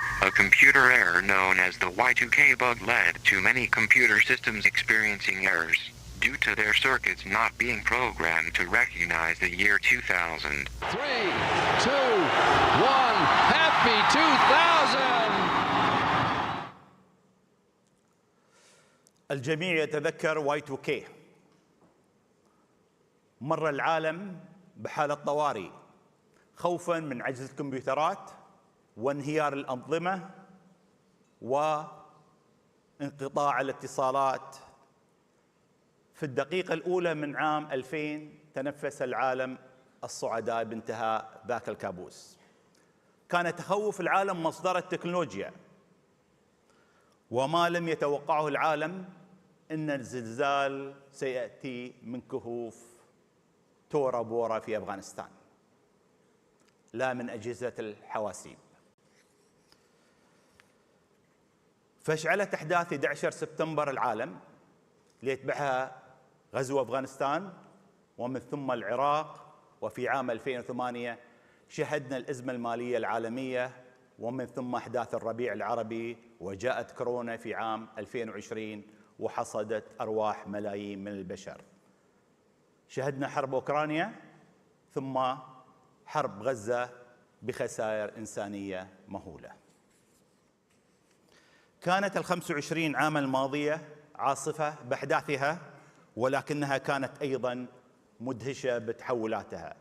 A computer error known as the Y2K bug led to many computer systems experiencing errors due to their circuits not being programmed to recognize the year 2000. 3, 2, 1, happy 2000! الجميع يتذكر Y2K. مر العالم بحالة طوارئ خوفاً من عجز الكمبيوترات وانهيار الأنظمة وانقطاع الاتصالات. في الدقيقة الأولى من عام 2000 تنفس العالم الصعداء بانتهاء ذاك الكابوس. كان تخوف العالم مصدر التكنولوجيا، وما لم يتوقعه العالم أن الزلزال سيأتي من كهوف تورا بورا في أفغانستان، لا من أجهزة الحواسيب. فاشعلت أحداث 11 سبتمبر العالم ليتبعها غزو أفغانستان ومن ثم العراق، وفي عام 2008 شهدنا الأزمة المالية العالمية، ومن ثم أحداث الربيع العربي، وجاءت كورونا في عام 2020 وحصدت أرواح ملايين من البشر. شهدنا حرب أوكرانيا ثم حرب غزة بخسائر إنسانية مهولة. كانت ال25 عاما الماضية عاصفة بأحداثها، ولكنها كانت أيضا مدهشة بتحولاتها.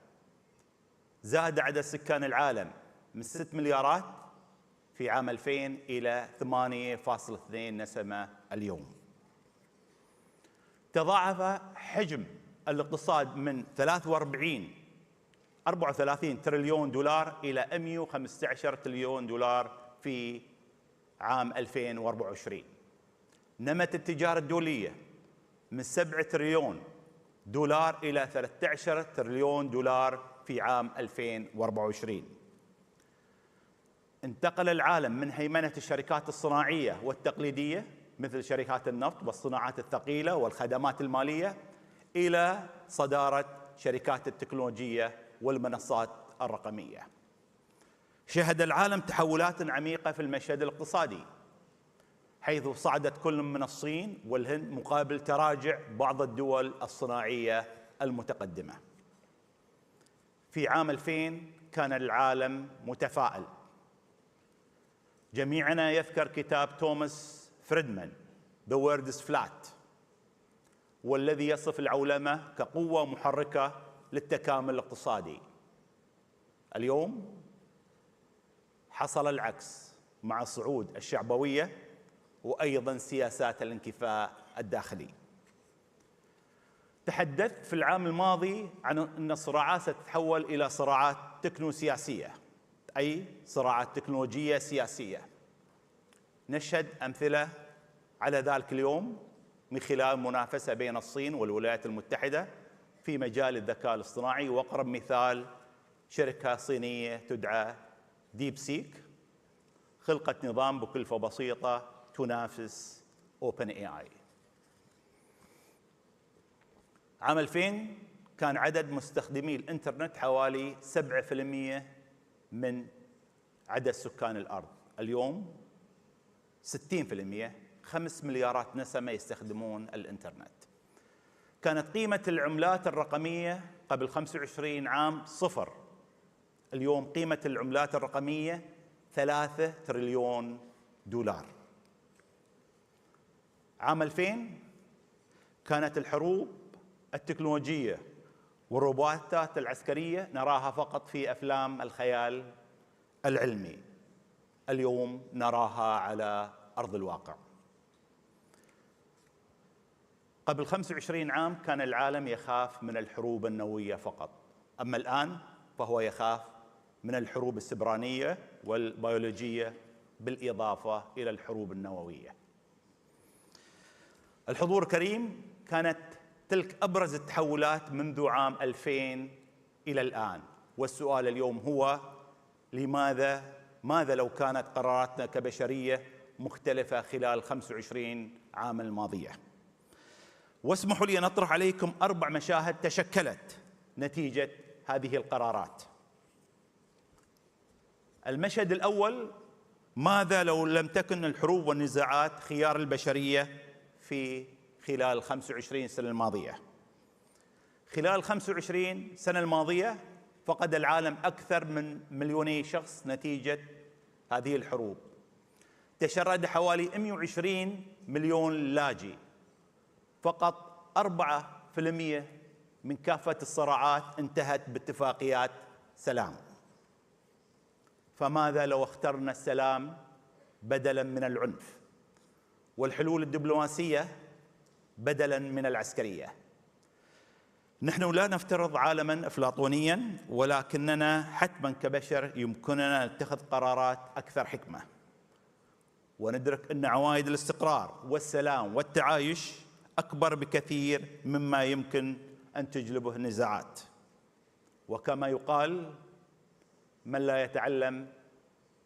زاد عدد سكان العالم من 6 مليارات في عام 2000 إلى 8.2 نسمة اليوم. تضاعف حجم الاقتصاد من 34 تريليون دولار إلى 115 تريليون دولار في عام 2024. نمت التجارة الدولية من 7 تريليون دولار إلى 13 تريليون دولار في عام 2024. انتقل العالم من هيمنة الشركات الصناعية والتقليدية مثل شركات النفط والصناعات الثقيلة والخدمات المالية إلى صدارة شركات التكنولوجية والمنصات الرقمية. شهد العالم تحولات عميقة في المشهد الاقتصادي، حيث صعدت كل من الصين والهند مقابل تراجع بعض الدول الصناعية المتقدمة. في عام 2000 كان العالم متفائل. جميعنا يذكر كتاب توماس فريدمان The World is Flat، والذي يصف العولمة كقوة محركة للتكامل الاقتصادي. اليوم حصل العكس مع صعود الشعبوية وأيضا سياسات الانكفاء الداخلي. تحدثت في العام الماضي عن أن الصراعات ستتحول إلى صراعات تكنوسياسية، أي صراعات تكنولوجية سياسية. نشهد أمثلة على ذلك اليوم من خلال منافسة بين الصين والولايات المتحدة في مجال الذكاء الاصطناعي، وأقرب مثال شركة صينية تدعى ديب سيك خلقت نظام بكلفة بسيطة تنافس أوبن اي اي. عام 2000 كان عدد مستخدمي الإنترنت حوالي 7% من عدد سكان الأرض. اليوم 60%، 5 مليارات نسمة يستخدمون الإنترنت. كانت قيمة العملات الرقمية قبل 25 عام صفر. اليوم قيمة العملات الرقمية 3 تريليون دولار. عام 2000 كانت الحروب التكنولوجية والروبوتات العسكرية نراها فقط في أفلام الخيال العلمي. اليوم نراها على أرض الواقع. قبل 25 عام كان العالم يخاف من الحروب النووية فقط، أما الآن فهو يخاف من الحروب السبرانية والبيولوجية بالإضافة إلى الحروب النووية. الحضور الكريم، كانت تلك أبرز التحولات منذ عام 2000 إلى الآن، والسؤال اليوم هو ماذا لو كانت قراراتنا كبشرية مختلفة خلال 25 عام الماضية؟ واسمحوا لي أن أطرح عليكم 4 مشاهد تشكلت نتيجة هذه القرارات. المشهد الأول ماذا لو لم تكن الحروب والنزاعات خيار البشرية في خلال 25 سنة الماضية؟ خلال 25 سنة الماضية فقد العالم أكثر من 2 شخص نتيجة هذه الحروب. تشرد حوالي 120 مليون لاجئ. فقط 4% من كافة الصراعات انتهت باتفاقيات سلام. فماذا لو اخترنا السلام بدلاً من العنف، والحلول الدبلوماسية بدلاً من العسكرية؟ نحن لا نفترض عالماً أفلاطونياً، ولكننا حتماً كبشر يمكننا أن نتخذ قرارات أكثر حكمة، وندرك أن عوائد الاستقرار والسلام والتعايش أكبر بكثير مما يمكن أن تجلبه النزاعات. وكما يقال: من لا يتعلم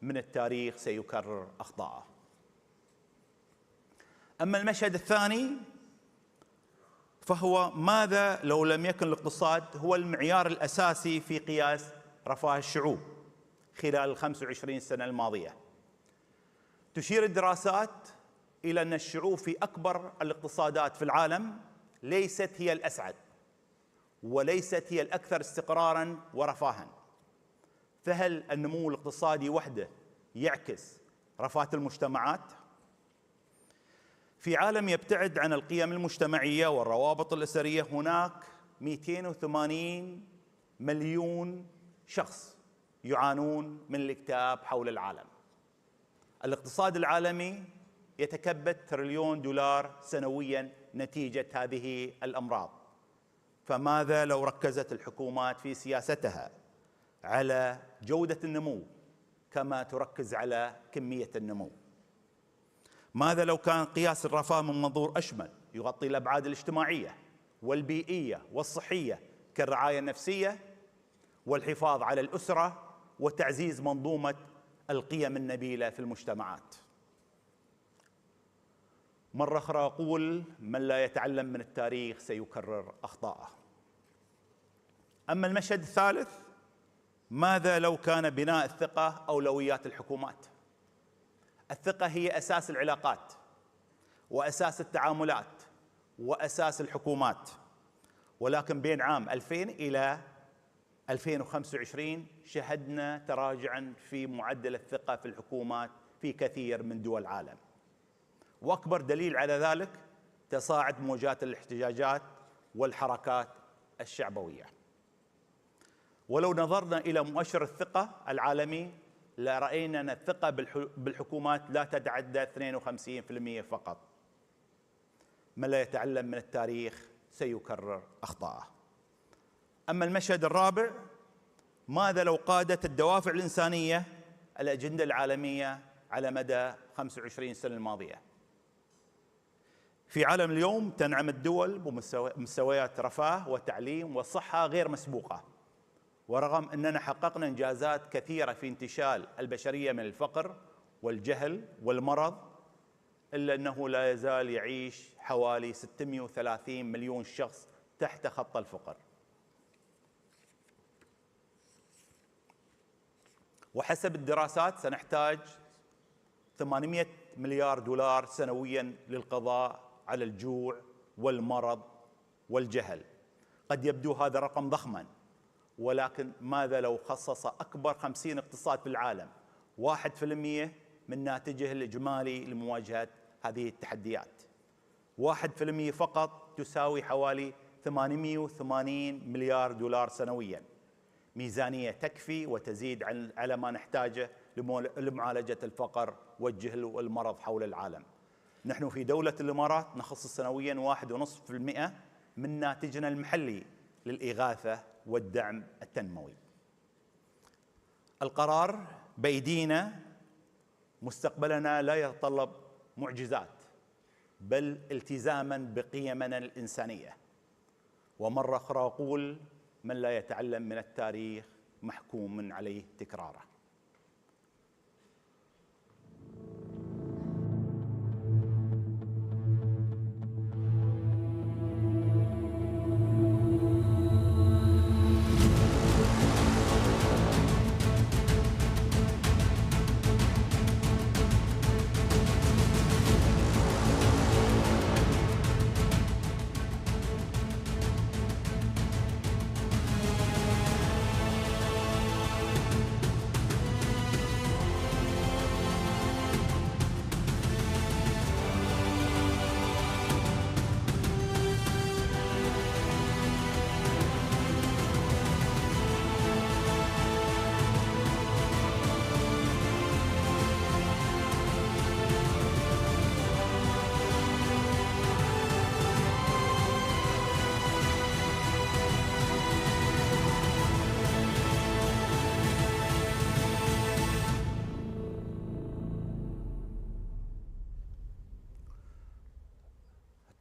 من التاريخ سيكرر أخطاءه. أما المشهد الثاني فهو: ماذا لو لم يكن الاقتصاد هو المعيار الأساسي في قياس رفاه الشعوب خلال 25 سنة الماضية؟ تشير الدراسات إلى أن الشعوب في أكبر الاقتصادات في العالم ليست هي الأسعد، وليست هي الأكثر استقراراً ورفاهاً. فهل النمو الاقتصادي وحده يعكس رفاهة المجتمعات؟ في عالم يبتعد عن القيم المجتمعية والروابط الأسرية هناك 280 مليون شخص يعانون من الاكتئاب حول العالم. الاقتصاد العالمي يتكبد $1 تريليون سنوياً نتيجة هذه الأمراض. فماذا لو ركزت الحكومات في سياستها على جودة النمو كما تركز على كمية النمو؟ ماذا لو كان قياس الرفاه من منظور أشمل يغطي الأبعاد الاجتماعية والبيئية والصحية كالرعاية النفسية والحفاظ على الأسرة وتعزيز منظومة القيم النبيلة في المجتمعات؟ مرة أخرى أقول: من لا يتعلم من التاريخ سيكرر أخطاءه. أما المشهد الثالث: ماذا لو كان بناء الثقة أولويات الحكومات؟ الثقة هي أساس العلاقات وأساس التعاملات وأساس الحكومات، ولكن بين عام 2000 إلى 2025 شهدنا تراجعاً في معدل الثقة في الحكومات في كثير من دول العالم، وأكبر دليل على ذلك تصاعد موجات الاحتجاجات والحركات الشعبوية. ولو نظرنا إلى مؤشر الثقة العالمي لرأينا أن الثقة بالحكومات لا تتعدى 52% فقط. من لا يتعلم من التاريخ سيكرر أخطاءه. أما المشهد الرابع: ماذا لو قادت الدوافع الإنسانية الأجندة العالمية على مدى 25 سنة الماضية؟ في عالم اليوم تنعم الدول بمستويات رفاه وتعليم وصحة غير مسبوقة، ورغم أننا حققنا إنجازات كثيرة في انتشال البشرية من الفقر والجهل والمرض، إلا أنه لا يزال يعيش حوالي 630 مليون شخص تحت خط الفقر. وحسب الدراسات سنحتاج $800 مليار سنوياً للقضاء على الجوع والمرض والجهل. قد يبدو هذا الرقم ضخماً، ولكن ماذا لو خصص أكبر 50 اقتصاد في العالم 1% من ناتجه الإجمالي لمواجهة هذه التحديات؟ 1% فقط تساوي حوالي $880 مليار سنوياً، ميزانية تكفي وتزيد على ما نحتاجه لمعالجة الفقر والجهل والمرض حول العالم. نحن في دولة الإمارات نخصص سنوياً 1.5% من ناتجنا المحلي للإغاثة والدعم التنموي. القرار بأيدينا. مستقبلنا لا يتطلب معجزات، بل التزاماً بقيمنا الإنسانية. ومرة أخرى أقول: من لا يتعلم من التاريخ محكوم عليه تكراره.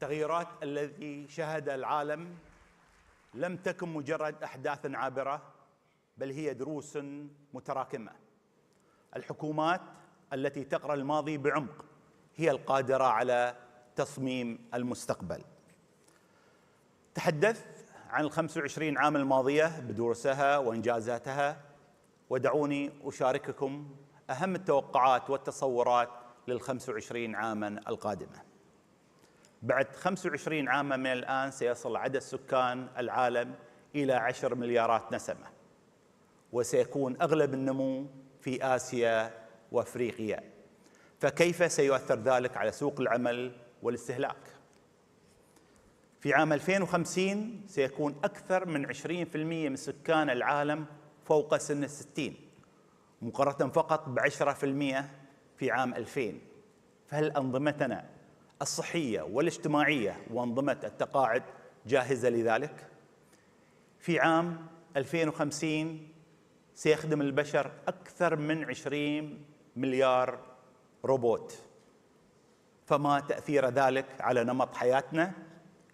التغييرات التي شهد العالم لم تكن مجرد أحداث عابرة، بل هي دروس متراكمة. الحكومات التي تقرأ الماضي بعمق هي القادرة على تصميم المستقبل. تحدث عن 25 عام الماضية بدروسها وإنجازاتها، ودعوني أشارككم أهم التوقعات والتصورات لل25 عاماً القادمة. بعد 25 عاماً من الآن سيصل عدد سكان العالم إلى 10 مليارات نسمة، وسيكون أغلب النمو في آسيا وأفريقيا. فكيف سيؤثر ذلك على سوق العمل والاستهلاك؟ في عام 2050 سيكون أكثر من 20% من سكان العالم فوق سن 60، مقارنة فقط ب10% في عام 2000. فهل أنظمتنا الصحية والاجتماعية وأنظمة التقاعد جاهزة لذلك؟ في عام 2050 سيخدم البشر أكثر من 20 مليار روبوت. فما تأثير ذلك على نمط حياتنا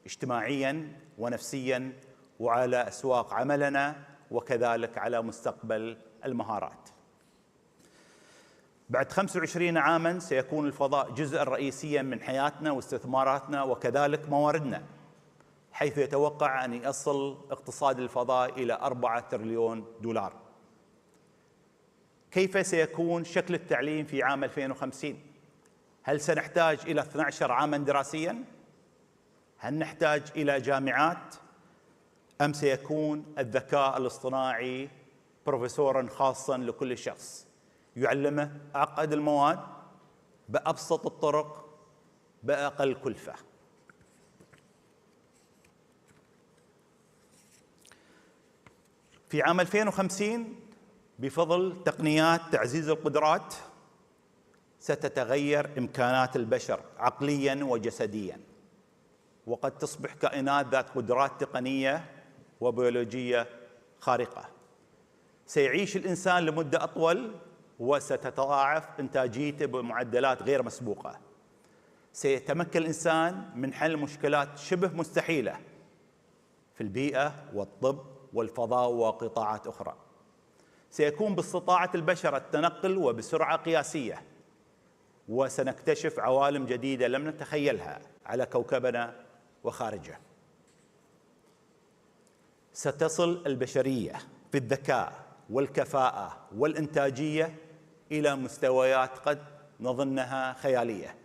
اجتماعياً ونفسياً، وعلى أسواق عملنا، وكذلك على مستقبل المهارات؟ بعد 25 عاماً سيكون الفضاء جزءاً رئيسياً من حياتنا واستثماراتنا وكذلك مواردنا، حيث يتوقع أن يصل اقتصاد الفضاء إلى 4 تريليون دولار. كيف سيكون شكل التعليم في عام 2050؟ هل سنحتاج إلى 12 عاماً دراسياً؟ هل نحتاج إلى جامعات؟ أم سيكون الذكاء الاصطناعي بروفيسوراً خاصاً لكل شخص يعلمه أعقد المواد بأبسط الطرق بأقل كلفة؟ في عام 2050 بفضل تقنيات تعزيز القدرات ستتغير إمكانات البشر عقلياً وجسدياً، وقد تصبح كائنات ذات قدرات تقنية وبيولوجية خارقة. سيعيش الإنسان لمدة أطول، وستتضاعف إنتاجيته بمعدلات غير مسبوقة. سيتمكن الإنسان من حل مشكلات شبه مستحيلة في البيئة والطب والفضاء وقطاعات أخرى. سيكون باستطاعة البشر التنقل وبسرعة قياسية، وسنكتشف عوالم جديدة لم نتخيلها على كوكبنا وخارجه. ستصل البشرية في الذكاء والكفاءة والإنتاجية إلى مستويات قد نظنها خيالية،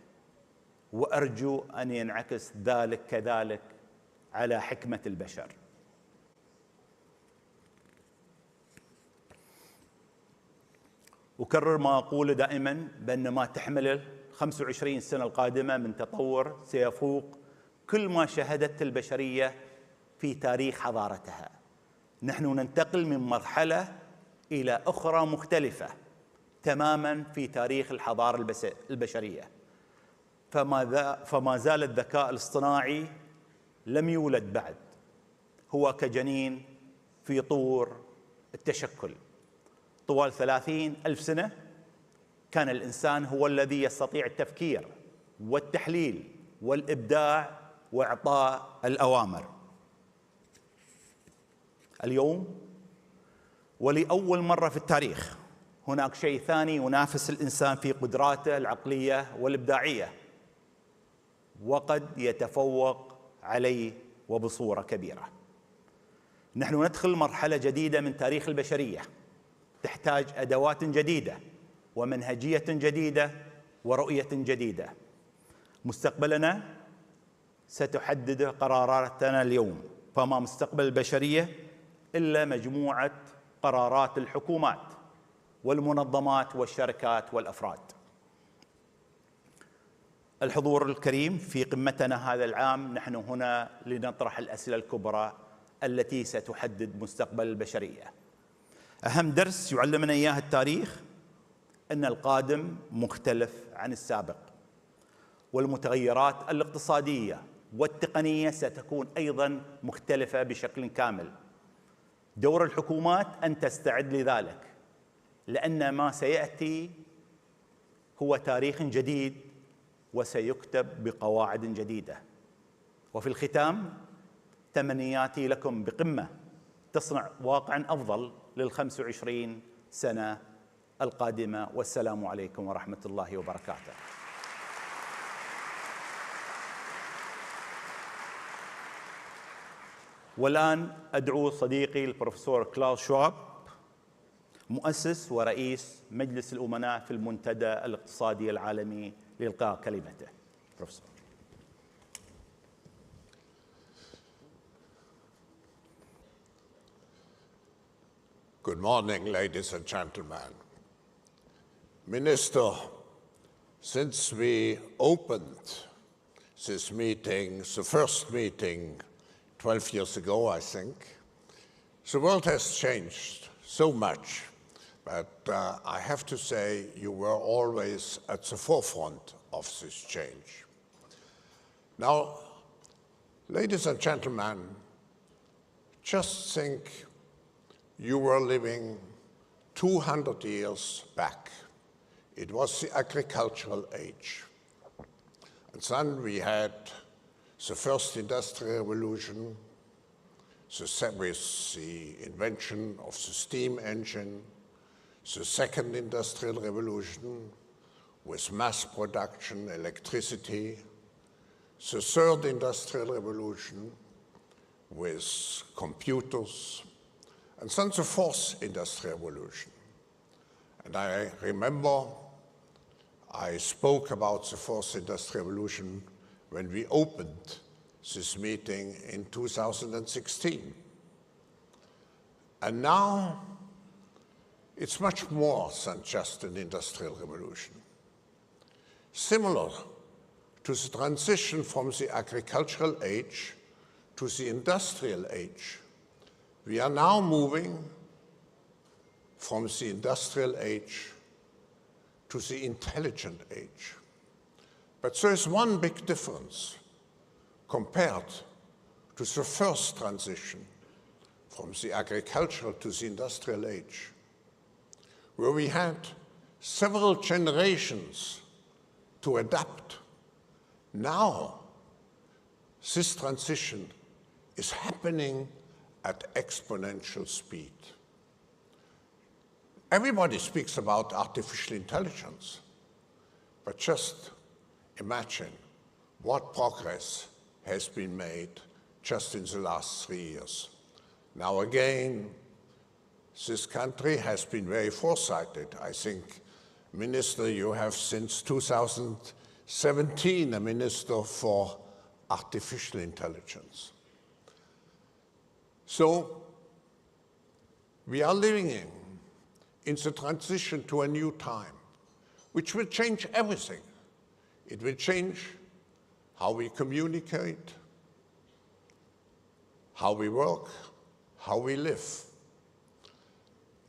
وأرجو أن ينعكس ذلك كذلك على حكمة البشر. أكرر ما أقوله دائماً، بأن ما تحمله 25 سنة القادمة من تطور سيفوق كل ما شهدته البشرية في تاريخ حضارتها. نحن ننتقل من مرحلة إلى أخرى مختلفة تماماً في تاريخ الحضارة البشرية. فما زال الذكاء الاصطناعي لم يولد بعد، هو كجنين في طور التشكل. طوال 30,000 سنة كان الإنسان هو الذي يستطيع التفكير والتحليل والإبداع وإعطاء الأوامر. اليوم ولأول مرة في التاريخ هناك شيء ثاني ينافس الإنسان في قدراته العقلية والإبداعية، وقد يتفوق عليه وبصورة كبيرة. نحن ندخل مرحلة جديدة من تاريخ البشرية، تحتاج أدوات جديدة ومنهجية جديدة ورؤية جديدة. مستقبلنا ستحدد قراراتنا اليوم، فما مستقبل البشرية إلا مجموعة قرارات الحكومات والمنظمات والشركات والأفراد. الحضور الكريم، في قمتنا هذا العام نحن هنا لنطرح الأسئلة الكبرى التي ستحدد مستقبل البشرية. أهم درس يعلمنا إياه التاريخ أن القادم مختلف عن السابق، والمتغيرات الاقتصادية والتقنية ستكون أيضاً مختلفة بشكل كامل. دور الحكومات أن تستعد لذلك، لأن ما سيأتي هو تاريخ جديد وسيكتب بقواعد جديدة. وفي الختام تمنياتي لكم بقمة تصنع واقعاً أفضل لل25 سنة القادمة، والسلام عليكم ورحمة الله وبركاته. والآن أدعو صديقي البروفيسور كلاوس شواب، مؤسس ورئيس مجلس الأمناء في المنتدى الاقتصادي العالمي، لإلقاء كلمته. بروفيسور. Good morning, ladies and gentlemen. Minister, since we opened this meeting, the first meeting 12 years ago, I think, the world has changed so much, but I have to say you were always at the forefront of this change. Now, ladies and gentlemen, just think you were living 200 years back. It was the agricultural age. And then we had the first industrial revolution, with the invention of the steam engine, the second industrial revolution with mass production, electricity, the third industrial revolution with computers, and then the fourth industrial revolution. And I remember I spoke about the fourth industrial revolution when we opened this meeting in 2016. And now it's much more than just an industrial revolution. Similar to the transition from the agricultural age to the industrial age, we are now moving from the industrial age to the intelligent age. But there is one big difference compared to the first transition from the agricultural to the industrial age, where we had several generations to adapt. Now, this transition is happening at exponential speed. Everybody speaks about artificial intelligence, but just imagine what progress has been made just in the last 3 years. Now again, this country has been very foresighted. I think, Minister, you have since 2017 a Minister for Artificial Intelligence. So we are living in the transition to a new time, which will change everything. It will change how we communicate, how we work, how we live.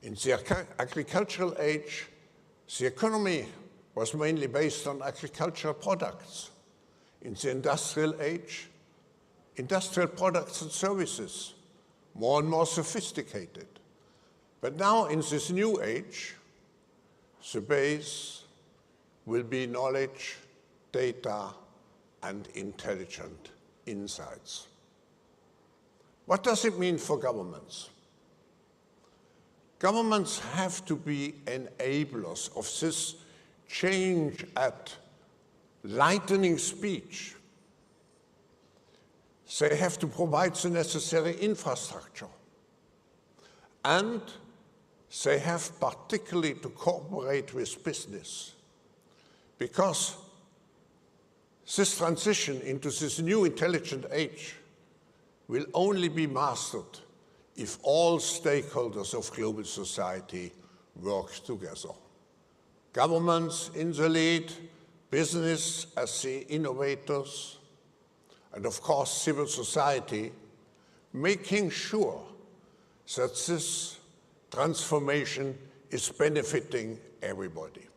In the agricultural age, the economy was mainly based on agricultural products. In the industrial age, industrial products and services, more and more sophisticated. But now in this new age, the base will be knowledge, data, and intelligent insights. What does it mean for governments? Governments have to be enablers of this change at lightning speed. They have to provide the necessary infrastructure. And they have particularly to cooperate with business, because this transition into this new intelligent age will only be mastered if all stakeholders of global society work together. Governments in the lead, business as the innovators, and of course civil society, making sure that this transformation is benefiting everybody.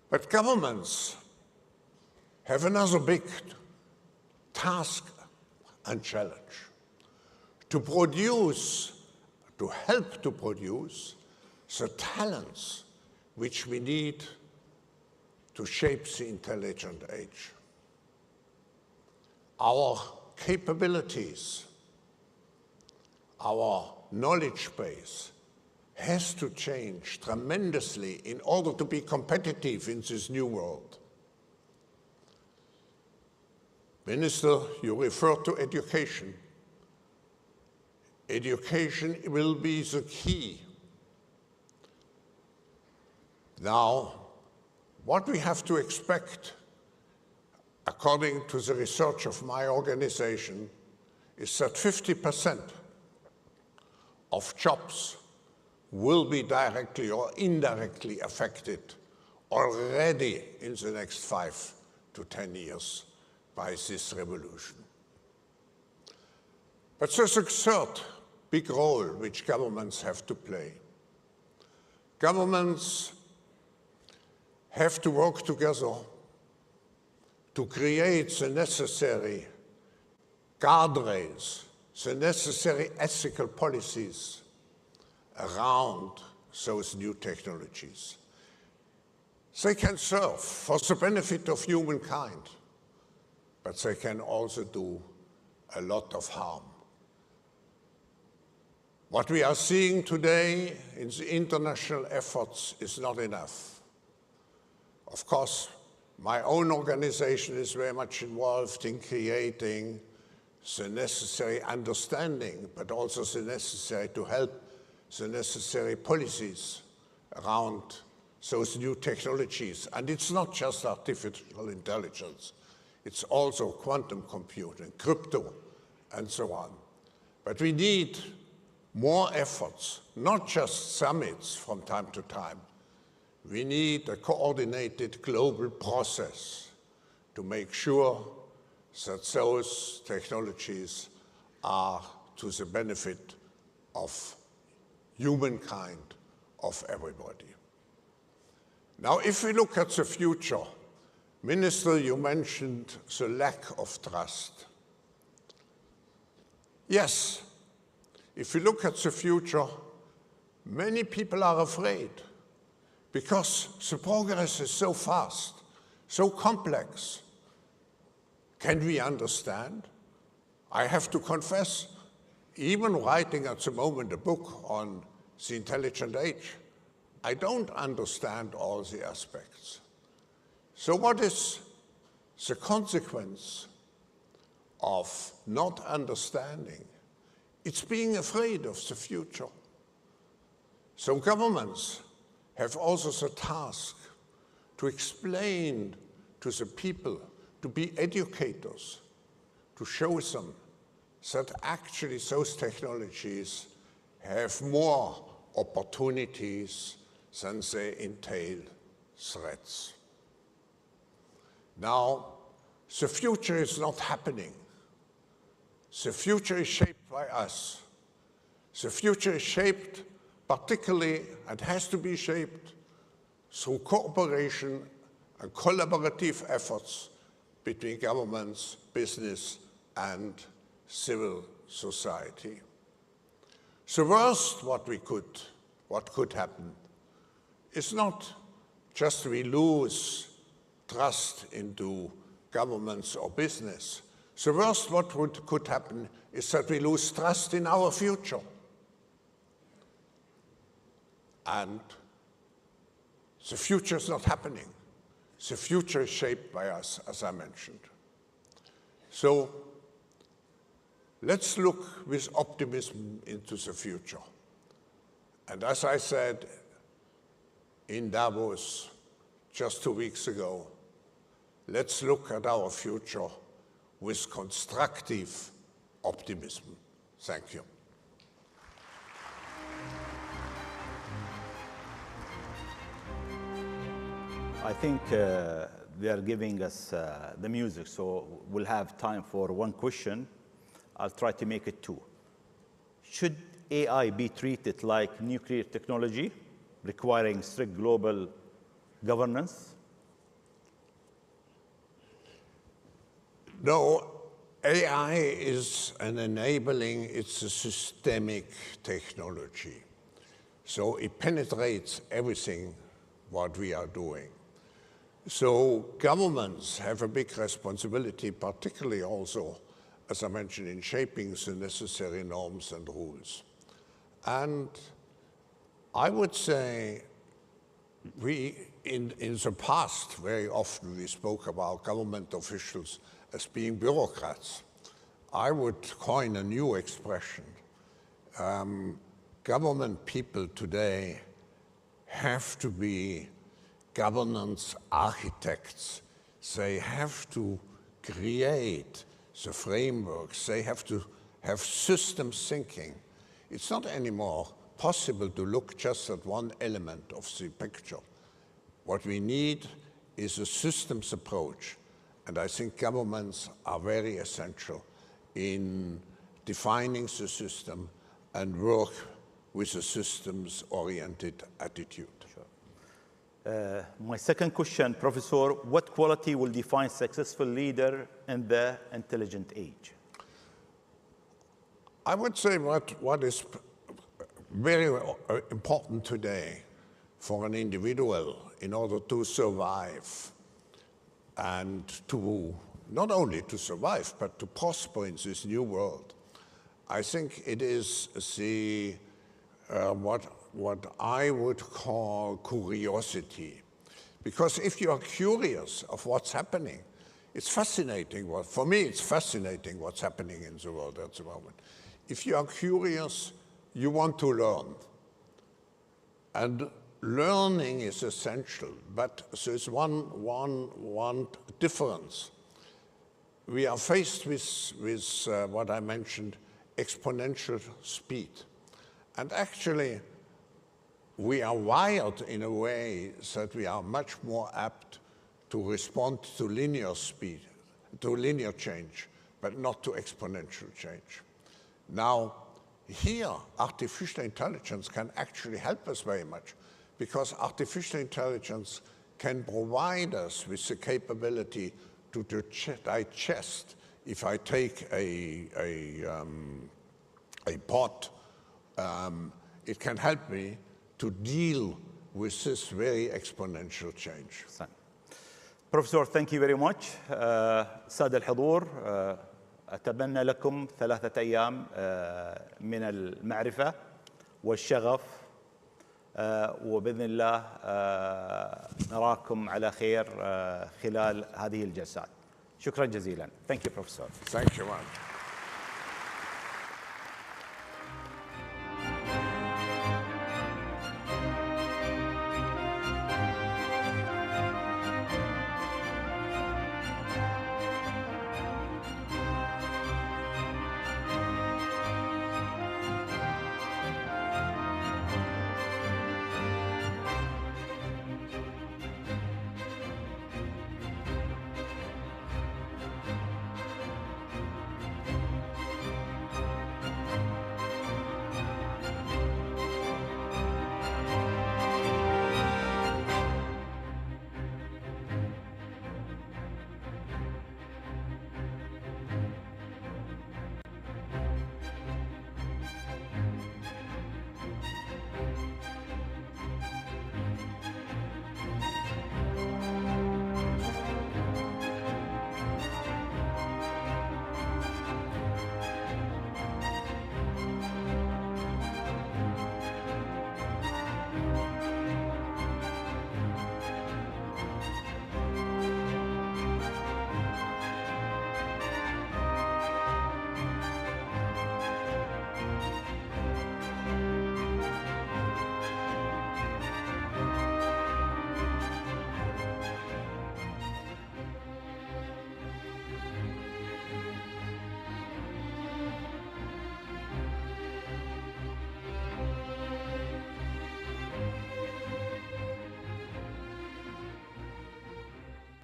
But governments have another big task and challenge: to produce, to help to produce the talents which we need to shape the intelligent age. our capabilities, our knowledge base has to change tremendously in order to be competitive in this new world. Minister, you referred to education. Education will be the key. Now, what we have to expect, according to the research of my organization, is that 50% of jobs will be directly or indirectly affected already in the next 5 to 10 years by this revolution. But there's a third big role which governments have to play. Governments have to work together to create the necessary guardrails, the necessary ethical policies around those new technologies. They can serve for the benefit of humankind, but they can also do a lot of harm. What we are seeing today in the international efforts is not enough. Of course, my own organization is very much involved in creating the necessary understanding, but also the necessary to help the necessary policies around those new technologies. And it's not just artificial intelligence, it's also quantum computing, crypto, and so on. But we need more efforts, not just summits from time to time. We need a coordinated global process to make sure that those technologies are to the benefit of humankind, of everybody. Now, if we look at the future, Minister, you mentioned the lack of trust. Yes, if we look at the future, many people are afraid because the progress is so fast, so complex. Can we understand? I have to confess, even writing at the moment a book on the intelligent age, I don't understand all the aspects. So what is the consequence of not understanding? It's being afraid of the future. So governments have also the task to explain to the people, to be educators, to show them that actually those technologies have more opportunities than they entail threats. Now, the future is not happening. The future is shaped by us. The future is shaped particularly, and has to be shaped, through cooperation and collaborative efforts between governments, business, and civil society. The worst what could happen is not just we lose trust into governments or business. The worst what could happen is that we lose trust in our future. And the future is not happening. The future is shaped by us, as I mentioned. So let's look with optimism into the future. And as I said in Davos just 2 weeks ago, let's look at our future with constructive optimism. Thank you. I think they are giving us the music, so we'll have time for one question. I'll try to make it 2. Should AI be treated like nuclear technology, requiring strict global governance? No, AI is an enabling, it's a systemic technology. So it penetrates everything what we are doing. So governments have a big responsibility, particularly also, as I mentioned, in shaping the necessary norms and rules. And I would say in the past, very often we spoke about government officials as being bureaucrats. I would coin a new expression. Government people today have to be governance architects. They have to create the frameworks. They have to have systems thinking. It's not anymore possible to look just at one element of the picture. What we need is a systems approach, and I think governments are very essential in defining the system and work with a systems-oriented attitude. My second question, Professor, what quality will define successful leader in the intelligent age? I would say what is very important today for an individual in order to survive and to not only to survive, but to prosper in this new world. I think it is the what I would call curiosity. Because if you are curious of what's happening, it's fascinating. For me, it's fascinating what's happening in the world at the moment. If you are curious, you want to learn. And learning is essential, but there's one difference. We are faced with what I mentioned, exponential speed. And actually, we are wired in a way that we are much more apt to respond to linear speed, to linear change, but not to exponential change. Now, here, artificial intelligence can actually help us very much, because artificial intelligence can provide us with the capability to digest. If I take a pot, it can help me to deal with this very exponential change. Professor, thank you very much. سادة الحضور، أتمنى لكم 3 أيام من المعرفة والشغف، وبإذن الله نراكم على خير خلال هذه الجلسات. شكرا جزيلا. Thank you, Professor. Thank you much.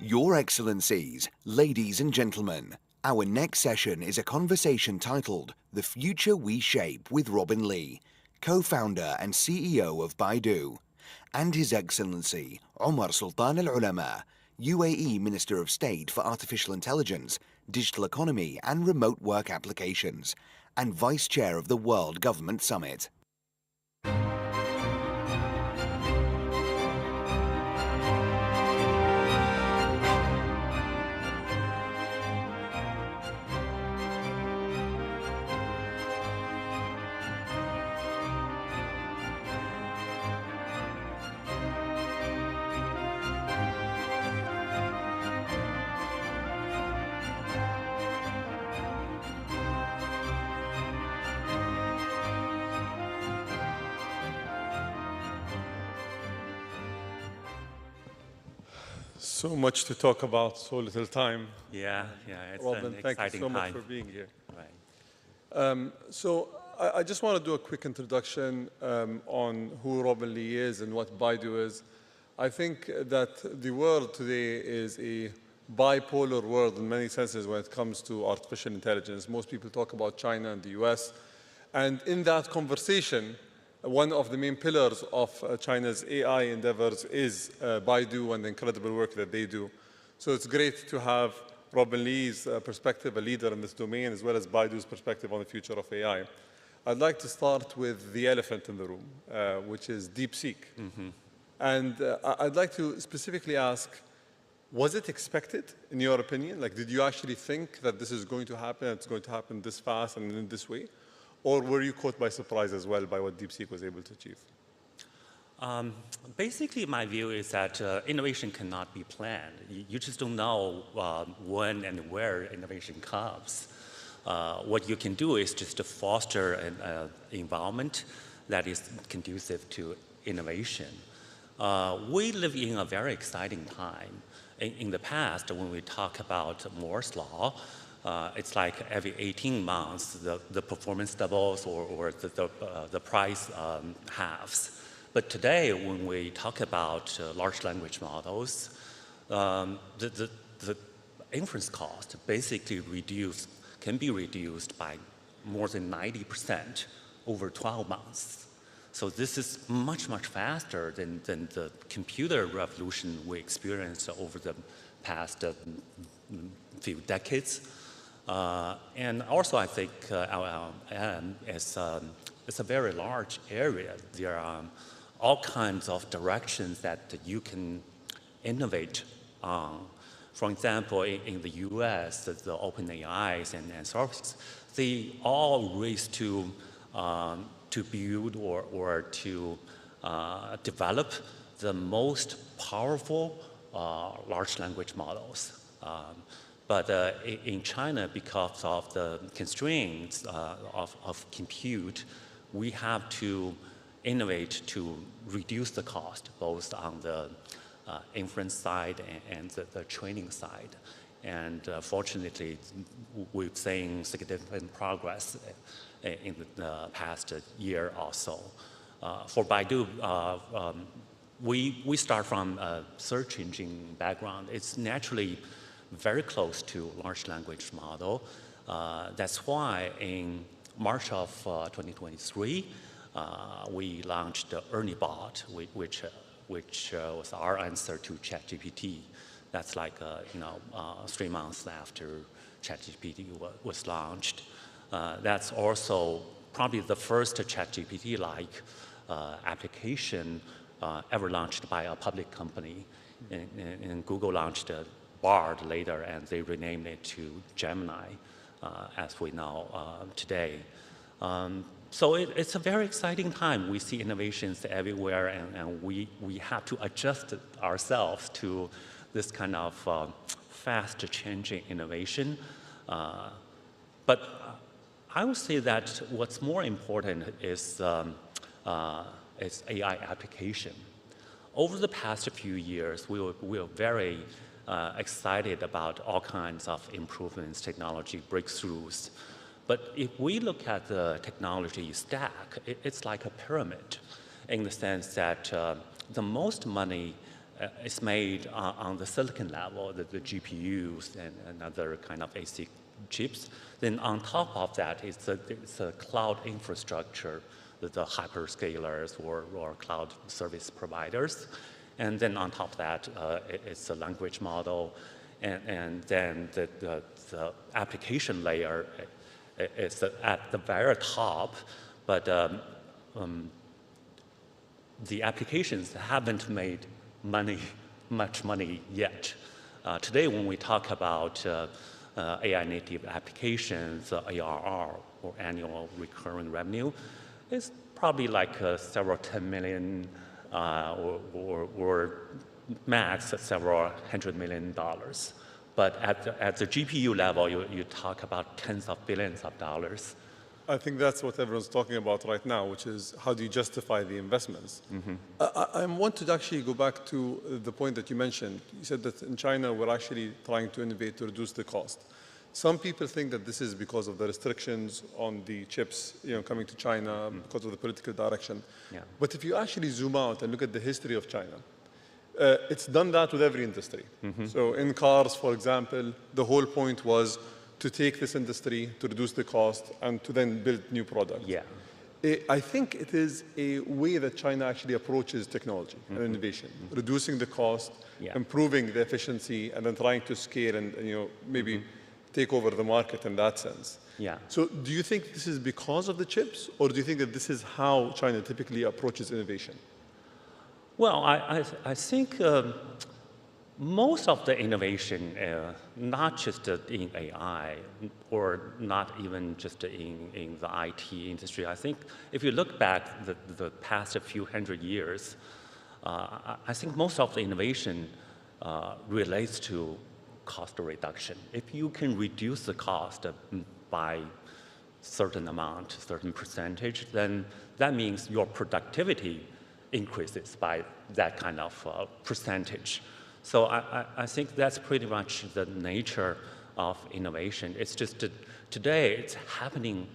Your Excellencies, ladies and gentlemen, our next session is a conversation titled The Future We Shape with Robin Lee, co-founder and CEO of Baidu, and His Excellency Omar Sultan Al Ulama, UAE Minister of State for Artificial Intelligence, Digital Economy and Remote Work Applications, and Vice Chair of the World Government Summit. So much to talk about, so little time. Yeah, it's Robin, an thank exciting you so much time. for being here. Right. So I just want to do a quick introduction on who Robin Lee is and what Baidu is. I think that the world today is a bipolar world in many senses when it comes to artificial intelligence. Most people talk about China and the US. And in that conversation, one of the main pillars of China's AI endeavors is Baidu and the incredible work that they do. So it's great to have Robin Lee's perspective, a leader in this domain, as well as Baidu's perspective on the future of AI. I'd like to start with the elephant in the room, which is DeepSeek. Mm-hmm. And I'd like to specifically ask, was it expected, in your opinion? Like, did you actually think that this is going to happen, it's going to happen this fast and in this way? Or were you caught by surprise as well by what DeepSeek was able to achieve? Basically, my view is that innovation cannot be planned. You just don't know when and where innovation comes. What you can do is just to foster an environment that is conducive to innovation. We live in a very exciting time. In the past, when we talk about Moore's law, it's like every 18 months, the performance doubles or the price halves. But today, when we talk about large language models, the inference cost basically can be reduced by more than 90% over 12 months. So this is much, much faster than the computer revolution we experienced over the past few decades. And also, I think LLM is a very large area. There are all kinds of directions that you can innovate on. For example, in the US, the OpenAIs and services, they all race to build or to develop the most powerful large language models. But in China, because of the constraints of compute, we have to innovate to reduce the cost, both on the inference side and the training side. And fortunately, we've seen significant progress in the past year or so. For Baidu, we start from a search engine background. It's naturally very close to large language model. That's why in March of 2023, we launched the ErnieBot, which was our answer to ChatGPT. That's like 3 months after ChatGPT was launched. That's also probably the first ChatGPT-like application ever launched by a public company. And Google launched Bard later, and they renamed it to Gemini, as we know today. So it's a very exciting time. We see innovations everywhere, and we have to adjust ourselves to this kind of fast-changing innovation. But I would say that what's more important is AI application. Over the past few years, we were very excited about all kinds of improvements, technology breakthroughs. But if we look at the technology stack, it's like a pyramid in the sense that the most money is made on the silicon level, the GPUs and other kind of ASIC chips. Then on top of that, it's a cloud infrastructure, the hyperscalers or cloud service providers. And then on top of that, it's a language model. And then the application layer is at the very top. But the applications haven't made much money yet. Today, when we talk about AI native applitions, ARR, or annual recurring revenue, it's probably like several 10 million or max several $100 million. But at the GPU level, you talk about tens of billions of dollars. I think that's what everyone's talking about right now, which is how do you justify the investments? I want to actually go back to the point that you mentioned. You said that in China, we're actually trying to innovate to reduce the cost. Some people think that this is because of the restrictions on the chips, coming to China, because of the political direction. Yeah. But if you actually zoom out and look at the history of China, it's done that with every industry. So in cars, for example, the whole point was to take this industry, to reduce the cost, and to then build new products. Yeah. I think it is a way that China actually approaches technology and innovation, reducing the cost, improving the efficiency, and then trying to scale and maybe take over the market in that sense. Yeah. So do you think this is because of the chips, or do you think that this is how China typically approaches innovation? Well, I think most of the innovation, not just in AI or not even just in the IT industry, I think if you look back the past few hundred years, I think most of the innovation relates to cost reduction. If you can reduce the cost by certain amount, certain percentage, then that means your productivity increases by that kind of percentage. So I think that's pretty much the nature of innovation. It's just that today it's happening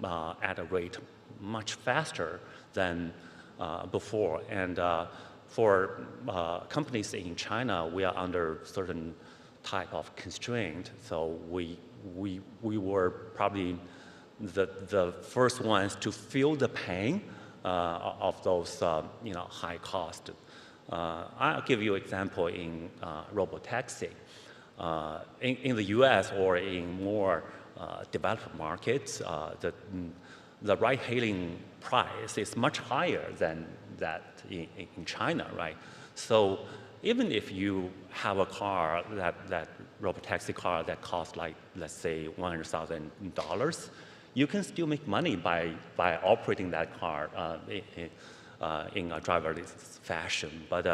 at a rate much faster than before. And for companies in China, we are under certain type of constraint. So we were probably the first ones to feel the pain of those high cost. I'll give you an example in robotaxi. In the US or in more developed markets, the ride-hailing price is much higher than that in China, right? So even if you have a car, that robotaxi car that costs like, let's say, $100,000, you can still make money by operating that car in a driverless fashion. But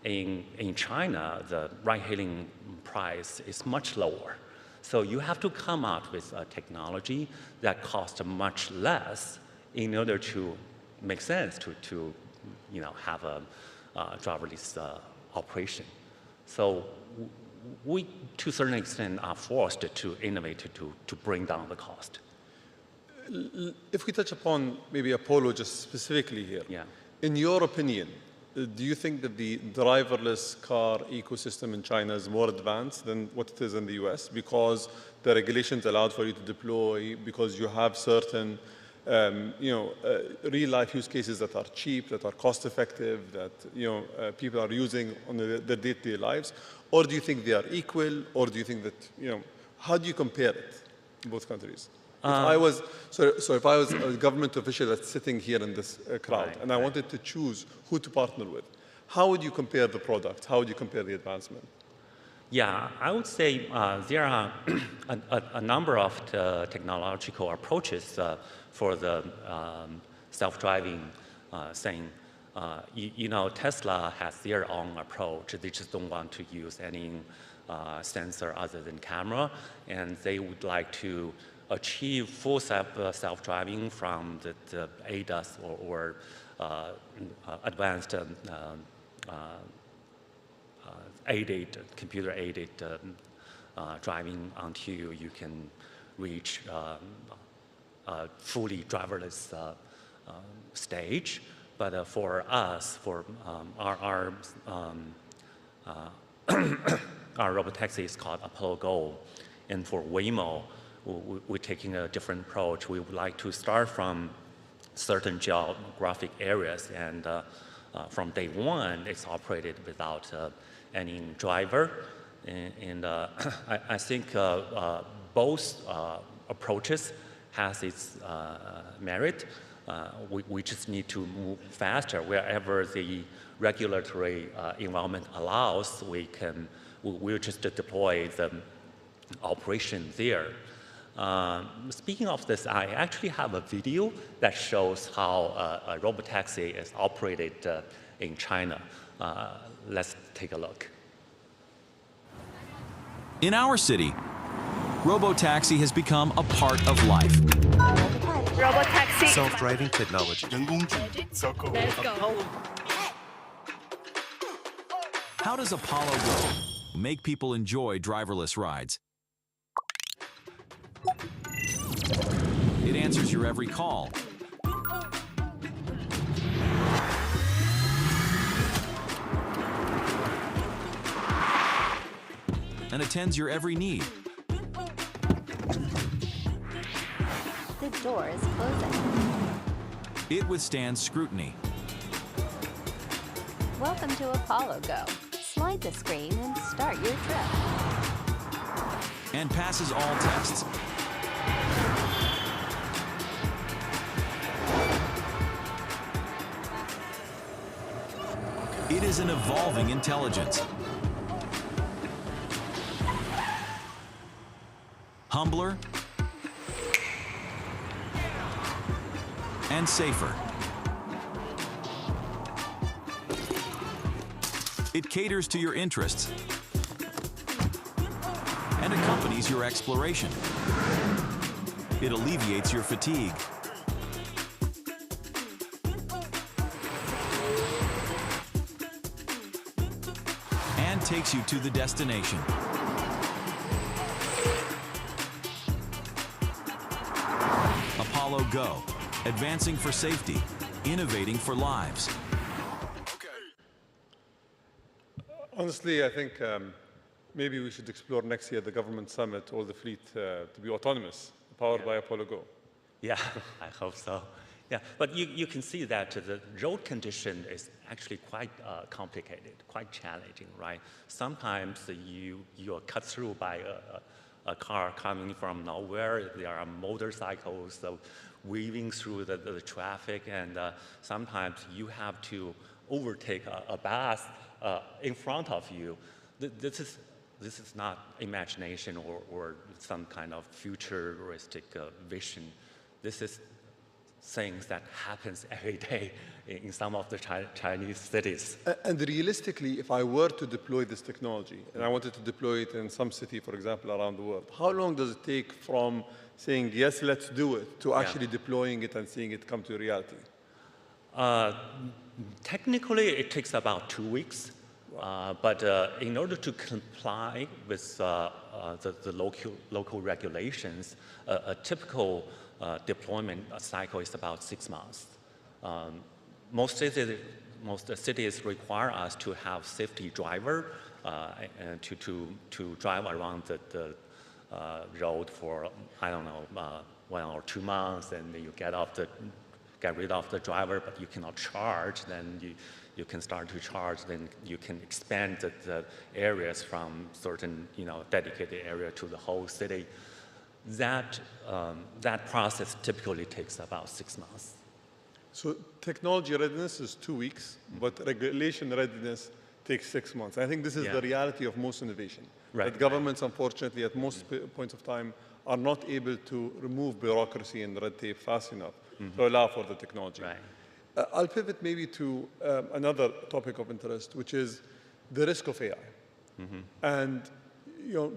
in China, the ride-hailing price is much lower. So you have to come out with a technology that costs much less in order to make sense to have a driverless operation. So we, to a certain extent, are forced to innovate to bring down the cost. If we touch upon maybe Apollo just specifically here, in your opinion, do you think that the driverless car ecosystem in China is more advanced than what it is in the US because the regulations allowed for you to deploy, because you have certain real-life use cases that are cheap, that are cost-effective, that people are using on their day-to-day lives? Or do you think they are equal? Or do you think that, how do you compare it in both countries? If I was a government official that's sitting here in this crowd, and I wanted to choose who to partner with, how would you compare the product? How would you compare the advancement? Yeah, I would say there are a number of technological approaches for the self-driving thing. Tesla has their own approach. They just don't want to use any sensor other than camera, and they would like to achieve full self-driving from the ADAS or advanced aided, computer-aided driving until you can reach a fully driverless stage. But for us, for our robotaxi is called Apollo Go, and for Waymo, we're taking a different approach. We would like to start from certain geographic areas, and from day one, it's operated without any driver. And I think both approaches has its merit. We just need to move faster. Wherever the regulatory environment allows, we'll just deploy the operation there. Speaking of this, I actually have a video that shows how a robotaxi is operated in China. Let's take a look. In our city, robotaxi has become a part of life. Robotaxi. Self-driving technology. Let's go. How does Apollo go? Make people enjoy driverless rides. It answers your every call. And attends your every need. The door is closing. It withstands scrutiny. Welcome to Apollo Go. Slide the screen and start your trip. And passes all tests. It is an evolving intelligence. Humbler and safer. It caters to your interests and accompanies your exploration. It alleviates your fatigue. And takes you to the destination. Apollo Go, advancing for safety, innovating for lives. Honestly, I think maybe we should explore next year the government summit, all the fleet to be autonomous, powered by Apollo Go. Yeah, I hope so. Yeah, but you can see that the road condition is actually quite complicated, quite challenging, right? Sometimes you're cut through by a car coming from nowhere. There are motorcycles weaving through the traffic, and sometimes you have to overtake a bus in front of you. This is not imagination or some kind of futuristic vision. This is things that happens every day in some of the Chinese cities. And realistically, if I were to deploy this technology, and I wanted to deploy it in some city, for example, around the world, how long does it take from saying, yes, let's do it, to actually deploying it and seeing it come to reality? Technically, it takes about 2 weeks. But in order to comply with the local regulations, a typical deployment cycle is about 6 months. Most cities require us to have safety driver and to drive around the road for, I don't know, 1 or 2 months, and then you get rid of the driver, but you cannot charge. Then you can start to charge. Then you can expand the areas from certain dedicated area to the whole city. That process typically takes about 6 months. So technology readiness is 2 weeks, but regulation readiness takes 6 months. I think this is the reality of most innovation. Right. That governments, unfortunately, at most points of time, are not able to remove bureaucracy and red tape fast enough to allow for the technology. Right. I'll pivot maybe to another topic of interest, which is the risk of AI. And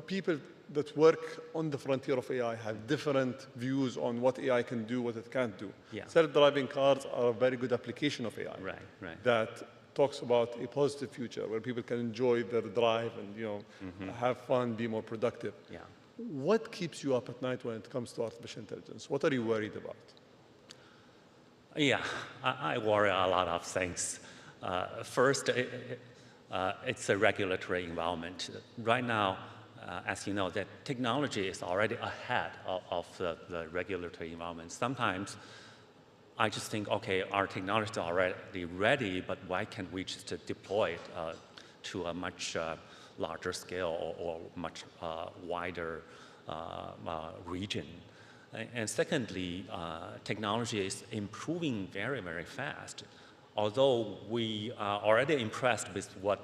people that work on the frontier of AI have different views on what AI can do, what it can't do. Yeah. Self-driving cars are a very good application of AI. Right. That talks about a positive future where people can enjoy their drive and have fun, be more productive. Yeah. What keeps you up at night when it comes to artificial intelligence? What are you worried about? Yeah, I worry a lot of things. First, it's a regulatory environment. Right now, as you know, that technology is already ahead of the regulatory environment. Sometimes I just think, okay, our technology is already ready, but why can't we just deploy it to a much larger scale or much wider region? And secondly, technology is improving very, very fast. Although we are already impressed with what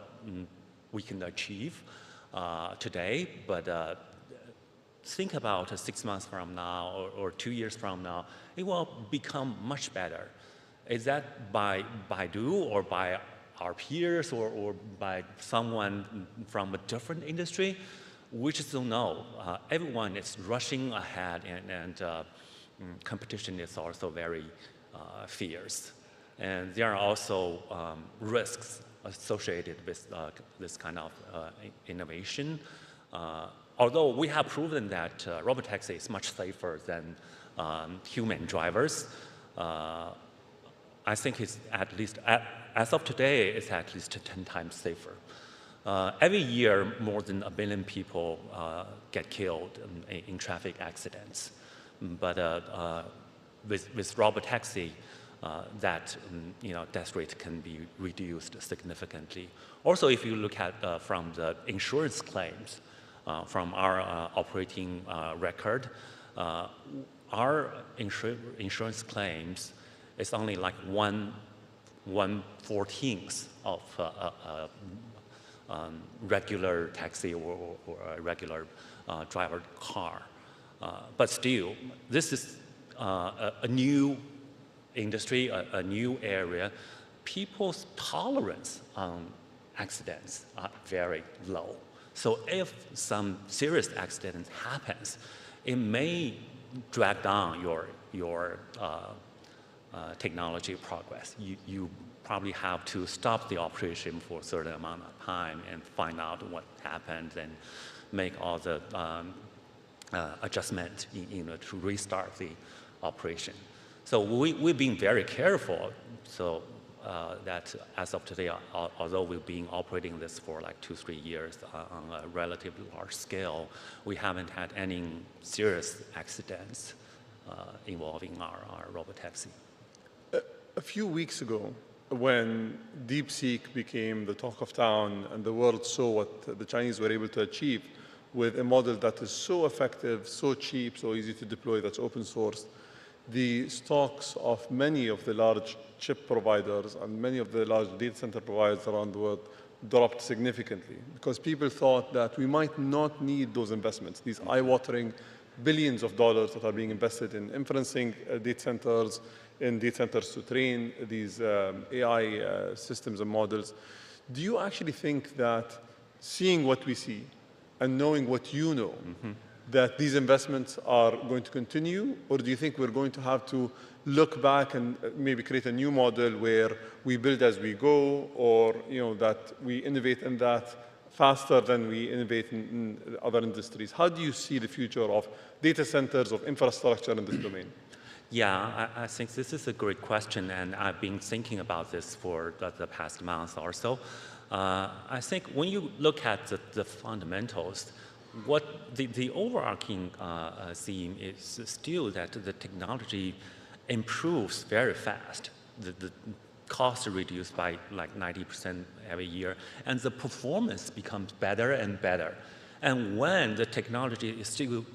we can achieve today, but think about 6 months from now or 2 years from now, it will become much better. Is that by Baidu or by our peers or by someone from a different industry? We just don't know. Everyone is rushing ahead and competition is also very fierce. And there are also risks associated with this kind of innovation. Although we have proven that robotaxi is much safer than human drivers, I think it's at least, as of today, it's at least 10 times safer. Every year, more than 1 billion people get killed in traffic accidents. But with robotaxi, that death rate can be reduced significantly. Also, if you look at from the insurance claims, from our operating record, our insurance claims is only like 1/14 of regular taxi or a regular driver car. But still, this is a new industry, a new area. People's tolerance on accidents are very low. So if some serious accident happens, it may drag down your technology progress. You probably have to stop the operation for a certain amount of time and find out what happened and make all the adjustments to restart the operation. So we've been very careful so that as of today, although we've been operating this for like 2-3 years on a relatively large scale, we haven't had any serious accidents involving our robotaxi. A few weeks ago, when DeepSeek became the talk of town and the world saw what the Chinese were able to achieve with a model that is so effective, so cheap, so easy to deploy, that's open source, the stocks of many of the large chip providers and many of the large data center providers around the world dropped significantly because people thought that we might not need those investments, these eye-watering billions of dollars that are being invested in inferencing data centers, in data centers to train these AI systems and models. Do you actually think that seeing what we see and knowing what you know, that these investments are going to continue, or do you think we're going to have to look back and maybe create a new model where we build as we go, or that we innovate in that faster than we innovate in other industries? How do you see the future of data centers, of infrastructure in this domain? Yeah, I think this is a great question, and I've been thinking about this for the past month or so. I think when you look at the fundamentals, what the overarching theme is still that the technology improves very fast. The costs are reduced by like 90% every year, and the performance becomes better and better. And when the technology is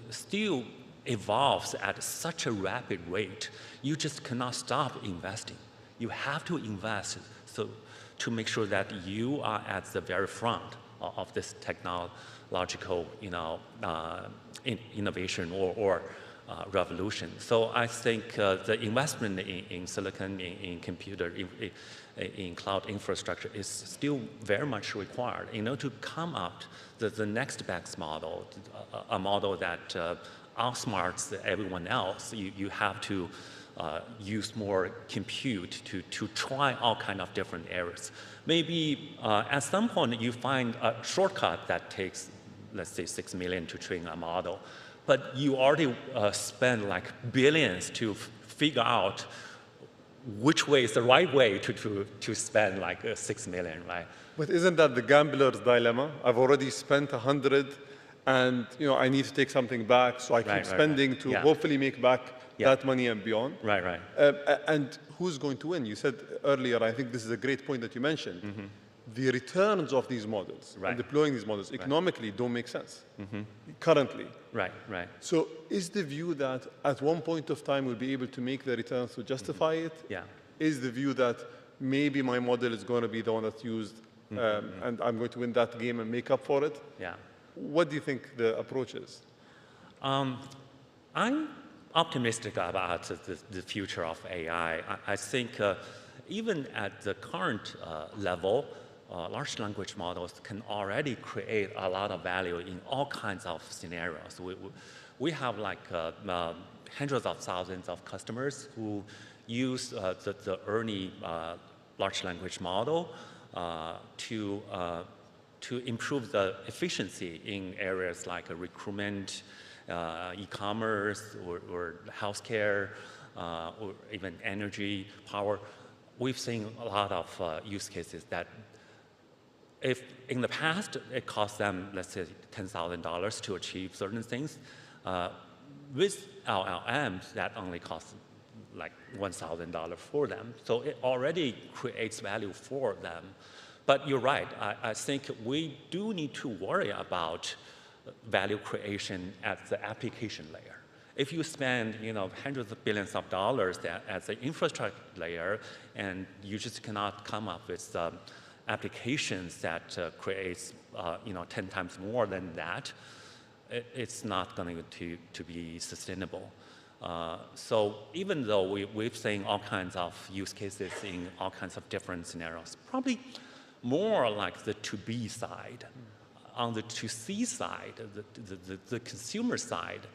still evolves at such a rapid rate, you just cannot stop investing. You have to invest to make sure that you are at the very front of this technological innovation or revolution. So I think the investment in silicon, in computer, in cloud infrastructure is still very much required. To come up the next best model, a model that outsmarts everyone else, you have to use more compute to try all kind of different areas. Maybe at some point you find a shortcut that takes, let's say, 6 million to train a model, but you already spend like billions to figure out which way is the right way to spend like 6 million, right? But isn't that the gambler's dilemma? I've already spent 100 and I need to take something back, so I keep spending to hopefully make back that money and beyond. Right. And who's going to win? You said earlier, I think this is a great point that you mentioned. The returns of these models and deploying these models economically don't make sense currently. Right. So is the view that at one point of time we'll be able to make the returns to justify it? Yeah. Is the view that maybe my model is going to be the one that's used and I'm going to win that game and make up for it? Yeah. What do you think the approach is? I'm optimistic about the future of AI. I think even at the current level, large language models can already create a lot of value in all kinds of scenarios. We have like hundreds of thousands of customers who use the early large language model to improve the efficiency in areas like recruitment, e-commerce, or healthcare, or even energy, power. We've seen a lot of use cases that if in the past it cost them, let's say, $10,000 to achieve certain things, with LLMs that only costs like $1,000 for them. So it already creates value for them. But you're right, I think we do need to worry about value creation at the application layer. If you spend hundreds of billions of dollars at the infrastructure layer and you just cannot come up with applications that creates 10 times more than that, it's not going to be sustainable. So even though we've seen all kinds of use cases in all kinds of different scenarios, probably more like the to-B side. On the to-C side, the consumer side,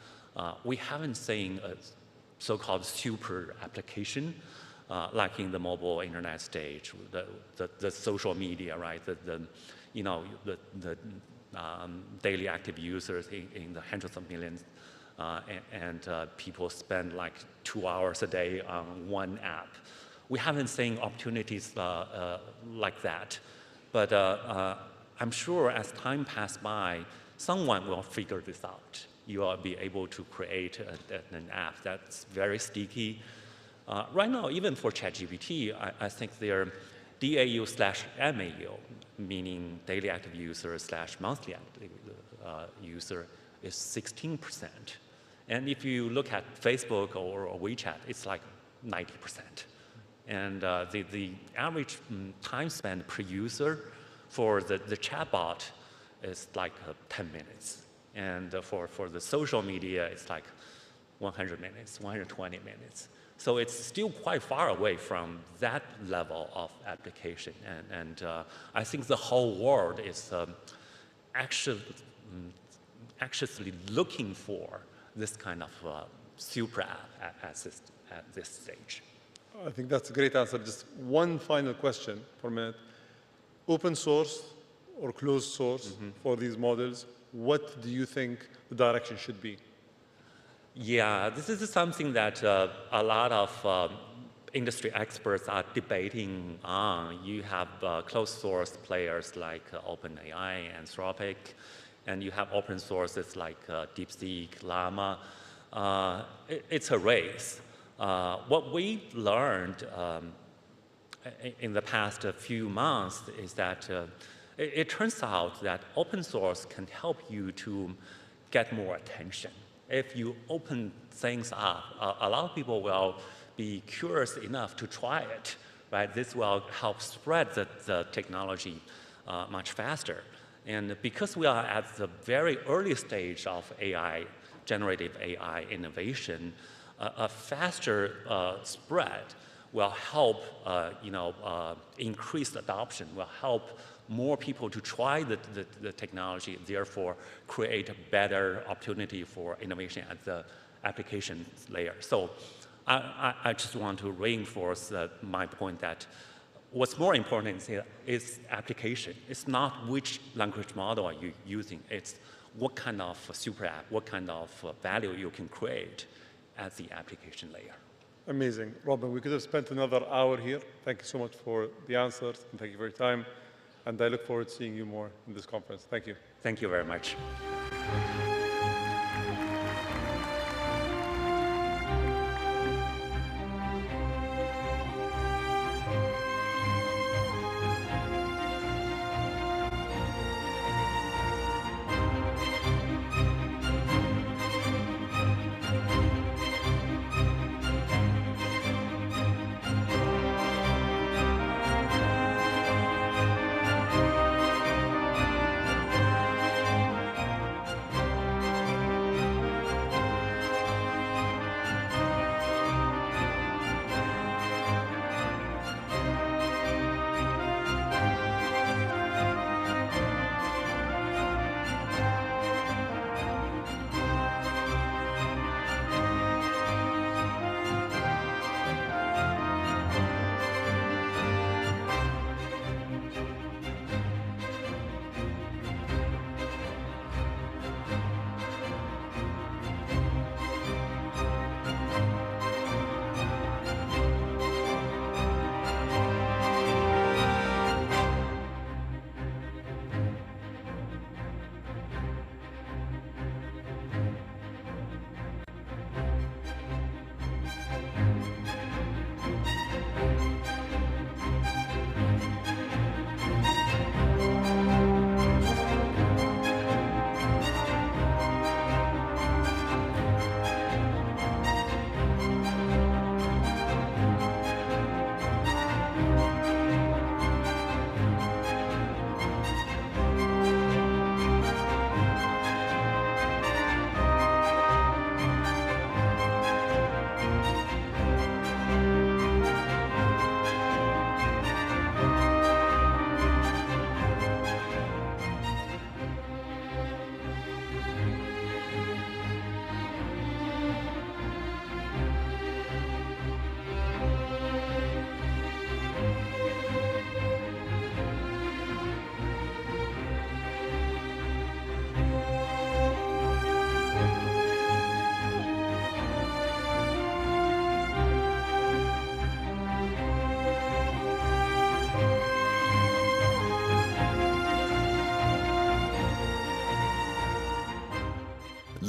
we haven't seen a so-called super application like in the mobile internet stage, the social media, right? The daily active users in the hundreds of millions, and people spend like 2 hours a day on one app. We haven't seen opportunities like that, but I'm sure as time passes by, someone will figure this out. You will be able to create an app that's very sticky. Right now, even for ChatGPT, I think their DAU/MAU, meaning daily active user / monthly active user, is 16%. And if you look at Facebook or WeChat, it's like 90%. And the average time spent per user for the chatbot is like 10 minutes. And for the social media, it's like 100 minutes, 120 minutes. So it's still quite far away from that level of application. And I think the whole world is actually looking for this kind of super app at this stage. I think that's a great answer. Just one final question for a minute. Open source or closed source for these models, what do you think the direction should be? Yeah, this is something that a lot of industry experts are debating on. You have closed source players like OpenAI, Anthropic, and you have open sources like DeepSeek, Llama. It's a race. What we learned in the past few months is that it turns out that open source can help you to get more attention. If you open things up, a lot of people will be curious enough to try it, right? This will help spread the technology much faster. And because we are at the very early stage of AI, generative AI innovation, a faster spread will help increase adoption, will help more people to try the technology, therefore create a better opportunity for innovation at the application layer. So I just want to reinforce my point that what's more important is application. It's not which language model are you using, it's what kind of super app, what kind of value you can create at the application layer. Amazing. Robin, we could have spent another hour here. Thank you so much for the answers, and thank you for your time. And I look forward to seeing you more in this conference. Thank you. Thank you very much.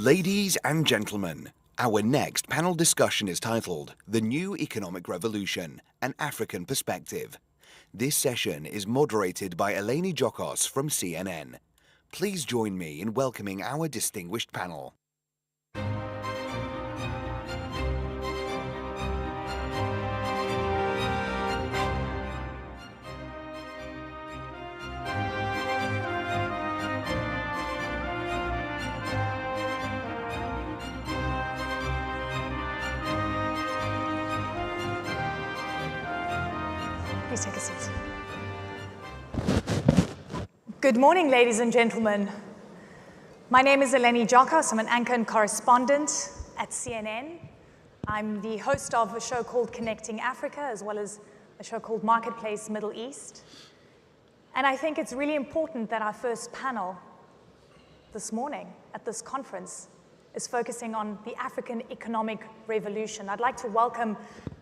Ladies and gentlemen, our next panel discussion is titled The New Economic Revolution, An African Perspective. This session is moderated by Eleni Jokos from CNN. Please join me in welcoming our distinguished panel. Please take a seat. Good morning, ladies and gentlemen. My name is Eleni Jokos. I'm an anchor and correspondent at CNN. I'm the host of a show called Connecting Africa, as well as a show called Marketplace Middle East. And I think it's really important that our first panel this morning at this conference is focusing on the African economic revolution. I'd like to welcome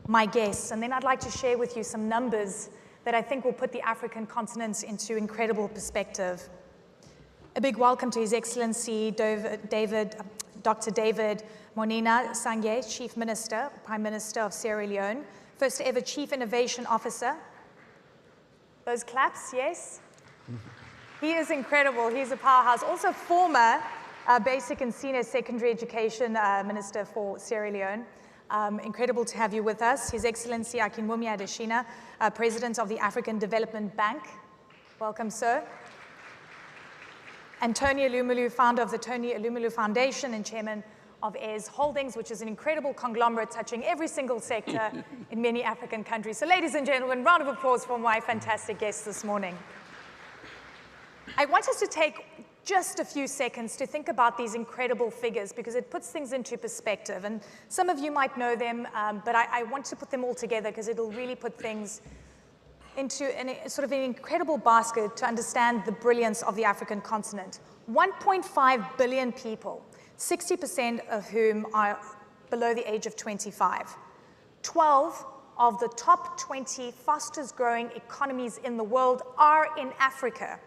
my guests, and then I'd like to share with you some numbers that I think will put the African continent into incredible perspective. A big welcome to His Excellency Dr. David Monina Sangye, Chief Minister, Prime Minister of Sierra Leone, first ever Chief Innovation Officer. Those claps, yes? He is incredible, he's a powerhouse. Also former Basic and Senior Secondary Education Minister for Sierra Leone. Incredible to have you with us. His Excellency Akinwumi Adesina, President of the African Development Bank. Welcome, sir. And Tony Elumelu, founder of the Tony Elumelu Foundation and chairman of Heirs Holdings, which is an incredible conglomerate touching every single sector in many African countries. So ladies and gentlemen, round of applause for my fantastic guests this morning. I want us to take just a few seconds to think about these incredible figures because it puts things into perspective. And some of you might know them, but I want to put them all together because it'll really put things into sort of an incredible basket to understand the brilliance of the African continent. 1.5 billion people, 60% of whom are below the age of 25. 12 of the top 20 fastest growing economies in the world are in Africa.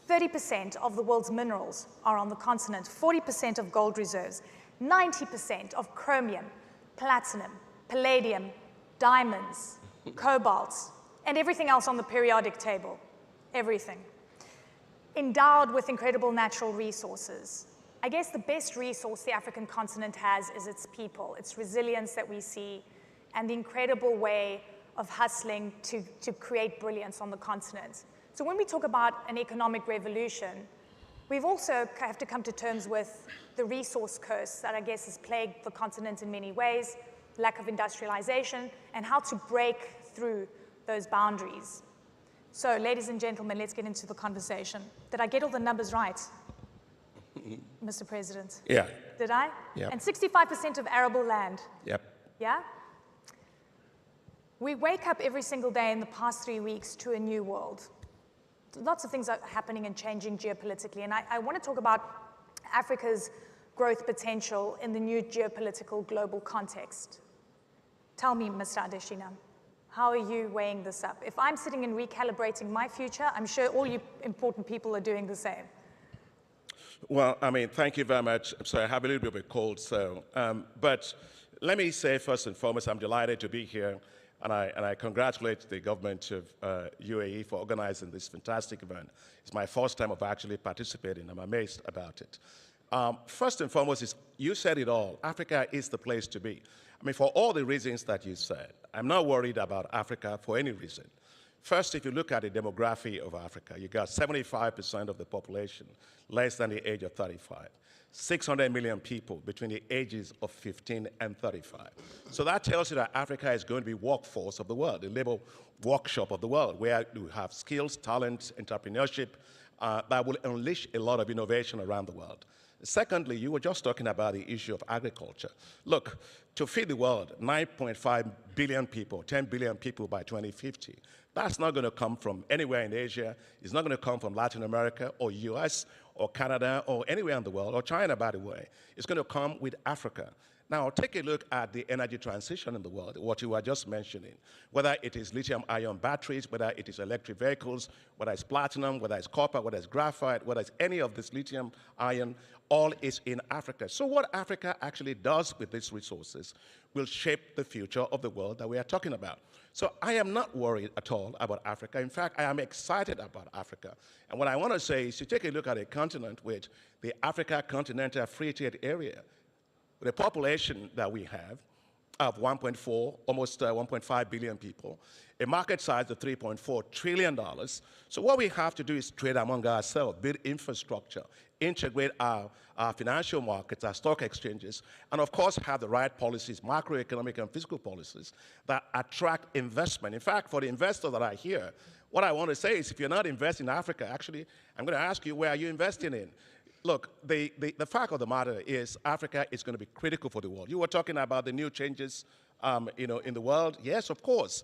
30% of the world's minerals are on the continent, 40% of gold reserves, 90% of chromium, platinum, palladium, diamonds, cobalt, and everything else on the periodic table, everything. Endowed with incredible natural resources. I guess the best resource the African continent has is its people, its resilience that we see, and the incredible way of hustling to create brilliance on the continent. So when we talk about an economic revolution, we've also have to come to terms with the resource curse that I guess has plagued the continent in many ways, lack of industrialization, and how to break through those boundaries. So ladies and gentlemen, let's get into the conversation. Did I get all the numbers right, Mr. President? Yeah. Did I? Yeah. And 65% of arable land. Yep. Yeah? We wake up every single day in the past 3 weeks to a new world. Lots of things are happening and changing geopolitically, and I want to talk about Africa's growth potential in the new geopolitical global context. Tell me, Mr. Adesina, how are you weighing this up? If I'm sitting and recalibrating my future, I'm sure all you important people are doing the same. Well, I mean, thank you very much. I'm sorry, I have a little bit of a cold, so, but let me say first and foremost, I'm delighted to be here. And I congratulate the government of UAE for organizing this fantastic event. It's my first time of actually participating. I'm amazed about it. First and foremost, you said it all. Africa is the place to be. I mean, for all the reasons that you said, I'm not worried about Africa for any reason. First, if you look at the demography of Africa, you got 75% of the population less than the age of 35. 600 million people between the ages of 15 and 35. So that tells you that Africa is going to be workforce of the world, the labor workshop of the world, where you have skills, talent, entrepreneurship that will unleash a lot of innovation around the world. Secondly, you were just talking about the issue of agriculture. Look, to feed the world, 9.5 billion people, 10 billion people by 2050, that's not going to come from anywhere in Asia. It's not going to come from Latin America or US or Canada or anywhere in the world, or China, by the way. It's going to come with Africa. Now, take a look at the energy transition in the world, what you were just mentioning, whether it is lithium-ion batteries, whether it is electric vehicles, whether it's platinum, whether it's copper, whether it's graphite, whether it's any of this lithium-ion, all is in Africa. So what Africa actually does with these resources will shape the future of the world that we are talking about. So I am not worried at all about Africa. In fact, I am excited about Africa. And what I want to say is to take a look at a continent with the Africa Continental Free Trade Area, the population that we have of 1.4, almost 1.5 billion people, a market size of $3.4 trillion. So what we have to do is trade among ourselves, build infrastructure, integrate our financial markets, our stock exchanges, and of course have the right policies, macroeconomic and fiscal policies that attract investment. In fact, for the investors that are here, what I want to say is if you're not investing in Africa, actually, I'm going to ask you, where are you investing in? Look, the fact of the matter is Africa is going to be critical for the world. You were talking about the new changes in the world. Yes, of course.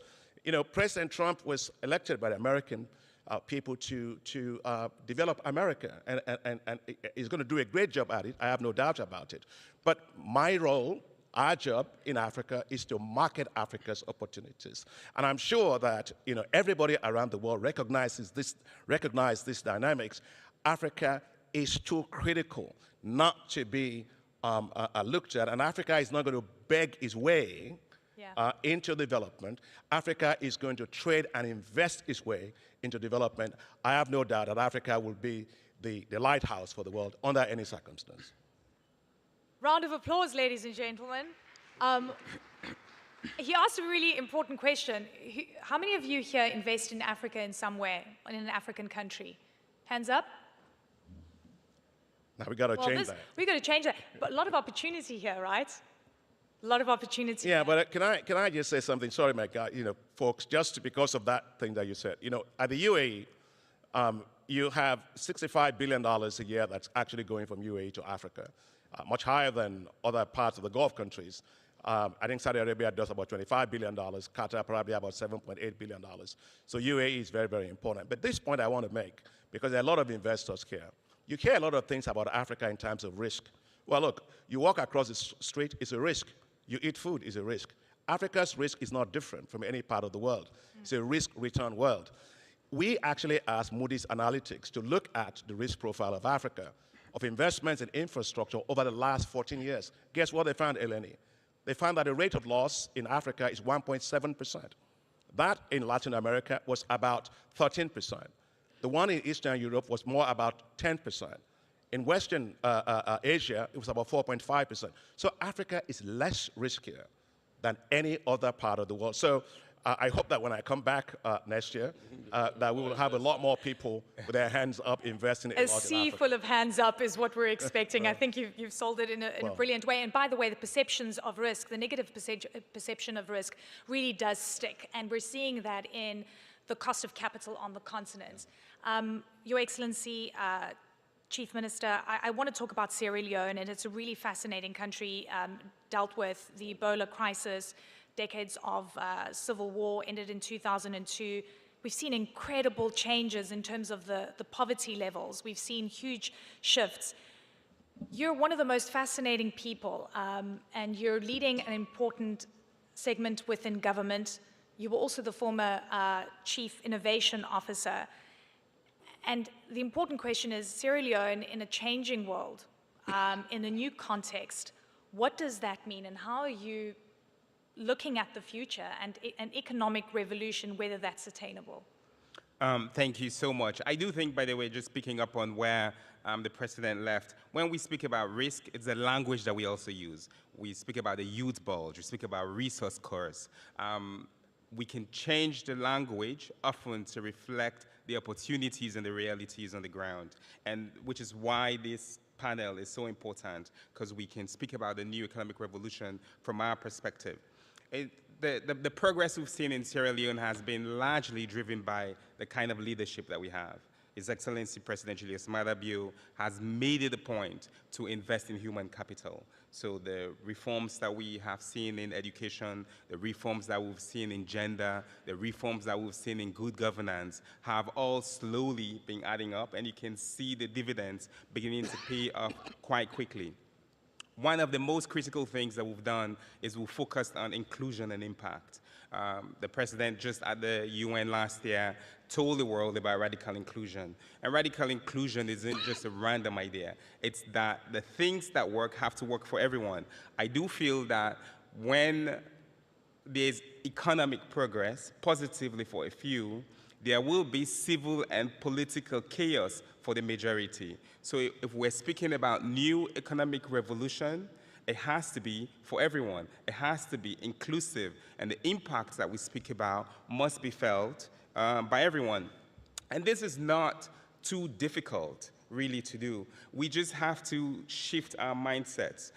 President Trump was elected by the American people to develop America, and he's going to do a great job at it. I have no doubt about it. But my role, our job in Africa, is to market Africa's opportunities. And I'm sure that everybody around the world recognizes these dynamics. Africa is too critical not to be looked at, and Africa is not going to beg its way into development. Africa is going to trade and invest its way into development. I have no doubt that Africa will be the lighthouse for the world under any circumstance. Round of applause, ladies and gentlemen. He asked a really important question. How many of you here invest in Africa in some way, in an African country? Hands up. Now we got to change that. We got to change that. But a lot of opportunity here, right? A lot of opportunity. Yeah, but can I just say something? Sorry, my God, folks, just because of that thing that you said. At the UAE, you have $65 billion a year that's actually going from UAE to Africa, much higher than other parts of the Gulf countries. I think Saudi Arabia does about $25 billion, Qatar probably about $7.8 billion. So UAE is very, very important. But this point I want to make, because there are a lot of investors here. You hear a lot of things about Africa in terms of risk. Well, look, you walk across the street, it's a risk. You eat food, it's a risk. Africa's risk is not different from any part of the world. It's a risk-return world. We actually asked Moody's Analytics to look at the risk profile of Africa, of investments in infrastructure over the last 14 years. Guess what they found, Eleni? They found that the rate of loss in Africa is 1.7%. That in Latin America was about 13%. The one in Eastern Europe was more about 10%. In Western Asia, it was about 4.5%. So Africa is less riskier than any other part of the world. So I hope that when I come back next year, that we will have a lot more people with their hands up investing in a lot in Africa. A sea full of hands up is what we're expecting. I think you've sold it in a brilliant way. And by the way, the perceptions of risk, the negative perception of risk really does stick. And we're seeing that in the cost of capital on the continent. Your Excellency, Chief Minister, I want to talk about Sierra Leone, and it's a really fascinating country, dealt with the Ebola crisis, decades of civil war, ended in 2002. We've seen incredible changes in terms of the poverty levels. We've seen huge shifts. You're one of the most fascinating people, and you're leading an important segment within government. You were also the former Chief Innovation Officer. And the important question is, Sierra Leone, in a changing world, in a new context, what does that mean, and how are you looking at the future and an economic revolution, whether that's attainable? Thank you so much. I do think, by the way, just picking up on where the President left, when we speak about risk, it's a language that we also use. We speak about the youth bulge, we speak about resource curse. We can change the language often to reflect the opportunities and the realities on the ground, and which is why this panel is so important, because we can speak about the new economic revolution from our perspective. The progress we've seen in Sierra Leone has been largely driven by the kind of leadership that we have. His Excellency President Julius Maada Bio has made it a point to invest in human capital. So the reforms that we have seen in education, the reforms that we've seen in gender, the reforms that we've seen in good governance have all slowly been adding up, and you can see the dividends beginning to pay off quite quickly. One of the most critical things that we've done is we've focused on inclusion and impact. The president just at the UN last year told the world about radical inclusion. And radical inclusion isn't just a random idea. It's that the things that work have to work for everyone. I do feel that when there's economic progress, positively for a few, there will be civil and political chaos for the majority. So if we're speaking about new economic revolution, it has to be for everyone. It has to be inclusive, and the impacts that we speak about must be felt by everyone. And this is not too difficult, really, to do. We just have to shift our mindsets.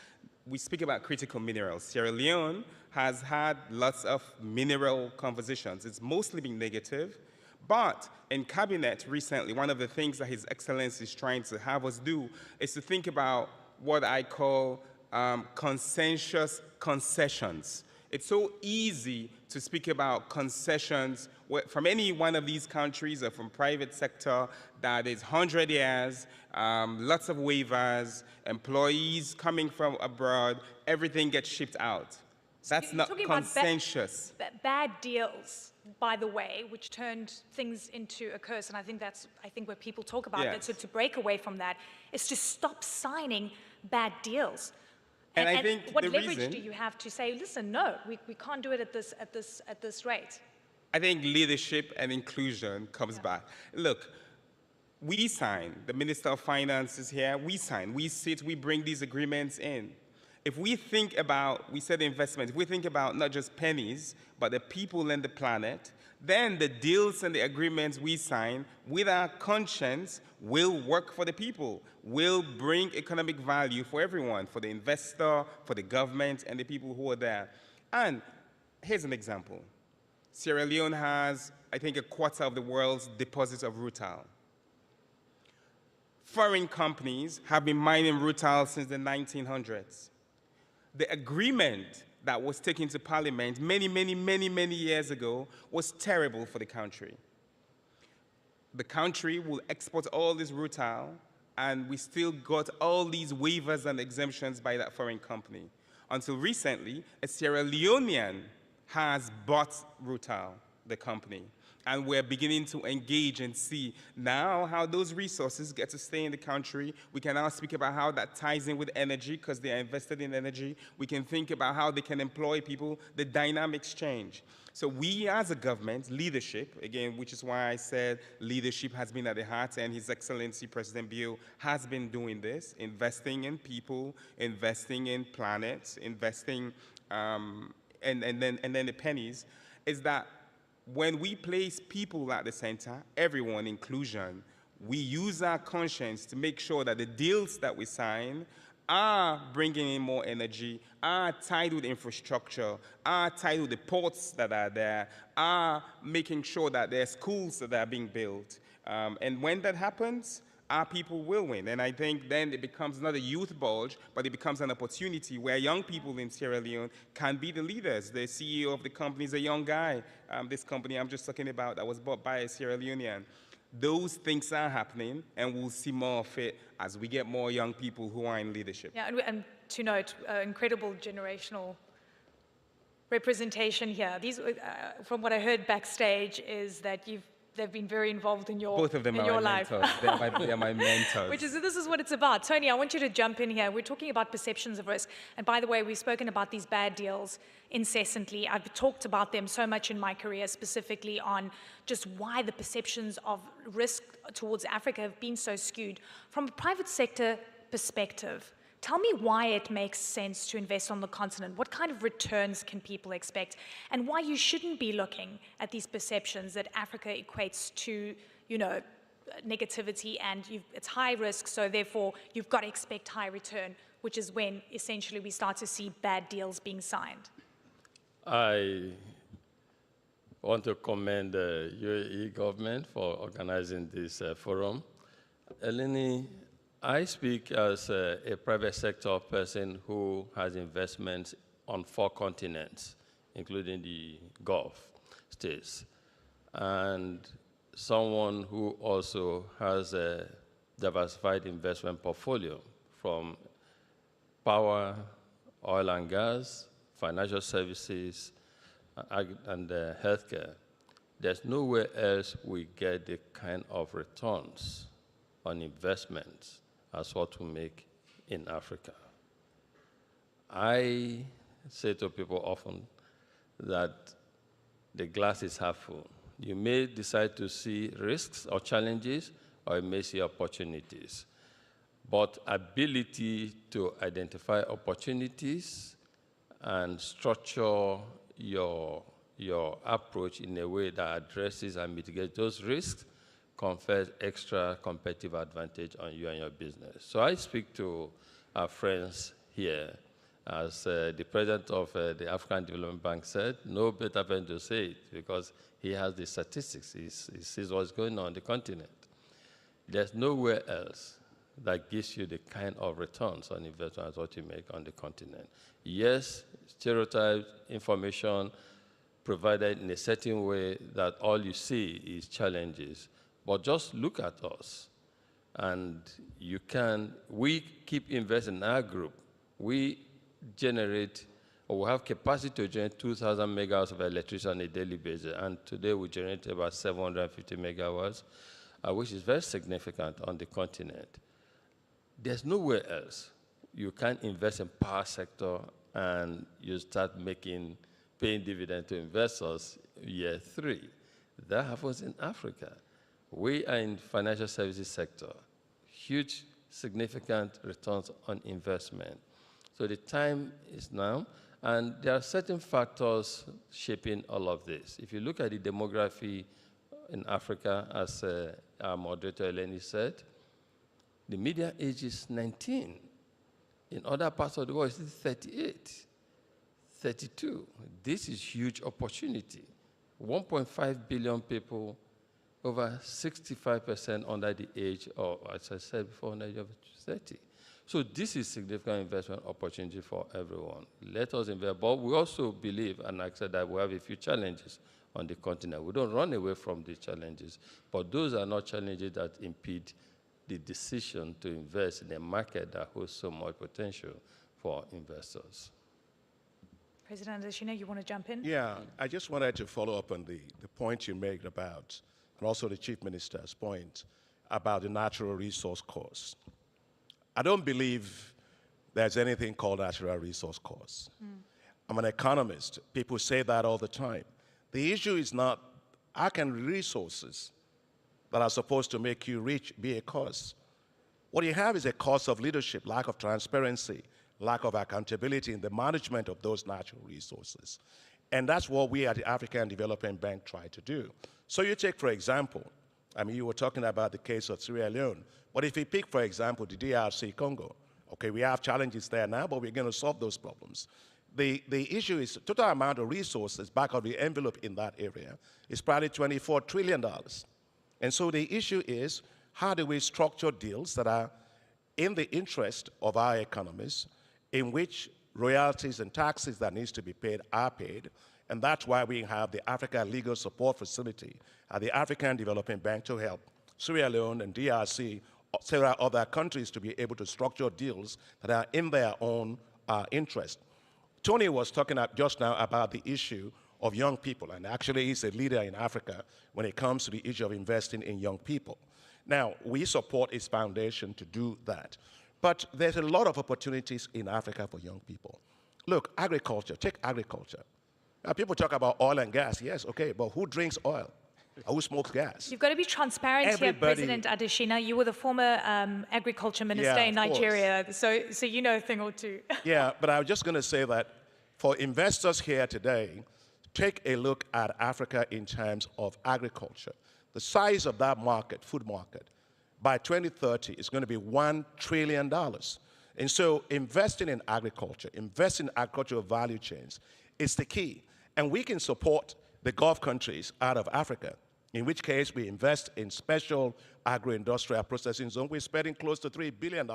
We speak about critical minerals. Sierra Leone has had lots of mineral conversations. It's mostly been negative, but in cabinet recently, one of the things that His Excellency is trying to have us do is to think about what I call consensus concessions. It's so easy to speak about concessions from any one of these countries or from private sector that is 100 years, lots of waivers, employees coming from abroad, everything gets shipped out. That's not consensus. Bad deals, by the way, which turned things into a curse, and I think that's where people talk about that. So to break away from that is to stop signing bad deals. And I think what leverage do you have to say, listen, no, we can't do it at this rate? I think leadership and inclusion comes back. Look, we sign, the Minister of Finance is here, we sign, we sit, we bring these agreements in. If we think about, we said investment, if we think about not just pennies, but the people and the planet, then the deals and the agreements we sign with our conscience will work for the people, will bring economic value for everyone, for the investor, for the government, and the people who are there. And here's an example. Sierra Leone has, I think, 1/4 of the world's deposits of rutile. Foreign companies have been mining rutile since the 1900s. The agreement that was taken to Parliament many years ago was terrible for the country. The country will export all this rutile, and we still got all these waivers and exemptions by that foreign company. Until recently, a Sierra Leonean has bought rutile, the company. And we're beginning to engage and see now how those resources get to stay in the country. We can now speak about how that ties in with energy because they are invested in energy. We can think about how they can employ people. The dynamics change. So we as a government, leadership, again, which is why I said leadership has been at the heart, and His Excellency President Bio has been doing this, investing in people, investing in planets, investing, and then the pennies, is that when we place people at the center, everyone, inclusion, we use our conscience to make sure that the deals that we sign are bringing in more energy, are tied with infrastructure, are tied with the ports that are there, are making sure that there are schools that are being built. And when that happens, our people will win. And I think then it becomes not a youth bulge, but it becomes an opportunity where young people in Sierra Leone can be the leaders. The CEO of the company is a young guy. This company I'm just talking about that was bought by a Sierra Leonean. Those things are happening, and we'll see more of it as we get more young people who are in leadership. Yeah, and to note, incredible generational representation here. These, from what I heard backstage, is that they've been very involved in your life. Both of them are my mentors. They're my mentors. This is what it's about. Tony, I want you to jump in here. We're talking about perceptions of risk. And by the way, we've spoken about these bad deals incessantly. I've talked about them so much in my career, specifically on just why the perceptions of risk towards Africa have been so skewed. From a private sector perspective, tell me why it makes sense to invest on the continent. What kind of returns can people expect? And why you shouldn't be looking at these perceptions that Africa equates to, negativity and it's high risk, so therefore you've got to expect high return, which is when essentially we start to see bad deals being signed. I want to commend the UAE government for organizing this forum. Eleni, I speak as a private sector person who has investments on 4 continents, including the Gulf states, and someone who also has a diversified investment portfolio from power, oil and gas, financial services, and healthcare. There's nowhere else we get the kind of returns on investments as what we make in Africa. I say to people often that the glass is half full. You may decide to see risks or challenges, or you may see opportunities. But ability to identify opportunities and structure your approach in a way that addresses and mitigates those risks confers extra competitive advantage on you and your business. So I speak to our friends here. As the president of the African Development Bank said, no better person to say it because he has the statistics. He sees what's going on the continent. There's nowhere else that gives you the kind of returns on investment as what you make on the continent. Yes, stereotyped information provided in a certain way that all you see is challenges, but just look at us. And we keep investing in our group. We generate, or we have capacity to generate 2,000 megawatts of electricity on a daily basis, and today we generate about 750 megawatts, which is very significant on the continent. There's nowhere else you can invest in power sector and you start paying dividend to investors year 3. That happens in Africa. We are in financial services sector, huge, significant returns on investment. So the time is now, and there are certain factors shaping all of this. If you look at the demography in Africa, as our moderator Eleni said, the median age is 19. In other parts of the world, it's 38, 32. This is huge opportunity. 1.5 billion people, over 65% under the age of, as I said before, under the age of 30. So this is significant investment opportunity for everyone. Let us invest, but we also believe, and I said that we have a few challenges on the continent. We don't run away from these challenges, but those are not challenges that impede the decision to invest in a market that holds so much potential for investors. President Adesina, you want to jump in? Yeah, I just wanted to follow up on the point you made about, and also the Chief Minister's point about the natural resource costs. I don't believe there's anything called natural resource costs. I'm an economist. People say that all the time. The issue is not, how can resources that are supposed to make you rich be a cost? What you have is a cost of leadership, lack of transparency, lack of accountability in the management of those natural resources. And that's what we at the African Development Bank try to do. So you take, for example, I mean, you were talking about the case of Sierra Leone, but if you pick, for example, the DRC Congo, okay, we have challenges there now, but we're going to solve those problems. The issue is the total amount of resources back of the envelope in that area is probably $24 trillion. And so the issue is, how do we structure deals that are in the interest of our economies, in which royalties and taxes that needs to be paid are paid, and that's why we have the Africa Legal Support Facility at the African Development Bank to help Sierra Leone and DRC, several other countries, to be able to structure deals that are in their own interest. Tony was talking just now about the issue of young people, and actually he's a leader in Africa when it comes to the issue of investing in young people. Now, we support his foundation to do that, but there's a lot of opportunities in Africa for young people. Look, agriculture, take agriculture. Now, people talk about oil and gas, yes, okay, but who drinks oil? Who smokes gas? You've got to be transparent here, President Adesina. You were the former agriculture minister in Nigeria, so you know a thing or two. Yeah, but I was just going to say that for investors here today, take a look at Africa in terms of agriculture. The size of that market, food market, by 2030 is going to be $1 trillion. And so investing in agriculture, investing in agricultural value chains is the key. And we can support the Gulf countries out of Africa, in which case we invest in special agro-industrial processing zones. We're spending close to $3 billion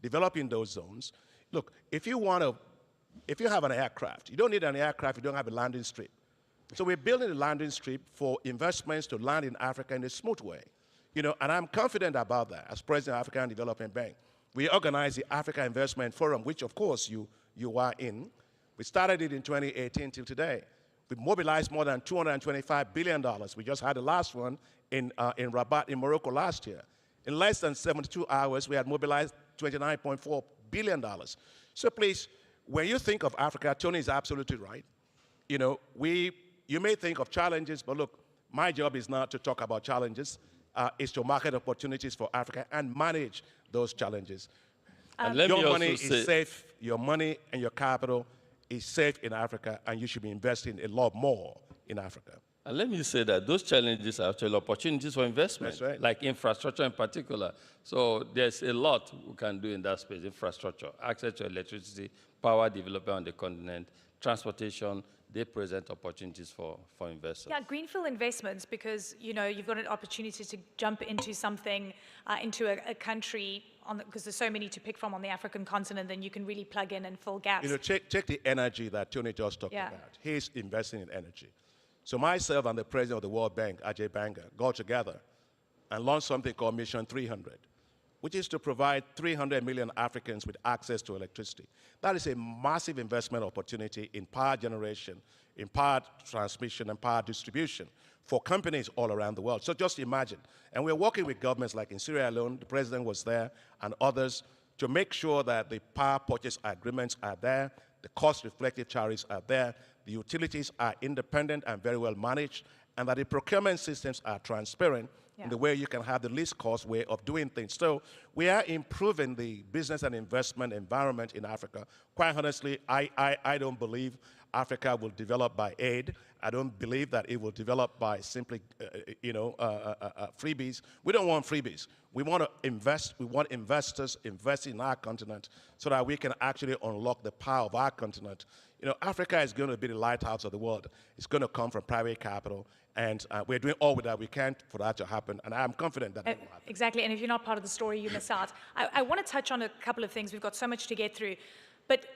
developing those zones. Look, if you have an aircraft, you don't need an aircraft, you don't have a landing strip. So we're building a landing strip for investments to land in Africa in a smooth way. You know, and I'm confident about that as President of the African Development Bank. We organized the Africa Investment Forum, which of course you are in. We started it in 2018 till today. We've mobilized more than $225 billion. We just had the last one in Rabat in Morocco last year. In less than 72 hours, we had mobilized $29.4 billion. So please, when you think of Africa, Tony is absolutely right. You know, you may think of challenges, but look, my job is not to talk about challenges. It's to market opportunities for Africa and manage those challenges. And let me your also money say, is safe. Your money and your capital is safe in Africa, and you should be investing a lot more in Africa. And let me say that those challenges are actually opportunities for investment, That's right. like infrastructure in particular. So there's a lot we can do in that space: infrastructure, access to electricity, power development on the continent, transportation. They present opportunities for investors. Yeah, greenfield investments, because you know you've got an opportunity to jump into something, into a country, because there's so many to pick from on the African continent, then you can really plug in and fill gaps. You know, check the energy that Tony just talked about. He's investing in energy. So myself and the president of the World Bank, Ajay Banga, got together and launched something called Mission 300, which is to provide 300 million Africans with access to electricity. That is a massive investment opportunity in power generation, in power transmission, and power distribution for companies all around the world. So just imagine. And we're working with governments like in Syria alone, the president was there, and others, to make sure that the power purchase agreements are there, the cost-reflective tariffs are there, the utilities are independent and very well managed, and that the procurement systems are transparent in the way you can have the least cost way of doing things. So we are improving the business and investment environment in Africa. Quite honestly, I don't believe Africa will develop by aid. I don't believe that it will develop by simply, freebies. We don't want freebies. We want to invest. We want investors investing in our continent so that we can actually unlock the power of our continent. You know, Africa is going to be the lighthouse of the world. It's going to come from private capital, and we're doing all that we can for that to happen, and I'm confident that it will happen. Exactly, and if you're not part of the story, you miss out. I want to touch on a couple of things. We've got so much to get through. But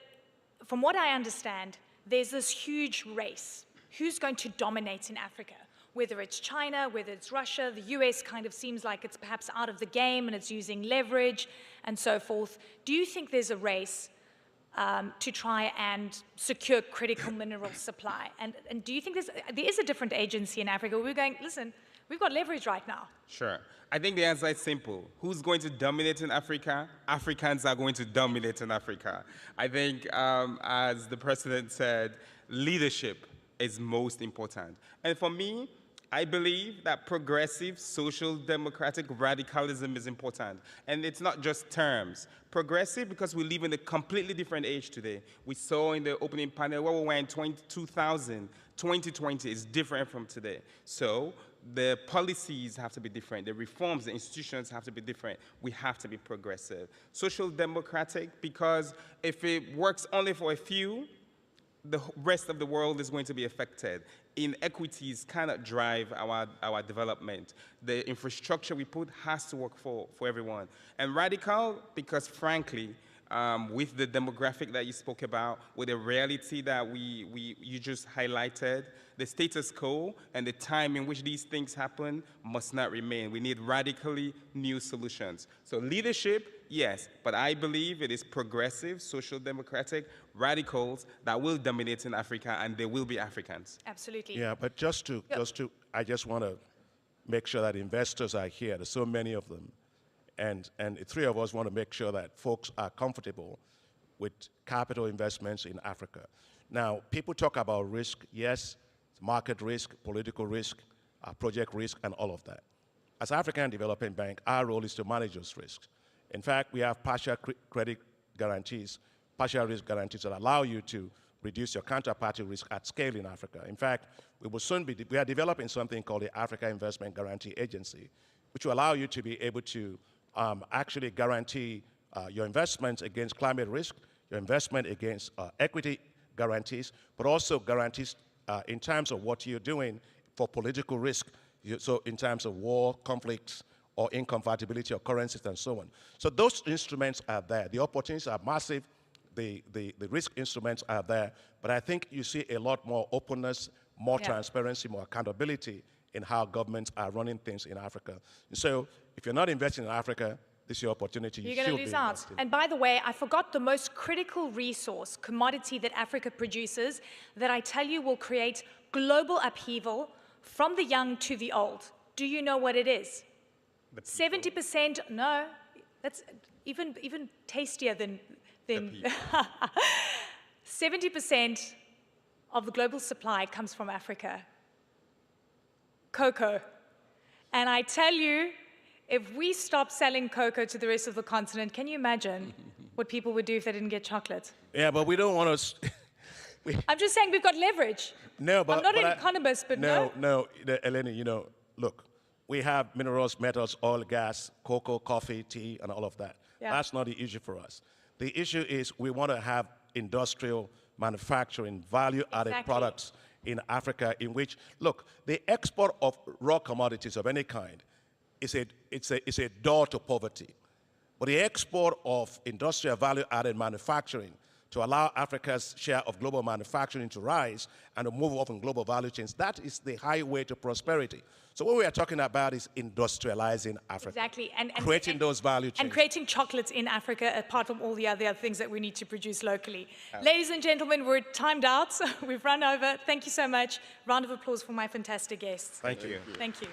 from what I understand, there's this huge race. Who's going to dominate in Africa? Whether it's China, whether it's Russia, the US kind of seems like it's perhaps out of the game and it's using leverage and so forth. Do you think there's a race to try and secure critical mineral supply? And do you think there is a different agency in Africa where we're going, listen, we've got leverage right now? Sure. I think the answer is simple. Who's going to dominate in Africa? Africans are going to dominate in Africa. I think, as the president said, leadership is most important. And for me, I believe that progressive, social, democratic radicalism is important. And it's not just terms. Progressive because we live in a completely different age today. We saw in the opening panel where we were in 2000, 2020 is different from today. So the policies have to be different. The reforms, the institutions have to be different. We have to be progressive. Social democratic because if it works only for a few, the rest of the world is going to be affected. Inequities cannot drive our development. The infrastructure we put has to work for everyone. And radical because, frankly, with the demographic that you spoke about, with the reality that you just highlighted, the status quo and the time in which these things happen must not remain. We need radically new solutions. So leadership, yes, but I believe it is progressive, social democratic, radicals that will dominate in Africa, and they will be Africans. Absolutely. Yeah, but I just want to make sure that investors are here. There's so many of them. And the three of us want to make sure that folks are comfortable with capital investments in Africa. Now, people talk about risk. Yes, market risk, political risk, project risk, and all of that. As African Development Bank, our role is to manage those risks. In fact, we have partial credit guarantees, partial risk guarantees that allow you to reduce your counterparty risk at scale in Africa. In fact, we are developing something called the Africa Investment Guarantee Agency, which will allow you to be able to actually guarantee your investments against climate risk, your investment against equity guarantees, but also guarantees in terms of what you're doing for political risk, so in terms of war, conflicts, or incompatibility of currencies and so on. So those instruments are there. The opportunities are massive. The risk instruments are there. But I think you see a lot more openness, more transparency, more accountability in how governments are running things in Africa. So if you're not investing in Africa, this is your opportunity. You're going to lose out. And by the way, I forgot the most critical resource, commodity that Africa produces, that I tell you will create global upheaval from the young to the old. Do you know what it is? 70%, no, that's even tastier than 70% of the global supply comes from Africa. Cocoa. And I tell you, if we stop selling cocoa to the rest of the continent, can you imagine what people would do if they didn't get chocolate? Yeah, but we don't want to... I'm just saying we've got leverage. No, but... I'm not an economist, but no. No, Eleni, you know, look, we have minerals, metals, oil, gas, cocoa, coffee, tea, and all of that. Yeah. That's not the issue for us. The issue is we want to have industrial manufacturing, value-added products in Africa in which, look, the export of raw commodities of any kind is a door to poverty. But the export of industrial value-added manufacturing to allow Africa's share of global manufacturing to rise and to move up in global value chains, that is the highway to prosperity. So what we are talking about is industrializing Africa. Exactly. And creating those value chains. And creating chocolates in Africa, apart from all the other things that we need to produce locally. Ladies and gentlemen, we're timed out. We've run over. Thank you so much. Round of applause for my fantastic guests. Thank you. Thank you.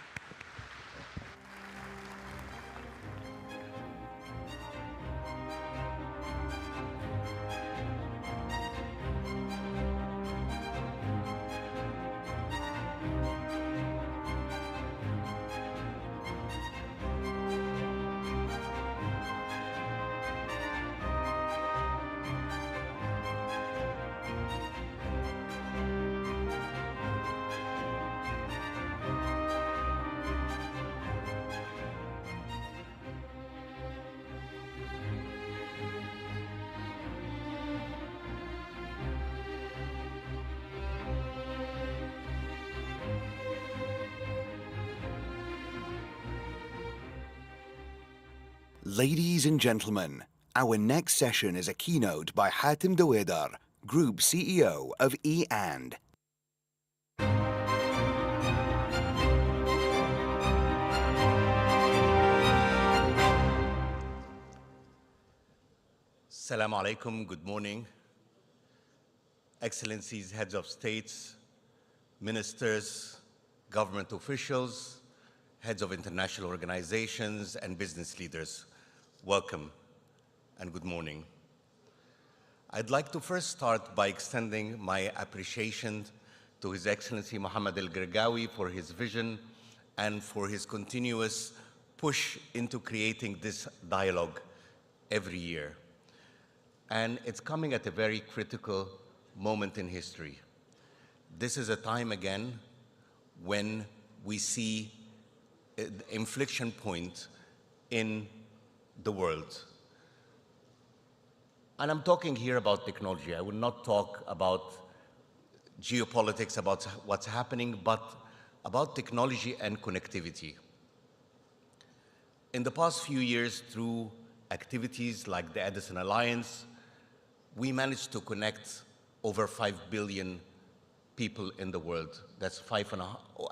Ladies and gentlemen, our next session is a keynote by Hatem Dawedar, Group CEO of E&. Assalamu alaikum, good morning. Excellencies, heads of states, ministers, government officials, heads of international organizations, and business leaders. Welcome and good morning. I'd like to first start by extending my appreciation to His Excellency Mohammed El-Gergawi for his vision and for his continuous push into creating this dialogue every year. And it's coming at a very critical moment in history. This is a time again when we see an inflection point in the world. And I'm talking here about technology. I will not talk about geopolitics, about what's happening, but about technology and connectivity. In the past few years, through activities like the Edison Alliance, we managed to connect over 5 billion people in the world. That's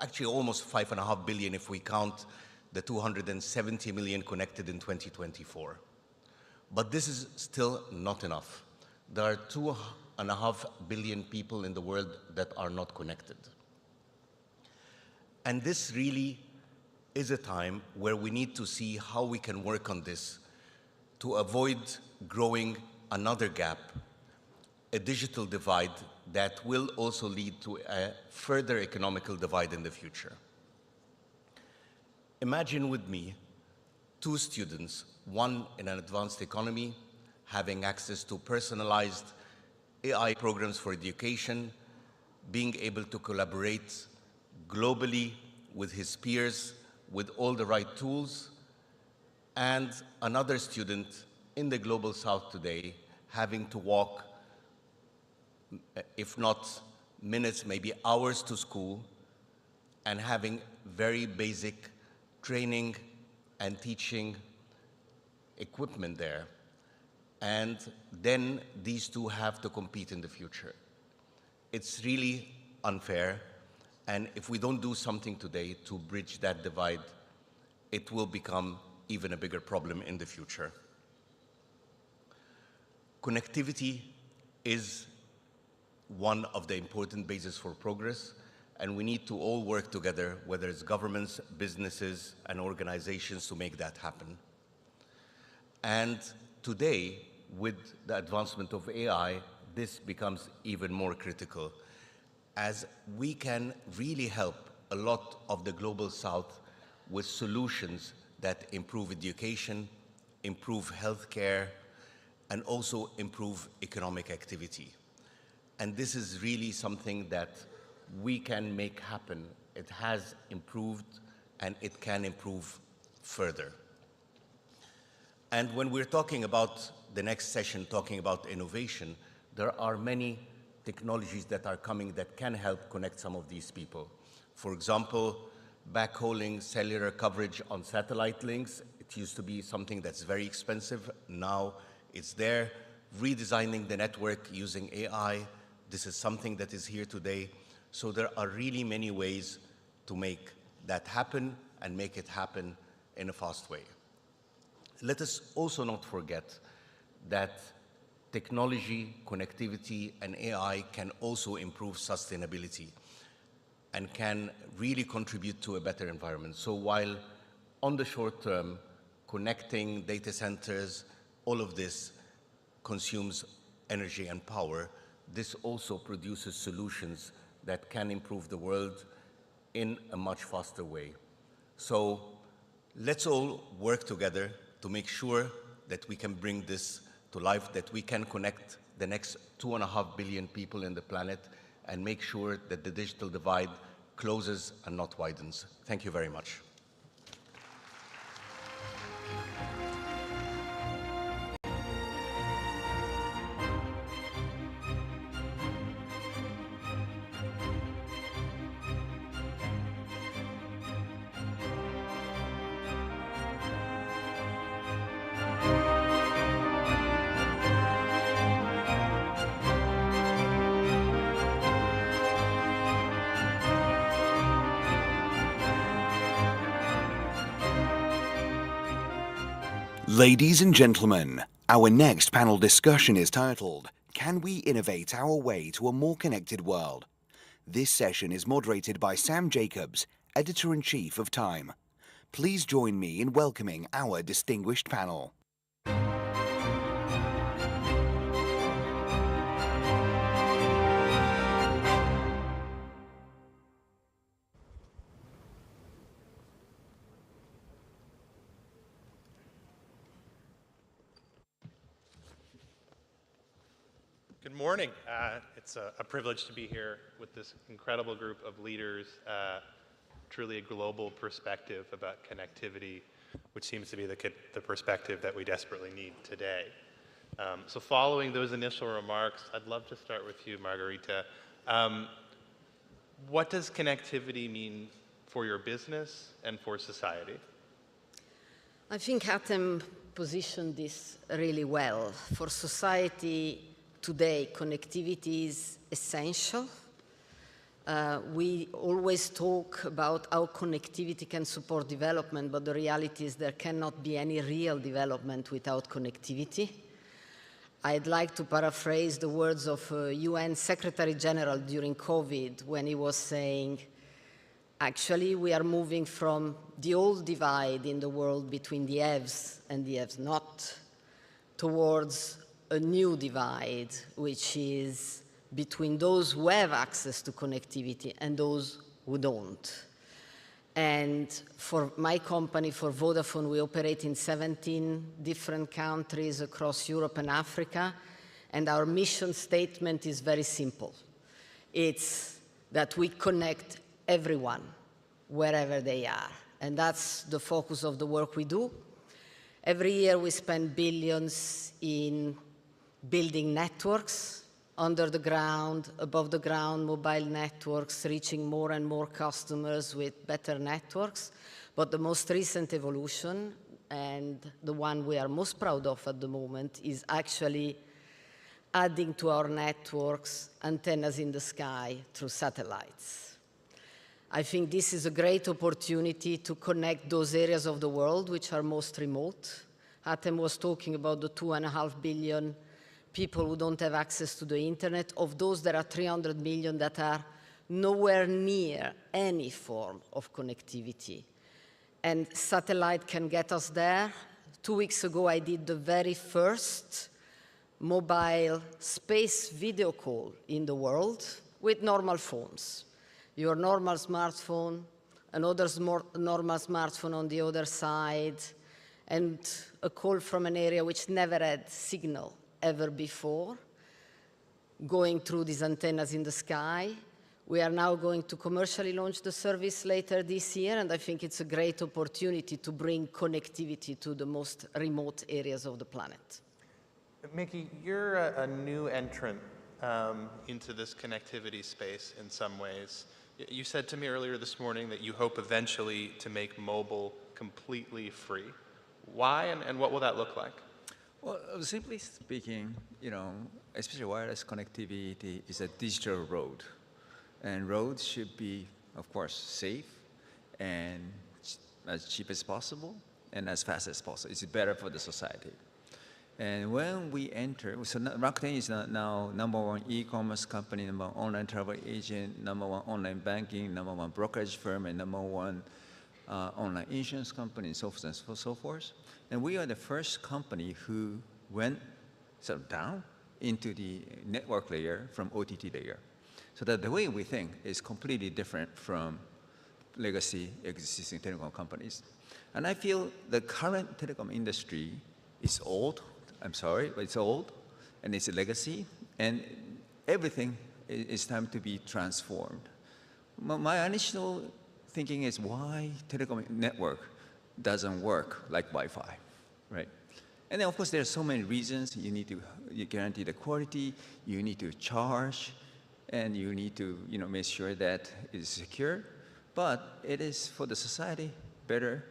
actually almost 5.5 billion if we count the 270 million connected in 2024. But this is still not enough. There are 2.5 billion people in the world that are not connected. And this really is a time where we need to see how we can work on this to avoid growing another gap, a digital divide that will also lead to a further economical divide in the future. Imagine with me 2 students, one in an advanced economy, having access to personalized AI programs for education, being able to collaborate globally with his peers with all the right tools, and another student in the global south today having to walk, if not minutes, maybe hours to school, and having very basic training and teaching equipment there. And then these two have to compete in the future. It's really unfair, and if we don't do something today to bridge that divide, it will become even a bigger problem in the future. Connectivity is one of the important bases for progress, and we need to all work together, whether it's governments, businesses, and organizations, to make that happen. And today, with the advancement of AI, this becomes even more critical, as we can really help a lot of the Global South with solutions that improve education, improve healthcare, and also improve economic activity. And this is really something that we can make happen. It has improved, and it can improve further. And when we're talking about the next session, talking about innovation, there are many technologies that are coming that can help connect some of these people. For example, backhauling cellular coverage on satellite links. It used to be something that's very expensive. Now it's there. Redesigning the network using AI. This is something that is here today. So there are really many ways to make that happen and make it happen in a fast way. Let us also not forget that technology, connectivity, and AI can also improve sustainability and can really contribute to a better environment. So while on the short term, connecting data centers, all of this consumes energy and power, this also produces solutions that can improve the world in a much faster way. So let's all work together to make sure that we can bring this to life, that we can connect the next 2.5 billion people in the planet and make sure that the digital divide closes and not widens. Thank you very much. Ladies and gentlemen, our next panel discussion is titled, Can We Innovate Our Way to a More Connected World? This session is moderated by Sam Jacobs, Editor-in-Chief of Time. Please join me in welcoming our distinguished panel. Good morning. It's a privilege to be here with this incredible group of leaders, truly a global perspective about connectivity, which seems to be the perspective that we desperately need today. So following those initial remarks, I'd love to start with you, Margarita. What does connectivity mean for your business and for society? I think Atem positioned this really well. For society, today, connectivity is essential. We always talk about how connectivity can support development, but the reality is there cannot be any real development without connectivity. I'd like to paraphrase the words of UN Secretary General during COVID when he was saying, actually, we are moving from the old divide in the world between the haves and the have-not towards a new divide, which is between those who have access to connectivity and those who don't. And for my company, for Vodafone, we operate in 17 different countries across Europe and Africa, and our mission statement is very simple. It's that we connect everyone, wherever they are, and that's the focus of the work we do. Every year we spend billions in building networks, under the ground, above the ground, mobile networks, reaching more and more customers with better networks. But the most recent evolution, and the one we are most proud of at the moment, is actually adding to our networks antennas in the sky through satellites. I think this is a great opportunity to connect those areas of the world which are most remote. Hatem was talking about the 2.5 billion people who don't have access to the internet. Of those, there are 300 million that are nowhere near any form of connectivity. And satellite can get us there. 2 weeks ago, I did the very first mobile space video call in the world with normal phones. Your normal smartphone, another normal smartphone on the other side, and a call from an area which never had signal ever before, going through these antennas in the sky. We are now going to commercially launch the service later this year, and I think it's a great opportunity to bring connectivity to the most remote areas of the planet. Mickey, you're a new entrant into this connectivity space in some ways. You said to me earlier this morning that you hope eventually to make mobile completely free. Why, and what will that look like? Well, simply speaking, you know, especially wireless connectivity is a digital road. And roads should be, of course, safe and as cheap as possible and as fast as possible. It's better for the society. And when we enter, so Rakuten is now #1 e-commerce company, #1 online travel agent, #1 online banking, #1 brokerage firm, and #1 online insurance company, and so forth and so forth. And we are the first company who went sort of down into the network layer from OTT layer. So that the way we think is completely different from legacy existing telecom companies. And I feel the current telecom industry is old. I'm sorry, but it's old, and it's a legacy, and everything is time to be transformed. My initial thinking is why telecom network doesn't work like Wi-Fi, right? And then, of course, there are so many reasons. You need to guarantee the quality, you need to charge, and you need to make sure that it's secure. But it is, for the society, better,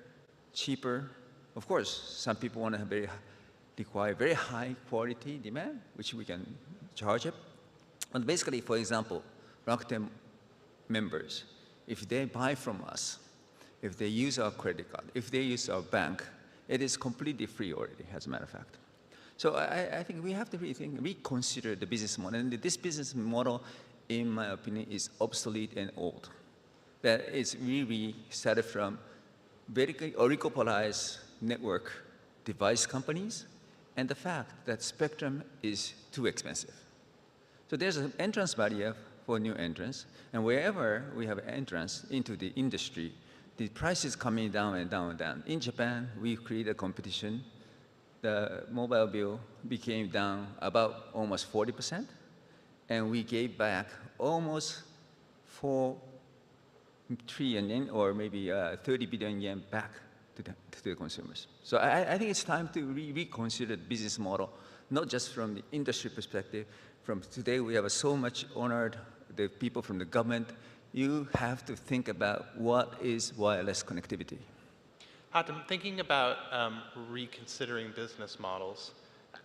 cheaper. Of course, some people want to require very high quality demand, which we can charge it. And basically, for example, Rakuten members, if they buy from us, if they use our credit card, if they use our bank, it is completely free already, as a matter of fact. So I think we have to reconsider the business model. And this business model, in my opinion, is obsolete and old. That it's really started from very oligopolized network device companies, and the fact that spectrum is too expensive. So there's an entrance barrier for new entrants, and wherever we have entrance into the industry, the price is coming down and down and down. In Japan, we created a competition. The mobile bill became down about almost 40%, and we gave back almost 4 trillion yen, or maybe 30 billion yen back to the consumers. So I think it's time to reconsider the business model, not just from the industry perspective. From today, we have so much honored the people from the government. You have to think about what is wireless connectivity. Hatem, thinking about reconsidering business models,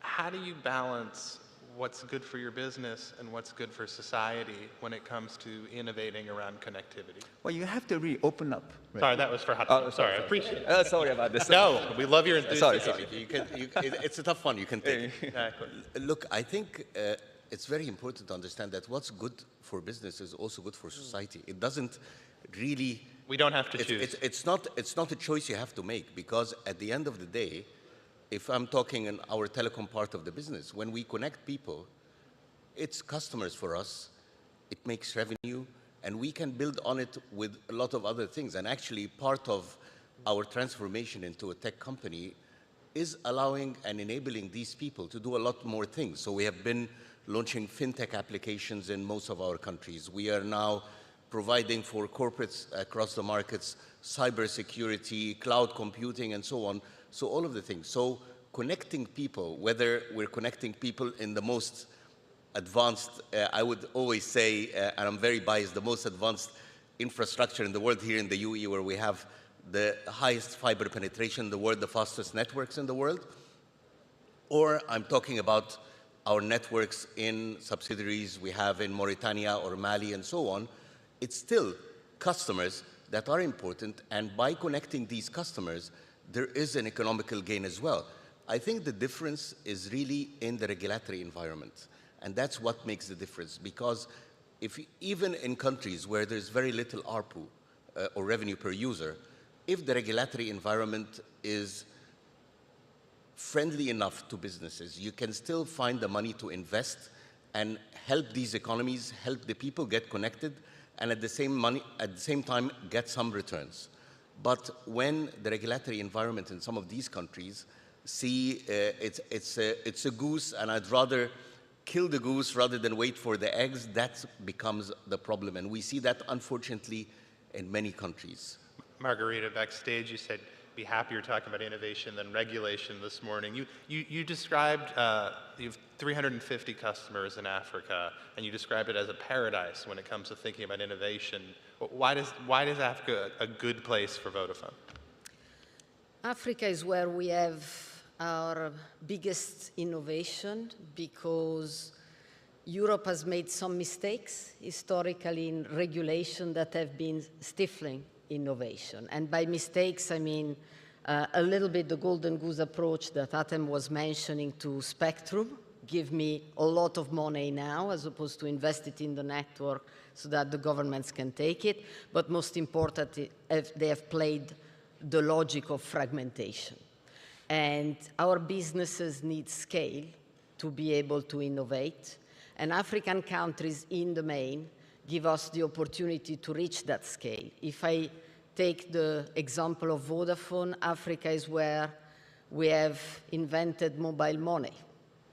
how do you balance what's good for your business and what's good for society when it comes to innovating around connectivity? Well, you have to really open up. Right? Sorry, that was for Hatem. Oh, sorry, I appreciate it. Sorry about this. No, we love your enthusiasm. Sorry. It's a tough one. You can take it. Exactly. Look, I think it's very important to understand that what's good for business is also good for society. It doesn't really... We don't have to choose. It's not a choice you have to make, because at the end of the day, if I'm talking in our telecom part of the business, when we connect people, it's customers for us, it makes revenue, and we can build on it with a lot of other things. And actually, part of our transformation into a tech company is allowing and enabling these people to do a lot more things. So we have been launching fintech applications in most of our countries. We are now providing for corporates across the markets cybersecurity, cloud computing, and so on. So all of the things. So connecting people, whether we're connecting people in the most advanced, I would always say, and I'm very biased, the most advanced infrastructure in the world here in the UAE, where we have the highest fiber penetration in the world, the fastest networks in the world, or I'm talking about our networks in subsidiaries we have in Mauritania or Mali and so on, it's still customers that are important, and by connecting these customers, there is an economical gain as well. I think the difference is really in the regulatory environment, and that's what makes the difference, because even in countries where there's very little ARPU or revenue per user, if the regulatory environment is friendly enough to businesses, you can still find the money to invest and help these economies, help the people get connected, and at the same time get some returns. But when the regulatory environment in some of these countries see it's a goose, and I'd rather kill the goose rather than wait for the eggs, that becomes the problem. And we see that, unfortunately, in many countries. Margarita, backstage, you said, be happier talking about innovation than regulation this morning. You described, you have 350 customers in Africa, and you described it as a paradise when it comes to thinking about innovation. Why is Africa a good place for Vodafone? Africa is where we have our biggest innovation, because Europe has made some mistakes historically in regulation that have been stifling innovation. And by mistakes, I mean a little bit the golden goose approach that Atem was mentioning to spectrum. Give me a lot of money now as opposed to invest it in the network so that the governments can take it. But most importantly, they have played the logic of fragmentation. And our businesses need scale to be able to innovate. And African countries in the main give us the opportunity to reach that scale. If I take the example of Vodafone, Africa is where we have invented mobile money.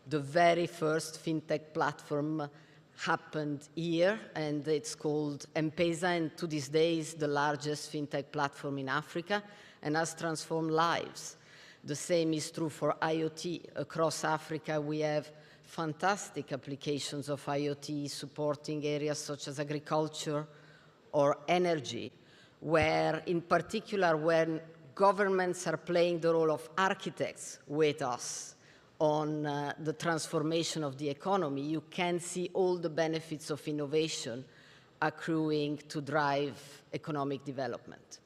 The very first fintech platform happened here, and it's called M-Pesa, and to this day is the largest fintech platform in Africa and has transformed lives. The same is true for IoT. Across Africa, we have fantastic applications of IoT supporting areas such as agriculture or energy, where in particular when governments are playing the role of architects with us on the transformation of the economy, you can see all the benefits of innovation accruing to drive economic development.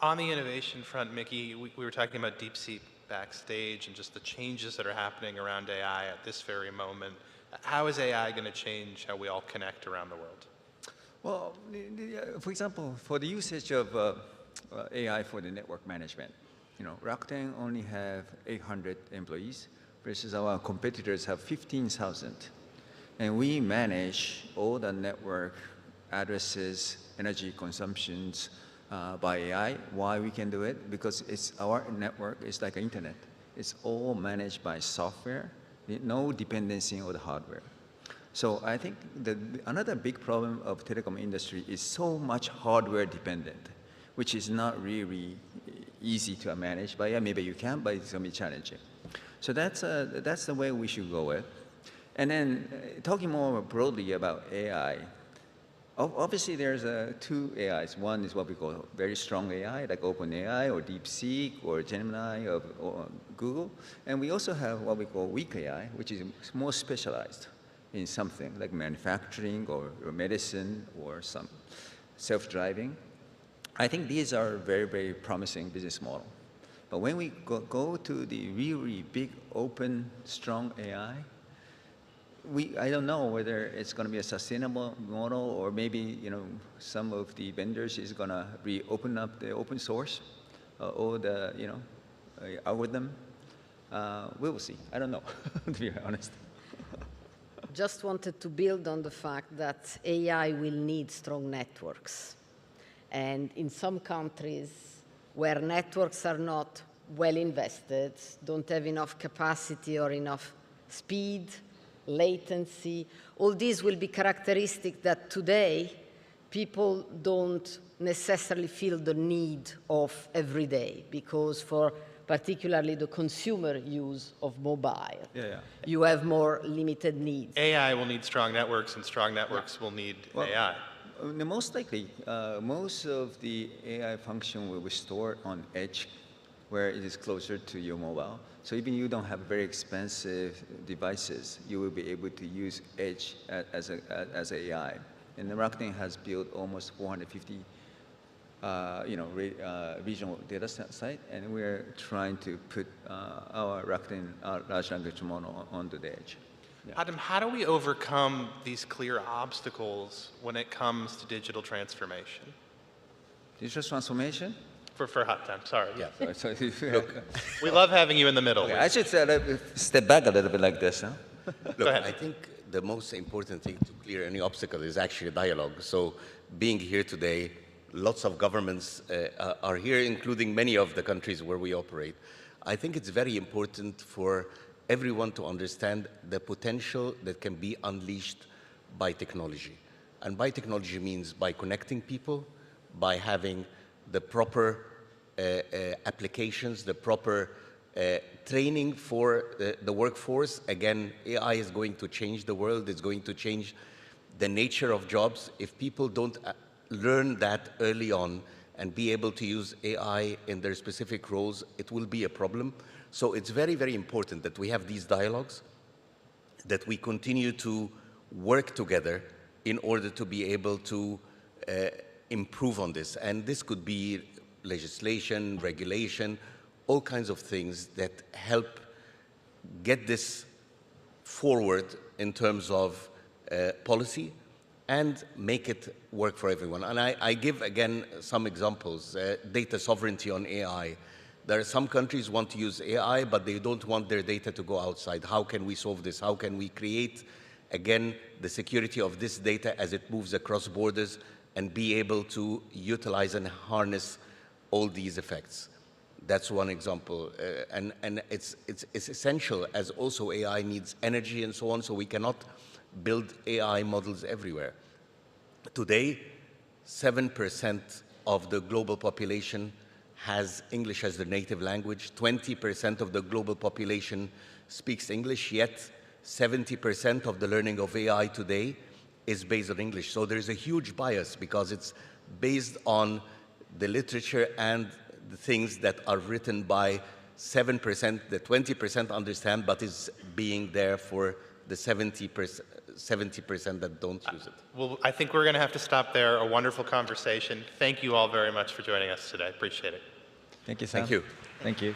On the innovation front, Mickey, we were talking about DeepSeek backstage and just the changes that are happening around AI at this very moment. How is AI going to change how we all connect around the world? Well, for example, for the usage of AI for the network management, Rakuten only have 800 employees versus our competitors have 15,000. And we manage all the network addresses, energy consumptions by AI. Why we can do it? Because our network is like internet. It's all managed by software, no dependency on the hardware. So I think another big problem of telecom industry is so much hardware dependent, which is not really easy to manage. But yeah, maybe you can, but it's going to be challenging. So that's the way we should go with. And then talking more broadly about AI, obviously there's two AIs. One is what we call very strong AI, like OpenAI or DeepSeek or Gemini or Google. And we also have what we call weak AI, which is more specialized in something like manufacturing or medicine or some self-driving. I think these are very, very promising business model. But when we go to the really big, open, strong AI, I don't know whether it's going to be a sustainable model, or maybe some of the vendors is going to open up the open source or the algorithm. We will see. I don't know, to be honest. Just wanted to build on the fact that AI will need strong networks. And in some countries where networks are not well invested, don't have enough capacity or enough speed, latency, all these will be characteristics that today people don't necessarily feel the need of every day, because for particularly the consumer use of mobile, you have more limited needs. AI will need strong networks, and strong networks will need AI. Most likely, most of the AI function will be stored on edge, where it is closer to your mobile. So even you don't have very expensive devices, you will be able to use edge as AI. And the Rakuten has built almost 450 regional data site, and we're trying to put our Rakuten large language model onto the edge. Yeah. Adam, how do we overcome these clear obstacles when it comes to digital transformation? Digital transformation? For Hatem, sorry. Yeah. Sorry. Look, we love having you in the middle. Okay, I should step back a little bit like this, huh? Look, I think the most important thing to clear any obstacle is actually dialogue. So being here today, lots of governments are here, including many of the countries where we operate. I think it's very important for everyone to understand the potential that can be unleashed by technology. And by technology means by connecting people, by having the proper applications, the proper training for the workforce. Again, AI is going to change the world. It's going to change the nature of jobs. If people don't learn that early on and be able to use AI in their specific roles, it will be a problem. So it's very, very important that we have these dialogues, that we continue to work together in order to be able to improve on this. And this could be legislation, regulation, all kinds of things that help get this forward in terms of policy and make it work for everyone. And I give, again, some examples. Data sovereignty on AI. There are some countries want to use AI, but they don't want their data to go outside. How can we solve this? How can we create, again, the security of this data as it moves across borders and be able to utilize and harness all these effects? That's one example. And it's essential, as also AI needs energy and so on, so we cannot build AI models everywhere. Today, 7% of the global population has English as their native language. 20% of the global population speaks English, yet 70% of the learning of AI today is based on English. So there's a huge bias because it's based on the literature and the things that are written by 7%, the 20% understand, but is being there for the 70% that don't use it. Well, I think we're going to have to stop there. A wonderful conversation. Thank you all very much for joining us today. Appreciate it. Thank you, Sam. Thank you. Thank you.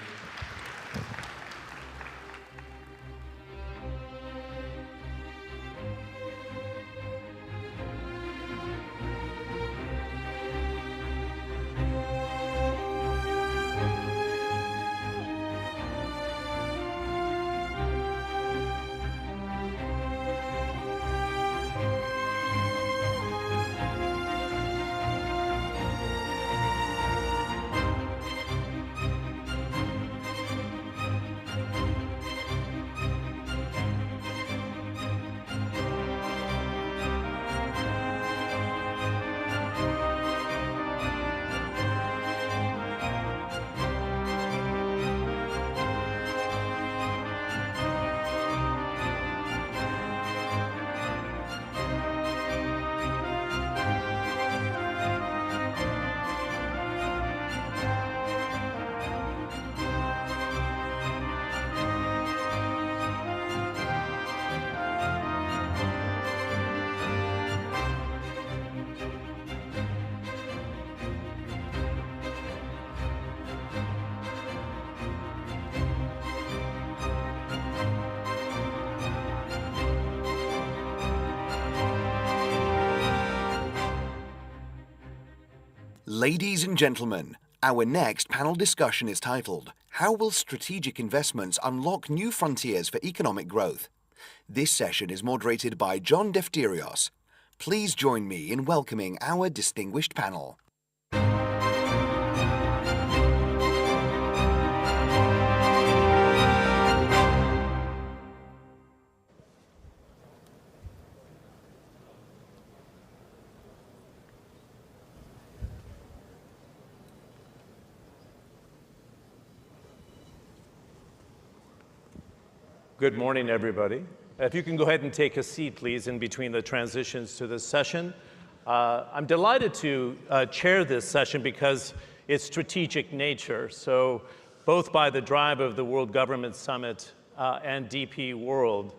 Ladies and gentlemen, our next panel discussion is titled, How Will Strategic Investments Unlock New Frontiers for Economic Growth? This session is moderated by John Defterios. Please join me in welcoming our distinguished panel. Good morning, everybody. If you can go ahead and take a seat, please, in between the transitions to this session. I'm delighted to chair this session because it's strategic nature. So both by the drive of the World Government Summit and DP World,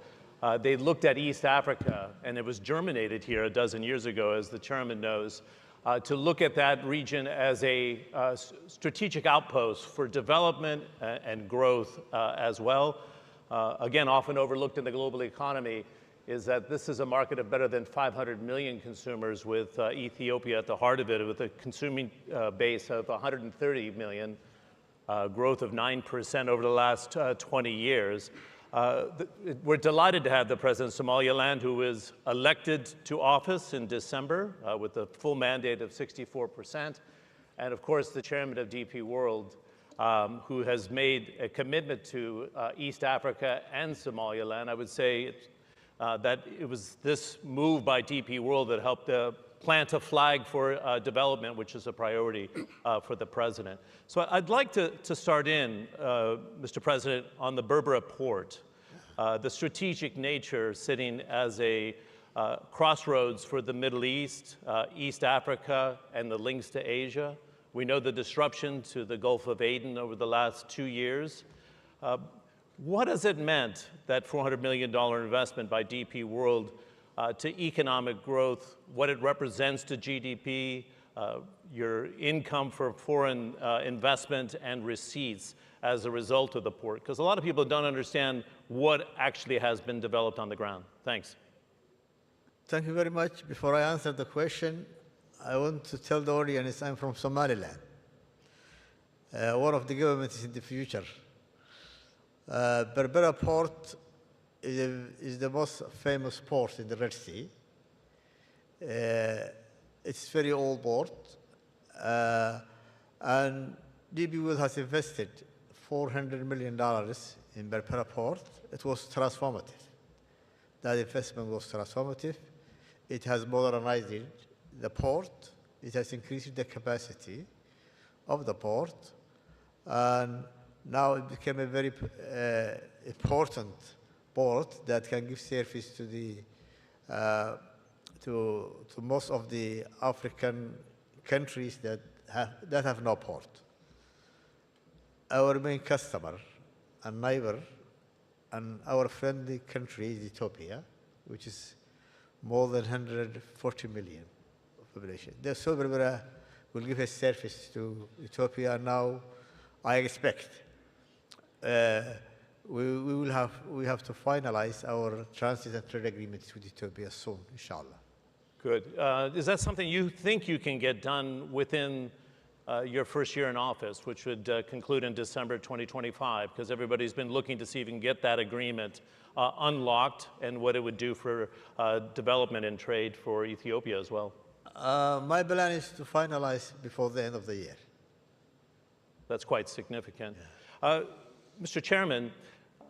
They looked at East Africa, and it was germinated here a dozen years ago, as the chairman knows, to look at that region as a strategic outpost for development and growth as well. Again, often overlooked in the global economy is that this is a market of better than 500 million consumers, with Ethiopia at the heart of it, with a consuming base of 130 million, growth of 9% over the last 20 years. We're delighted to have the President of Somaliland, who was elected to office in December with a full mandate of 64%, and of course the chairman of DP World, who has made a commitment to East Africa and Somaliland. I would say that it was this move by DP World that helped plant a flag for development, which is a priority for the president. So I'd like to start in, Mr. President, on the Berbera port, the strategic nature sitting as a crossroads for the Middle East, East Africa, and the links to Asia. We know the disruption to the Gulf of Aden over the last 2 years. What has it meant, that $400 million investment by DP World, to economic growth, what it represents to GDP, your income for foreign investment and receipts as a result of the port? Because a lot of people don't understand what actually has been developed on the ground. Thanks. Thank you very much. Before I answer the question, I want to tell the audience I'm from Somaliland, one of the governments in the future. Berbera port is the most famous port in the Red Sea. It's a very old port, and DP World has invested $400 million in Berbera port. It was transformative. That investment was transformative. It has modernized the port. It has increased the capacity of the port, and now it became a very important port that can give service to the to most of the African countries that have no port. Our main customer and neighbor and our friendly country is Ethiopia, which is more than 140 million population. So Berbera will give a service to Ethiopia now. I expect we have to finalize our transit and trade agreements with Ethiopia soon, inshallah. Good. Is that something you think you can get done within your first year in office, which would conclude in December 2025? Because everybody's been looking to see if we can get that agreement unlocked and what it would do for development and trade for Ethiopia as well. My plan is to finalize before the end of the year. That's quite significant. Yeah. Mr. Chairman,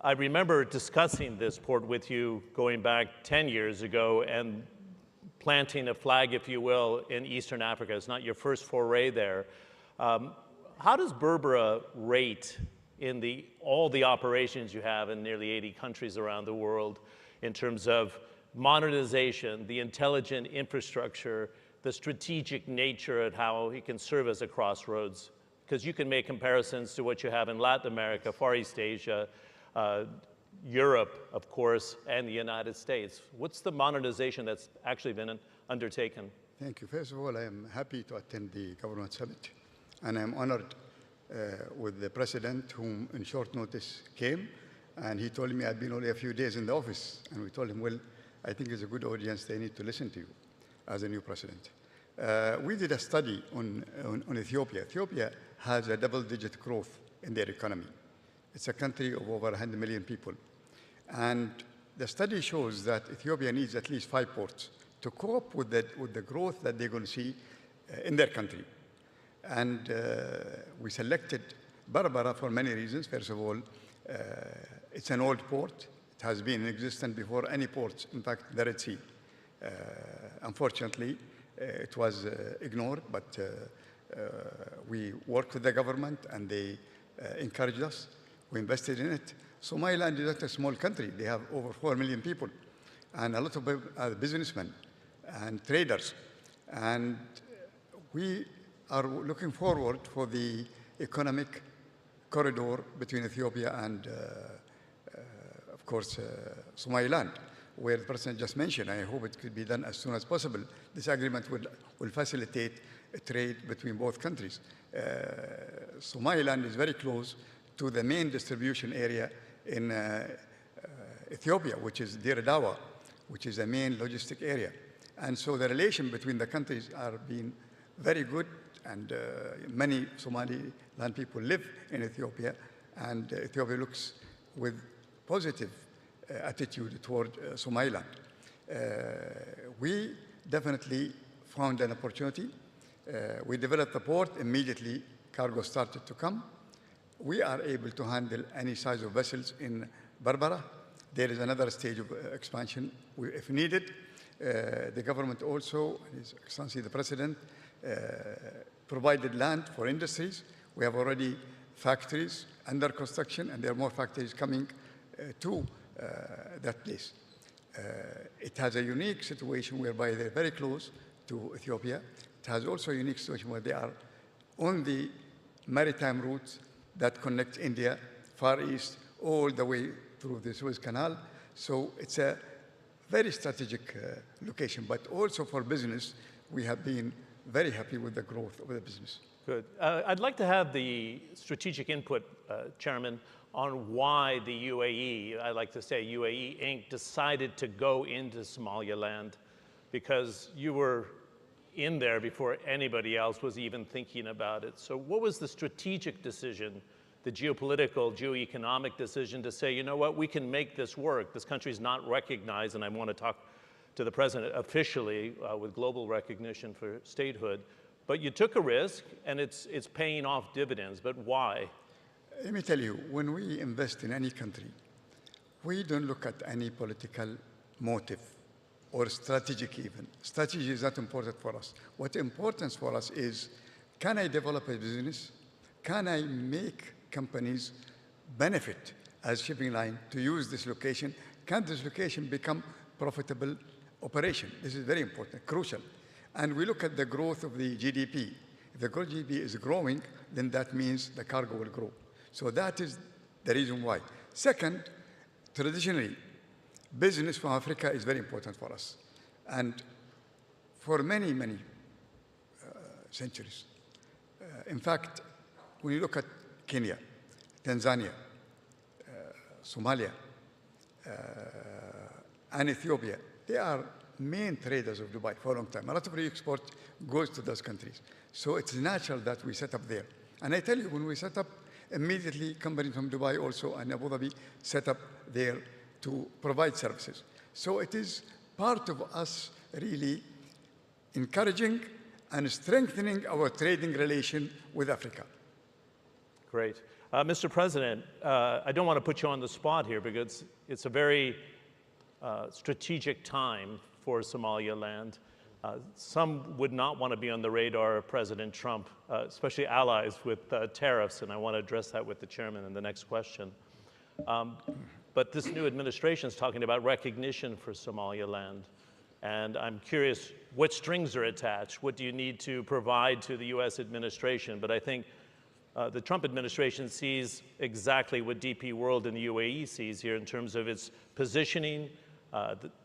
I remember discussing this port with you going back 10 years ago and planting a flag, if you will, in Eastern Africa. It's not your first foray there. How does Berbera rate in all the operations you have in nearly 80 countries around the world in terms of modernization, the intelligent infrastructure, the strategic nature of how it can serve as a crossroads? Because you can make comparisons to what you have in Latin America, Far East Asia, Europe, of course, and the United States. What's the modernization that's actually been undertaken? Thank you. First of all, I am happy to attend the Government Summit, and I'm honored with the President, whom in short notice came, and he told me I'd been only a few days in the office, and we told him, well, I think it's a good audience, they need to listen to you as a new President. We did a study on Ethiopia. Ethiopia has a double-digit growth in their economy. It's a country of over 100 million people. And the study shows that Ethiopia needs at least 5 ports to cope with the growth that they're going to see in their country. And we selected Berbera for many reasons. First of all, it's an old port. It has been in existence before any ports, in fact, the Red Sea. Unfortunately, it was ignored, but we worked with the government and they encouraged us. We invested in it. Somaliland is not a small country. They have over 4 million people and a lot of businessmen and traders. And we are looking forward for the economic corridor between Ethiopia and, of course, Somaliland, where the President just mentioned. I hope it could be done as soon as possible. This agreement will facilitate trade between both countries. Somaliland is very close to the main distribution area in Ethiopia, which is Dir Dawa, which is a main logistic area. And so the relation between the countries are being very good, and many Somaliland people live in Ethiopia, and Ethiopia looks with positive attitude toward Somaliland. We definitely found an opportunity. We developed the port. Immediately, cargo started to come. We are able to handle any size of vessels in Berbera. There is another stage of expansion if needed. The government also, His Excellency the President, provided land for industries. We have already factories under construction, and there are more factories coming to that place. It has a unique situation whereby they're very close to Ethiopia. It has also a unique situation where they are on the maritime routes that connect India, Far East, all the way through the Suez Canal. So it's a very strategic location, but also for business, we have been very happy with the growth of the business. Good. I'd like to have the strategic input, Chairman, on why the UAE, I like to say UAE Inc., decided to go into Somaliland, because you were in there before anybody else was even thinking about it. So what was the strategic decision, the geopolitical, geoeconomic decision to say, you know what, we can make this work. This country's not recognized, and I want to talk to the President officially with global recognition for statehood. But you took a risk, and it's paying off dividends. But why? Let me tell you, when we invest in any country, we don't look at any political motive or strategic even. Strategy is not important for us. What's important for us is, can I develop a business? Can I make companies benefit as shipping line to use this location? Can this location become profitable operation? This is very important, crucial. And we look at the growth of the GDP. If the GDP is growing, then that means the cargo will grow. So that is the reason why. Second, traditionally, business from Africa is very important for us. And for many, many centuries. In fact, when you look at Kenya, Tanzania, Somalia, and Ethiopia, they are main traders of Dubai for a long time. A lot of re-export goes to those countries. So it's natural that we set up there. And I tell you, when we set up, immediately companies from Dubai also and Abu Dhabi set up there to provide services. So it is part of us really encouraging and strengthening our trading relation with Africa. Great. Mr. President, I don't want to put you on the spot here because it's a very strategic time for Somaliland. Some would not want to be on the radar of President Trump, especially allies with tariffs, and I want to address that with the chairman in the next question. But this new administration is talking about recognition for Somaliland, and I'm curious what strings are attached. What do you need to provide to the U.S. administration? But I think the Trump administration sees exactly what DP World and the UAE sees here in terms of its positioning,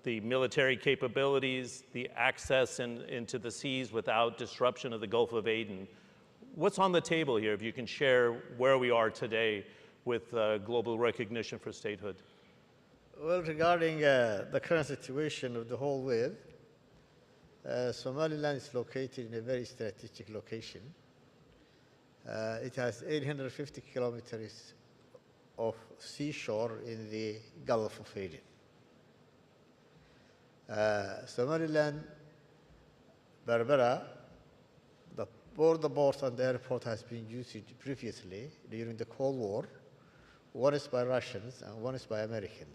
the military capabilities, the access into the seas without disruption of the Gulf of Aden. What's on the table here, if you can share where we are today with global recognition for statehood? Well, regarding the current situation of the whole world, Somaliland is located in a very strategic location. It has 850 kilometers of seashore in the Gulf of Aden. Somaliland, Berbera, both the port and the airport has been used previously during the Cold War. One is by Russians and one is by Americans.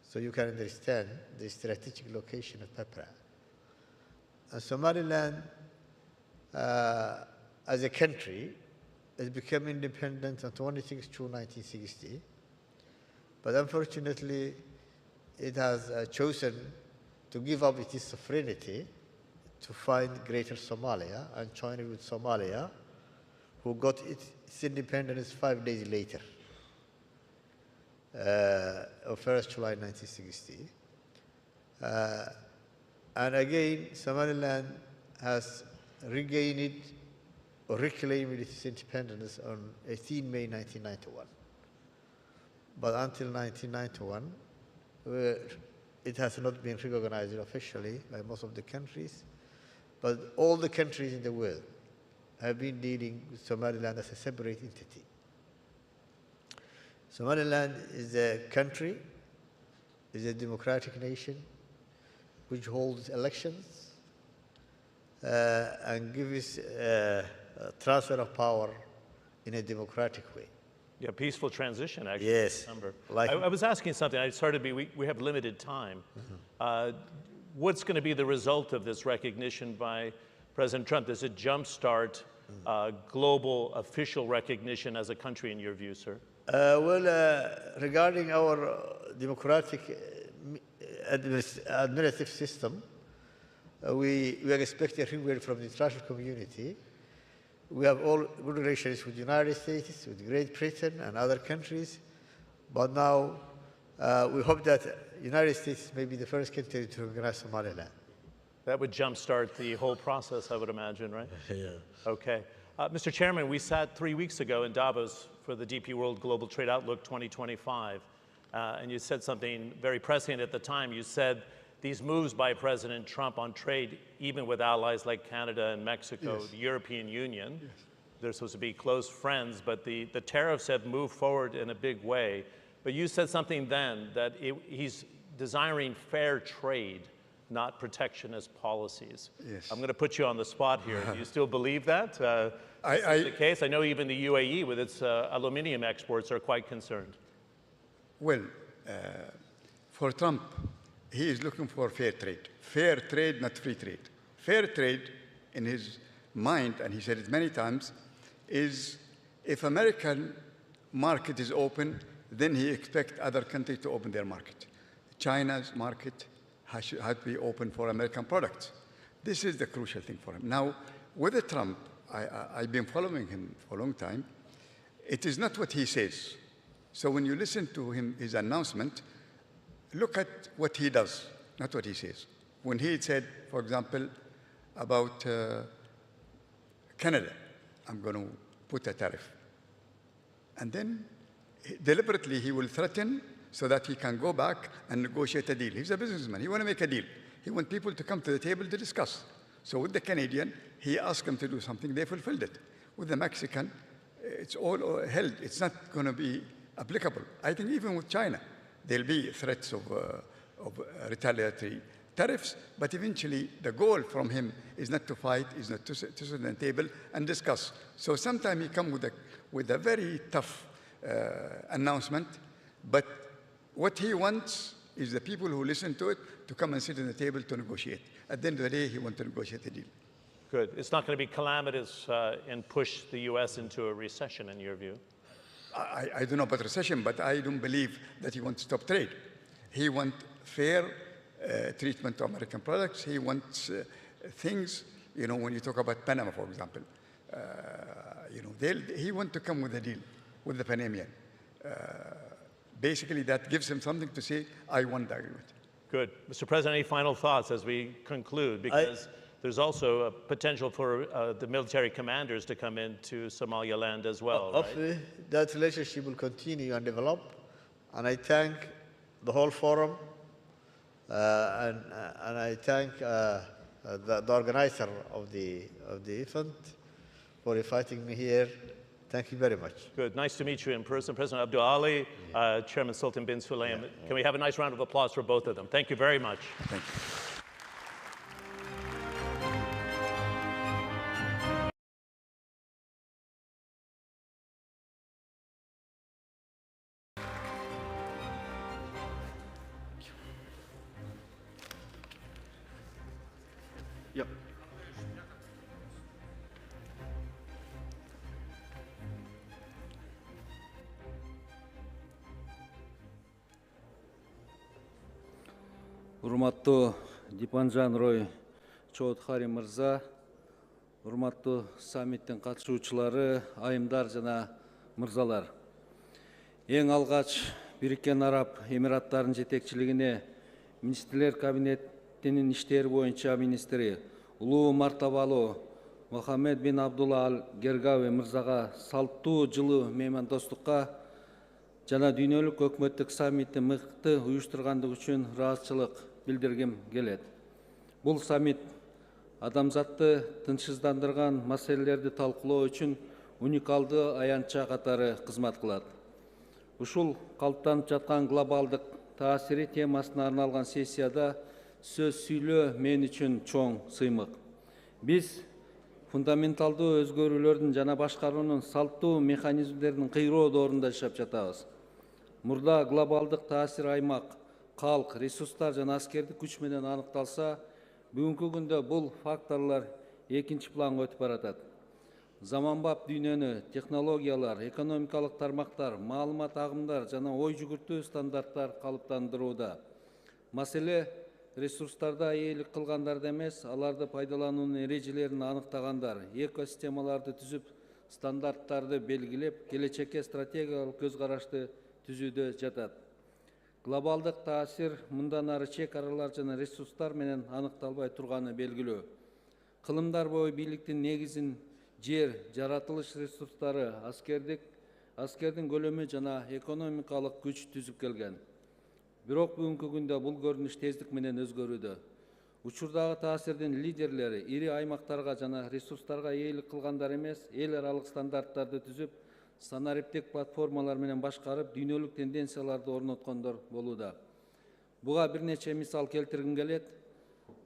So you can understand the strategic location of Berbera. And Somaliland, as a country, has become independent on 26 June 1960. But unfortunately, it has chosen to give up its sovereignty to find Greater Somalia and join it with Somalia, who got its independence 5 days later. of 1st July 1960. And again, Somaliland has regained or reclaimed its independence on 18 May 1991. But until 1991, it has not been recognized officially by most of the countries. But all the countries in the world have been dealing with Somaliland as a separate entity. Somaliland is a country, is a democratic nation, which holds elections and gives a transfer of power in a democratic way. Yeah, peaceful transition, actually. Yes. I was asking something. We have limited time. What's going to be the result of this recognition by President Trump? Does it jumpstart global official recognition as a country, in your view, sir? Regarding our democratic administrative system, we are expecting everywhere from the international community. We have all good relations with the United States, with Great Britain and other countries, but now we hope that the United States may be the first country to recognize Somaliland. That would jumpstart the whole process, I would imagine, right? Yeah. Okay. Mr. Chairman, we sat 3 weeks ago in Davos for the DP World Global Trade Outlook 2025, and you said something very prescient at the time. You said these moves by President Trump on trade, even with allies like Canada and Mexico, Yes. the European Union, they're supposed to be close friends, but the tariffs have moved forward in a big way. But you said something then that he's desiring fair trade, not protectionist policies. Yes. I'm going to put you on the spot here. Do you still believe that? Is the case? I know even the UAE with its aluminium exports are quite concerned. Well, for Trump, he is looking for fair trade. Fair trade, not free trade. Fair trade, in his mind, and he said it many times, is if American market is open, then he expects other countries to open their market. China's market has to be open for American products. This is the crucial thing for him. Now, with Trump, I've been following him for a long time. It is not what he says. So when you listen to him, his announcement, look at what he does, not what he says. When he said, for example, about Canada, I'm going to put a tariff. And then deliberately he will threaten so that he can go back and negotiate a deal. He's a businessman. He wants to make a deal. He wants people to come to the table to discuss. So with the Canadian, he asked them to do something. They fulfilled it. With the Mexican, it's all held. It's not going to be applicable. I think even with China, there'll be threats of retaliatory tariffs, but eventually the goal from him is not to fight, is not to sit on the table and discuss. So sometimes he comes with a very tough announcement, but what he wants is the people who listen to it to come and sit on the table to negotiate. At the end of the day, he wants to negotiate a deal. Good. It's not going to be calamitous and push the U.S. into a recession, in your view? I don't know about recession, but I don't believe that he wants to stop trade. He wants fair treatment to American products. He wants things, you know, when you talk about Panama, for example, you know, he wants to come with a deal with the Panamanian. Basically, that gives him something to say, I want the agreement. Good. Mr. President, any final thoughts as we conclude? Because there's also a potential for the military commanders to come into Somaliland as well, Hopefully, that relationship will continue and develop. And I thank the whole forum, and I thank the organizer of the event for inviting me here. Thank you very much. Good. Nice to meet you in person. President Abdul Ali, Chairman Sultan bin Sulaim. Can we have a nice round of applause for both of them? Thank you very much. Thank you. Yep. Урматтуу Дипанжан Рой Чоудхари мырза, урматтуу саммиттин катышуучулары, айымдар жана мырзалар. Эң алгач Birikкен Араб Эмираттарынын жетекчилигине министрлер кабинетинин иштери боюнча министри улуу мартабалуу Мохаммед бин Абдулла Аль Гергави мырзага салттуу жылуу меймандостукка жана дүйнөлүк өкмөттүк саммитти мыкты уюштургандыгы үчүн ыраазычылык билдиргим келет. Бул саммит адамзатты тынчсыздандырган маселелерди талкуулоо үчүн уникалдуу аянтча катары кызмат кылат. Ушул калыптанып жаткан глобалдык таасири темасына арналган сессияда сөз сүйлөө мен үчүн чоң сыймык. Биз фундаменталдуу өзгөрүүлөрдүн жана башкаруунун салттуу механизмдеринин кыйроо доорунда жашап жатабыз. Мурда глобалдык таасир аймак, калк, ресурстар жана аскердик күч менен аныкталса, бүгүнкү күндө бул факторлор экинчи планга өтүп баратат. Заманбап дүйнөнү технологиялар, экономикалык тармактар, маалымат агымдар жана ой жүгүртүү стандарттар калыптандырууда. Маселе ресурстарда ээлик кылгандарда эмес, аларды пайдалануунун эрежелерин аныктагандар, экосистемаларды түзүп, стандарттарды белгилеп, келечекке стратегиялык көз карашты түзүүдө жатат. Глобалдык таасир мындан ары чек аралар жана ресурстар менен аныкталбай турганы белгилүү. Кылымдар бою бийликтин негизин жер, жаратылыш ресурстары, аскердин көлөмү жана экономикалык күч түзүп келген. Бирок бүгүнкү күндө бул көрүнүш тездик менен өзгөрүүдө. Учурдагы таасирдин лидерлери ири аймактарга жана ресурстарга ээлик кылгандар эмес, эл аралык стандарттарды түзүп, санариптик платформалар менен башкарып, дүйнөлүк тенденцияларды орноткондор болууда. Буга бир нече мисал келтиргим келет.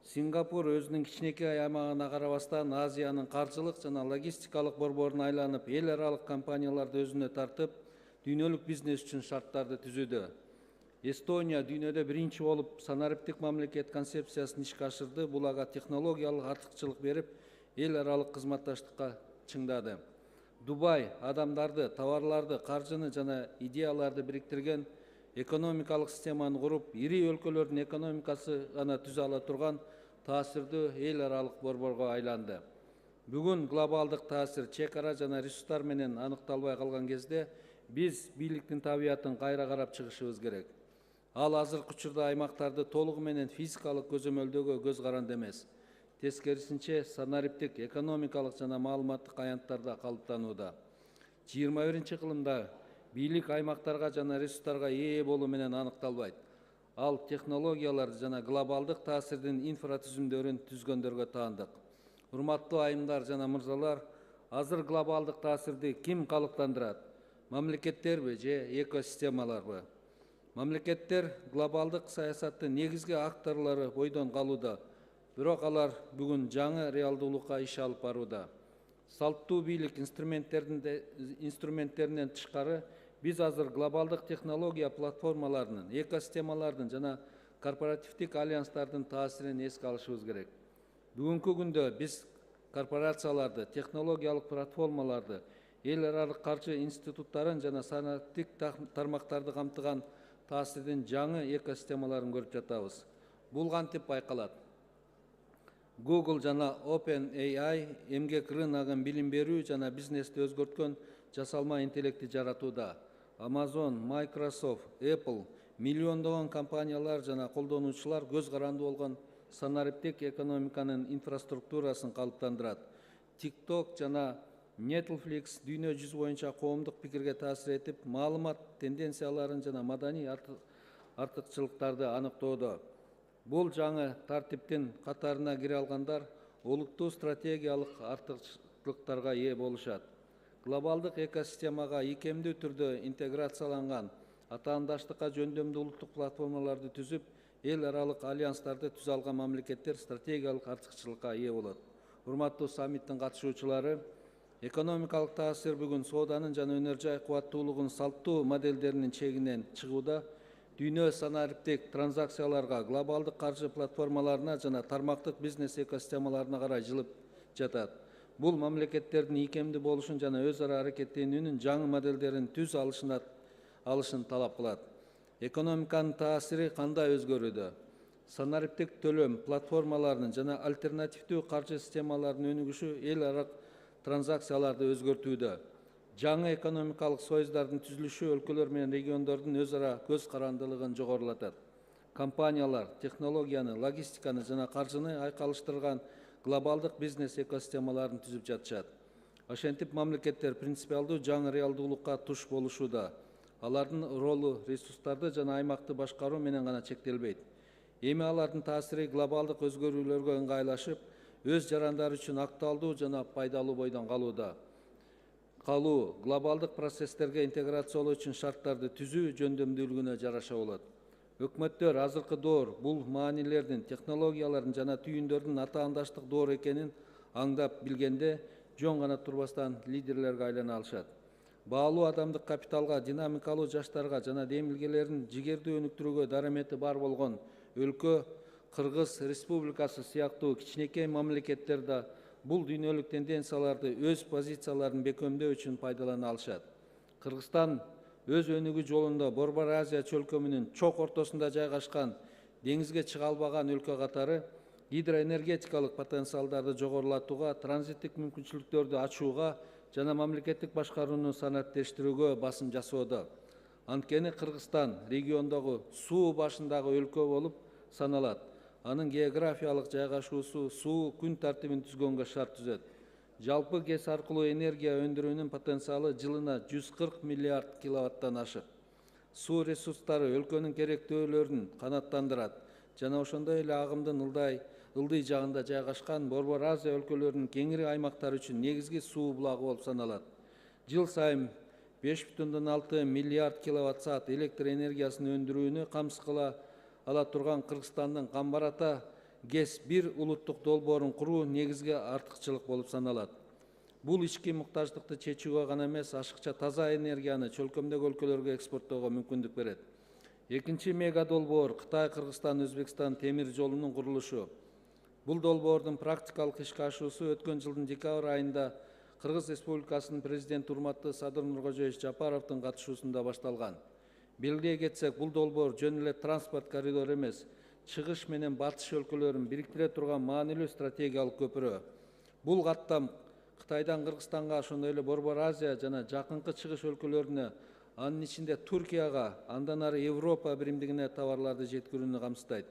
Сингапур өзүнүн кичинекей аймагына карабастан Азиянын каржылык жана логистикалык борборуна айланып, эл аралык компанияларды өзүнө тартып, дүйнөлүк бизнес үчүн шарттарды түзүүдө. Эстония дүйнөдө биринчи болуп санариптик мамлекет концепциясын ишке ашырды. Бул ага технологиялык артыкчылык берип, эл аралык кызматташтыкка чыңдады. Дубай адамдарды, товарларды, каржыны жана идеяларды бириктирген экономикалык системаны куруп, ири өлкөлөрдүн экономикасы гана түзө ала турган таасирдүү эл аралык борборго айланды. Бүгүн глобалдык таасир чек ара жана ресурстар менен аныкталбай калган кезде биз бийликтин табиятын кайра карап чыгышыбыз керек. Ал азыркы учурда аймактарды толугу менен физикалык көзөмөлдөөгө көз каранды эмес. Тескерисинче санариптик, экономикалык жана маалыматтык аянттарда калыптанууда. 21-кылымда бийлик аймактарга жана ресурстарга ээ болуу менен аныкталбайт. Ал технологияларды жана глобалдык таасирдин инфратүзүмдөрүн түзгөндөргө таандык. Урматтуу айымдар жана мырзалар, азыр глобалдык таасирди ким калыптандырат? Мамлекеттерби же экосистемаларбы? Мамлекеттер глобалдык саясаттын негизги акторлору бойдон калууда. Бирок алар бүгүн жаңы реалдуулукка иш алып барууда. Салттуу бийлик инструменттеринен тышкары, биз азыр глобалдык технология платформаларынын, экосистемалардын жана корпоративдик альянстардын таасирин эске алышыбыз керек. Бүгүнкү күндө биз корпорацияларды, технологиялык платформаларды, эл аралык каржы институттарын жана санариптик тармактарды камтыган таасирдин жаңы экосистемаларын көрүп жатабыз. Бул кантип байкалат? Google жана OpenAI эмгек рыногун билим берүү жана бизнести өзгөрткөн жасалма интеллекти жаратууда. Amazon, Microsoft, Apple, миллиондогон компаниялар жана колдонуучулар көз каранды болгон санариптик экономиканын инфраструктурасын калыптандырат. TikTok жана Netflix дүйнө жүзү боюнча коомдук пикирге таасир этип, маалымат тенденцияларын жана маданий артыкчылыктарды аныктоодо. Бул жаңы тартиптин катарына кире алгандар олуттуу стратегиялык артыкчылыктарга ээ болушат. Глобалдык экосистемага икемдүү түрдө интеграцияланган, атаандаштыкка жөндөмдүү улуттук платформаларды түзүп, эл аралык альянстарды түзө алган мамлекеттер стратегиялык артыкчылыкка ээ болот. Урматтуу саммиттин катышуучулары, экономикалык таасир бүгүн сооданын жана өнөр жай кубаттуулугунун салттуу моделдеринин чегинен чыгууда, дүйнө санариптик транзакцияларга, глобалдык каржы платформаларына жана тармактык бизнес экосистемаларына карай жылып жатат. Бул мамлекеттердин икемдүү болушун жана өз ара аракеттенүүнүн жаңы моделдерин түз алышын талап кылат. Экономиканын таасири кандай өзгөрүүдө? Санариптик төлөм платформаларынын жана альтернативдүү каржы системаларынын өнүгүшү эл аралык транзакцияларды өзгөртүүдө. жаңы экономикалык союздардын түзүлүшү өлкөлөр менен региондордун өз ара көз карандылыгын жогорулатат. Компаниялар технологияны, логистиканы жана каржыны айкалыштырган глобалдык бизнес экосистемаларын түзүп жатышат. Ошентип мамлекеттер принципиалдуу жаңы реалдуулукка туш болушууда. Алардын ролу ресурстарды жана аймакты башкаруу менен гана чектелбейт. Эми алардын таасири глобалдык өзгөрүүлөргө ыңгайлашып, өз жарандары үчүн актуалдуу жана пайдалуу бойдон калууда. Глобалдык процесстерге интеграциялоо үчүн шарттарды түзүү жөндөмдүүлүгүнө жараша болот. Өкмөттөр азыркы доор бул маанилердин, технологиялардын жана түйүндөрдүн атаандаштык доор экенин аңдап билгенде, жөн гана турбастан лидерлерге айлана алышат. Баалуу адамдык капиталга, динамикалуу жаштарга жана демилгелерин жигердүү өнүктүрүүгө дарамети бар болгон өлкө Кыргыз Республикасы сыяктуу кичинекей мамлекеттер да бул дүйнөлүк тенденцияларды өз позицияларын бекемдөө үчүн пайдалана алышат. Кыргызстан өз өнүгүү жолунда Борбор Азия чөлкөмүнүн чок ортосунда жайгашкан, деңизге чыга албаган өлкө катары гидроэнергетикалык потенциалдарды жогорулатууга, транзиттик мүмкүнчүлүктөрдү ачууга жана мамлекеттик башкарууну санариптештирүүгө басым жасоодо. Анткени Кыргызстан региондогу суу башындагы өлкө болуп саналат. Анын географиялык жайгашуусу суу күн тартибин түзгөнгө шарт түзөт. Жалпы ГЭС аркылуу энергия өндүрүүнүн потенциалы жылына 140 миллиард киловаттан ашык. Суу ресурстары өлкөнүн керектөөлөрүн канааттандырат жана ошондой эле агымдын ылдый жагында жайгашкан Борбор Азия өлкөлөрүнүн кеңири аймактары үчүн негизги суу булагы болуп саналат. Жыл сайын 5,6 миллиард киловатт саат электр энергиясын өндүрүүнү камсыз кыла ала турган Кыргызстандын Камбарата ГЭС-1 улуттук долбоорун куруу негизги артыкчылык болуп саналат. Бул ички муктаждыкты чечүүгө гана эмес, ашыкча таза энергияны чөлкөмдөгү өлкөлөргө экспорттоого мүмкүндүк берет. Экинчи мега долбоор Кытай, Кыргызстан, Өзбекстан темир жолунун курулушу. Бул долбоордун практикалык ишке ашуусу өткөн жылдын декабрь айында Кыргыз Республикасынын президенти урматтуу Садыр Нуркожоевич Жапаровдун катышуусунда башталган. Белгилей кетсек, бул долбоор жөн эле транспорт коридору эмес, чыгыш менен батыш өлкөлөрүн бириктире турган маанилүү стратегиялык көпүрө. Бул каттам Кытайдан Кыргызстанга, ошондой эле Борбор Азия жана жакынкы чыгыш өлкөлөрүнө, анын ичинде Туркияга, андан ары Европа биримдигине товарларды жеткирүүнү камсыздайт.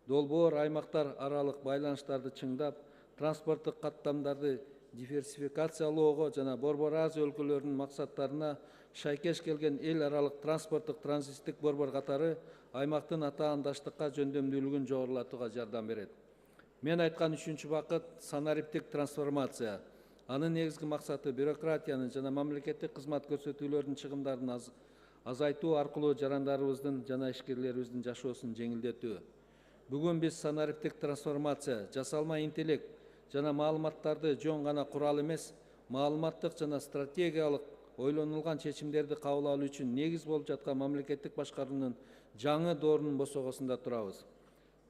Долбоор аймактар аралык байланыштарды чыңдап, транспорттук каттамдарды диверсификациялоого жана Борбор Азия өлкөлөрүнүн максаттарына шайкеш келген эл аралык транспорттук транзиттик борбор катары аймактын атаандаштыкка жөндөмдүүлүгүн жогорулатууга жардам берет. Мен айткан үчүнчү бакыт санариптик трансформация. Анын негизги максаты бюрократияны жана мамлекеттик кызмат көрсөтүүлөрдүн чыгымдарын азайтуу аркылуу жарандарыбыздын жана ишкерлерибиздин жашоосун жеңилдетүү. Бүгүн биз санариптик трансформация, жасалма интеллект жана маалыматтарды жөн гана курал эмес, маалыматтык жана стратегиялык ойлонулган чечимдерди кабыл алуу үчүн негиз болуп жаткан мамлекеттик башкаруунун жаңы доорунун босогосунда турабыз.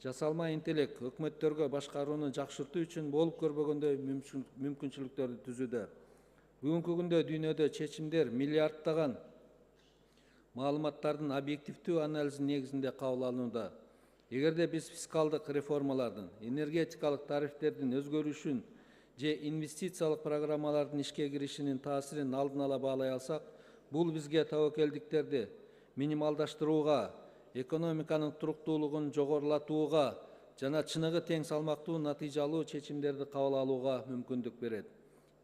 Жасалма интеллект өкмөттөргө башкарууну жакшыртуу үчүн болуп көрбөгөндөй мүмкүнчүлүктөрдү түзүүдө. Бүгүнкү күндө дүйнөдө чечимдер миллиарддаган маалыматтардын объективдүү анализин негизинде кабыл алынууда. Эгерде биз фискалдык реформалардын, энергетикалык тарифтердин өзгөрүшүн же инвестициялык программалардын ишке киришинин таасирин алдын ала баалай алсак, бул бизге тобокелдиктерди минималдаштырууга, экономиканын туруктуулугун жогорулатууга жана чыныгы тең салмактуу натыйжалуу чечимдерди кабыл алууга мүмкүндүк берет.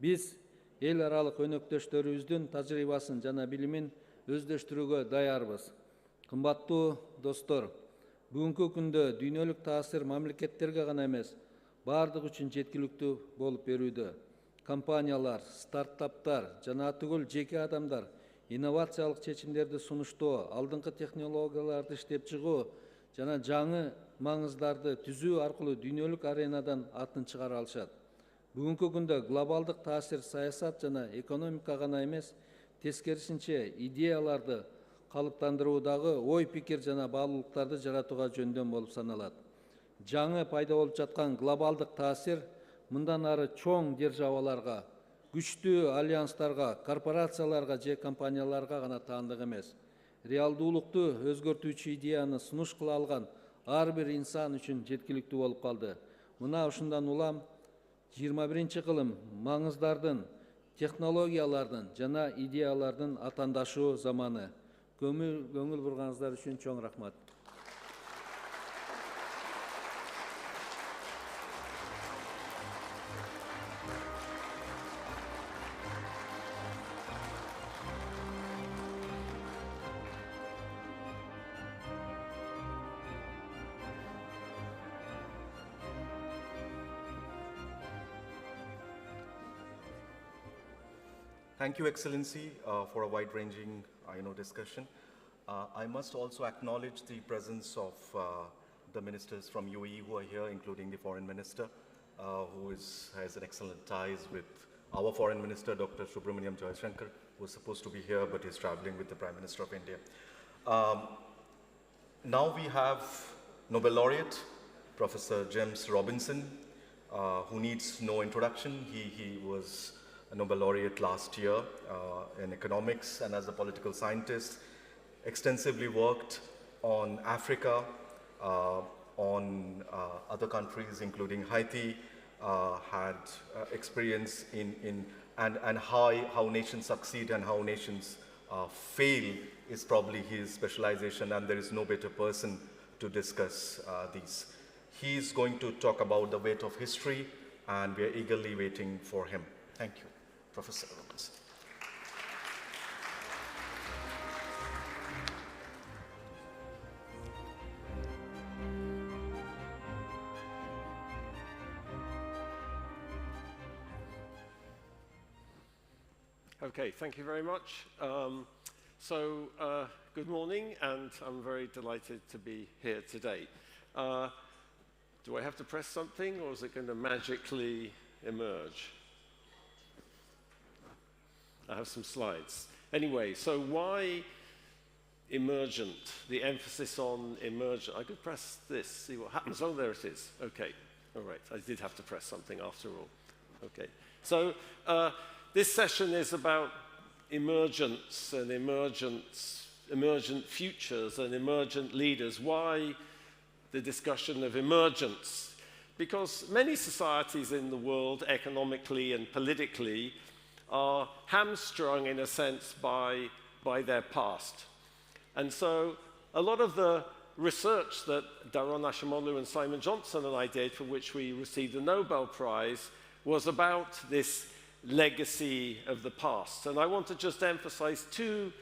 Биз эл аралык өнөктөштөрүбүздүн тажрыйбасын жана билимин өздөштүрүүгө даярбыз. Кымбаттуу достор, бүгүнкү күндө дүйнөлүк таасир мамлекеттерге гана эмес, бардык үчүн жеткиликтүү болуп берүүдө. Компаниялар, стартаптар жана атүгөл жеке адамдар инновациялык чечимдерди сунуштоо, алдыңкы технологияларды иштеп чыгуу жана жаңы маңыздарды түзүү аркылуу дүйнөлүк аренадан атын чыгара алышат. Бүгүнкү күндө глобалдык таасир саясат жана экономика гана эмес, тескерисинче идеяларды калыптандыруудагы ой пикир жана баалуулуктарды жаратууга жөндөм болуп саналат. Жаңы пайда болуп жаткан глобалдык таасир мындан ары чоң державаларга, күчтүү альянстарга, корпорацияларга же компанияларга гана таандык эмес. Реалдуулукту өзгөртүүчү идеяны сунуш кыла алган ар бир инсан үчүн жеткиликтүү болуп калды. Мына ушундан улам 21-кылым маңыздардын технологиялардын жана идеялардын атандашуу заманы. Көңүл бурганыңыздар үчүн чоң рахмат. Thank you, Excellency, for a wide-ranging discussion. I must also acknowledge the presence of the ministers from UAE who are here, including the Foreign Minister, who has an excellent ties with our Foreign Minister, Dr. Subramaniam Jaishankar, who is supposed to be here, but is traveling with the Prime Minister of India. Now we have Nobel laureate, Professor James Robinson, who needs no introduction. He was a Nobel laureate last year in economics and as a political scientist, extensively worked on Africa, on other countries, including Haiti, had experience in how nations succeed and how nations fail is probably his specialization, and there is no better person to discuss these. He's going to talk about the weight of history, and we are eagerly waiting for him. Thank you, Professor Robinson. Okay, thank you very much. Good morning, and I'm very delighted to be here today. Do I have to press something, or is it going to magically emerge? I have some slides. Anyway, so why emergent? The emphasis on emergent. I could press this, see what happens. Oh, there it is. Okay, all right. I did have to press something after all. Okay, so this session is about emergence and emergent futures and emergent leaders. Why the discussion of emergence? Because many societies in the world, economically and politically, are hamstrung in a sense by their past. And so a lot of the research that Daron Ashimolu and Simon Johnson and I did, for which we received the Nobel Prize, was about this legacy of the past. And I want to just emphasize two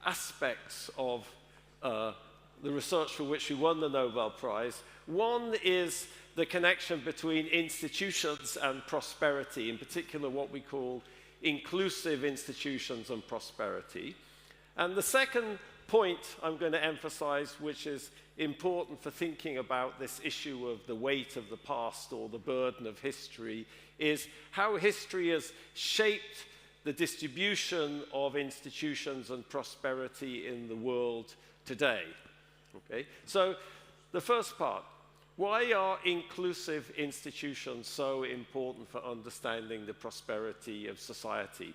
aspects of the research for which we won the Nobel Prize. One is the connection between institutions and prosperity, in particular what we call inclusive institutions and prosperity. And the second point I'm going to emphasize, which is important for thinking about this issue of the weight of the past or the burden of history, is how history has shaped the distribution of institutions and prosperity in the world today. Okay? So the first part, why are inclusive institutions so important for understanding the prosperity of society?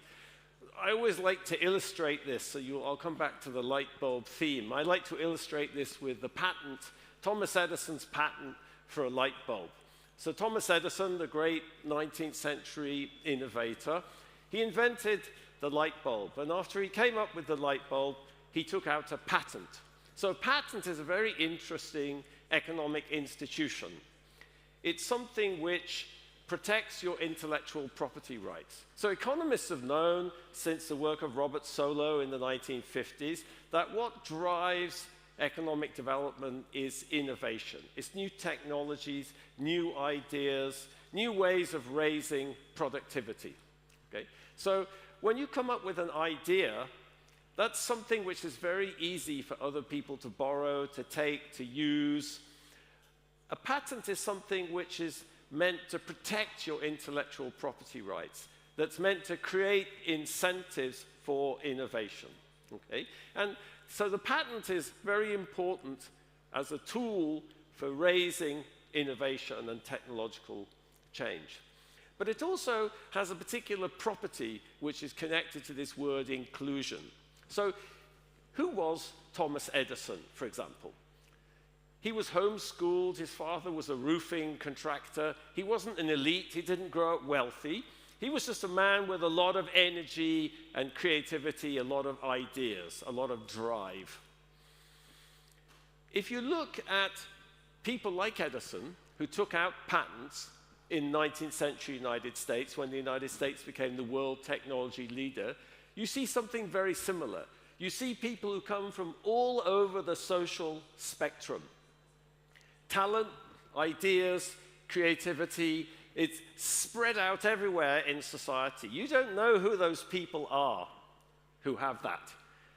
I always like to illustrate this, so I'll come back to the light bulb theme. I like to illustrate this with the patent, Thomas Edison's patent for a light bulb. So Thomas Edison, the great 19th century innovator, he invented the light bulb. And after he came up with the light bulb, he took out a patent. So a patent is a very interesting economic institution. It's something which protects your intellectual property rights. So economists have known since the work of Robert Solow in the 1950s that what drives economic development is innovation. It's new technologies, new ideas, new ways of raising productivity. Okay? So when you come up with an idea, that's something which is very easy for other people to borrow, to take, to use. A patent is something which is meant to protect your intellectual property rights, that's meant to create incentives for innovation. Okay? And so the patent is very important as a tool for raising innovation and technological change. But it also has a particular property which is connected to this word inclusion. So who was Thomas Edison, for example? He was homeschooled. His father was a roofing contractor. He wasn't an elite. He didn't grow up wealthy. He was just a man with a lot of energy and creativity, a lot of ideas, a lot of drive. If you look at people like Edison, who took out patents in 19th century United States, when the United States became the world technology leader, you see something very similar. You see people who come from all over the social spectrum. Talent, ideas, creativity, it's spread out everywhere in society. You don't know who those people are who have that.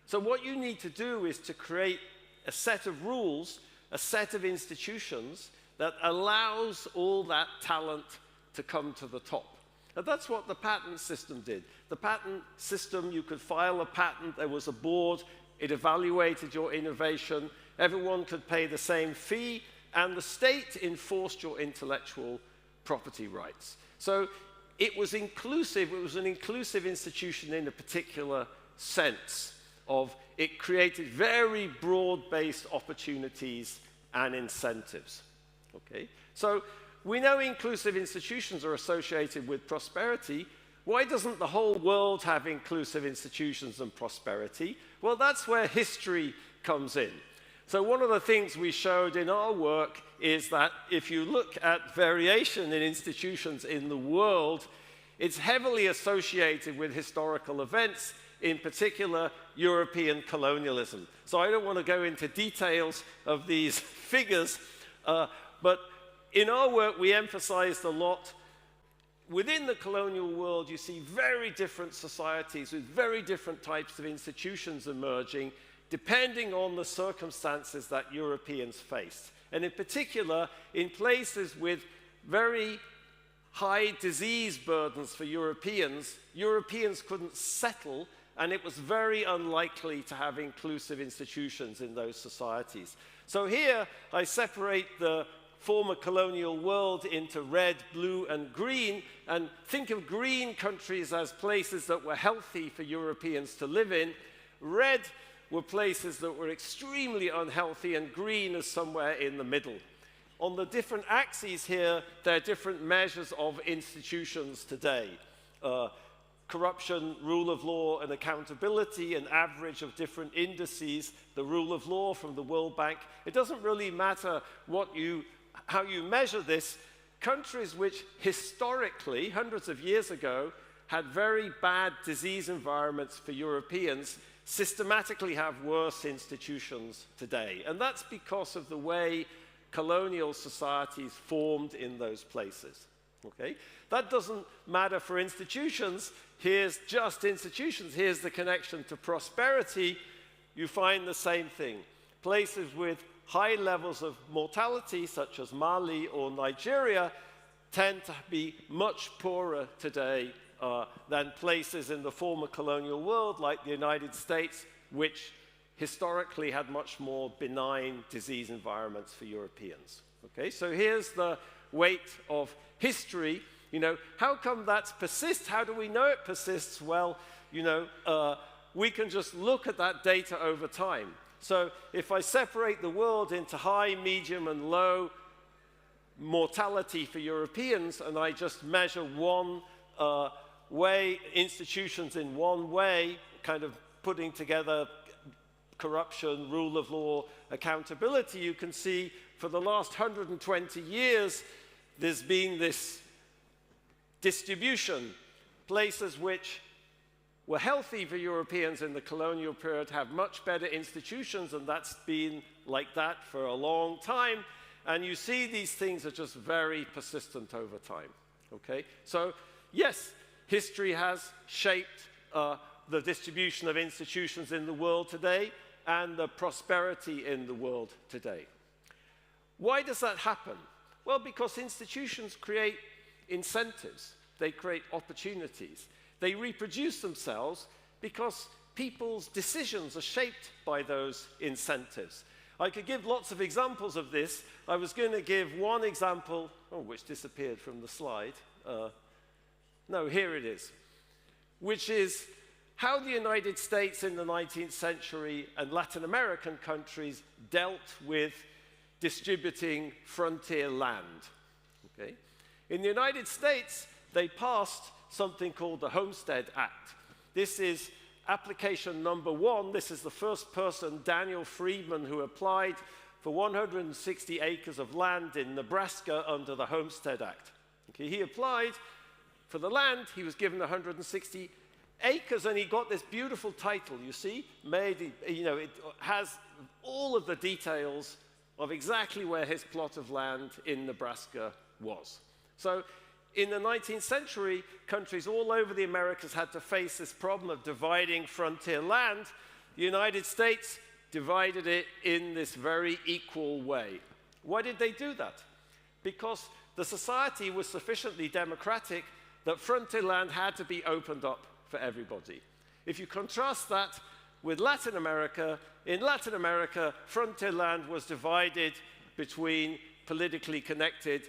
So what you need to do is to create a set of rules, a set of institutions that allows all that talent to come to the top. And that's what the patent system did. The patent system, you could file a patent, there was a board, it evaluated your innovation, everyone could pay the same fee, and the state enforced your intellectual property rights. So it was inclusive, it was an inclusive institution in a particular sense of it created very broad-based opportunities and incentives. Okay? So we know inclusive institutions are associated with prosperity. Why doesn't the whole world have inclusive institutions and prosperity? Well, that's where history comes in. So one of the things we showed in our work is that if you look at variation in institutions in the world, it's heavily associated with historical events, in particular European colonialism. So I don't want to go into details of these figures, but in our work we emphasized a lot. Within the colonial world, you see very different societies with very different types of institutions emerging, depending on the circumstances that Europeans faced. And in particular, in places with very high disease burdens for Europeans, Europeans couldn't settle, and it was very unlikely to have inclusive institutions in those societies. So here, I separate the former colonial world into red, blue, and green, and think of green countries as places that were healthy for Europeans to live in. Red were places that were extremely unhealthy, and green is somewhere in the middle. On the different axes here, there are different measures of institutions today. Corruption, rule of law, and accountability, an average of different indices, the rule of law from the World Bank. It doesn't really matter how you measure this. Countries which historically, hundreds of years ago, had very bad disease environments for Europeans systematically have worse institutions today. And that's because of the way colonial societies formed in those places. Okay? That doesn't matter for institutions. Here's just institutions. Here's the connection to prosperity. You find the same thing. Places with high levels of mortality, such as Mali or Nigeria, tend to be much poorer today than places in the former colonial world, like the United States, which historically had much more benign disease environments for Europeans. Okay, so here's the weight of history. You know, how come that persists? How do we know it persists? Well, you know, we can just look at that data over time. So if I separate the world into high, medium, and low mortality for Europeans, and I just measure one way, institutions in one way, kind of putting together corruption, rule of law, accountability, you can see for the last 120 years, there's been this distribution. Places which were healthy for Europeans in the colonial period have much better institutions, and that's been like that for a long time. And you see these things are just very persistent over time. Okay? So, yes, history has shaped the distribution of institutions in the world today and the prosperity in the world today. Why does that happen? Well, because institutions create incentives. They create opportunities. They reproduce themselves because people's decisions are shaped by those incentives. I could give lots of examples of this. I was going to give one example, which disappeared from the slide. No, here it is, which is how the United States in the 19th century and Latin American countries dealt with distributing frontier land. Okay? In the United States, they passed something called the Homestead Act. This is application number 1. This is the first person, Daniel Friedman, who applied for 160 acres of land in Nebraska under the Homestead Act. Okay, he applied for the land, he was given 160 acres, and he got this beautiful title, you see, it has all of the details of exactly where his plot of land in Nebraska was. So in the 19th century, countries all over the Americas had to face this problem of dividing frontier land. The United States divided it in this very equal way. Why did they do that? Because the society was sufficiently democratic that frontier land had to be opened up for everybody. If you contrast that with Latin America, in Latin America, frontier land was divided between politically connected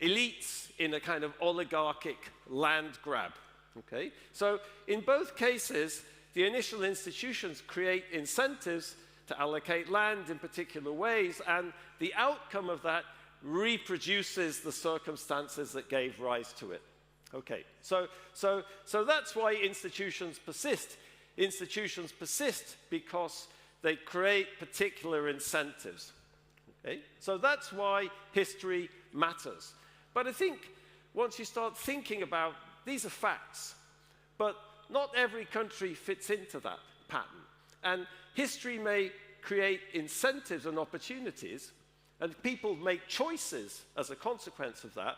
elites in a kind of oligarchic land grab. Okay? So in both cases, the initial institutions create incentives to allocate land in particular ways, and the outcome of that reproduces the circumstances that gave rise to it. Okay, so that's why institutions persist. Institutions persist because they create particular incentives. Okay? So that's why history matters. But I think once you start thinking about, these are facts, but not every country fits into that pattern. And history may create incentives and opportunities, and people make choices as a consequence of that,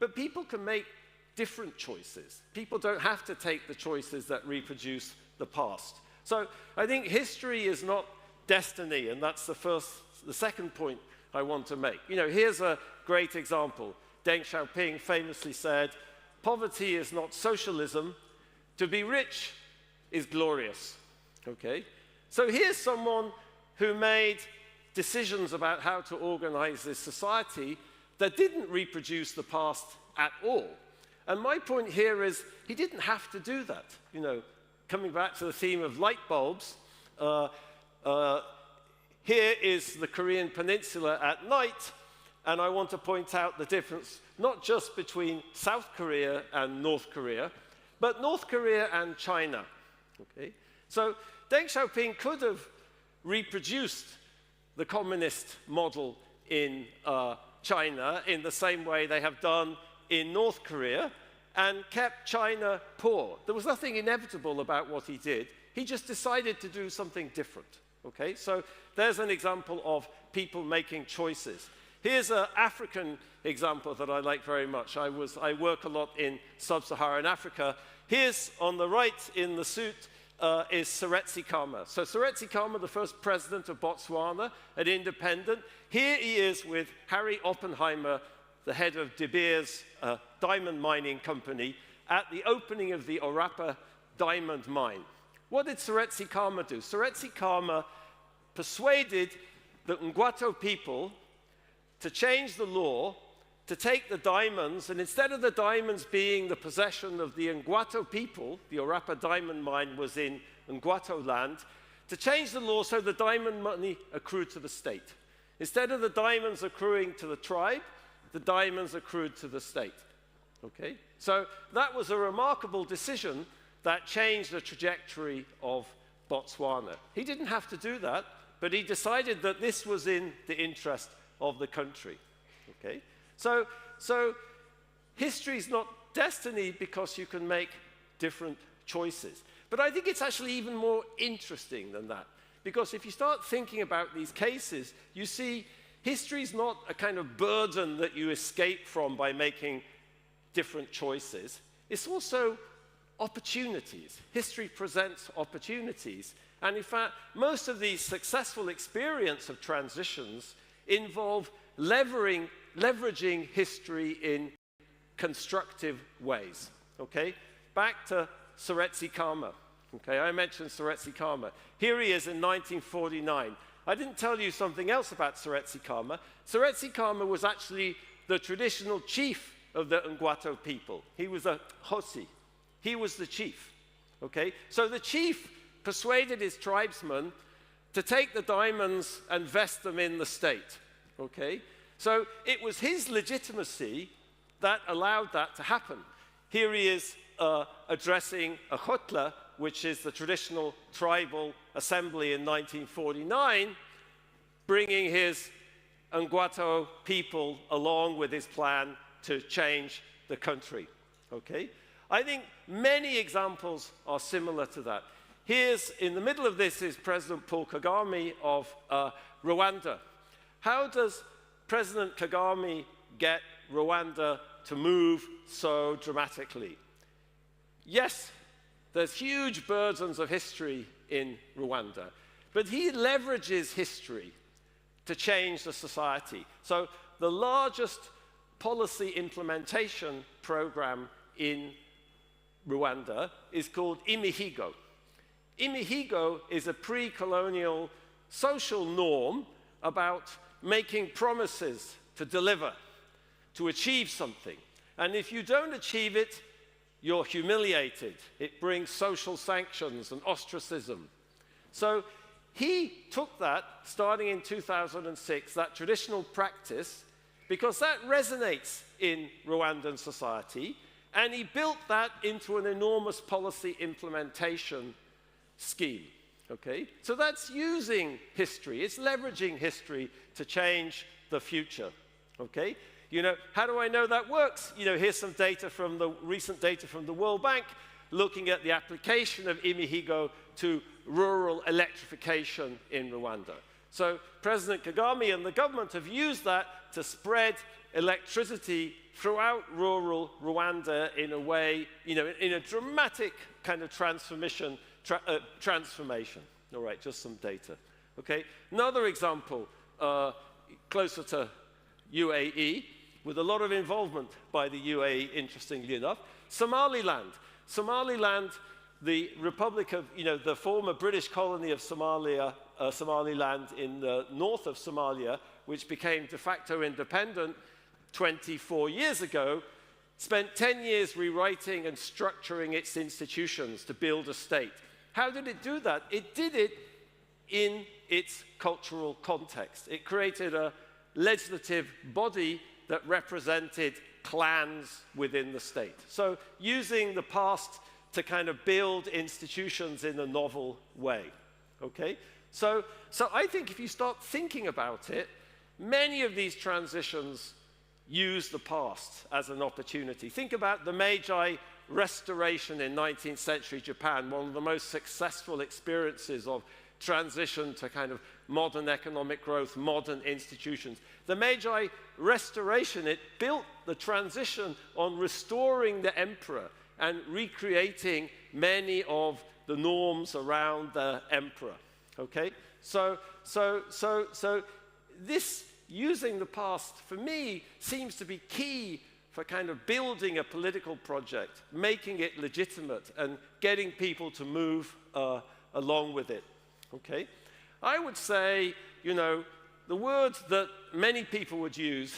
but people can make different choices. People don't have to take the choices that reproduce the past. So I think history is not destiny, and that's the second point I want to make. You know, here's a great example. Deng Xiaoping famously said, "Poverty is not socialism. To be rich is glorious." Okay? So here's someone who made decisions about how to organize this society that didn't reproduce the past at all. And my point here is he didn't have to do that. You know, coming back to the theme of light bulbs, here is the Korean peninsula at night, and I want to point out the difference not just between South Korea and North Korea, but North Korea and China. Okay? So Deng Xiaoping could have reproduced the communist model in China in the same way they have done in North Korea and kept China poor. There was nothing inevitable about what he did. He just decided to do something different. Okay? So there's an example of people making choices. Here's an African example that I like very much. I work a lot in sub-Saharan Africa. Here's on the right in the suit is Seretse Khama. So Seretse Khama, the first president of Botswana, an independent. Here he is with Harry Oppenheimer, the head of De Beers diamond mining company, at the opening of the Orapa diamond mine. What did Seretse Khama do? Seretse Khama persuaded the Ngwato people to change the law, to take the diamonds, and instead of the diamonds being the possession of the Ngwato people, the Orapa diamond mine was in Ngwato land, to change the law so the diamond money accrued to the state. Instead of the diamonds accruing to the tribe, the diamonds accrued to the state. Okay? So that was a remarkable decision that changed the trajectory of Botswana. He didn't have to do that, but he decided that this was in the interest of the country. Okay? So history is not destiny because you can make different choices. But I think it's actually even more interesting than that. Because if you start thinking about these cases, you see history is not a kind of burden that you escape from by making different choices. It's also opportunities. History presents opportunities. And in fact, most of these successful experience of transitions involve leveraging history in constructive ways. Okay? Back to Seretse Khama. Okay, I mentioned Seretse Khama. Here he is in 1949. I didn't tell you something else about Seretse Khama. Seretse Khama was actually the traditional chief of the Ngwato people. He was a Hosi. He was the chief. Okay? So the chief persuaded his tribesmen to take the diamonds and vest them in the state. Okay? So it was his legitimacy that allowed that to happen. here he is addressing a khutla, which is the traditional tribal assembly in 1949, bringing his Ngwato people along with his plan to change the country, okay? I think many examples are similar to that. Here's, in the middle of this is President Paul Kagame of Rwanda. How does President Kagame get Rwanda to move so dramatically? Yes, there's huge burdens of history in Rwanda, but he leverages history to change the society. So the largest policy implementation program in Rwanda is called Imihigo. Imihigo is a pre-colonial social norm about making promises to deliver, to achieve something. And if you don't achieve it, you're humiliated. It brings social sanctions and ostracism. So he took that, starting in 2006, that traditional practice, because that resonates in Rwandan society, and he built that into an enormous policy implementation scheme, okay? So that's using history. It's leveraging history to change the future, okay? You know, how do I know that works? You know, here's some data from the recent data from the World Bank looking at the application of Imihigo to rural electrification in Rwanda. So President Kagame and the government have used that to spread electricity throughout rural Rwanda in a way, you know, in a dramatic kind of transformation. All right, just some data. Okay, another example, closer to UAE, with a lot of involvement by the UAE, interestingly enough, Somaliland. Somaliland, the Republic of, you know, the former British colony of Somalia, Somaliland in the north of Somalia, which became de facto independent 24 years ago, spent 10 years rewriting and structuring its institutions to build a state. How did it do that? It did it in its cultural context. It created a legislative body that represented clans within the state. So using the past to kind of build institutions in a novel way, okay? So I think if you start thinking about it, many of these transitions use the past as an opportunity. Think about the Meiji Restoration in 19th century Japan, one of the most successful experiences of transition to kind of modern economic growth, modern institutions. The Meiji Restoration, it built the transition on restoring the emperor and recreating many of the norms around the emperor, okay? So this using the past, for me, seems to be key for kind of building a political project, making it legitimate, and getting people to move along with it, okay? I would say, you know, the words that many people would use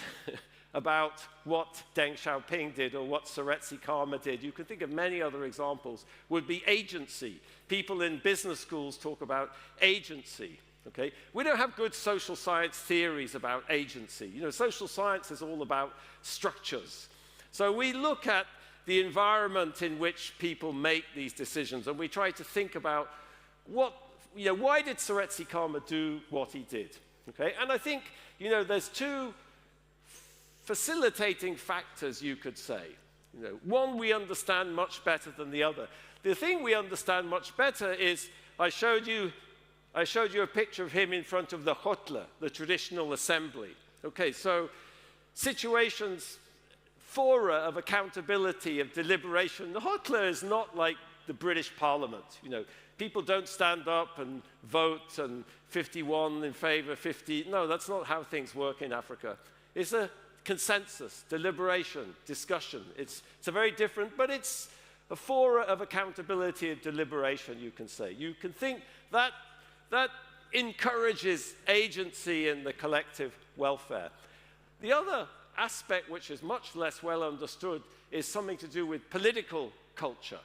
about what Deng Xiaoping did or what Soretsi Karma did, you could think of many other examples, would be agency. People in business schools talk about agency. Okay? We don't have good social science theories about agency. You know, social science is all about structures. So we look at the environment in which people make these decisions, and we try to think about what, you know, why did Soretsi Karma do what he did? Okay? And I think, you know, there's two facilitating factors, you could say. You know, one we understand much better than the other. The thing we understand much better is, I showed you a picture of him in front of the khotla, the traditional assembly. Okay, so situations, fora of accountability, of deliberation. The khotla is not like the British Parliament. You know, people don't stand up and vote and 51 in favor, 50. No, that's not how things work in Africa. It's a consensus, deliberation, discussion. It's a very different, but it's a fora of accountability and deliberation, you can say. You can think that that encourages agency in the collective welfare. The other aspect, which is much less well understood, is something to do with political culture.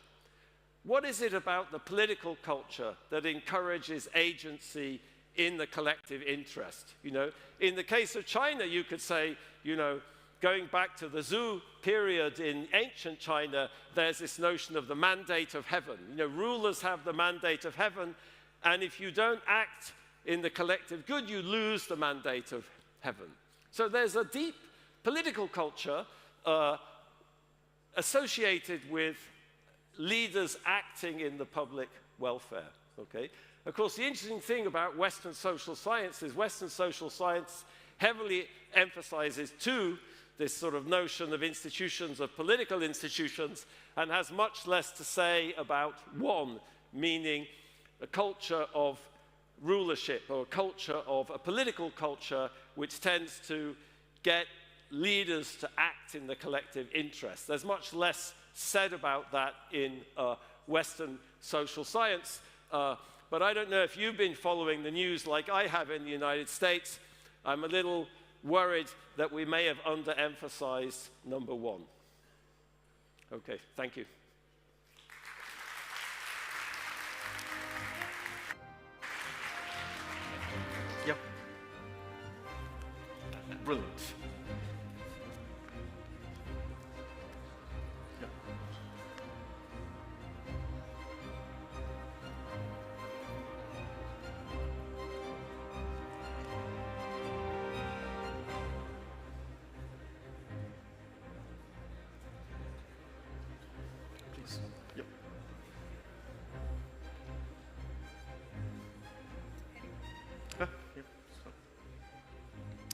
What is it about the political culture that encourages agency in the collective interest? You know, in the case of China, you could say, you know, going back to the Zhou period in ancient China, there's this notion of the mandate of heaven. You know, rulers have the mandate of heaven, and if you don't act in the collective good, you lose the mandate of heaven. So there's a deep political culture associated with leaders acting in the public welfare, okay? Of course, the interesting thing about Western social science is Western social science heavily emphasizes, two, this sort of notion of institutions, of political institutions, and has much less to say about one, meaning a culture of rulership or a culture of a political culture which tends to get leaders to act in the collective interest. There's much less said about that in Western social science, but I don't know if you've been following the news like I have in the United States. I'm a little worried that we may have underemphasized number one. Okay, thank you. Yep. Brilliant.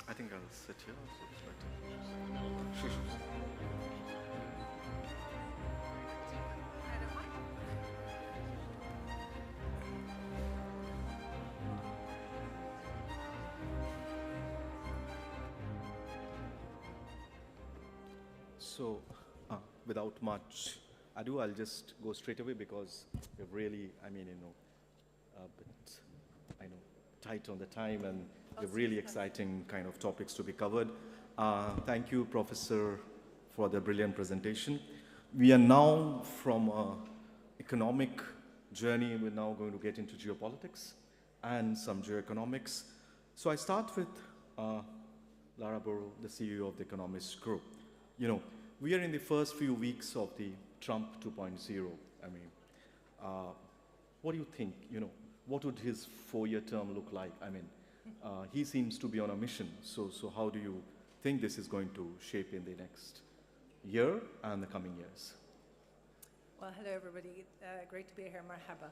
I think I'll sit here. So it's better. Sure. So, without much ado, I'll just go straight away because we've really, a bit, tight on the time, and we have really exciting kind of topics to be covered. Thank you, Professor, for the brilliant presentation. We are now from an economic journey. We're now going to get into geopolitics and some geoeconomics. So I start with Lara Burrow, the CEO of the Economist Group. You know, we are in the first few weeks of the Trump 2.0. What do you think? You know, what would his 4-year term look like? He seems to be on a mission. So how do you think this is going to shape in the next year and the coming years? Well, hello, everybody. Great to be here. Marhaba.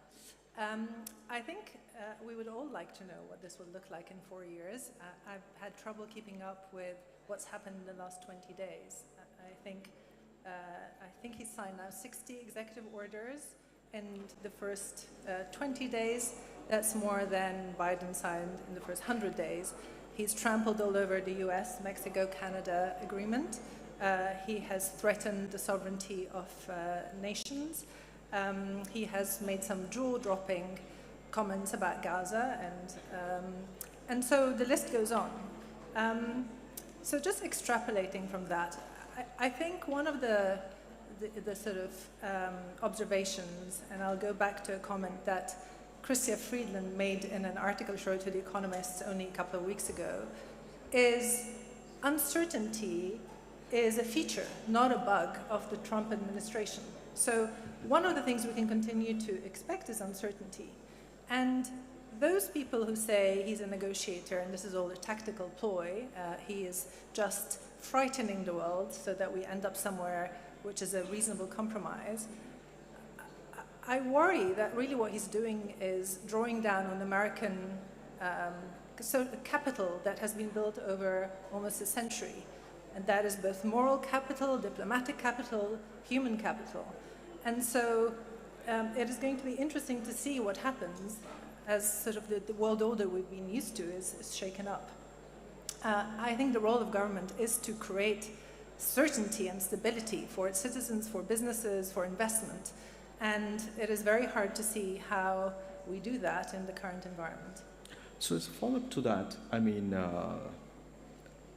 I think we would all like to know what this will look like in 4 years. I've had trouble keeping up with what's happened in the last 20 days. I think he signed now 60 executive orders in the first 20 days. That's more than Biden signed in the first 100 days. He's trampled all over the US, Mexico, Canada agreement. He has threatened the sovereignty of nations. He has made some jaw-dropping comments about Gaza, and so the list goes on. So just extrapolating from that, I think one of the sort of observations, and I'll go back to a comment that Chrystia Friedland made in an article she wrote to The Economist only a couple of weeks ago, is uncertainty is a feature, not a bug, of the Trump administration. So one of the things we can continue to expect is uncertainty. And those people who say he's a negotiator and this is all a tactical ploy, he is just frightening the world so that we end up somewhere which is a reasonable compromise, I worry that really what he's doing is drawing down on American capital that has been built over almost a century. And that is both moral capital, diplomatic capital, human capital. And so it is going to be interesting to see what happens as sort of the world order we've been used to is shaken up. I think the role of government is to create certainty and stability for its citizens, for businesses, for investment. And it is very hard to see how we do that in the current environment. So as a follow-up to that,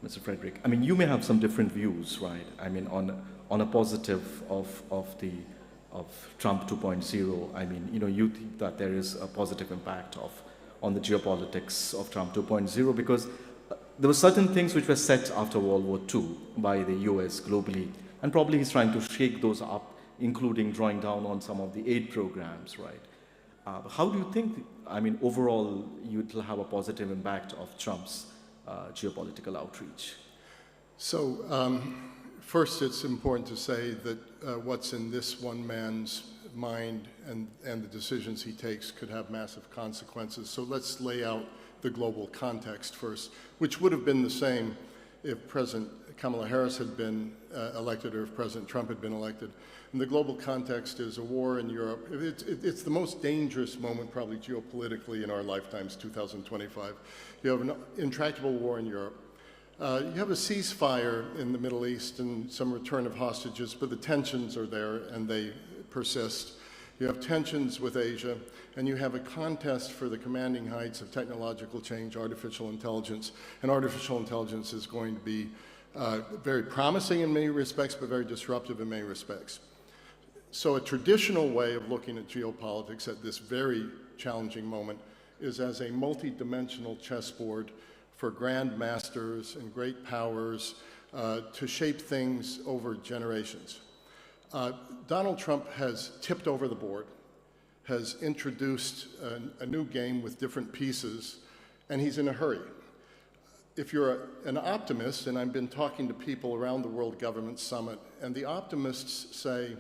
Mr. Frederick, you may have some different views, right? On a positive of Trump 2.0. You think that there is a positive impact on the geopolitics of Trump 2.0 because there were certain things which were set after World War II by the US globally, and probably he's trying to shake those up, including drawing down on some of the aid programs, right? How do you think, I mean, overall, it will have a positive impact of Trump's geopolitical outreach? So, first, it's important to say that what's in this one man's mind and the decisions he takes could have massive consequences. So let's lay out the global context first, which would have been the same if President Kamala Harris had been elected or if President Trump had been elected. And the global context is a war in Europe. It's the most dangerous moment probably geopolitically in our lifetimes, 2025. You have an intractable war in Europe. You have a ceasefire in the Middle East and some return of hostages, but the tensions are there and they persist. You have tensions with Asia, and you have a contest for the commanding heights of technological change, artificial intelligence, and artificial intelligence is going to be very promising in many respects, but very disruptive in many respects. So a traditional way of looking at geopolitics at this very challenging moment is as a multi-dimensional chessboard for grand masters and great powers to shape things over generations. Donald Trump has tipped over the board, has introduced a new game with different pieces, and he's in a hurry. If you're an optimist, and I've been talking to people around the World Government Summit, and the optimists say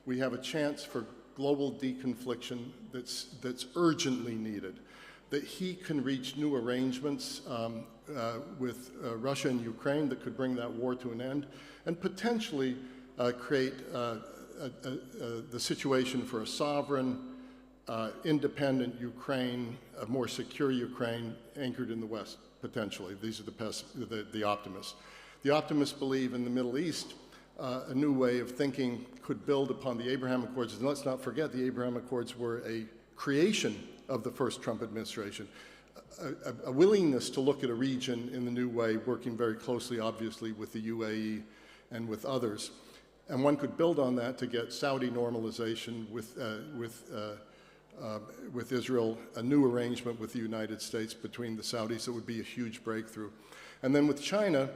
we have a chance for global deconfliction that's urgently needed, that he can reach new arrangements with Russia and Ukraine that could bring that war to an end, and potentially create the situation for a sovereign, independent Ukraine, a more secure Ukraine anchored in the West, potentially. These are the optimists. The optimists believe in the Middle East, a new way of thinking could build upon the Abraham Accords. And let's not forget the Abraham Accords were a creation of the first Trump administration. A willingness to look at a region in the new way, working very closely, obviously, with the UAE and with others. And one could build on that to get Saudi normalization with Israel, a new arrangement with the United States between the Saudis. It would be a huge breakthrough. And then with China,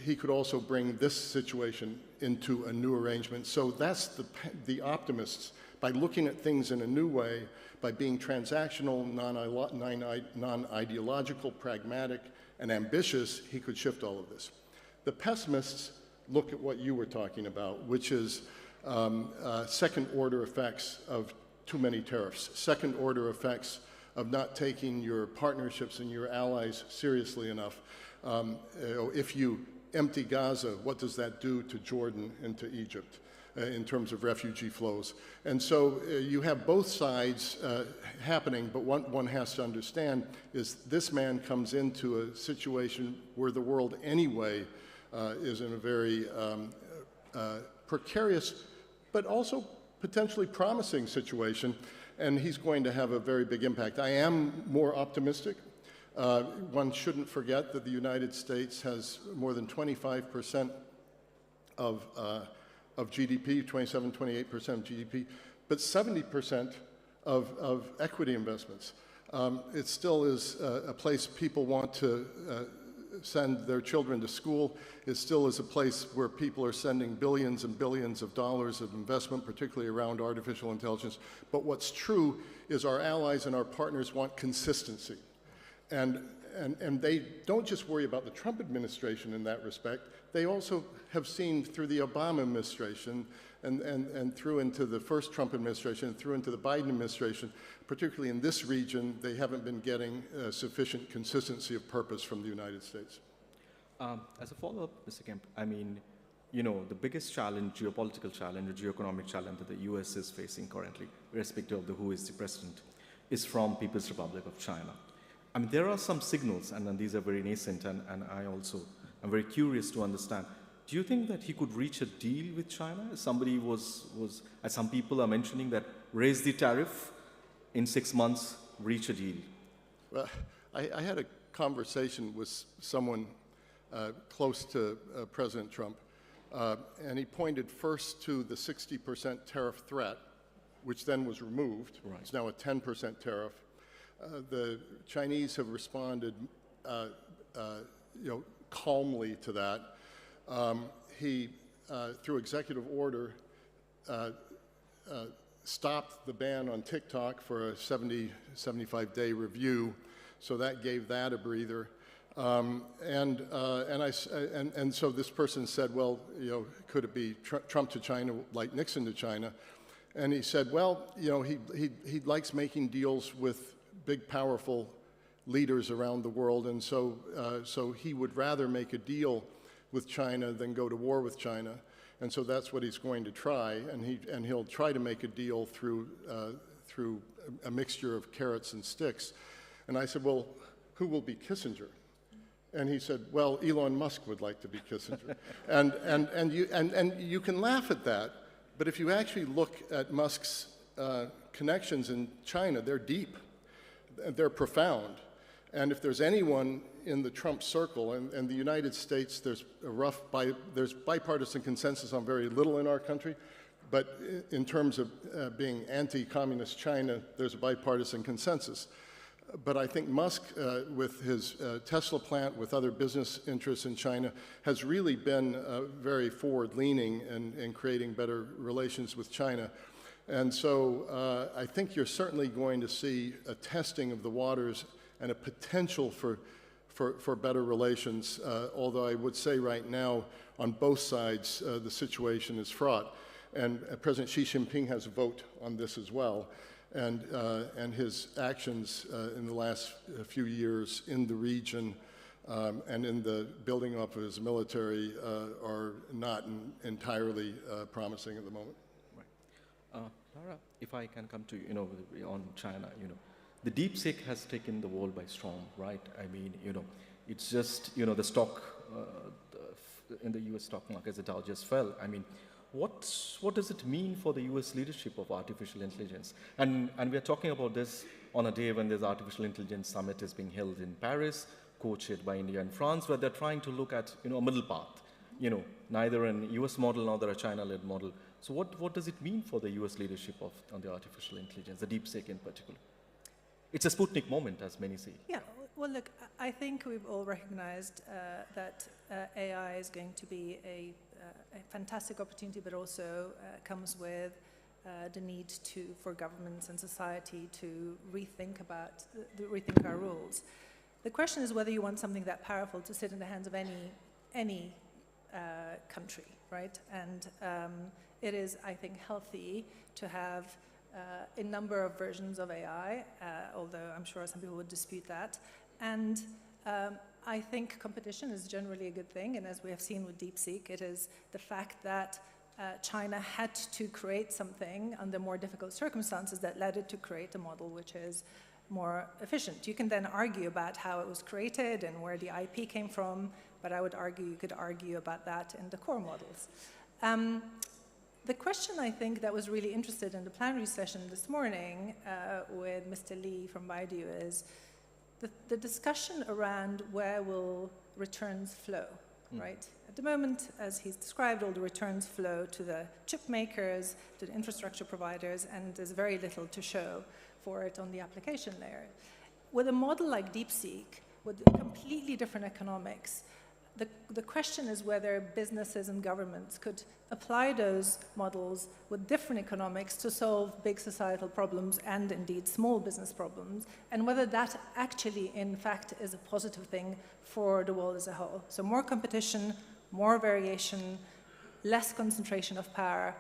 he could also bring this situation into a new arrangement. So that's the optimists. By looking at things in a new way, by being transactional, non-ideological, pragmatic, and ambitious, he could shift all of this. The pessimists look at what you were talking about, which is second-order effects of too many tariffs, second-order effects of not taking your partnerships and your allies seriously enough. If you empty Gaza, what does that do to Jordan and to Egypt in terms of refugee flows? And so you have both sides happening, but what one has to understand is this man comes into a situation where the world anyway is in a very precarious, but also potentially promising situation, and he's going to have a very big impact. I am more optimistic. One shouldn't forget that the United States has more than 25% of GDP, 27, 28% of GDP, but 70% of equity investments. It still is a place people want to send their children to school. It still is a place where people are sending billions and billions of dollars of investment, particularly around artificial intelligence. But what's true is our allies and our partners want consistency. And they don't just worry about the Trump administration in that respect. They also have seen through the Obama administration and through into the first Trump administration and through into the Biden administration, particularly in this region, they haven't been getting sufficient consistency of purpose from the United States. As a follow-up, Mr. Kemp, I mean, you know, the biggest challenge, geopolitical challenge, or geoeconomic challenge that the US is facing currently, irrespective of who is the president, is from People's Republic of China. I mean, there are some signals, and these are very nascent, and I also am very curious to understand. Do you think that he could reach a deal with China? Somebody as some people are mentioning, that raise the tariff in 6 months, reach a deal. Well, I had a conversation with someone close to President Trump, and he pointed first to the 60% tariff threat, which then was removed. Right. It's now a 10% tariff. The Chinese have responded calmly to that. He, through executive order, stopped the ban on TikTok for a 75-day review, so that gave that a breather. And so this person said, well, could it be Trump to China like Nixon to China? And he said, well, he likes making deals with big, powerful leaders around the world, and so he would rather make a deal with China than go to war with China. And so that's what he's going to try, and he'll try to make a deal through a mixture of carrots and sticks. And I said, well, who will be Kissinger? And he said, well, Elon Musk would like to be Kissinger. and you can laugh at that, but if you actually look at Musk's connections in China, they're deep, they're profound. And if there's anyone in the Trump circle, and the United States, there's bipartisan consensus on very little in our country, but in terms of being anti-communist China, there's a bipartisan consensus. But I think Musk, with his Tesla plant, with other business interests in China, has really been very forward-leaning in creating better relations with China. And so I think you're certainly going to see a testing of the waters and a potential for better relations, although I would say right now, on both sides, the situation is fraught. And President Xi Jinping has a vote on this as well. And his actions in the last few years in the region and in the building up of his military are not entirely promising at the moment. Right. Lara, if I can come to you, on China, the DeepSeek has taken the world by storm, right? I mean, it's just, the stock in the U.S. stock market, the Dow just fell. I mean, what does it mean for the U.S. leadership of artificial intelligence? And we're talking about this on a day when this artificial intelligence summit is being held in Paris, co-chaired by India and France, where they're trying to look at, a middle path, neither an U.S. model nor a China-led model. So what does it mean for the U.S. leadership on the artificial intelligence, the DeepSeek in particular? It's a Sputnik moment, as many say. Yeah, well, look, I think we've all recognized that AI is going to be a fantastic opportunity, but also comes with the need for governments and society to rethink our rules. The question is whether you want something that powerful to sit in the hands of any country, right? And it is, I think, healthy to have a number of versions of AI, although I'm sure some people would dispute that. And I think competition is generally a good thing, and as we have seen with DeepSeek, it is the fact that China had to create something under more difficult circumstances that led it to create a model which is more efficient. You can then argue about how it was created and where the IP came from, but I would argue you could argue about that in the core models. The question, I think, that was really interested in the plenary session this morning with Mr. Lee from Baidu is the discussion around where will returns flow, right? At the moment, as he's described, all the returns flow to the chip makers, to the infrastructure providers, and there's very little to show for it on the application layer. With a model like DeepSeek, with completely different economics, the question is whether businesses and governments could apply those models with different economics to solve big societal problems and indeed small business problems, and whether that actually, in fact, is a positive thing for the world as a whole. So more competition, more variation, less concentration of power,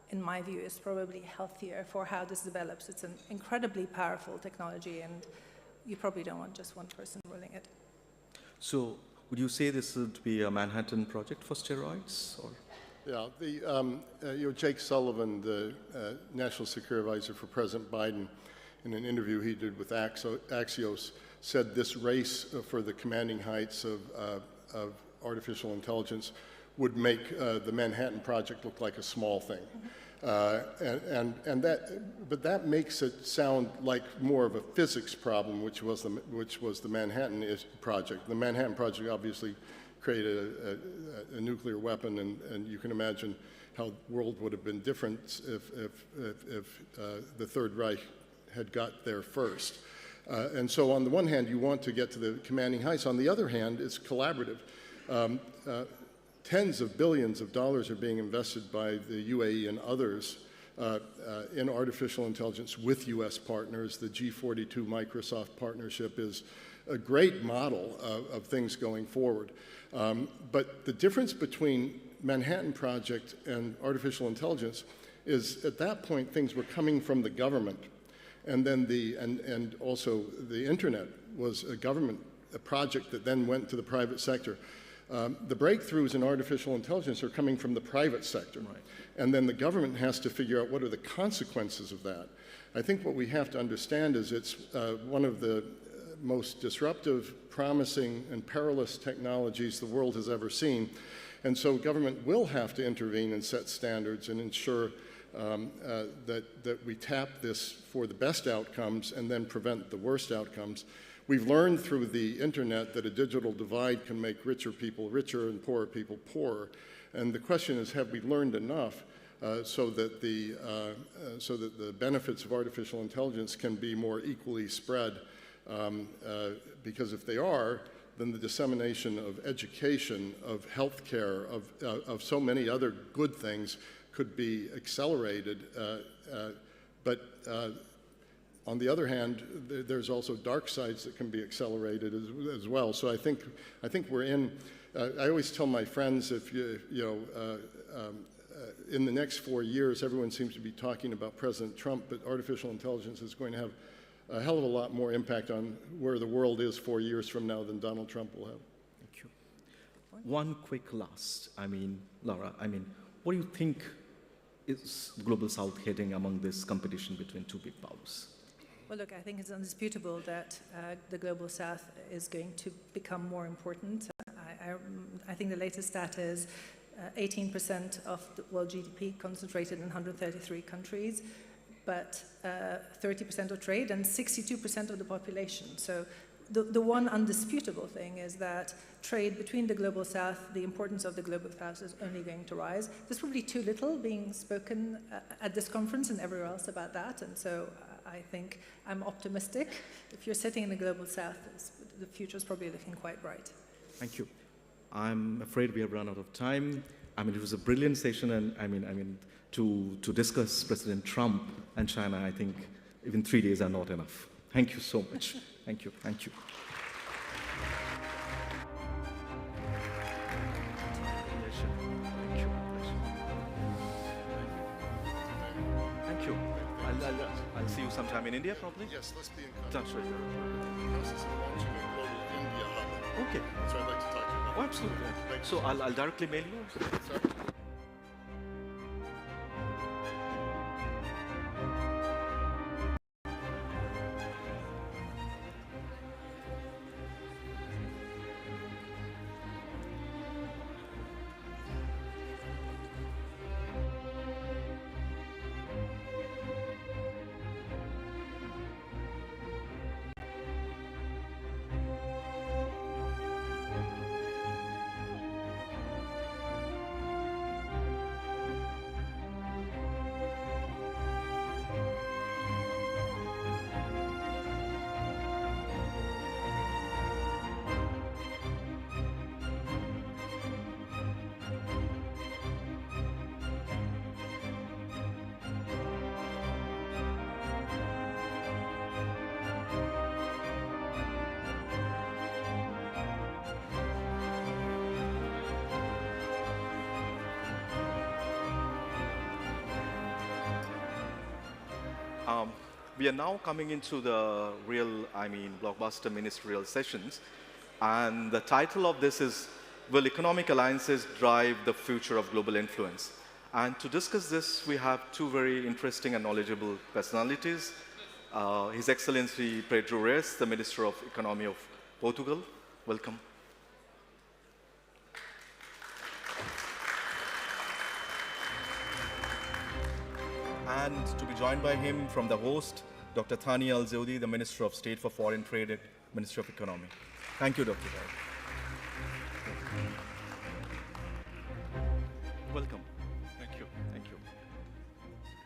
in my view, is probably healthier for how this develops. It's an incredibly powerful technology, and you probably don't want just one person ruling it. So would you say this would be a Manhattan Project for steroids? Or? Yeah, Jake Sullivan, the National Security Advisor for President Biden, in an interview he did with Axios, said this race for the commanding heights of artificial intelligence would make the Manhattan Project look like a small thing. But that makes it sound like more of a physics problem, which was the Manhattan Project. The Manhattan Project obviously created a nuclear weapon, and you can imagine how the world would have been different if the Third Reich had got there first. And so on the one hand, you want to get to the commanding heights. On the other hand, it's collaborative. Tens of billions of dollars are being invested by the UAE and others in artificial intelligence with US partners. The G42 Microsoft partnership is a great model of things going forward. But the difference between Manhattan Project and artificial intelligence is at that point things were coming from the government, and then and also the internet was a project that then went to the private sector. The breakthroughs in artificial intelligence are coming from the private sector, right. And then the government has to figure out what are the consequences of that. I think what we have to understand is it's one of the most disruptive, promising, and perilous technologies the world has ever seen. And so government will have to intervene and set standards and ensure that we tap this for the best outcomes and then prevent the worst outcomes. We've learned through the internet that a digital divide can make richer people richer and poorer people poorer. And the question is, have we learned enough so that the benefits of artificial intelligence can be more equally spread? Because if they are, then the dissemination of education, of healthcare, of so many other good things could be accelerated. But on the other hand, there's also dark sides that can be accelerated as well. So I think we're in. I always tell my friends, if in the next 4 years, everyone seems to be talking about President Trump, but artificial intelligence is going to have a hell of a lot more impact on where the world is 4 years from now than Donald Trump will have. Thank you. One quick last, Laura, what do you think is the Global South heading among this competition between two big powers? Well, look, I think it's undisputable that the Global South is going to become more important. I think the latest stat is 18% of the world GDP concentrated in 133 countries, but 30% of trade and 62% of the population. So the one undisputable thing is that trade between the Global South, the importance of the Global South is only going to rise. There's probably too little being spoken at this conference and everywhere else about that, and so I think I'm optimistic. If you're sitting in the Global South, the future is probably looking quite bright. Thank you. I'm afraid we have run out of time. It was a brilliant session, and to discuss President Trump and China, I think even 3 days are not enough. Thank you so much. Thank you. Thank you. Thank you. I'll see you sometime in India, probably? Yes, let's be in contact. That's right. The process of launching a global India hub. Okay. That's what I'd like to talk to you about. Oh, absolutely. So I'll directly mail you? Sorry? We are now coming into the real, blockbuster ministerial sessions. And the title of this is, Will Economic Alliances Drive the Future of Global Influence? And to discuss this, we have two very interesting and knowledgeable personalities. His Excellency Pedro Reis, the Minister of Economy of Portugal. Welcome. And to be joined by him from the host, Dr. Thani Al-Zoudi, the Minister of State for Foreign Trade at Ministry of Economy. Thank you, Dr. Zoudi. Welcome. Thank you. Thank you.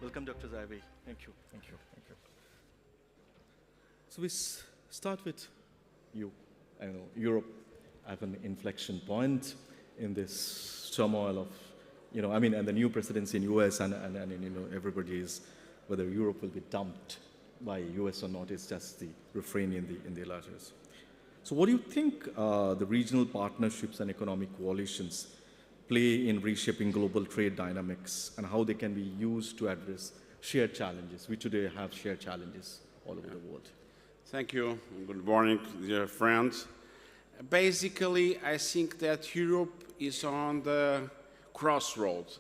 Welcome, Dr. Zaibi. Thank you. Thank you. Thank you. So with start with you. I know Europe have an inflection point in this turmoil of, and the new presidency in US and everybody is, whether Europe will be dumped by US or not is just the refrain in the letters. So what do you think the regional partnerships and economic coalitions play in reshaping global trade dynamics and how they can be used to address shared challenges? We today have shared challenges all over the world. Thank you. Good morning, dear friends. Basically, I think that Europe is on the crossroads.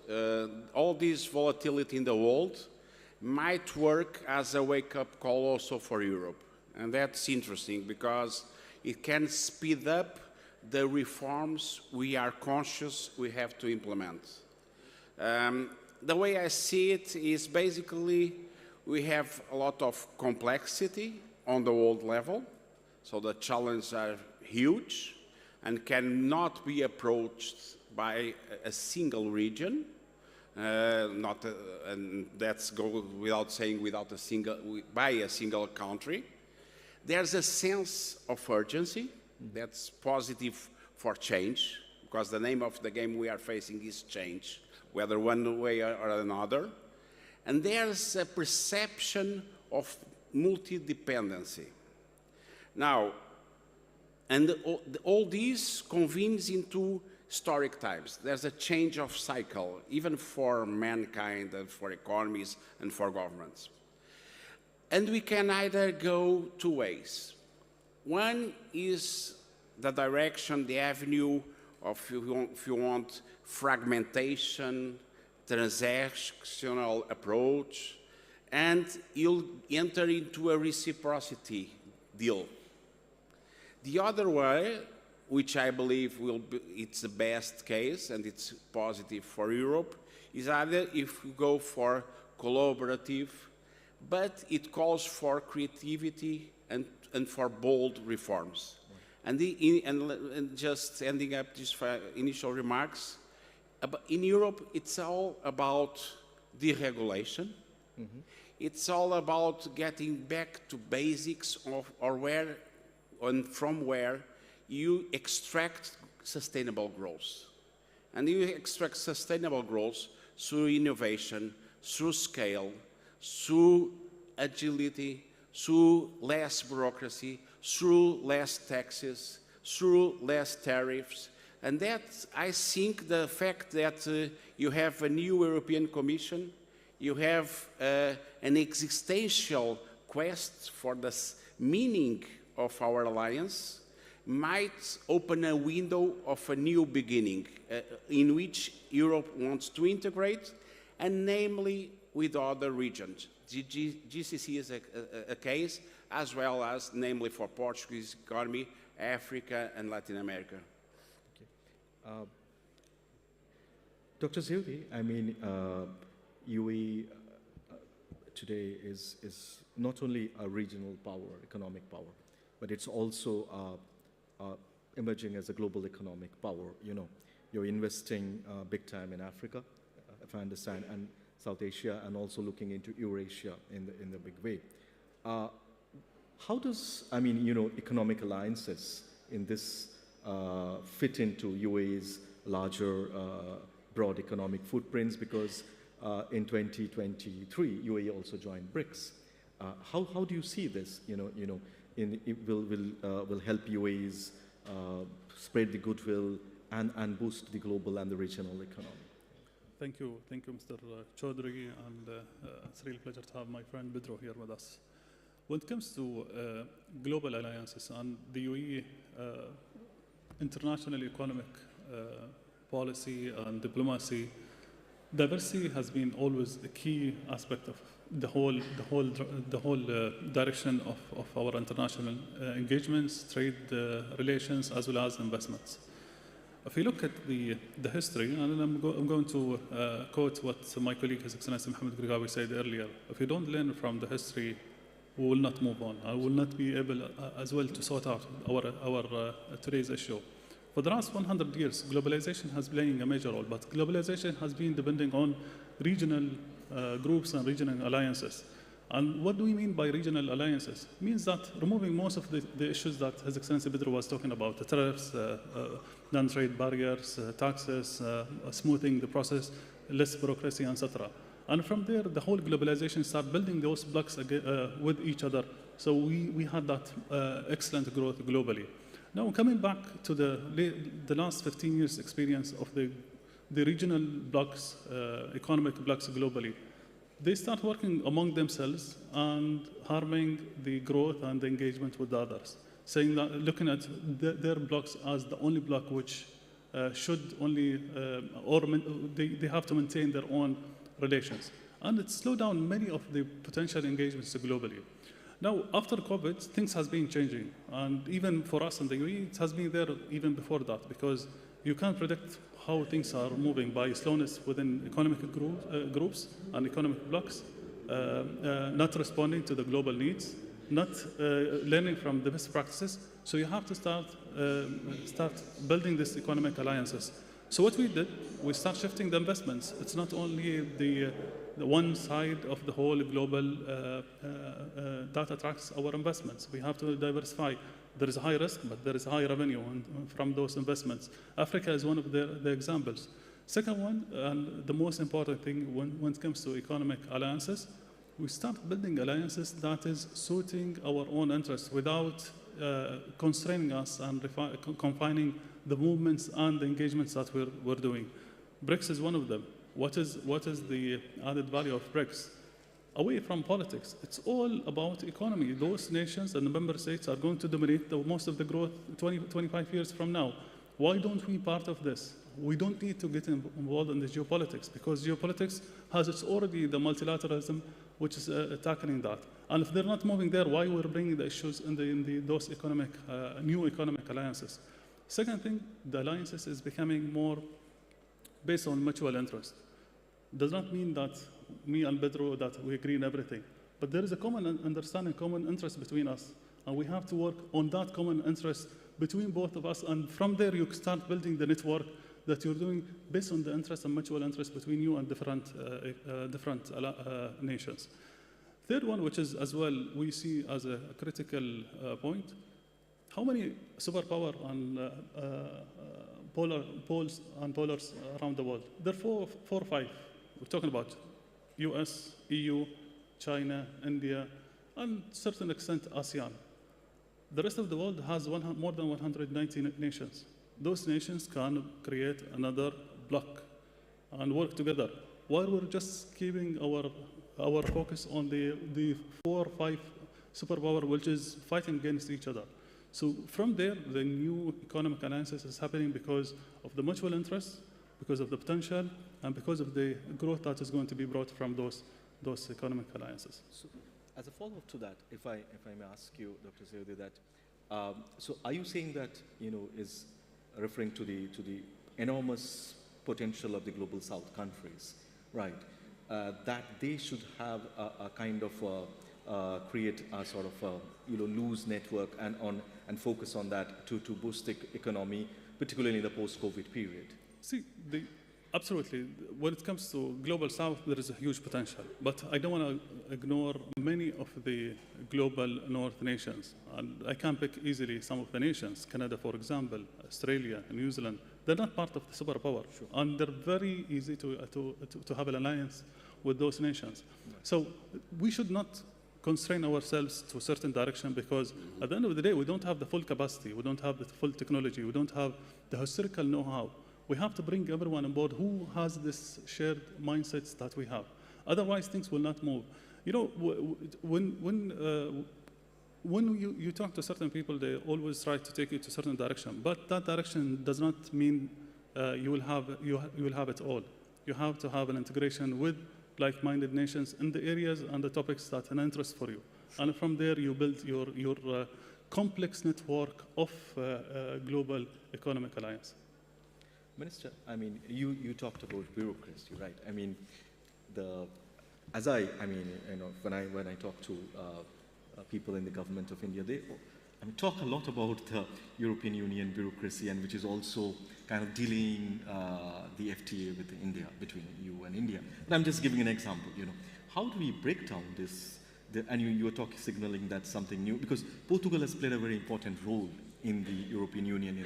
All this volatility in the world might work as a wake-up call also for Europe. And that's interesting because it can speed up the reforms we are conscious we have to implement. The way I see it is basically we have a lot of complexity on the world level, so the challenges are huge and cannot be approached by a single region. And that's go without saying by a single country. There's a sense of urgency that's positive for change, because the name of the game we are facing is change, whether one way or another. And there's a perception of multi-dependency. Now, and all this convenes into historic times. There's a change of cycle, even for mankind and for economies and for governments. And we can either go two ways. One is the direction, the avenue of, if you want, fragmentation, transactional approach, and you'll enter into a reciprocity deal. The other way, which I believe it's the best case and it's positive for Europe, is either if we go for collaborative, but it calls for creativity and for bold reforms. And just ending up these initial remarks, in Europe, it's all about deregulation. Mm-hmm. It's all about getting back to basics of from where you extract sustainable growth. And you extract sustainable growth through innovation, through scale, through agility, through less bureaucracy, through less taxes, through less tariffs. And that, I think, the fact that you have a new European Commission, you have an existential quest for the meaning of our alliance, might open a window of a new beginning in which Europe wants to integrate, and namely with other regions. GCC is a case, as well as, namely for Portuguese economy, Africa and Latin America. Okay. Dr. Zewde, I mean, UAE today is not only a regional power, economic power, but it's also emerging as a global economic power. You know, you're investing big time in Africa, if I understand, and South Asia, and also looking into Eurasia in the big way. How does, I mean, you know, economic alliances in this fit into UAE's larger broad economic footprints? Because in 2023, UAE also joined BRICS. How do you see this? It will help UAE's spread the goodwill and boost the global and the regional economy. Thank you, Mr. Chaudhry, and it's a real pleasure to have my friend Pedro here with us. When it comes to global alliances and the UAE international economic policy and diplomacy, diversity has been always the key aspect of the whole direction of our international engagements, trade relations, as well as investments. If you look at the history, and I'm going to quote what my colleague, His Excellency Mohammed Grigawi, said earlier, if you don't learn from the history, we will not move on. I will not be able as well to sort out our today's issue. For the last 100 years, globalization has playing a major role, but globalization has been depending on regional groups and regional alliances. And what do we mean by regional alliances? It means that removing most of the issues that His Excellency Pedro was talking about, the tariffs, non-trade barriers, taxes, smoothing the process, less bureaucracy, etc. And from there, the whole globalization started building those blocks with each other. So we had that excellent growth globally. Now, coming back to the last 15 years experience of the regional blocks, economic blocks globally, they start working among themselves and harming the growth and the engagement with the others, saying that, looking at their blocks as the only block which should only, they have to maintain their own relations. And it slowed down many of the potential engagements globally. Now, after COVID, things has been changing. And even for us in the UAE, it has been there even before that, because you can't predict how things are moving by slowness within economic groups and economic blocks, not responding to the global needs, not learning from the best practices. So you have to start building these economic alliances. So what we did, we start shifting the investments. It's not only the one side of the whole global that attracts our investments. We have to diversify. There is a high risk, but there is high revenue from those investments. Africa is one of the examples. Second one, and the most important thing when it comes to economic alliances, we start building alliances that is suiting our own interests without constraining us and confining the movements and the engagements that we're doing. BRICS is one of them. What is the added value of BRICS? Away from politics, it's all about economy. Those nations and the member states are going to dominate most of the growth 25 years from now. Why don't we part of this? We don't need to get involved in the geopolitics, because geopolitics has already the multilateralism which is tackling that. And if they're not moving there, why we're bringing the issues in those new economic alliances? Second thing, the alliances is becoming more based on mutual interest. Does not mean that me and Pedro that we agree on everything, but there is a common understanding, common interest between us, and we have to work on that common interest between both of us, and from there you start building the network that you're doing based on the interest and mutual interest between you and different nations. Third one, which is as well we see as a critical point, how many superpower and poles and polars around the world? There are four or five. We're talking about US, EU, China, India, and to a certain extent ASEAN. The rest of the world has more than 190 nations. Those nations can create another bloc and work together, while we're just keeping our focus on the 4 or 5 superpower which is fighting against each other. So from there, the new economic alliances is happening because of the mutual interest, because of the potential, and because of the growth that is going to be brought from those economic alliances. So, as a follow-up to that, if I may ask you, Dr. Sayudi, that so are you saying that is referring to the enormous potential of the global South countries, right? That they should have a kind of create a sort of loose network and focus on that to boost the economy, particularly in the post-COVID period. See, absolutely. When it comes to Global South, there is a huge potential. But I don't want to ignore many of the global North nations. And I can pick easily some of the nations. Canada, for example, Australia, New Zealand. They're not part of the superpower. Sure. And they're very easy to have an alliance with those nations. Right. So we should not constrain ourselves to a certain direction, because at the end of the day, we don't have the full capacity. We don't have the full technology. We don't have the historical know-how. We have to bring everyone on board who has this shared mindsets that we have. Otherwise, things will not move. When you talk to certain people, they always try to take you to a certain direction. But that direction does not mean you will have it all. You have to have an integration with like-minded nations in the areas and the topics that are an interest for you. And from there, you build your complex network of global economic alliance. Minister, I mean, you talked about bureaucracy, right? I mean, when I talk to people in the government of India, they talk a lot about the European Union bureaucracy, and which is also kind of dealing the FTA with India, between EU and India. And I'm just giving an example. How do we break down and you were signaling that something new, because Portugal has played a very important role in the European Union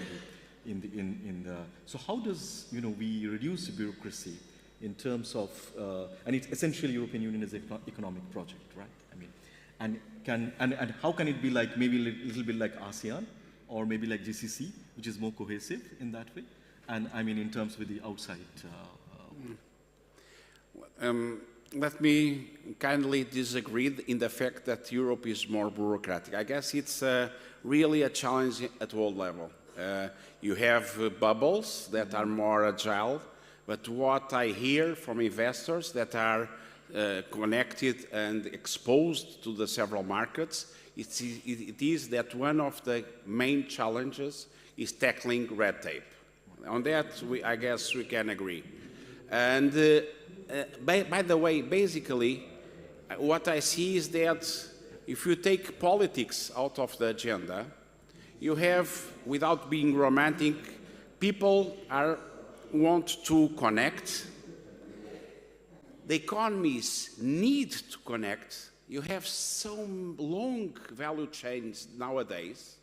so how does we reduce bureaucracy in terms of and it's essentially European Union is an economic project, right? I mean, and how can it be like maybe a little bit like ASEAN or maybe like GCC, which is more cohesive in that way? And I mean in terms with the outside. Let me kindly disagree in the fact that Europe is more bureaucratic. I guess it's really a challenge at world level. You have bubbles that are more agile, but what I hear from investors that are connected and exposed to the several markets, it is that one of the main challenges is tackling red tape. On that, I guess we can agree. And by the way, basically, what I see is that if you take politics out of the agenda, you have, without being romantic, people want to connect. The economies need to connect. You have so long value chains nowadays.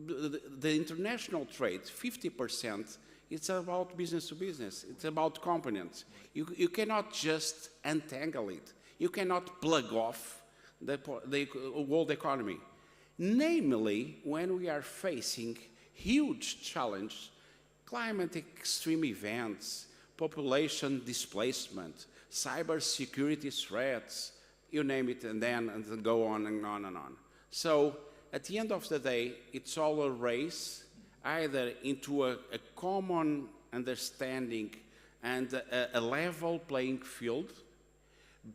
The international trade, 50%, it's about business to business. It's about components. You cannot just untangle it. You cannot plug off the world economy. Namely, when we are facing huge challenges, climate extreme events, population displacement, cybersecurity threats, you name it, and then go on and on and on. So at the end of the day, it's all a race either into a common understanding and a level playing field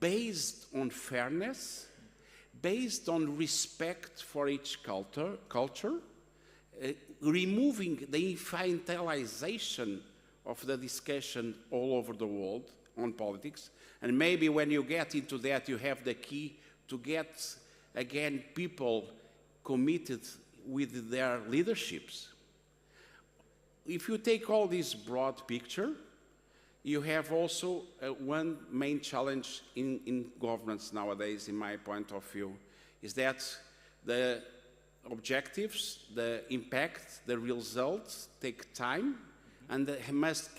based on fairness, based on respect for each culture, removing the infantilization of the discussion all over the world on politics. And maybe when you get into that, you have the key to get, again, people committed with their leaderships. If you take all this broad picture, you have also one main challenge in governance nowadays, in my point of view, is that the objectives, the impact, the results take time and they must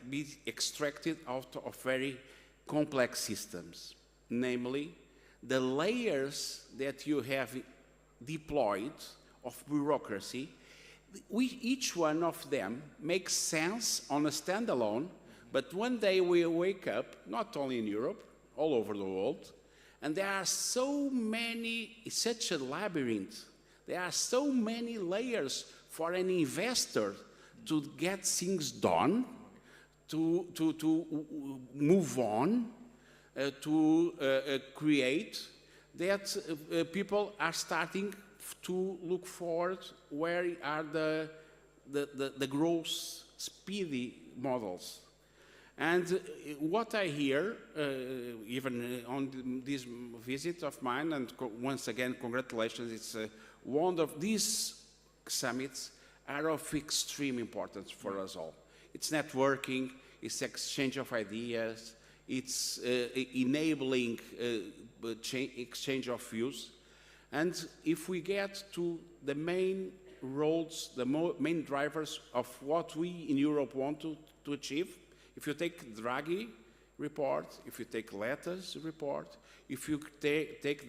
be extracted out of very complex systems. Namely, the layers that you have deployed of bureaucracy, each one of them makes sense on a standalone, but one day we wake up, not only in Europe, all over the world, and there are so many, it's such a labyrinth, there are so many layers for an investor to get things done, to move on, to create, that people are starting to look forward where are the growth speedy models. And what I hear, even on this visit of mine, and once again, congratulations, it's one of these summits are of extreme importance for us all. It's networking, it's exchange of ideas, it's enabling exchange of views. And if we get to the main roads, the main drivers of what we in Europe want to achieve, if you take Draghi report, if you take Letta's report, if you take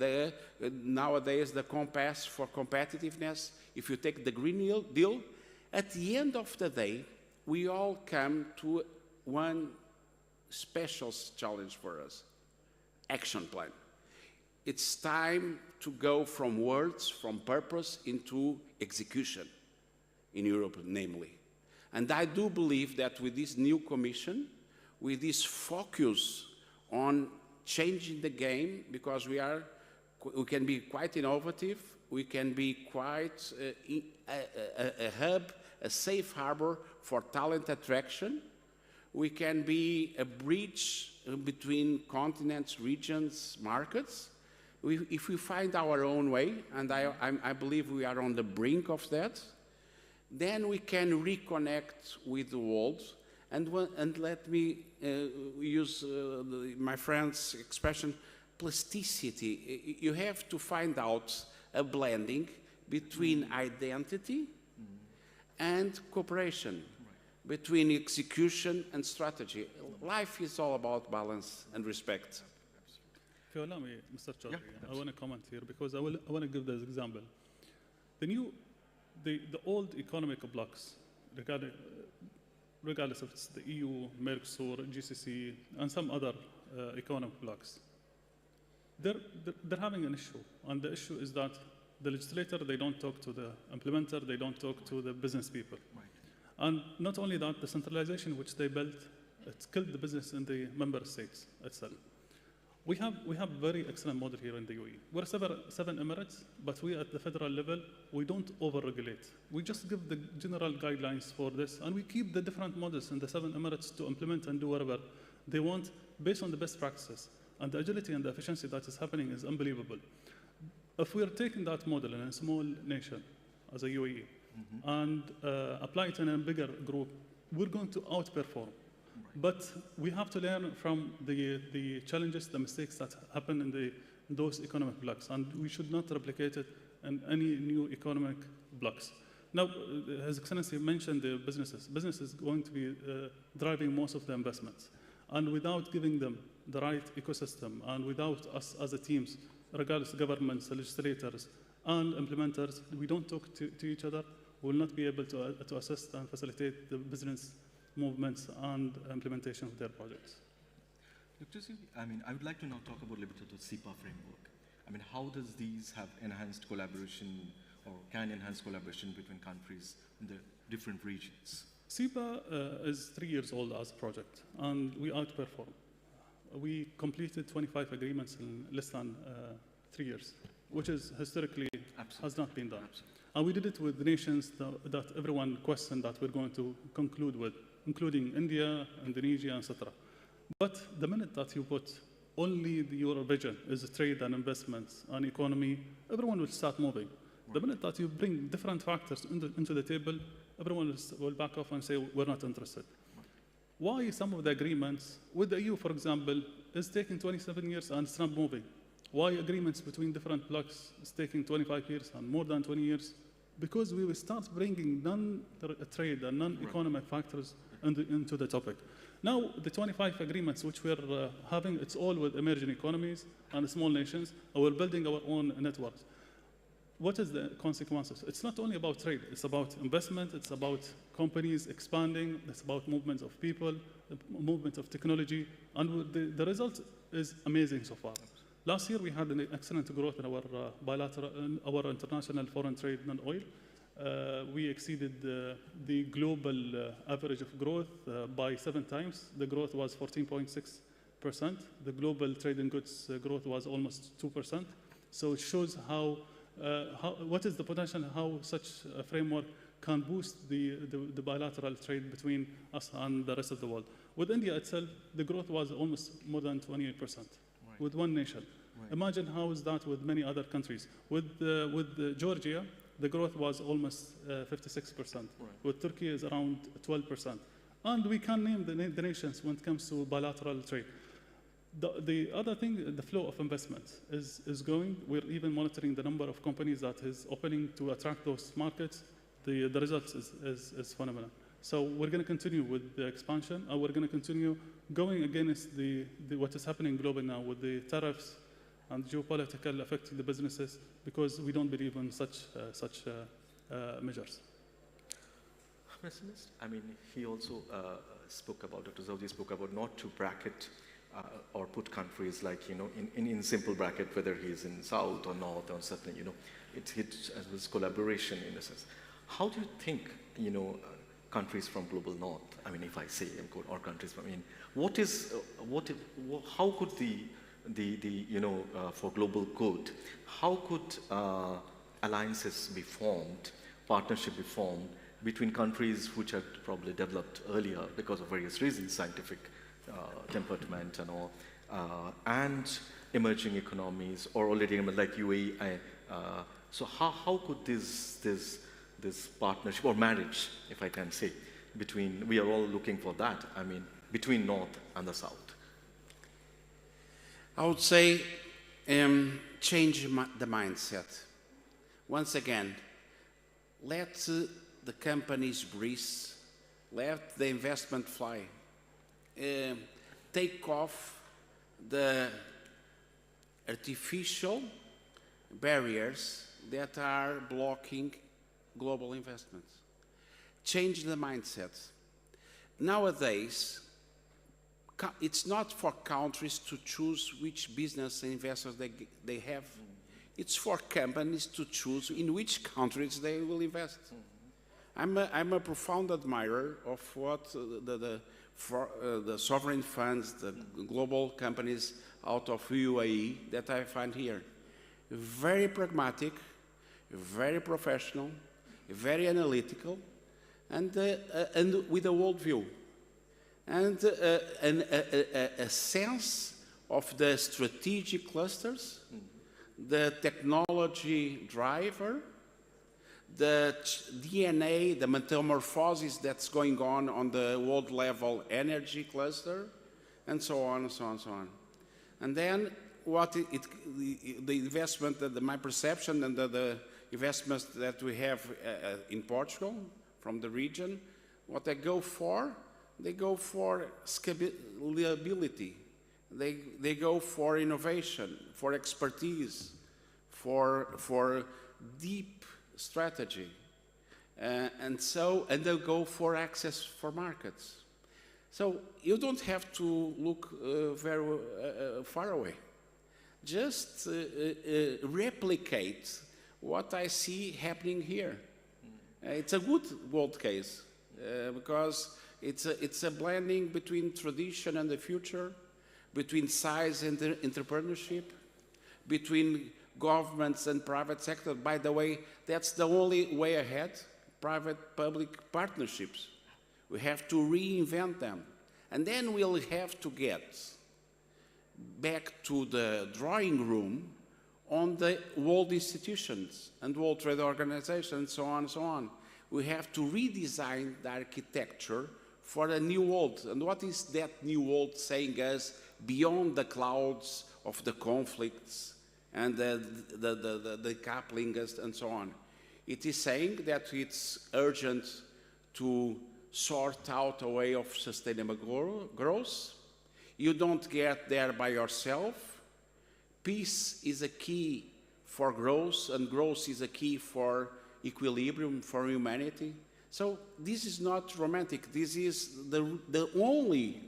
nowadays the Compass for Competitiveness, if you take the Green Deal, at the end of the day, we all come to one special challenge for us, action plan. It's time to go from words, from purpose, into execution in Europe, namely. And I do believe that with this new commission, with this focus on changing the game, because we can be quite innovative, we can be quite a hub, a safe harbor for talent attraction, we can be a bridge between continents, regions, markets. If we find our own way, and I believe we are on the brink of that, then we can reconnect with the world. And let me use my friend's expression, plasticity. You have to find out a blending between identity and cooperation, between execution and strategy. Life is all about balance and respect. If you allow me, Mr. Chaudhry, I want to comment here because I want to give this example. The old economic blocks, regardless if it's the EU, Mercosur, GCC, and some other economic blocks, they're having an issue. And the issue is that the legislator, they don't talk to the implementer, they don't talk to the business people. Right. And not only that, the centralization which they built, it's killed the business in the member states itself. We have a very excellent model here in the UAE. We're seven Emirates, but we at the federal level, we don't over-regulate. We just give the general guidelines for this, and we keep the different models in the 7 Emirates to implement and do whatever they want based on the best practices. And the agility and the efficiency that is happening is unbelievable. If we are taking that model in a small nation, as a UAE, and apply it in a bigger group, we're going to outperform. But we have to learn from the challenges, the mistakes that happen in those economic blocks, and we should not replicate it in any new economic blocks. Now, His Excellency mentioned the businesses. Business is going to be driving most of the investments. And without giving them the right ecosystem, and without us as a teams, regardless of governments, legislators, and implementers, we don't talk to each other, we will not be able to assist and facilitate the business movements and implementation of their projects. Dr. C, I would like to now talk about a little bit of the SIPA framework. How does these have enhanced collaboration or can enhance collaboration between countries in the different regions? SIPA is 3 years old as a project, and we outperform. We completed 25 agreements in less than 3 years, which is historically has not been done. And we did it with nations that everyone questioned that we're going to conclude with, including India, Indonesia, etc. But the minute that you put only your vision is trade and investments and economy, everyone will start moving. The minute that you bring different factors into the table, everyone will back off and say, we're not interested. Why some of the agreements with the EU, for example, is taking 27 years and it's not moving? Why agreements between different blocks is taking 25 years and more than 20 years? Because we will start bringing non-trade and non-economic factors into the topic. Now, the 25 agreements which we're having, it's all with emerging economies and small nations, and we're building our own networks. What is the consequences? It's not only about trade, it's about investment, it's about companies expanding, it's about movement of people, movement of technology, and the result is amazing so far. Last year, we had an excellent growth in our international foreign trade non-oil. We exceeded the global average of growth by 7 times. The growth was 14.6%. The global trade in goods growth was almost 2%. So it shows what is the potential, how such a framework can boost the bilateral trade between us and the rest of the world. With India itself, the growth was almost more than 28%. With one nation. Right. Imagine how is that with many other countries. With Georgia, the growth was almost 56%. Right. With Turkey is around 12%. And we can name the nations when it comes to bilateral trade. The other thing, the flow of investment is going. We're even monitoring the number of companies that is opening to attract those markets. The results is phenomenal. So we're going to continue with the expansion, and we're going to continue going against what is happening globally now with the tariffs and geopolitical affecting the businesses, because we don't believe in such measures. He also spoke about, Dr. Zawji spoke about not to bracket or put countries like, in simple bracket, whether he's in South or North or something, it was collaboration in a sense. How do you think, countries from global North, if I say, or countries from, how could for global good, how could alliances be formed, partnership be formed between countries which had probably developed earlier because of various reasons, scientific temperament and all, and emerging economies, or already like UAE. So how could this partnership or marriage, if I can say, we are all looking for that, between North and the South? I would say change the mindset. Once again, let the companies breathe, let the investment fly, take off the artificial barriers that are blocking global investments. Change the mindset. Nowadays, it's not for countries to choose which business investors they have. It's for companies to choose in which countries they will invest. I'm a profound admirer of what the sovereign funds, the global companies out of UAE that I find here. Very pragmatic, very professional, very analytical, and with a worldview. And a sense of the strategic clusters, the technology driver, the DNA, the metamorphosis that's going on the world level energy cluster, and so on and so on and so on. And then what the investment, my perception and the investments that we have in Portugal from the region, what they go for scalability. They go for innovation, for expertise, for deep strategy, and they'll go for access for markets. So you don't have to look very far away. Just replicate what I see happening here. It's a good world case because it's a blending between tradition and the future, between science and entrepreneurship, between governments and private sector. By the way, that's the only way ahead, private-public partnerships. We have to reinvent them. And then we'll have to get back to the drawing room on the world institutions and World Trade Organization and so on and so on. We have to redesign the architecture for a new world. And what is that new world saying us beyond the clouds of the conflicts and the coupling and so on? It is saying that it's urgent to sort out a way of sustainable growth. You don't get there by yourself. Peace is a key for growth, and growth is a key for equilibrium for humanity. So this is not romantic. This is the only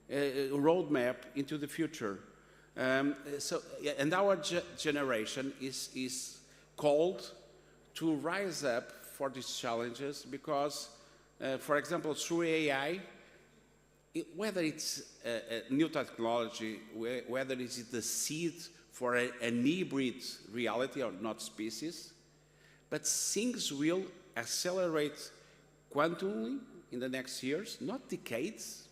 roadmap into the future. And our generation is called to rise up for these challenges because, for example, through AI, whether it's a new technology, whether it's the seed for an hybrid reality or not species, but things will accelerate quantumly in the next years, not decades,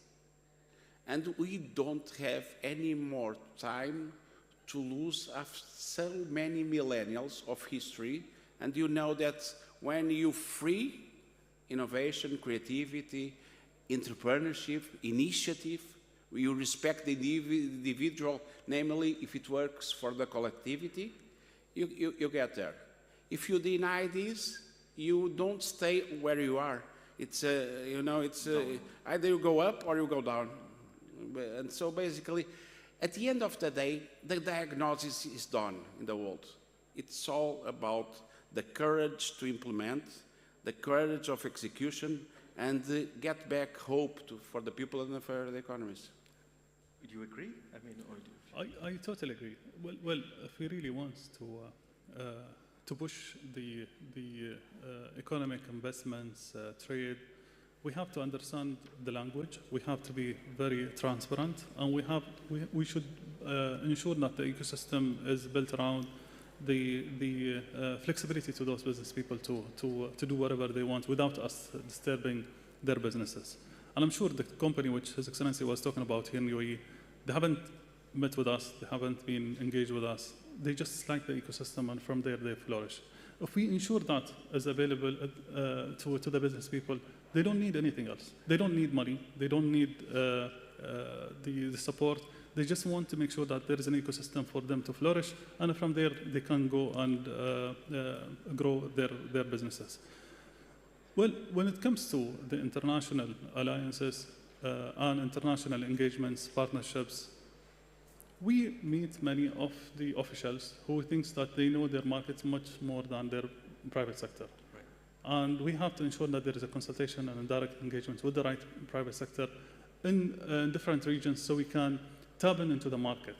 and we don't have any more time to lose after so many millennials of history. And you know that when you free innovation, creativity, entrepreneurship, initiative, you respect the individual, namely if it works for the collectivity, you get there. If you deny this, you don't stay where you are. It's either you go up or you go down. And so basically, at the end of the day, the diagnosis is done in the world. It's all about the courage to implement, the courage of execution, and get back hope for the people and for the economies. Would you agree? I mean, I totally agree. Well, if we really want to push the economic investments, trade, we have to understand the language. We have to be very transparent, and we should ensure that the ecosystem is built around the flexibility to those business people to do whatever they want without us disturbing their businesses. And I'm sure the company which His Excellency was talking about here in UAE, they haven't met with us, they haven't been engaged with us. They just like the ecosystem, and from there they flourish. If we ensure that is available to the business people, they don't need anything else. They don't need money. They don't need the support. They just want to make sure that there is an ecosystem for them to flourish, and from there they can go and grow their businesses. Well, when it comes to the international alliances and international engagements, partnerships, we meet many of the officials who think that they know their markets much more than their private sector. Right. And we have to ensure that there is a consultation and a direct engagement with the right private sector in different regions so we can tap into the market.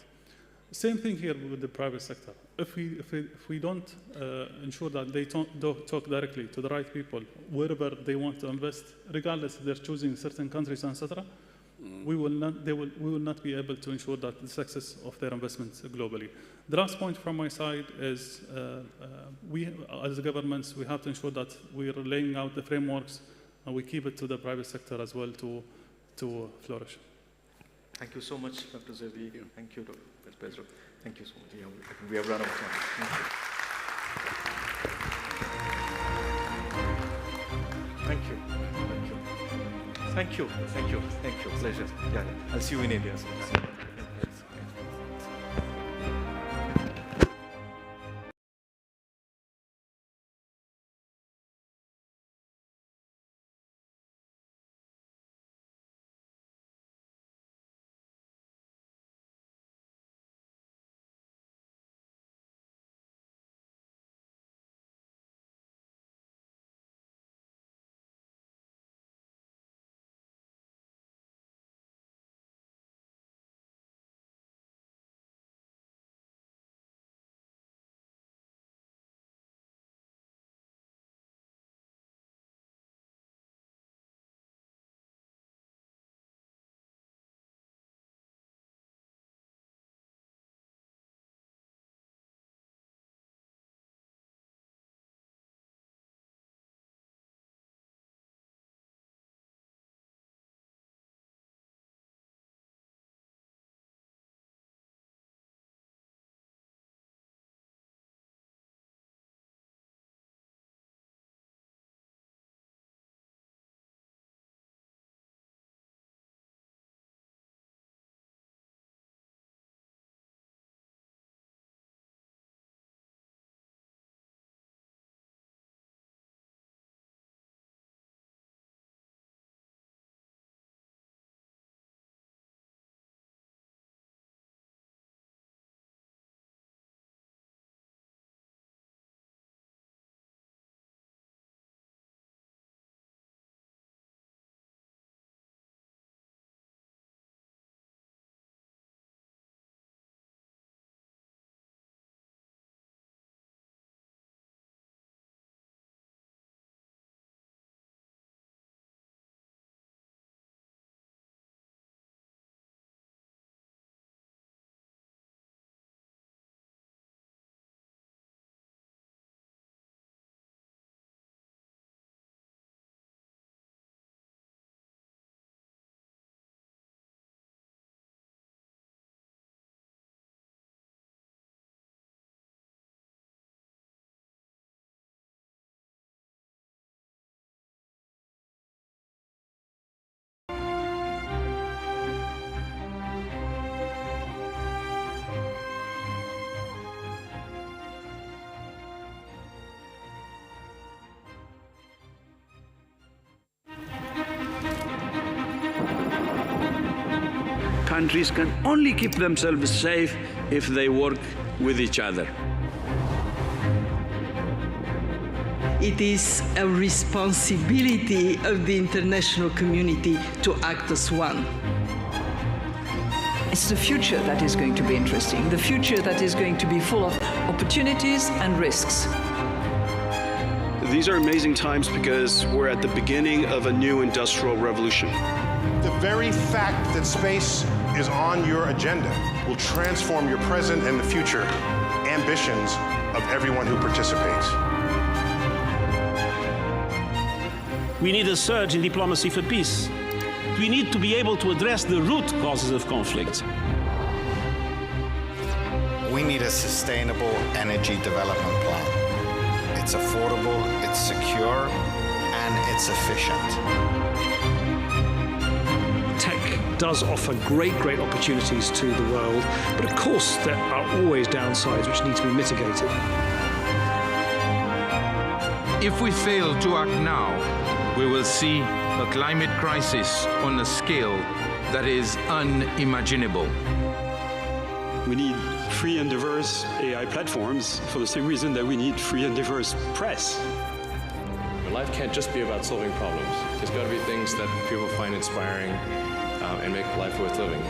Same thing here with the private sector. If we don't ensure that they talk directly to the right people wherever they want to invest, regardless if they're choosing certain countries, etc., we will not be able to ensure that the success of their investments globally. The last point from my side is we, as governments, we have to ensure that we are laying out the frameworks and we keep it to the private sector as well to flourish. Thank you so much, Dr. Zebi. Thank you, Dr. Pedro. Thank you so much. We have run out of time. Thank you. Thank you. Thank you. Thank you. Pleasure. Yeah, I'll see you in India. Countries can only keep themselves safe if they work with each other. It is a responsibility of the international community to act as one. It's the future that is going to be interesting, the future that is going to be full of opportunities and risks. These are amazing times because we're at the beginning of a new industrial revolution. The very fact that space is on your agenda will transform your present and the future ambitions of everyone who participates. We need a surge in diplomacy for peace. We need to be able to address the root causes of conflict. We need a sustainable energy development plan. It's affordable, it's secure, and it's efficient. Tech does offer great opportunities to the world, but of course there are always downsides which need to be mitigated. If we fail to act now, we will see a climate crisis on a scale that is unimaginable. We need free and diverse AI platforms for the same reason that we need free and diverse press. Life can't just be about solving problems. There's got to be things that people find inspiring and make life worth living.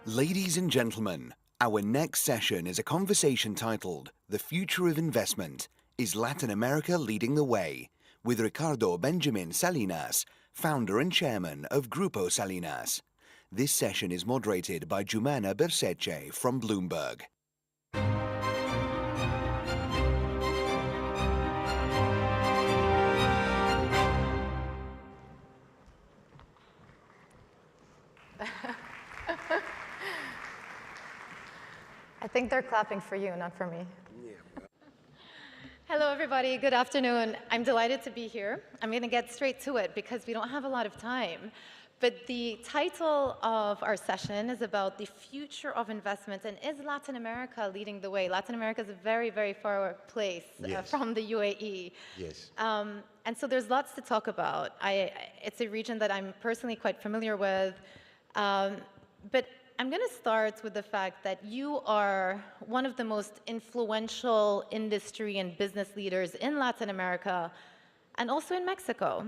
Ladies and gentlemen, our next session is a conversation titled The Future of Investment, Is Latin America Leading the Way? With Ricardo Benjamin Salinas, founder and chairman of Grupo Salinas. This session is moderated by Jumana Berseche from Bloomberg. I think they're clapping for you, not for me. Hello, everybody. Good afternoon. I'm delighted to be here. I'm going to get straight to it because we don't have a lot of time. But the title of our session is about the future of investment, and is Latin America leading the way? Latin America is a very, very far place from the UAE. Yes. And so there's lots to talk about. It's a region that I'm personally quite familiar with. But I'm going to start with the fact that you are one of the most influential industry and business leaders in Latin America and also in Mexico.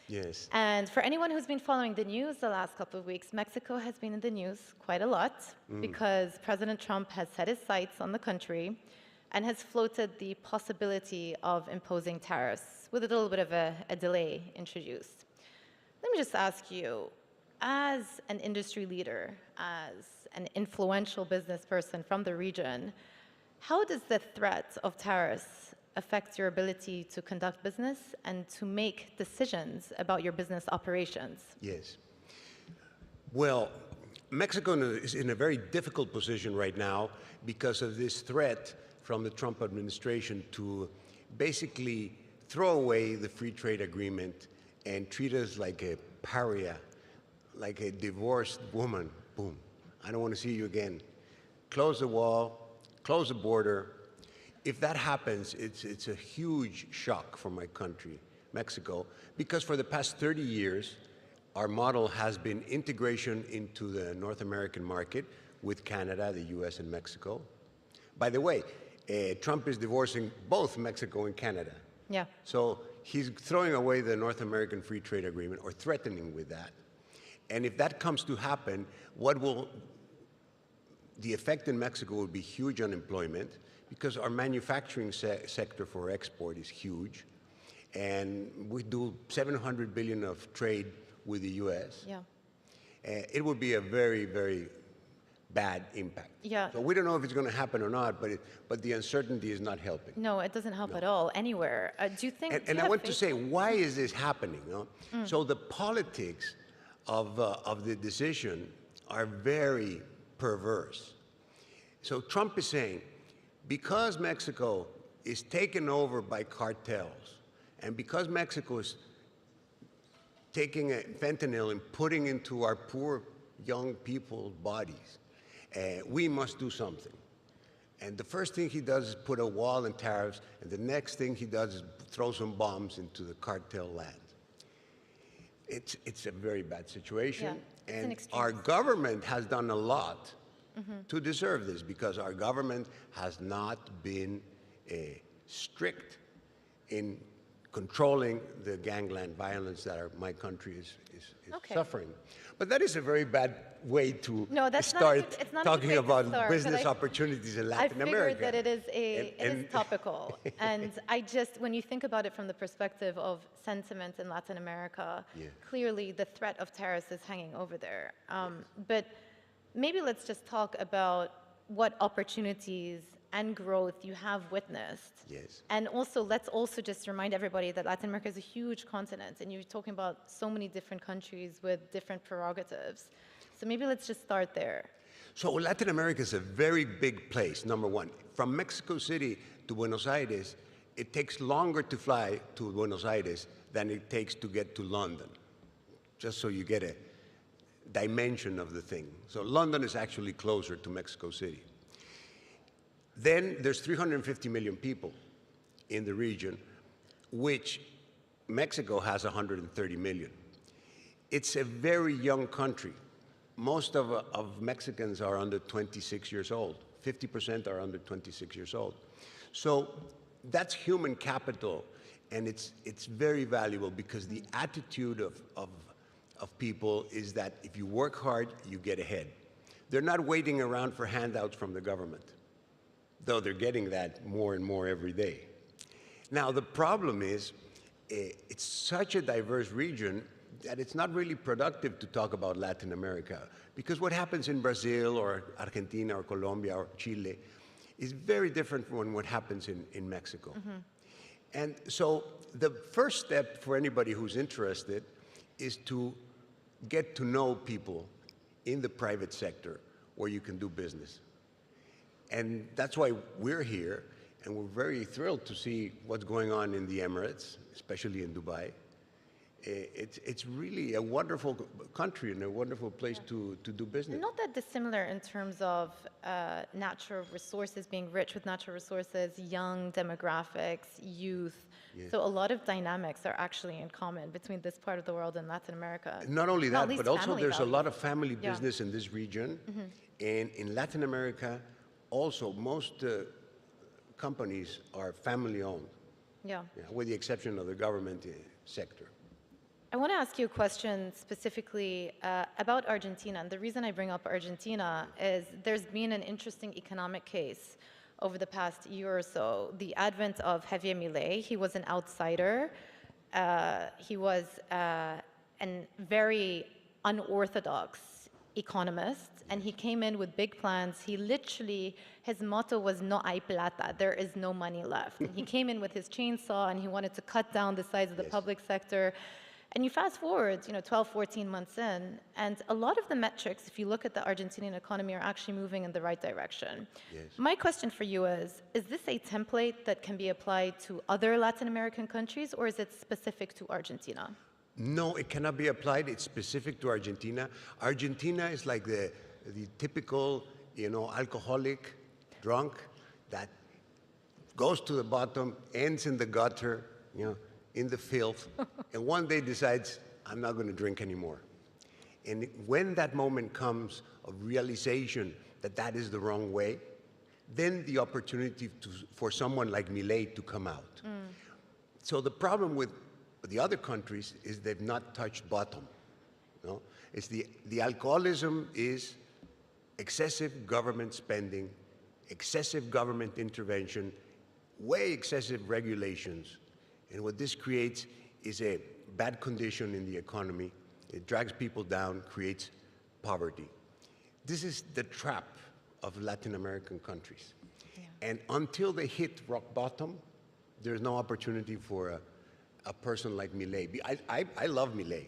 Yes. And for anyone who's been following the news the last couple of weeks, Mexico has been in the news quite a lot because President Trump has set his sights on the country and has floated the possibility of imposing tariffs with a little bit of a delay introduced. Let me just ask you, as an industry leader, as an influential business person from the region, how does the threat of tariffs affect your ability to conduct business and to make decisions about your business operations? Yes. Well, Mexico is in a very difficult position right now because of this threat from the Trump administration to basically throw away the free trade agreement and treat us like a pariah, like a divorced woman. Boom. I don't want to see you again. Close the wall, close the border. If that happens, it's a huge shock for my country, Mexico, because for the past 30 years, our model has been integration into the North American market with Canada, the US, and Mexico. By the way, Trump is divorcing both Mexico and Canada. Yeah. So he's throwing away the North American Free Trade Agreement or threatening with that. And if that comes to happen, the effect in Mexico will be huge unemployment, because our manufacturing sector for export is huge, and we do $700 billion of trade with the U.S. Yeah. It would be a very, very bad impact. Yeah. So we don't know if it's going to happen or not, but the uncertainty is not helping. No, it doesn't help at all, anywhere. Do you think... And I want to say, why is this happening? No? So the politics of the decision are very perverse. So Trump is saying, because Mexico is taken over by cartels, and because Mexico is taking fentanyl and putting into our poor young people's bodies, we must do something. And the first thing he does is put a wall and tariffs, and the next thing he does is throw some bombs into the cartel land. It's a very bad situation, and our government has done a lot to deserve this, because our government has not been strict in controlling the gangland violence that my country is suffering. But that is a very bad way to start talking about business opportunities in Latin America. I figured that it is topical. And when you think about it from the perspective of sentiment in Latin America, clearly the threat of tariffs is hanging over there. But maybe let's just talk about what opportunities and growth you have witnessed. Yes. And also, let's also just remind everybody that Latin America is a huge continent, and you're talking about so many different countries with different prerogatives. So maybe let's just start there. So Latin America is a very big place, number one. From Mexico City to Buenos Aires, it takes longer to fly to Buenos Aires than it takes to get to London, just so you get a dimension of the thing. So London is actually closer to Mexico City. Then there's 350 million people in the region, which Mexico has 130 million. It's a very young country. Most of Mexicans are under 26 years old. 50% are under 26 years old. So that's human capital, and it's very valuable, because the attitude of people is that if you work hard, you get ahead. They're not waiting around for handouts from the government, though they're getting that more and more every day. Now, the problem is, it's such a diverse region that it's not really productive to talk about Latin America, because what happens in Brazil or Argentina or Colombia or Chile is very different from what happens in Mexico. And so the first step for anybody who's interested is to get to know people in the private sector where you can do business. And that's why we're here, and we're very thrilled to see what's going on in the Emirates, especially in Dubai. it's really a wonderful country and a wonderful place to do business. Not that dissimilar in terms of natural resources, being rich with natural resources, young demographics, youth. Yes. So a lot of dynamics are actually in common between this part of the world and Latin America. Not only that, but also there's a lot of family Yeah. business in this region. And in Latin America, also, most companies are family-owned, Yeah. with the exception of the government sector. I want to ask you a question specifically about Argentina. And the reason I bring up Argentina is there's been an interesting economic case over the past year or so. The advent of Javier Milei, he was an outsider. He was a very unorthodox economist, and he came in with big plans. He literally, his motto was no hay plata, there is no money left. And he came in with his chainsaw and he wanted to cut down the size of the public sector. And you fast forward, 12, 14 months in, and a lot of the metrics, if you look at the Argentinian economy, are actually moving in the right direction. Yes. My question for you is this a template that can be applied to other Latin American countries, or is it specific to Argentina? No, it cannot be applied. It's specific to Argentina. Argentina is like the typical, alcoholic, drunk, that goes to the bottom, ends in the gutter, in the filth, and one day decides, I'm not going to drink anymore. And when that moment comes of realization that that is the wrong way, then the opportunity for someone like Milei to come out. So the problem with the other countries is they've not touched bottom. It's the alcoholism is excessive government spending, excessive government intervention, way excessive regulations. And what this creates is a bad condition in the economy. It drags people down, creates poverty. This is the trap of Latin American countries. And until they hit rock bottom, there's no opportunity for a person like Milei. I love Milei.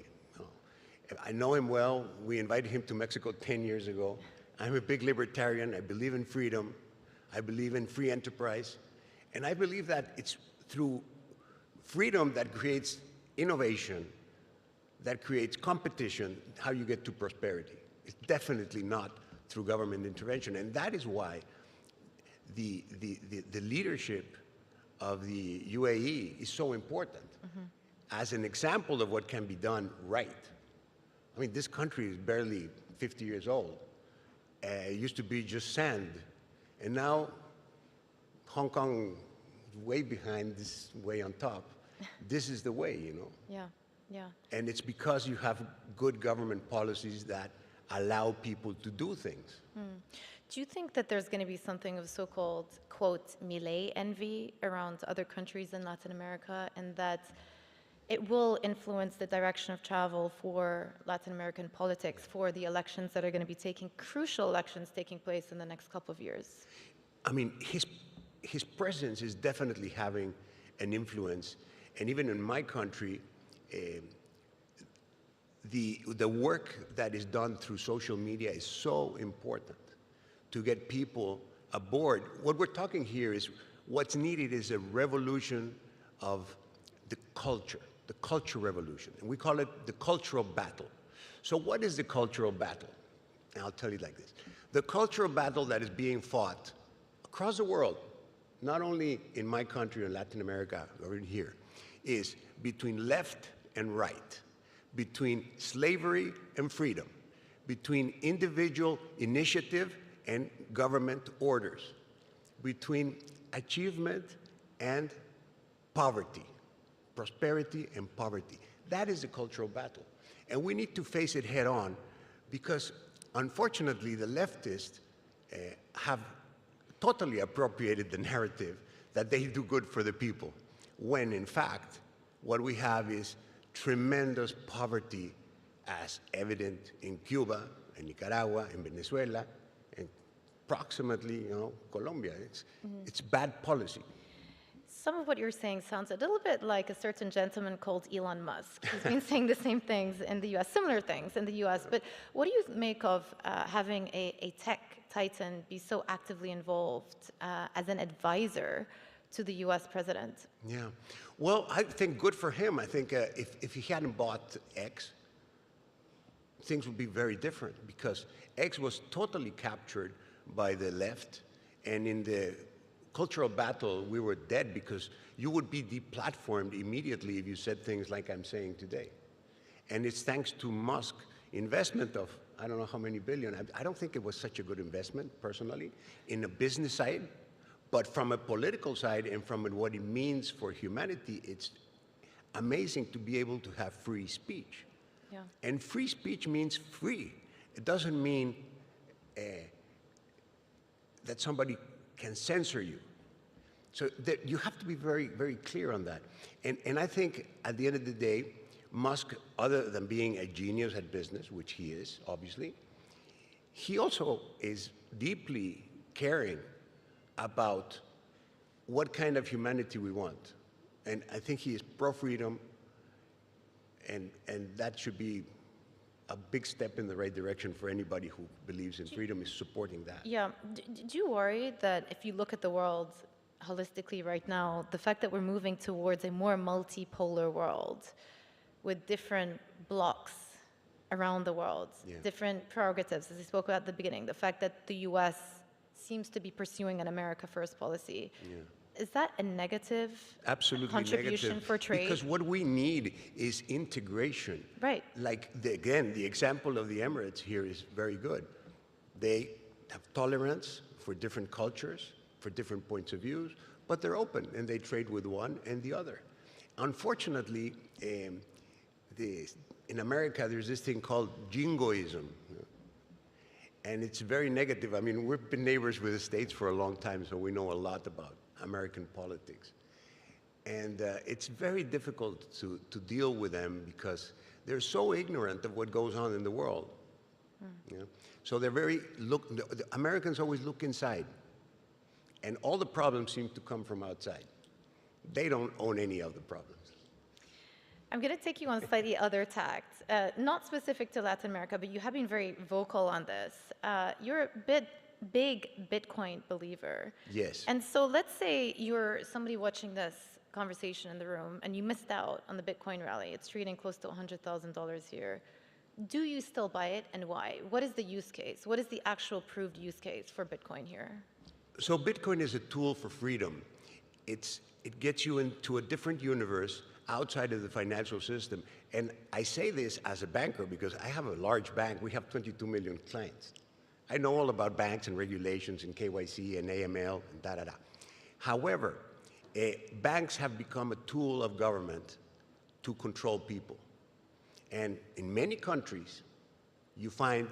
I know him well. We invited him to Mexico 10 years ago. I'm a big libertarian. I believe in freedom. I believe in free enterprise. And I believe that it's through freedom that creates innovation, that creates competition, how you get to prosperity. It's definitely not through government intervention. And that is why the leadership of the UAE is so important as an example of what can be done right. I mean, this country is barely 50 years old. It used to be just sand. And now Hong Kong is way behind, this way on top. This is the way, Yeah, yeah. And it's because you have good government policies that allow people to do things. Do you think that there's going to be something of so-called, quote, Milei envy around other countries in Latin America, and that it will influence the direction of travel for Latin American politics, for the elections that are going to be crucial elections taking place in the next couple of years? I mean, his presence is definitely having an influence. And even in my country, the work that is done through social media is so important to get people aboard. What we're talking here is what's needed is a revolution of the culture revolution. And we call it the cultural battle. So what is the cultural battle? And I'll tell you like this. The cultural battle that is being fought across the world, not only in my country or Latin America or in here, is between left and right, between slavery and freedom, between individual initiative and government orders, between achievement and poverty, prosperity and poverty. That is a cultural battle. And we need to face it head on because, unfortunately, the leftists have totally appropriated the narrative that they do good for the people, when in fact, what we have is tremendous poverty as evident in Cuba, in Nicaragua, in Venezuela, and approximately, Colombia. It's bad policy. Some of what you're saying sounds a little bit like a certain gentleman called Elon Musk. He's been saying the same things in the US, similar things in the US. But what do you make of having a tech titan be so actively involved as an advisor to the US president? Yeah. Well, I think good for him. I think if he hadn't bought X, things would be very different, because X was totally captured by the left, and in the cultural battle, we were dead, because you would be deplatformed immediately if you said things like I'm saying today. And it's thanks to Musk investment of, I don't know how many billion. I don't think it was such a good investment, personally, in a business side. But from a political side and from what it means for humanity, it's amazing to be able to have free speech. Yeah. And free speech means free. It doesn't mean that somebody can censor you. So you have to be very, very clear on that. And I think at the end of the day, Musk, other than being a genius at business, which he is, obviously, he also is deeply caring about what kind of humanity we want. And I think he is pro-freedom, and that should be a big step in the right direction for anybody who believes in freedom, is supporting that. Yeah. Do you worry that if you look at the world holistically right now, the fact that we're moving towards a more multipolar world with different blocks around the world, different prerogatives, as I spoke about at the beginning, the fact that the US seems to be pursuing an America First policy, is that a negative contribution negative, for trade? Because what we need is integration. Right. Like, again, the example of the Emirates here is very good. They have tolerance for different cultures, for different points of views, but they're open, and they trade with one and the other. Unfortunately, in America, there's this thing called jingoism. And it's very negative. I mean, we've been neighbors with the States for a long time, so we know a lot about American politics. And it's very difficult to deal with them, because they're so ignorant of what goes on in the world. You know? So they're the Americans always look inside. And all the problems seem to come from outside. They don't own any of the problems. I'm going to take you on a slightly other tact, not specific to Latin America, but you have been very vocal on this. You're a big Bitcoin believer. Yes. And so let's say you're somebody watching this conversation in the room and you missed out on the Bitcoin rally. It's trading close to $100,000 here. Do you still buy it, and why? What is the use case? What is the actual proved use case for Bitcoin here? So Bitcoin is a tool for freedom. It gets you into a different universe outside of the financial system. And I say this as a banker because I have a large bank. We have 22 million clients. I know all about banks and regulations and KYC and AML and da-da-da. However, banks have become a tool of government to control people. And in many countries, you find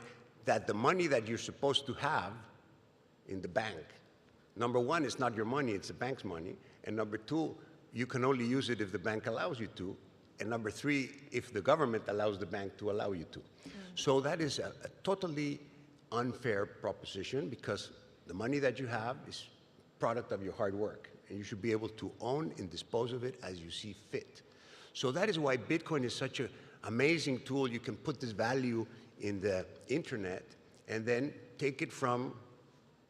that the money that you're supposed to have in the bank, number one, it's not your money, it's the bank's money. And number two, you can only use it if the bank allows you to. And number three, if the government allows the bank to allow you to. So that is a totally unfair proposition, because the money that you have is product of your hard work. And you should be able to own and dispose of it as you see fit. So that is why Bitcoin is such an amazing tool. You can put this value in the internet and then take it from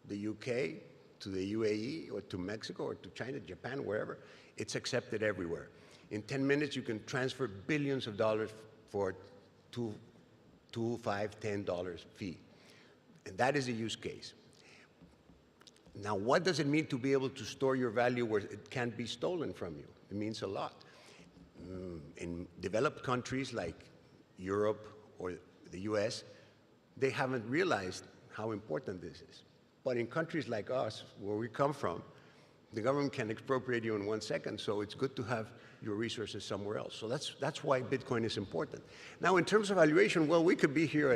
the UK to the UAE or to Mexico or to China, Japan, wherever. It's accepted everywhere. In 10 minutes, you can transfer billions of dollars for $2, $5, $10 fee. And that is a use case. Now, what does it mean to be able to store your value where it can't be stolen from you? It means a lot. In developed countries like Europe or the US, they haven't realized how important this is. But in countries like us, where we come from, the government can expropriate you in 1 second, so it's good to have your resources somewhere else. So that's why Bitcoin is important. Now, in terms of valuation, well, we could be here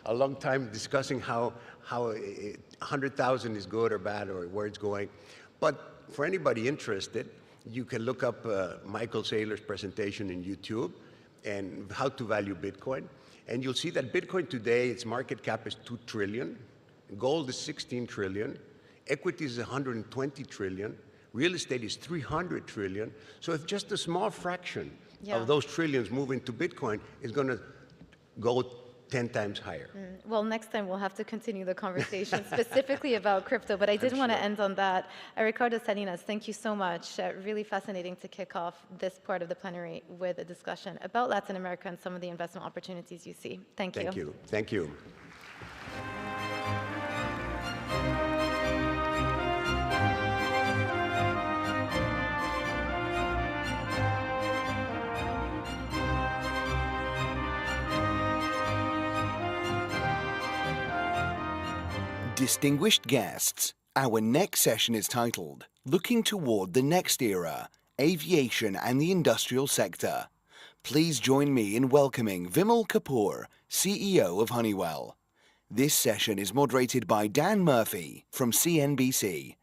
a long time discussing how 100,000 is good or bad or where it's going. But for anybody interested, you can look up Michael Saylor's presentation in YouTube and how to value Bitcoin. And you'll see that Bitcoin today, its market cap is 2 trillion. Gold is 16 trillion. Equity is 120 trillion. Real estate is 300 trillion. So if just a small fraction of those trillions move into Bitcoin, it's going to go 10 times higher. Well, next time we'll have to continue the conversation specifically about crypto, but I did want to end on that. Ricardo Salinas, thank you so much. Really fascinating to kick off this part of the plenary with a discussion about Latin America and some of the investment opportunities you see. Thank you. Thank you. Thank you. Distinguished guests, our next session is titled Looking Toward the Next Era, Aviation and the Industrial Sector. Please join me in welcoming Vimal Kapoor, CEO of Honeywell. This session is moderated by Dan Murphy from CNBC.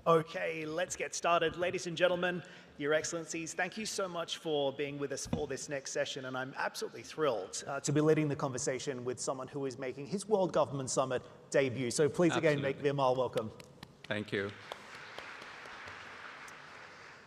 Okay, let's get started. Ladies and gentlemen, Your Excellencies, thank you so much for being with us for this next session, and I'm absolutely thrilled to be leading the conversation with someone who is making his World Government Summit debut. So please again make Vimal welcome. Thank you.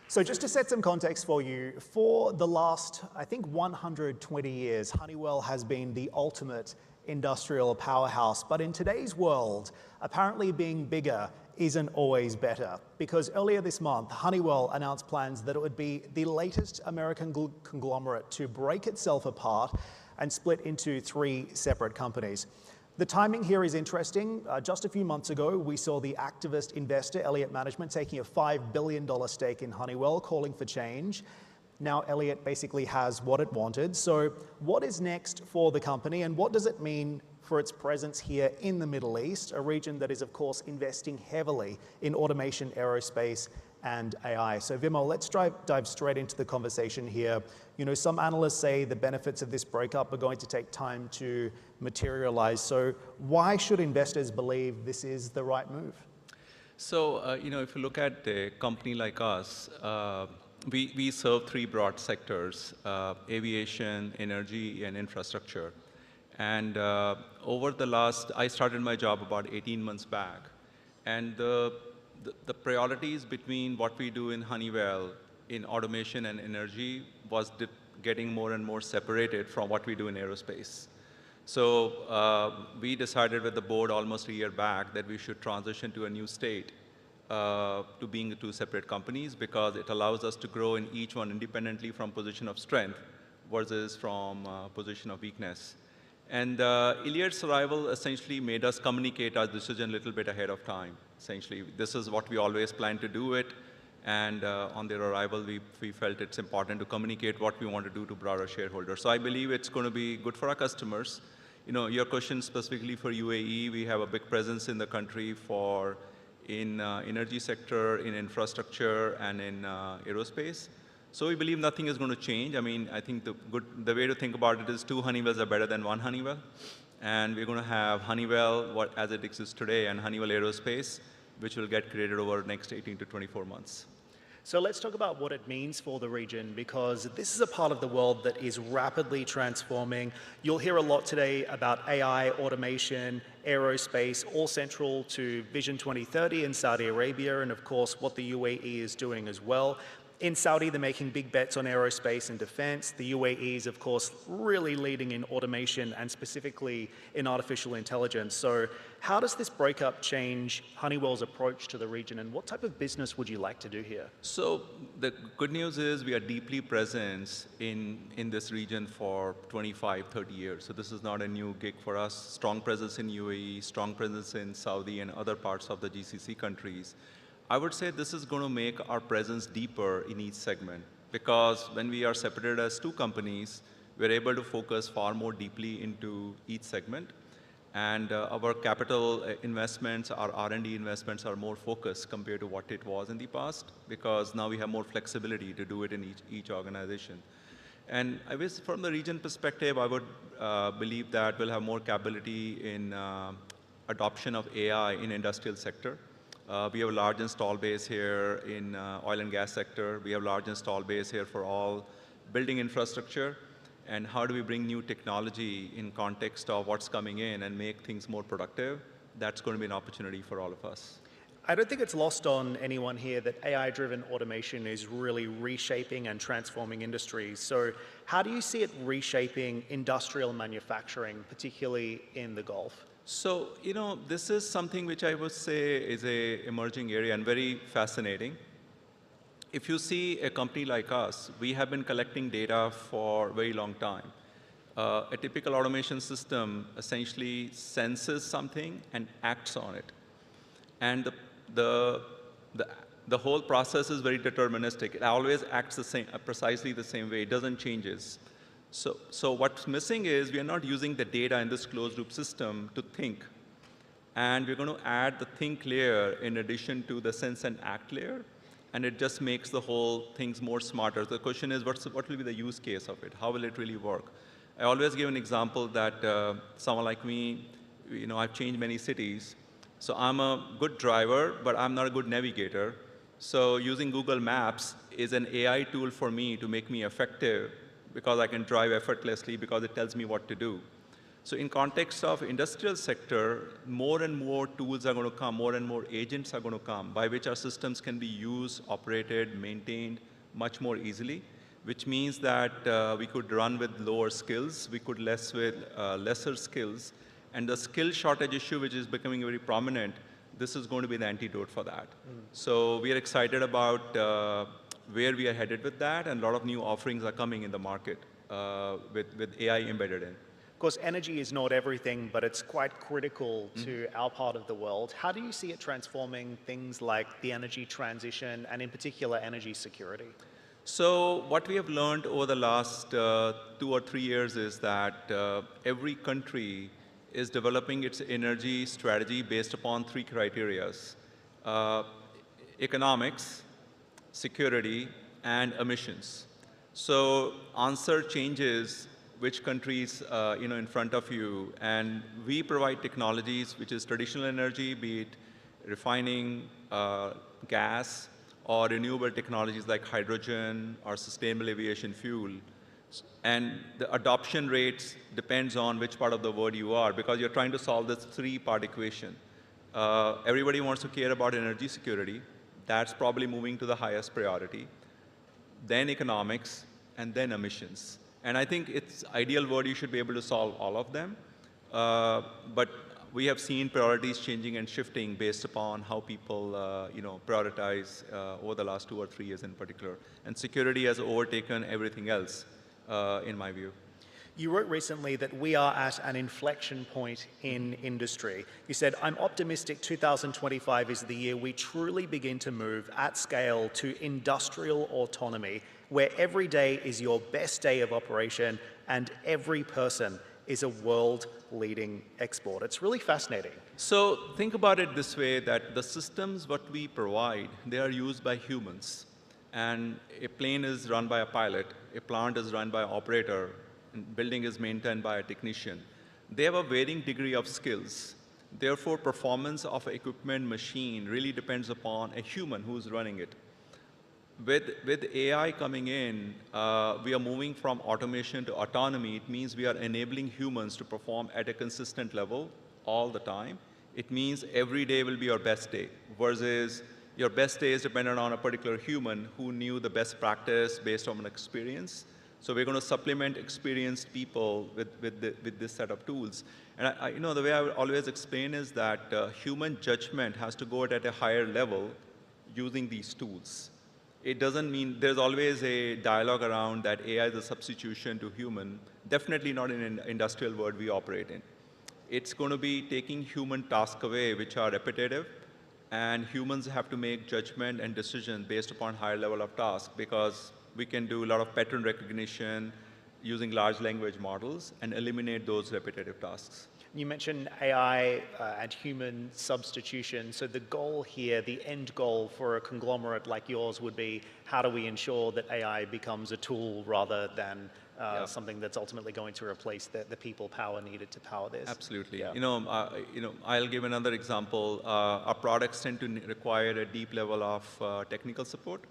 So just to set some context for you, for the last, I think, 120 years, Honeywell has been the ultimate industrial powerhouse. But in today's world, apparently being bigger isn't always better, because earlier this month, Honeywell announced plans that it would be the latest American conglomerate to break itself apart and split into 3 separate companies. The timing here is interesting. Just a few months ago, we saw the activist investor Elliott Management taking a $5 billion stake in Honeywell, calling for change. Now Elliott basically has what it wanted. So what is next for the company, and what does it mean for its presence here in the Middle East, a region that is, of course, investing heavily in automation, aerospace, and AI. So Vimal, let's dive straight into the conversation here. You know, some analysts say the benefits of this breakup are going to take time to materialize. So why should investors believe this is the right move? So, you know, if you look at a company like us, we serve 3 broad sectors, aviation, energy, and infrastructure. And over the last, I started my job about 18 months back, and the priorities between what we do in Honeywell in automation and energy was getting more and more separated from what we do in aerospace. So we decided with the board almost a year back that we should transition to a new state, to being 2 separate companies, because it allows us to grow in each one independently from position of strength versus from position of weakness. And Elliott's arrival essentially made us communicate our decision a little bit ahead of time. Essentially, this is what we always planned to do it. And on their arrival, we felt it's important to communicate what we want to do to broader shareholders. So I believe it's going to be good for our customers. You know, your question specifically for UAE, we have a big presence in the country in energy sector, in infrastructure, and in aerospace. So we believe nothing is going to change. I mean, I think the way to think about it is 2 Honeywells are better than 1 Honeywell. And we're going to have Honeywell as it exists today and Honeywell Aerospace, which will get created over the next 18 to 24 months. So let's talk about what it means for the region, because this is a part of the world that is rapidly transforming. You'll hear a lot today about AI, automation, aerospace, all central to Vision 2030 in Saudi Arabia, and of course what the UAE is doing as well. In Saudi, they're making big bets on aerospace and defense. The UAE is, of course, really leading in automation and specifically in artificial intelligence. So how does this breakup change Honeywell's approach to the region, and what type of business would you like to do here? So the good news is we are deeply present in this region for 25, 30 years. So this is not a new gig for us. Strong presence in UAE, strong presence in Saudi and other parts of the GCC countries. I would say this is going to make our presence deeper in each segment, because when we are separated as 2 companies, we're able to focus far more deeply into each segment. And our capital investments, our R&D investments are more focused compared to what it was in the past, because now we have more flexibility to do it in each organization. And I guess from the region perspective, I would believe that we'll have more capability in adoption of AI in industrial sector. We have a large install base here in oil and gas sector. We have large install base here for all building infrastructure. and how do we bring new technology in context of what's coming in and make things more productive, that's going to be an opportunity for all of us. I don't think it's lost on anyone here that AI-driven automation is really reshaping and transforming industries. So how do you see it reshaping industrial manufacturing, particularly in the Gulf? So, this is something which I would say is an emerging area and very fascinating. If you see a company like us, we have been collecting data for a very long time. A typical automation system essentially senses something and acts on it. And the whole process is very deterministic. It always acts precisely the same way. It doesn't changes. So what's missing is we are not using the data in this closed loop system to think. And we're going to add the think layer in addition to the sense and act layer. And it just makes the whole things more smarter. The question is, what will be the use case of it? How will it really work? I always give an example that someone like me, I've changed many cities. So I'm a good driver, but I'm not a good navigator. So using Google Maps is an AI tool for me to make me effective because I can drive effortlessly because it tells me what to do. So in context of industrial sector, more and more tools are going to come, more and more agents are going to come by which our systems can be used, operated, maintained much more easily, which means that we could run with lower skills, we could less with lesser skills. And the skill shortage issue, which is becoming very prominent, this is going to be the antidote for that. So we are excited about where we are headed with that, and a lot of new offerings are coming in the market with AI embedded in. Of course, energy is not everything, but it's quite critical to our part of the world. How do you see it transforming things like the energy transition and in particular energy security? So what we have learned over the last 2 or 3 years is that every country is developing its energy strategy based upon 3 criteria: economics, security, and emissions. So answer changes which countries in front of you, and we provide technologies which is traditional energy, be it refining, gas, or renewable technologies like hydrogen or sustainable aviation fuel. And the adoption rates depends on which part of the world you are, because you're trying to solve this 3-part equation. Everybody wants to care about energy security. That's probably moving to the highest priority. Then economics, and then emissions. And I think it's ideal world you should be able to solve all of them. But we have seen priorities changing and shifting based upon how people prioritize over the last 2 or 3 years in particular. And security has overtaken everything else. In my view. You wrote recently that we are at an inflection point in industry. You said, I'm optimistic 2025 is the year we truly begin to move at scale to industrial autonomy, where every day is your best day of operation and every person is a world-leading export. It's really fascinating. So think about it this way, that the systems what we provide, they are used by humans. And a plane is run by a pilot, a plant is run by an operator, and building is maintained by a technician. They have a varying degree of skills. Therefore, performance of an equipment machine really depends upon a human who's running it. With AI coming in, we are moving from automation to autonomy. It means we are enabling humans to perform at a consistent level all the time. It means every day will be your best day, versus your best day is dependent on a particular human who knew the best practice based on an experience. So we're going to supplement experienced people with this set of tools. And the way I would always explain is that human judgment has to go at a higher level using these tools. It doesn't mean there's always a dialogue around that AI is a substitution to human. Definitely not in an industrial world we operate in. It's going to be taking human tasks away, which are repetitive. And humans have to make judgment and decision based upon higher level of task, because we can do a lot of pattern recognition using large language models and eliminate those repetitive tasks. You mentioned AI and human substitution. So the goal here, the end goal for a conglomerate like yours would be, how do we ensure that AI becomes a tool rather than something that's ultimately going to replace the people power needed to power this? Absolutely. Yeah. I'll give another example. Our products tend to require a deep level of technical support.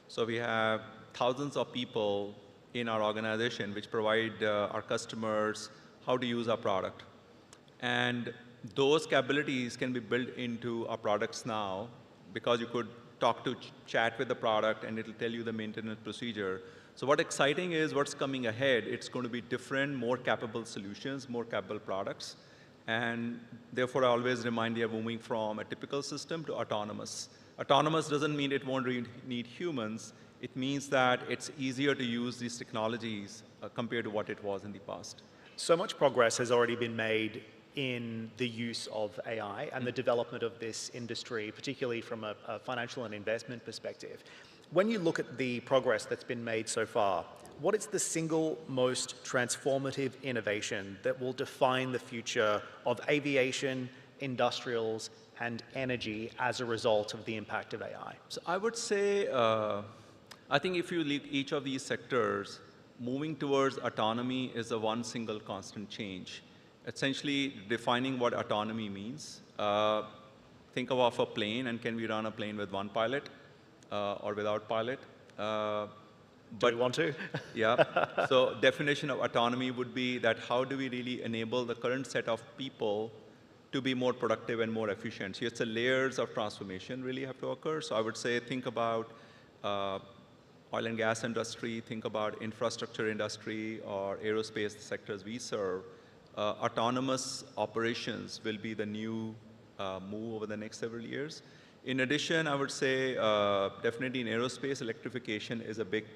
So we have thousands of people in our organization which provide our customers how to use our product. And those capabilities can be built into our products now because you could talk to chat with the product and it'll tell you the maintenance procedure. So what's exciting is what's coming ahead. It's going to be different, more capable solutions, more capable products. And therefore, I always remind you of moving from a typical system to autonomous. Autonomous doesn't mean it won't need humans. It means that it's easier to use these technologies compared to what it was in the past. So much progress has already been made in the use of AI and the development of this industry, particularly from a financial and investment perspective. When you look at the progress that's been made so far, what is the single most transformative innovation that will define the future of aviation, industrials, and energy as a result of the impact of AI? So I would say, I think if you look each of these sectors, moving towards autonomy is the one single constant change. Essentially defining what autonomy means. Think of a plane, and can we run a plane with one pilot or without pilot? Do we want to? Yeah. So definition of autonomy would be that how do we really enable the current set of people to be more productive and more efficient? So it's the layers of transformation really have to occur. So I would say think about oil and gas industry, think about infrastructure industry or aerospace sectors we serve. Autonomous operations will be the new move over the next several years. In addition, I would say definitely in aerospace, electrification is a big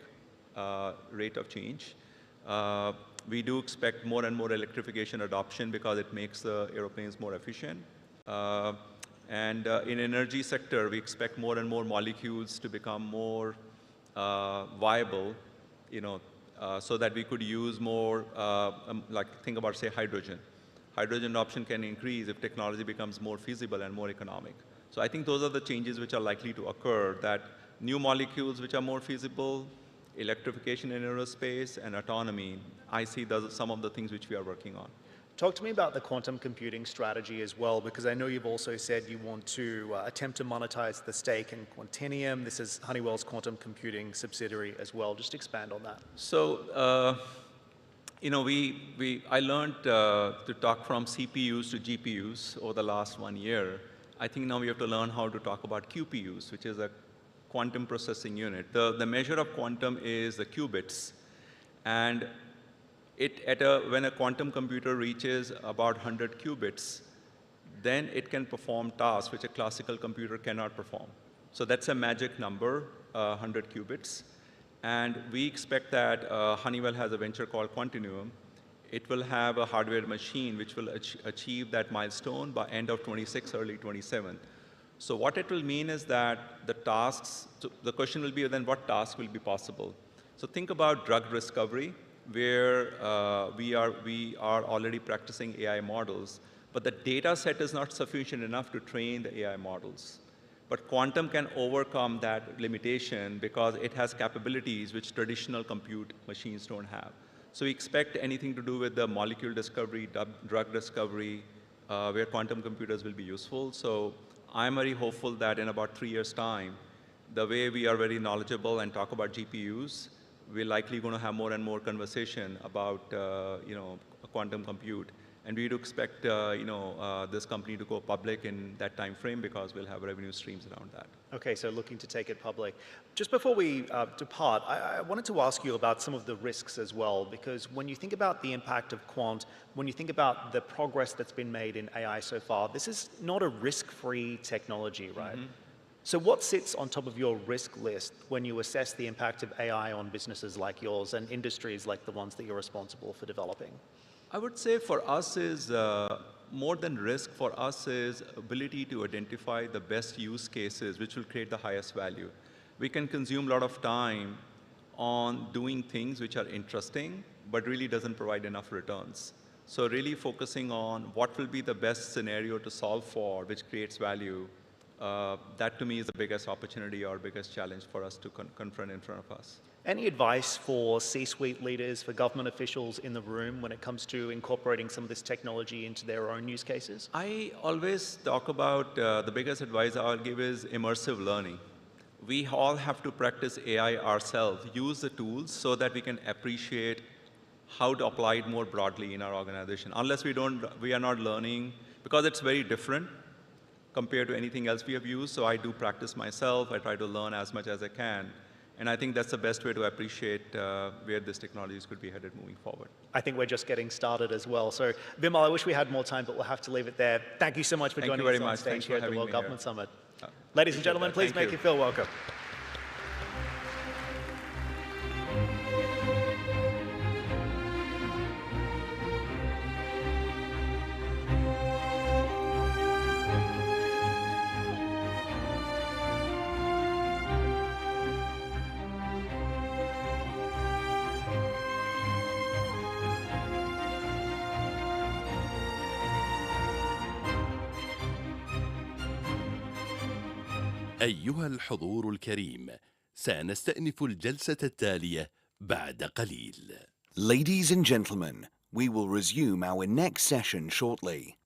rate of change. We do expect more and more electrification adoption because it makes the airplanes more efficient. And in energy sector, we expect more and more molecules to become more viable, so that we could use more, like think about, say, hydrogen. Hydrogen adoption can increase if technology becomes more feasible and more economic. So I think those are the changes which are likely to occur, that new molecules which are more feasible, electrification in aerospace, and autonomy. I see those are some of the things which we are working on. Talk to me about the quantum computing strategy as well, because I know you've also said you want to attempt to monetize the stake in Quantinium. This is Honeywell's quantum computing subsidiary as well. Just expand on that. So, I learned to talk from CPUs to GPUs over the last 1 year. I think now we have to learn how to talk about QPUs, which is a quantum processing unit. The measure of quantum is the qubits. And when a quantum computer reaches about 100 qubits, then it can perform tasks which a classical computer cannot perform. So that's a magic number, 100 qubits. And we expect that Honeywell has a venture called Quantinium. It will have a hardware machine which will achieve that milestone by end of 26, early 27. So what it will mean is that the question will be then what tasks will be possible. So think about drug discovery, where we are already practicing AI models, but the data set is not sufficient enough to train the AI models. But quantum can overcome that limitation because it has capabilities which traditional compute machines don't have. So we expect anything to do with the molecule discovery, drug discovery, where quantum computers will be useful. So I'm very hopeful that in about 3 years' time, the way we are very knowledgeable and talk about GPUs, we're likely going to have more and more conversation about quantum compute. And we do expect this company to go public in that time frame because we'll have revenue streams around that. Okay, so looking to take it public. Just before we depart, I wanted to ask you about some of the risks as well, because when you think about the impact of quant, when you think about the progress that's been made in AI so far, this is not a risk-free technology, right? Mm-hmm. So what sits on top of your risk list when you assess the impact of AI on businesses like yours and industries like the ones that you're responsible for developing? I would say for us is more than risk. For us is ability to identify the best use cases which will create the highest value. We can consume a lot of time on doing things which are interesting but really doesn't provide enough returns. So really focusing on what will be the best scenario to solve for which creates value, that to me is the biggest opportunity or biggest challenge for us to confront in front of us. Any advice for C-suite leaders, for government officials in the room when it comes to incorporating some of this technology into their own use cases? I always talk about the biggest advice I'll give is immersive learning. we all have to practice AI ourselves, use the tools so that we can appreciate how to apply it more broadly in our organization. Unless we are not learning, because it's very different compared to anything else we have used. So I do practice myself. I try to learn as much as I can. And I think that's the best way to appreciate where this technologies could be headed moving forward. I think we're just getting started as well. So, Vimal, I wish we had more time, but we'll have to leave it there. Thank you so much for joining us on stage here at the World Government Summit. Ladies and gentlemen, please make you feel welcome. أيها الحضور الكريم، سنستأنف الجلسة التالية بعد قليل. Ladies and gentlemen, we will resume our next session shortly.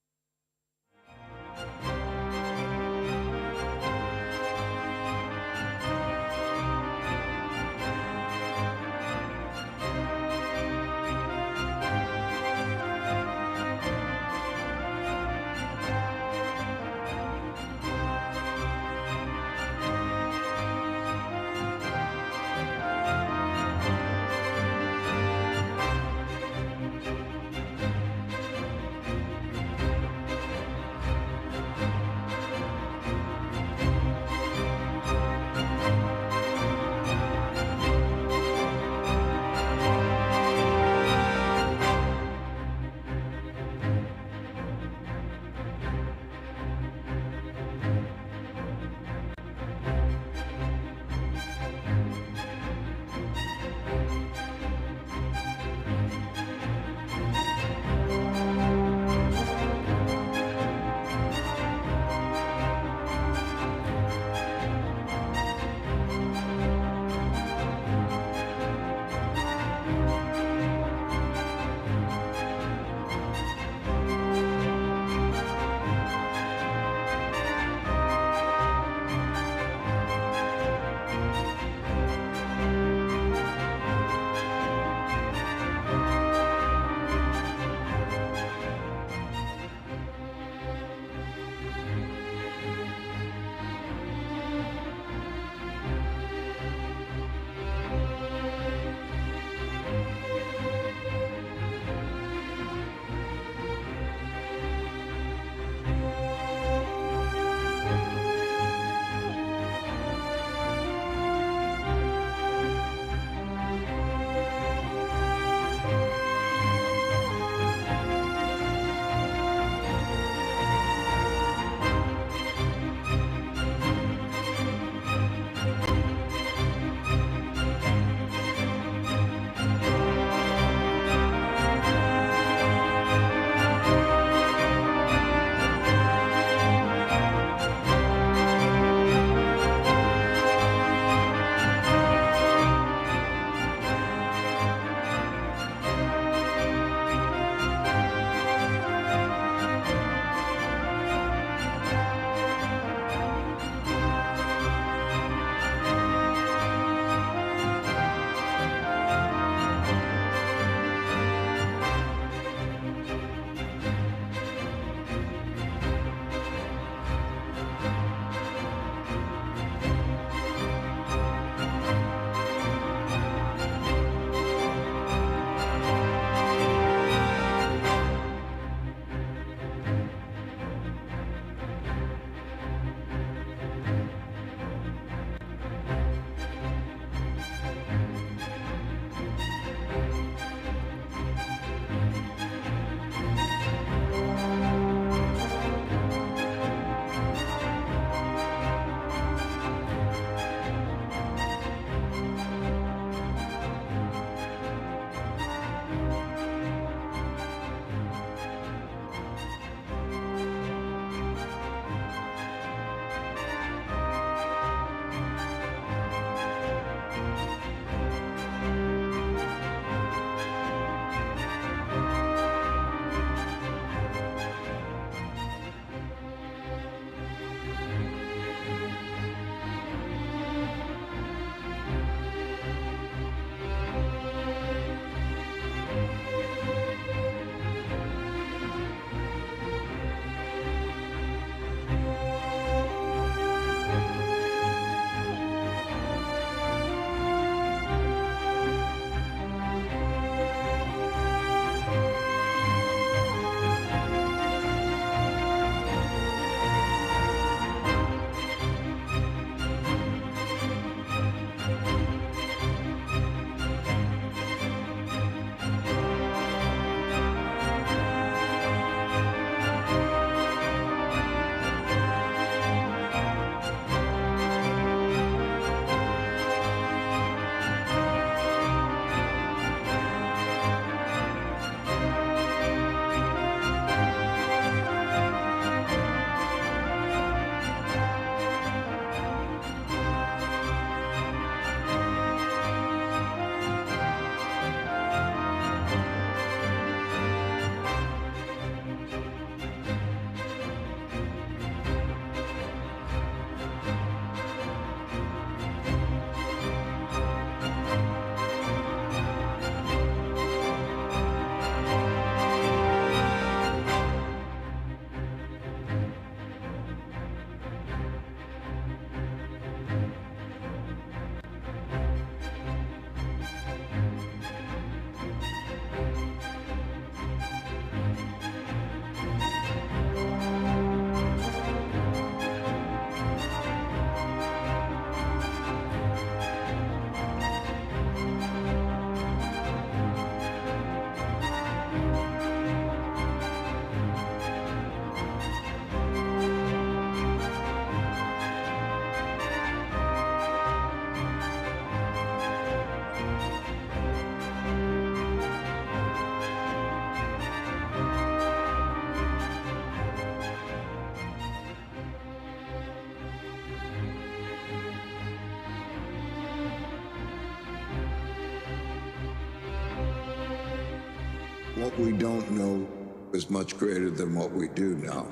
What we don't know is much greater than what we do know.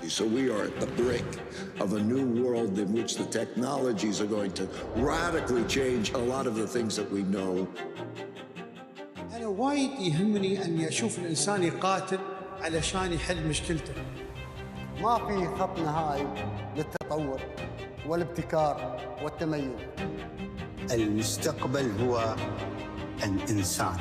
So we are at the brink of a new world in which the technologies are going to radically change a lot of the things that we know. أنا وايد يهمني أني أشوف الإنسان يقاتل علشان يحل مشكلته. ما في خط نهائي للتطور والابتكار والتميز. المستقبل هو الإنسان.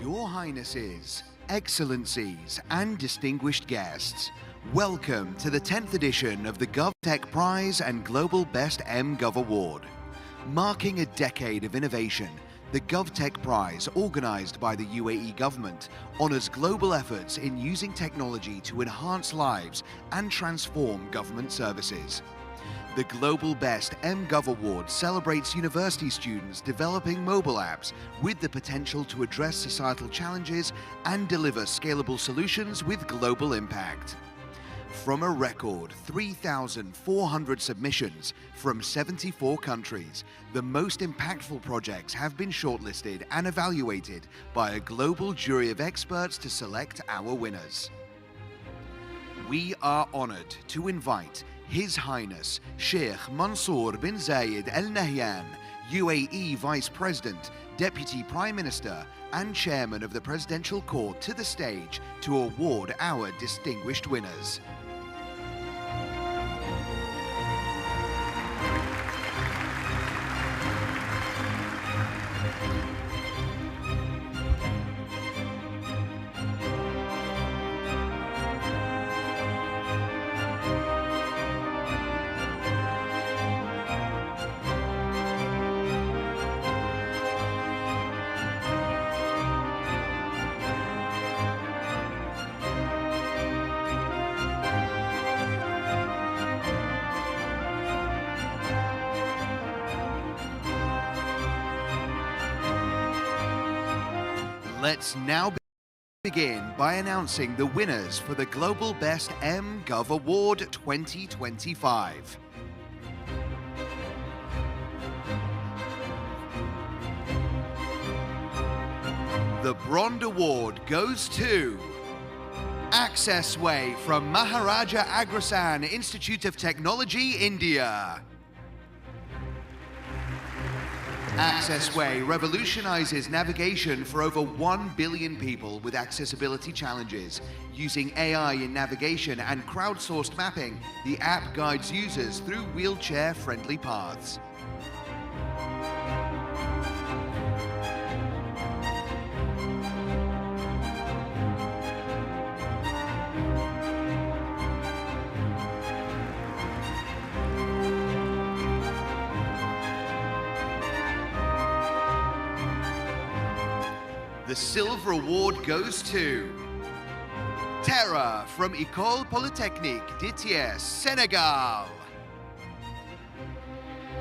Your Highnesses, Excellencies, and distinguished guests, welcome to the 10th edition of the GovTech Prize and Global Best MGov Award. Marking a decade of innovation, the GovTech Prize, organised by the UAE government, honours global efforts in using technology to enhance lives and transform government services. The Global Best MGov Award celebrates university students developing mobile apps with the potential to address societal challenges and deliver scalable solutions with global impact. From a record 3,400 submissions from 74 countries, the most impactful projects have been shortlisted and evaluated by a global jury of experts to select our winners. We are honoured to invite His Highness Sheikh Mansour bin Zayed Al Nahyan, UAE Vice President, Deputy Prime Minister and Chairman of the Presidential Court, to the stage to award our distinguished winners. Let's now begin by announcing the winners for the Global Best MGov Award 2025. The Bronze Award goes to Access Way from Maharaja Agrasen Institute of Technology, India. Accessway revolutionizes navigation for over 1 billion people with accessibility challenges. Using AI in navigation and crowdsourced mapping, the app guides users through wheelchair-friendly paths. The Silver Award goes to Terra from École Polytechnique d'Thiès, Senegal.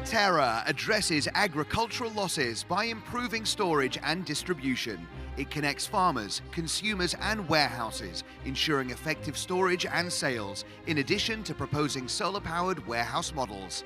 Terra addresses agricultural losses by improving storage and distribution. It connects farmers, consumers and warehouses, ensuring effective storage and sales, in addition to proposing solar-powered warehouse models.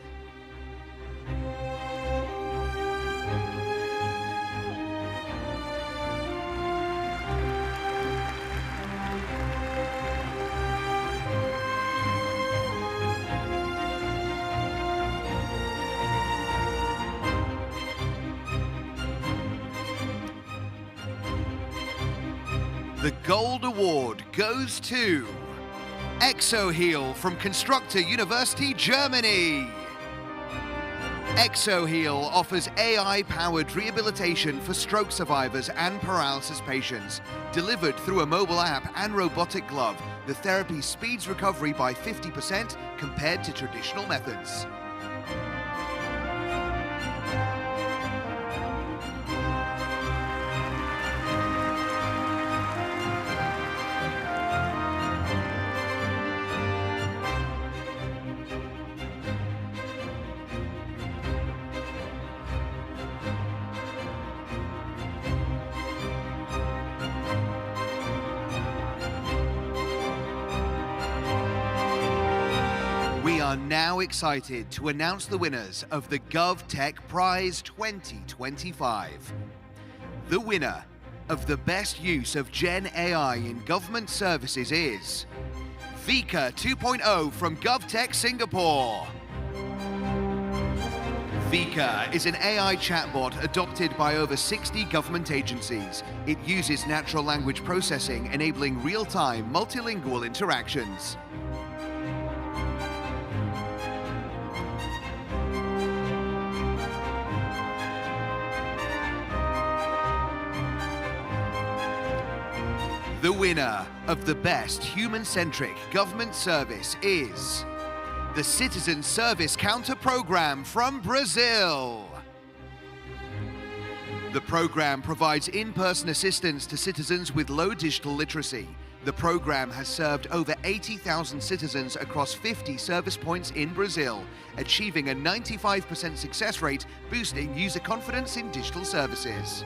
The Gold Award goes to ExoHeal from Constructor University, Germany. ExoHeal offers AI-powered rehabilitation for stroke survivors and paralysis patients. Delivered through a mobile app and robotic glove, the therapy speeds recovery by 50% compared to traditional methods. We are now excited to announce the winners of the GovTech Prize 2025. The winner of the best use of Gen AI in government services is Vika 2.0 from GovTech Singapore. Vika is an AI chatbot adopted by over 60 government agencies. It uses natural language processing, enabling real-time multilingual interactions. The winner of the best human-centric government service is the Citizen Service Counter Program from Brazil. The program provides in-person assistance to citizens with low digital literacy. The program has served over 80,000 citizens across 50 service points in Brazil, achieving a 95% success rate, boosting user confidence in digital services.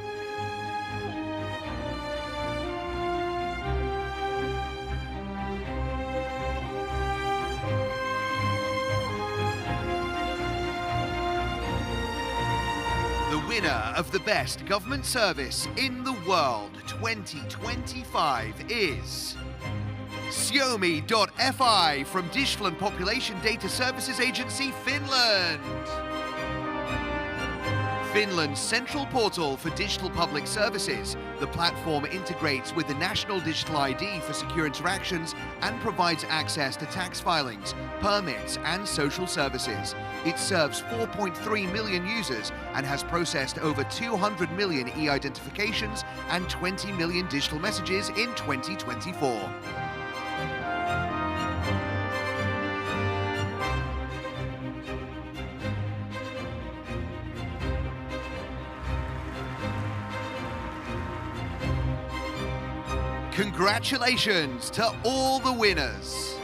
The winner of the best government service in the world 2025 is Xiaomi.fi from Digital and Population Data Services Agency, Finland. Finland's central portal for digital public services. The platform integrates with the National Digital ID for secure interactions and provides access to tax filings, permits, and social services. It serves 4.3 million users and has processed over 200 million e-identifications and 20 million digital messages in 2024. Congratulations to all the winners.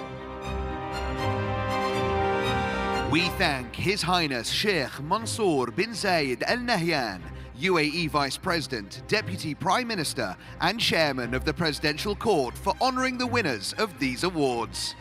We thank His Highness Sheikh Mansour bin Zayed Al Nahyan, UAE Vice President, Deputy Prime Minister, and Chairman of the Presidential Court for honoring the winners of these awards.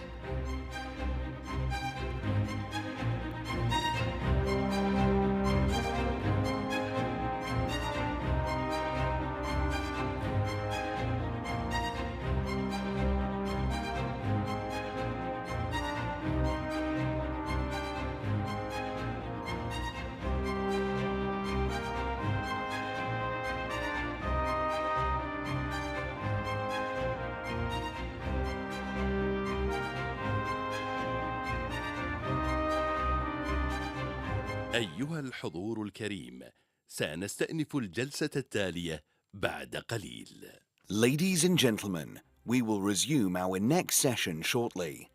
أيها الحضور الكريم، سنستأنف الجلسة التالية بعد قليل. Ladies and gentlemen, we will resume our next session shortly.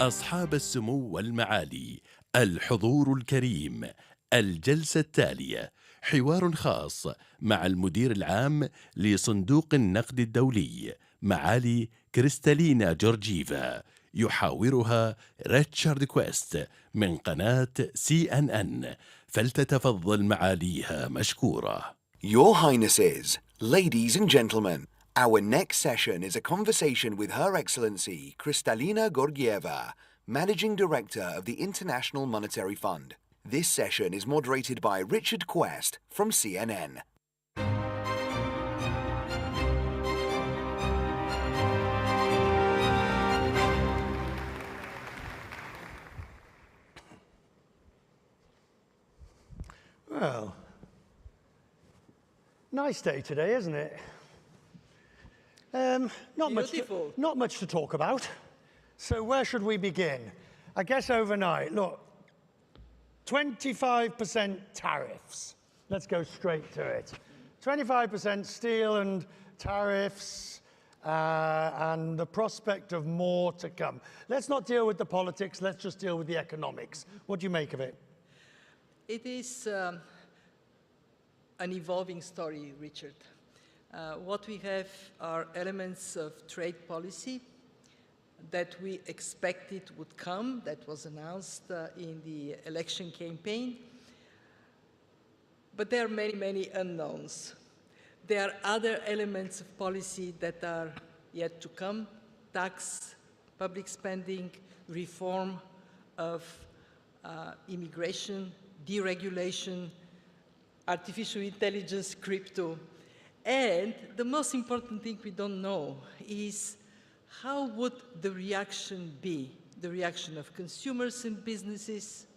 أصحاب السمو والمعالي، الحضور الكريم، الجلسة التالية حوار خاص مع المدير العام لصندوق النقد الدولي معالي كريستالينا جورجيفا، يحاورها ريتشارد كويست من قناة CNN، فلتتفضل معاليها مشكورة. Your Highnesses, ladies and gentlemen, our next session is a conversation with Her Excellency Kristalina Georgieva, Managing Director of the International Monetary Fund. This session is moderated by Richard Quest from CNN. Well, nice day today, isn't it? Not much to talk about. So where should we begin? I guess overnight. Look, 25% tariffs. Let's go straight to it. 25% steel and tariffs, and the prospect of more to come. Let's not deal with the politics. Let's just deal with the economics. What do you make of it? It is an evolving story, Richard. What we have are elements of trade policy that we expected would come, that was announced in the election campaign. But there are many, many unknowns. There are other elements of policy that are yet to come: tax, public spending, reform of immigration, deregulation, artificial intelligence, crypto. And the most important thing we don't know is how would the reaction be, the reaction of consumers and businesses?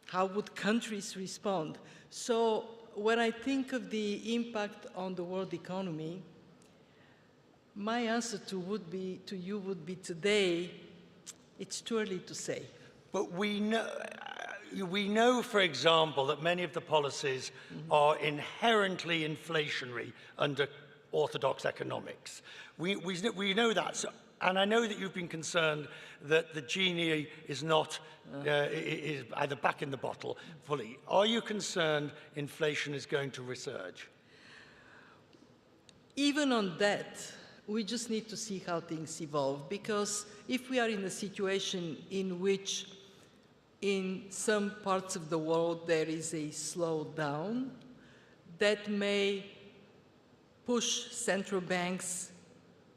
How would countries respond? So when I think of the impact on the world economy, my answer to you would be today, it's too early to say. But we know, for example, that many of the policies are inherently inflationary under orthodox economics. We know that, and I know that you've been concerned that the genie is not is either back in the bottle fully. Are you concerned inflation is going to resurge? Even on that, we just need to see how things evolve, because if we are in a situation in which in some parts of the world there is a slowdown, that may push central banks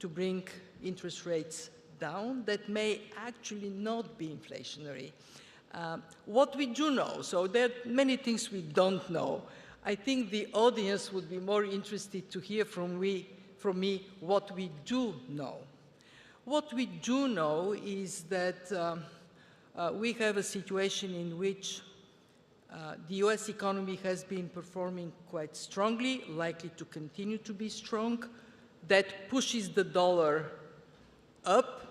to bring interest rates down, that may actually not be inflationary. What we do know, so there are many things we don't know. I think the audience would be more interested to hear from me what we do know. What we do know is that we have a situation in which the US economy has been performing quite strongly, likely to continue to be strong. That pushes the dollar up.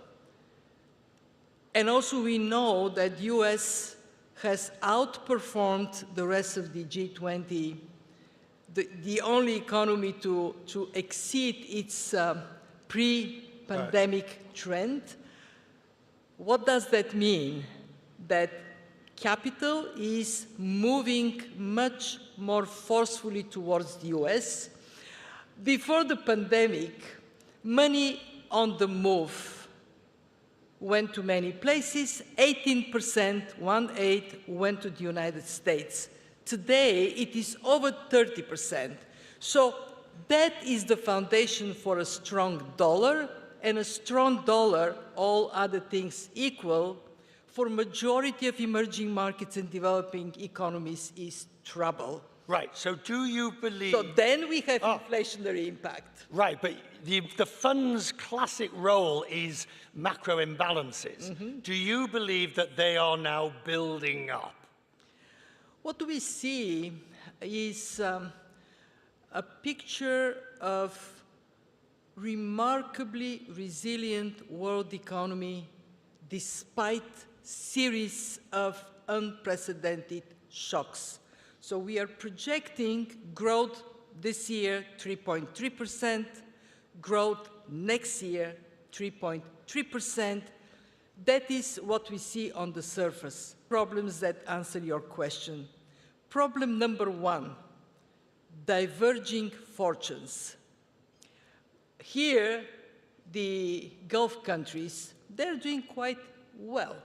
And also we know that the US has outperformed the rest of the G20, the only economy to exceed its pre-pandemic trend. What does that mean? That capital is moving much more forcefully towards the US. Before the pandemic, money on the move went to many places. 18%, 1/8, went to the United States. Today, it is over 30%. So that is the foundation for a strong dollar, and a strong dollar, all other things equal, for majority of emerging markets and developing economies is trouble. Right, so do you believe... So then we have inflationary impact. Right, but the fund's classic role is macro imbalances. Do you believe that they are now building up? What we see is a picture of remarkably resilient world economy despite series of unprecedented shocks. So we are projecting growth this year 3.3%, growth next year 3.3%. That is what we see on the surface, problems that answer your question. Problem number one, diverging fortunes. Here, the Gulf countries, they're doing quite well.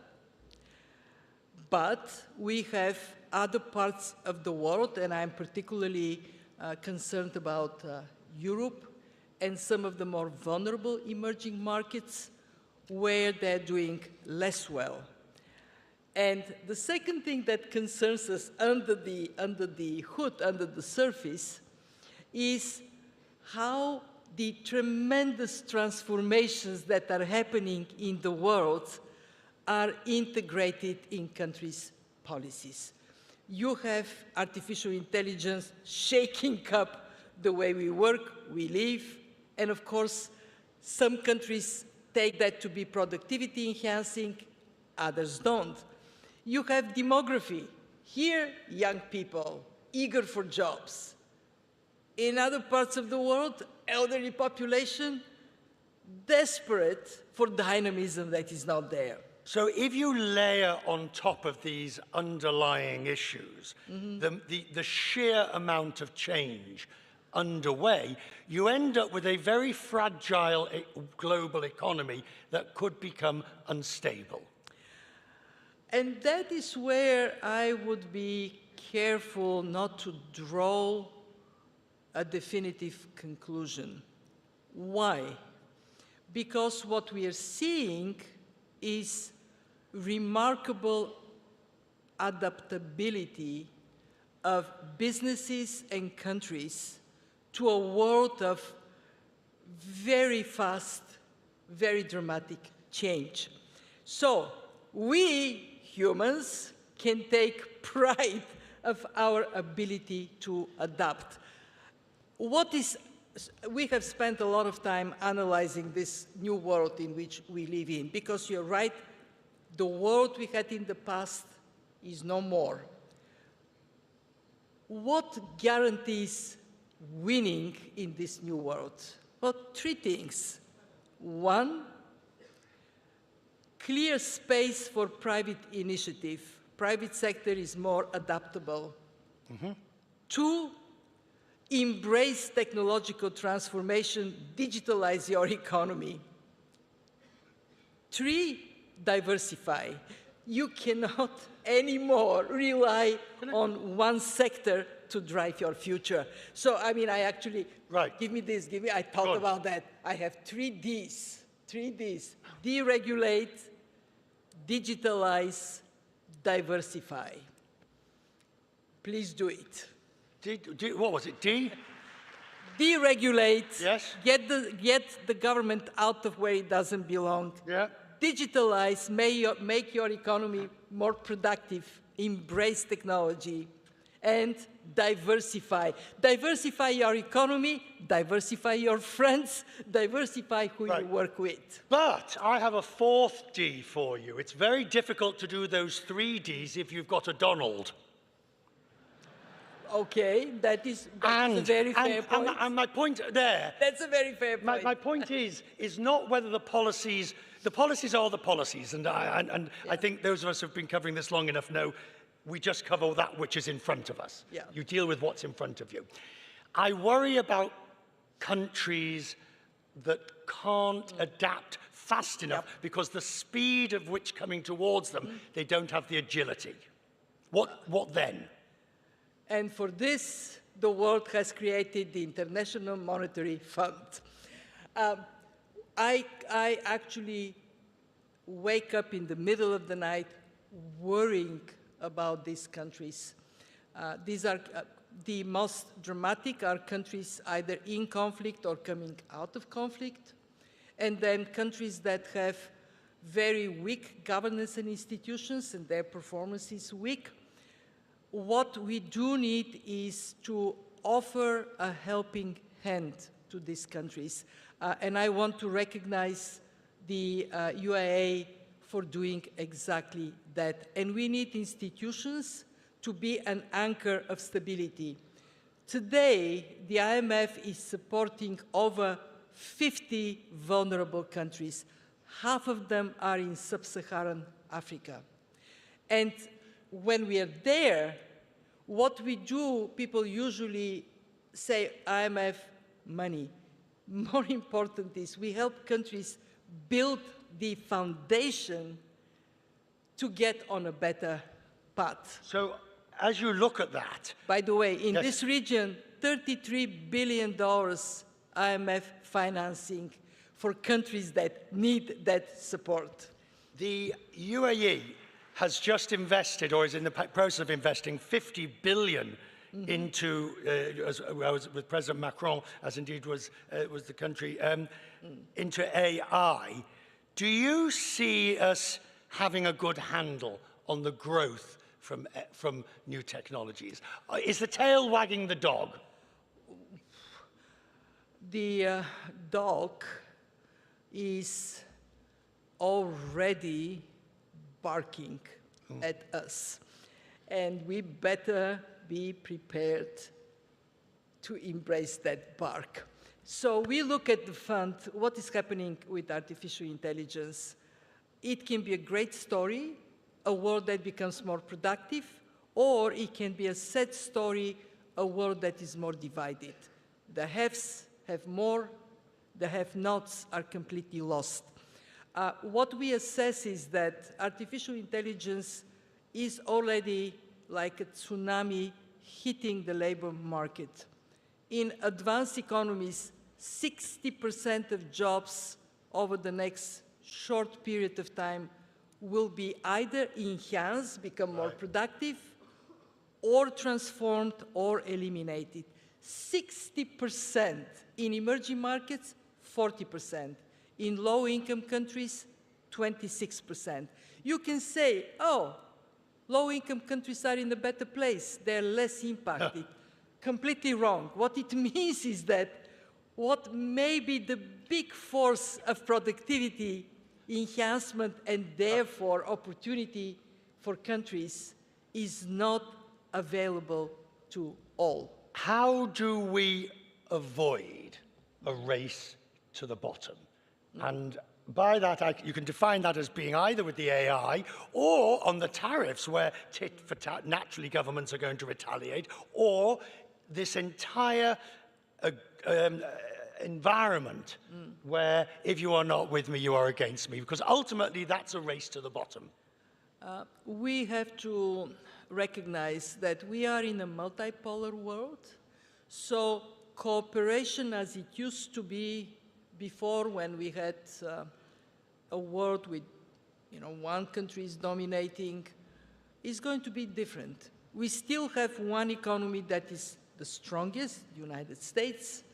But we have other parts of the world, and I'm particularly concerned about Europe and some of the more vulnerable emerging markets where they're doing less well. And the second thing that concerns us under the hood, under the surface, is how the tremendous transformations that are happening in the world are integrated in countries' policies. You have artificial intelligence shaking up the way we work, we live, and of course, some countries take that to be productivity enhancing, others don't. You have demography. Here, young people, eager for jobs. In other parts of the world, elderly population, desperate for dynamism that is not there. So if you layer on top of these underlying issues, the sheer amount of change underway, you end up with a very fragile global economy that could become unstable. And that is where I would be careful not to draw a definitive conclusion. Why? Because what we are seeing is remarkable adaptability of businesses and countries to a world of very fast, very dramatic change. So we humans can take pride of our ability to adapt. We have spent a lot of time analyzing this new world in which we live in, because you're right, the world we had in the past is no more. What guarantees winning in this new world? Well, three things. One, clear space for private initiative. Private sector is more adaptable. Two, embrace technological transformation, digitalize your economy. Three, diversify. You cannot anymore rely on one sector to drive your future. So, I mean, I actually, give me this, I thought about that. I have 3 Ds, 3 Ds. Deregulate, digitalize, diversify. Please do it. What was it, D? Deregulate, yes. Get the government out of where it doesn't belong. Yeah. Digitalize, make your economy more productive, embrace technology, and diversify. Diversify your economy, diversify your friends, diversify who you work with. But I have a 4th D for you. It's very difficult to do those 3 Ds if you've got a Donald. Okay, that's a very fair point. And my point there... That's a very fair point. My point is not whether the policies are the policies, and I think those of us who have been covering this long enough know we just cover that which is in front of us. Yeah. You deal with what's in front of you. I worry about countries that can't adapt fast enough because the speed of which coming towards them, they don't have the agility. What then? And for this, the world has created the International Monetary Fund. I actually wake up in the middle of the night worrying about these countries. These are the most dramatic are countries either in conflict or coming out of conflict, and then countries that have very weak governance and institutions and their performance is weak. What we do need is to offer a helping hand to these countries. And I want to recognize the UAE for doing exactly that. And we need institutions to be an anchor of stability. Today, the IMF is supporting over 50 vulnerable countries. half of them are in sub-Saharan Africa. And when we are there, what we do, people usually say, IMF money. More important is we help countries build the foundation to get on a better path. So as you look at that... By the way, in this region, $33 billion IMF financing for countries that need that support. The UAE has just invested, or is in the process of investing, 50 billion into, with President Macron, as indeed was the country, into AI. Do you see us having a good handle on the growth from new technologies? Is the tail wagging the dog? The dog is already barking at us, and we better be prepared to embrace that bark. So we look at the fund, what is happening with artificial intelligence. It can be a great story, a world that becomes more productive, or it can be a sad story, a world that is more divided. The haves have more, the have-nots are completely lost. What we assess is that artificial intelligence is already like a tsunami hitting the labor market. In advanced economies, 60% of jobs over the next short period of time will be either enhanced, become more productive, or transformed or eliminated. 60% in emerging markets, 40%. In low-income countries, 26%. You can say, oh, low-income countries are in a better place. They're less impacted. Completely wrong. What it means is that what may be the big force of productivity, enhancement, and therefore opportunity for countries is not available to all. How do we avoid a race to the bottom? And by that, you can define that as being either with the AI or on the tariffs, where tit for tat, naturally governments are going to retaliate, or this entire environment where if you are not with me, you are against me, because ultimately that's a race to the bottom. We have to recognize that we are in a multipolar world, so cooperation as it used to be before, when we had a world with, one country is dominating, is going to be different. We still have one economy that is the strongest, the United States,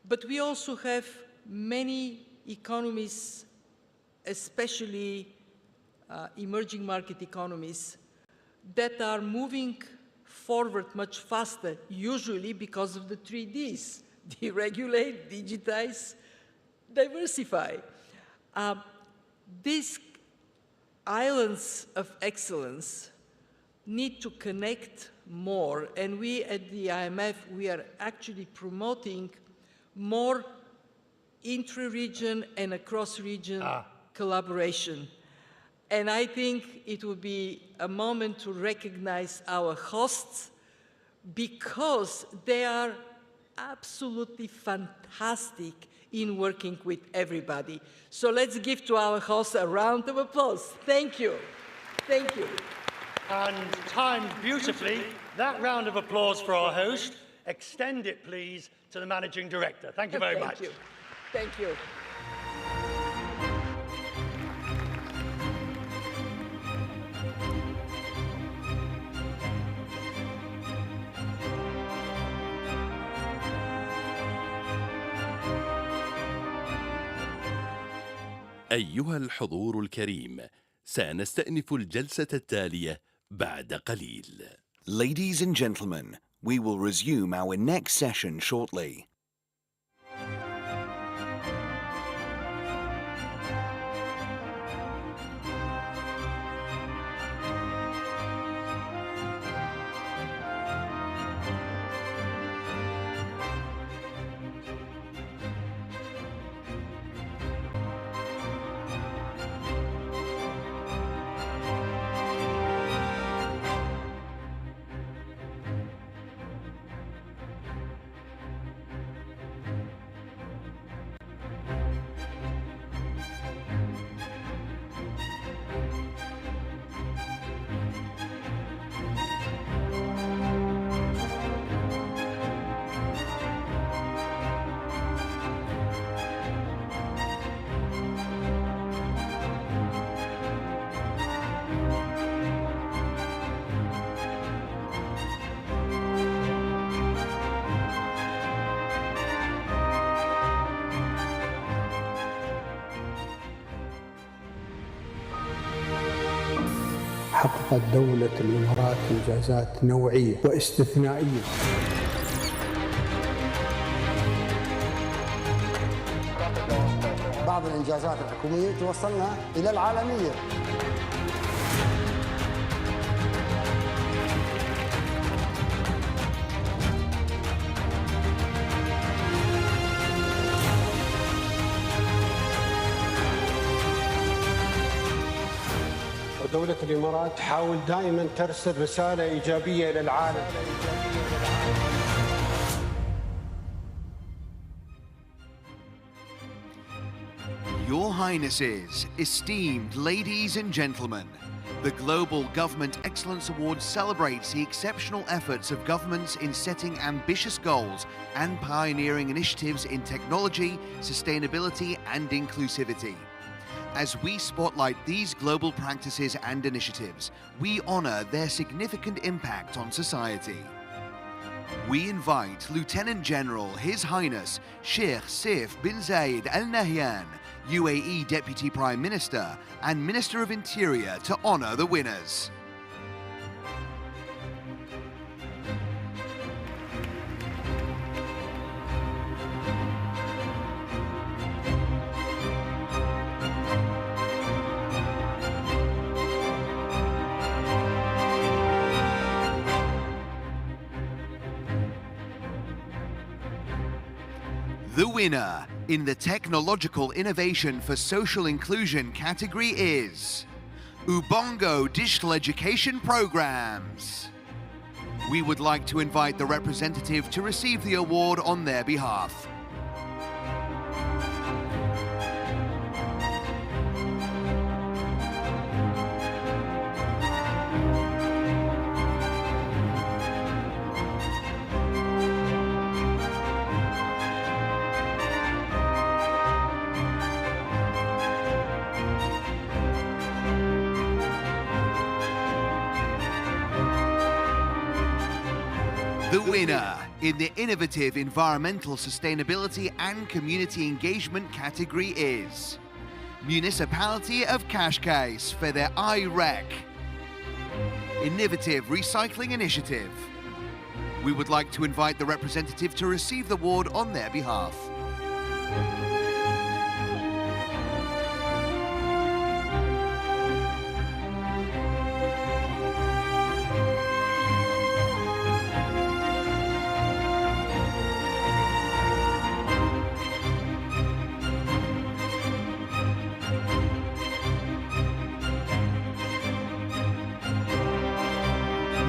but we also have many economies, especially emerging market economies, that are moving forward much faster, usually because of the 3 Ds. Deregulate, digitize, diversify. These islands of excellence need to connect more, and we at the IMF, we are actually promoting more intra-region and across-region collaboration. And I think it would be a moment to recognize our hosts, because they are absolutely fantastic in working with everybody. So let's give to our hosts a round of applause. Thank you. Thank you. And timed beautifully, that round of applause for our host. Extend it, please, to the Managing Director. Thank you very much. Thank you. Thank you. أيها الحضور الكريم، سنستأنف الجلسة التالية بعد قليل. Ladies and gentlemen, we will resume our next session shortly. حققت دولة الإمارات إنجازات نوعية واستثنائية. بعض الإنجازات الحكومية توصلنا إلى العالمية. ودولة الإمارات تحاول دائما ترسل رسالة إيجابية إلى العالم. Your Highnesses, esteemed ladies and gentlemen, the Global Government Excellence Award celebrates the exceptional efforts of governments in setting ambitious goals and pioneering initiatives in technology, sustainability and inclusivity. As we spotlight these global practices and initiatives, we honour their significant impact on society. We invite Lieutenant General His Highness Sheikh Saif bin Zayed Al Nahyan, UAE Deputy Prime Minister and Minister of Interior, to honour the winners. The winner in the Technological Innovation for Social Inclusion category is Ubongo Digital Education Programs. We would like to invite the representative to receive the award on their behalf. The winner in the Innovative Environmental Sustainability and Community Engagement category is Municipality of Cascais for their IREC Innovative Recycling Initiative. We would like to invite the representative to receive the award on their behalf.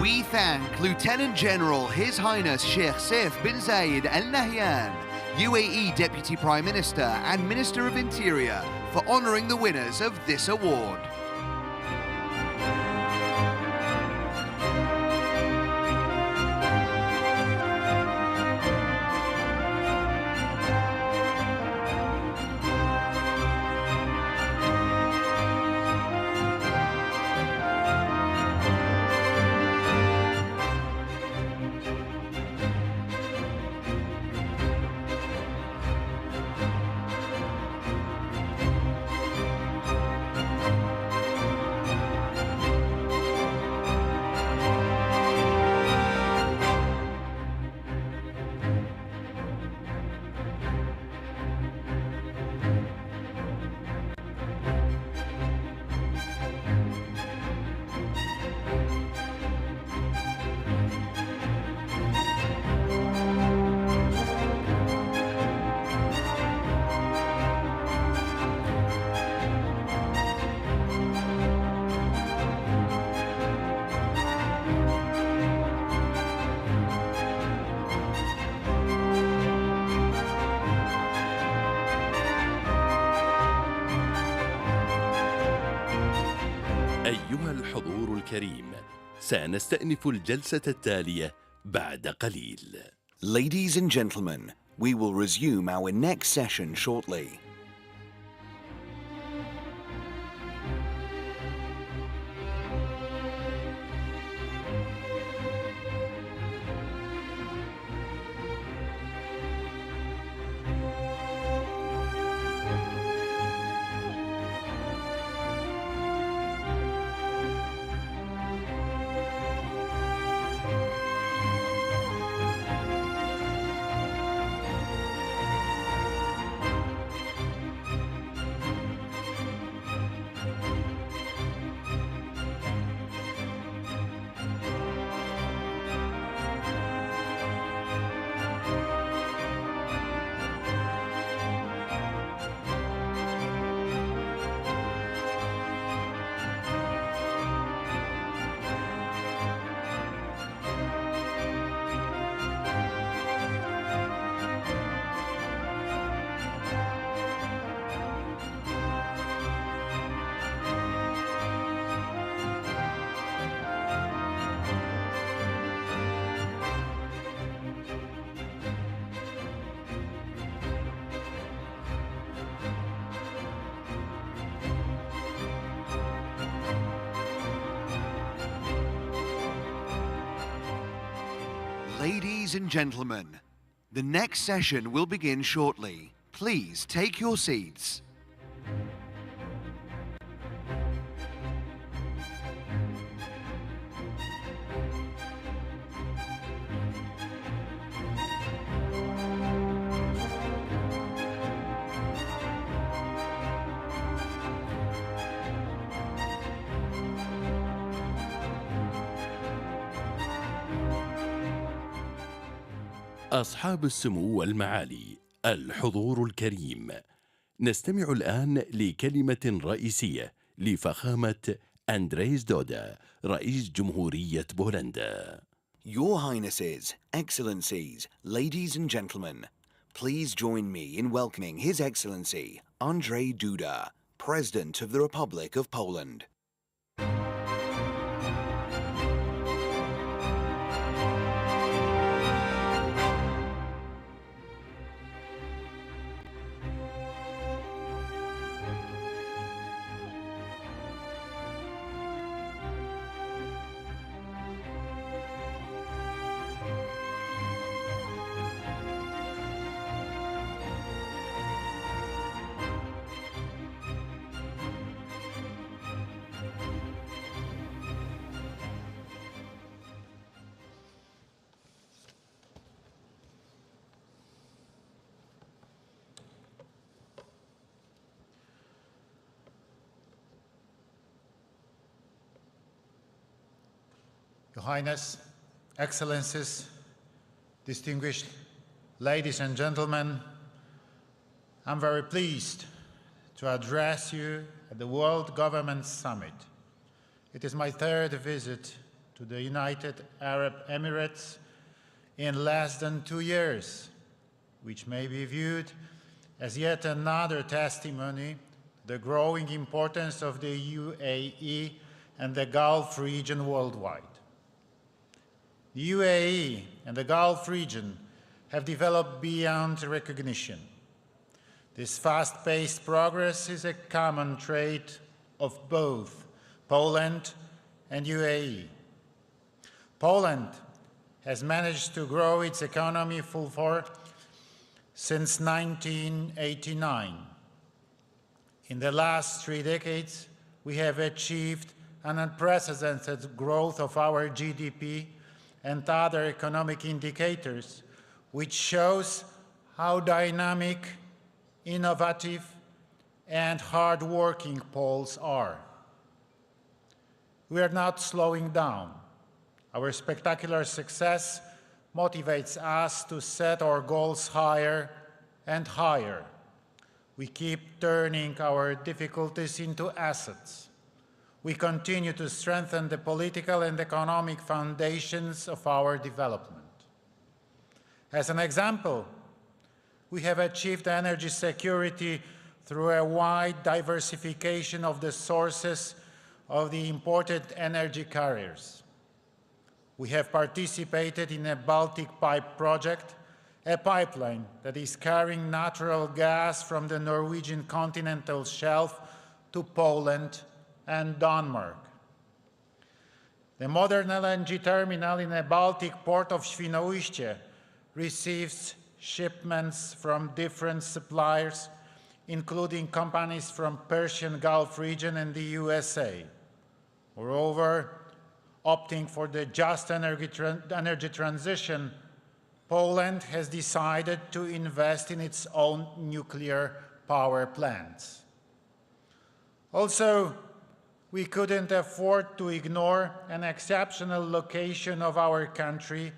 We thank Lieutenant General His Highness Sheikh Saif bin Zayed Al Nahyan, UAE Deputy Prime Minister and Minister of Interior, for honouring the winners of this award. أيها الحضور الكريم، سنستأنف الجلسة التالية بعد قليل. Ladies and gentlemen, we will resume our next session shortly. Ladies and gentlemen, the next session will begin shortly. Please take your seats. أصحاب السمو والمعالي، الحضور الكريم، نستمع الآن لكلمة رئيسية لفخامة أندريس دودا، رئيس جمهورية بولندا. Your Highnesses, Excellencies, ladies and gentlemen, please join me in welcoming His Excellency Andrzej Duda, President of the Republic of Poland. Your Highness, Excellencies, distinguished ladies and gentlemen, I'm very pleased to address you at the World Government Summit. It is my third visit to the United Arab Emirates in less than 2 years, which may be viewed as yet another testimony to the growing importance of the UAE and the Gulf region worldwide. The UAE and the Gulf region have developed beyond recognition. This fast-paced progress is a common trait of both Poland and UAE. Poland has managed to grow its economy full force since 1989. In the last 3 decades, we have achieved an unprecedented growth of our GDP and other economic indicators, which shows how dynamic, innovative, and hard-working Poles are. We are not slowing down. Our spectacular success motivates us to set our goals higher and higher. We keep turning our difficulties into assets. We continue to strengthen the political and economic foundations of our development. As an example, we have achieved energy security through a wide diversification of the sources of the imported energy carriers. We have participated in a Baltic Pipe project, a pipeline that is carrying natural gas from the Norwegian continental shelf to Poland and Denmark. The modern LNG terminal in the Baltic port of Świnoujście receives shipments from different suppliers, including companies from Persian Gulf region and the USA. Moreover, opting for the just energy transition, Poland has decided to invest in its own nuclear power plants. Also, we couldn't afford to ignore an exceptional location of our country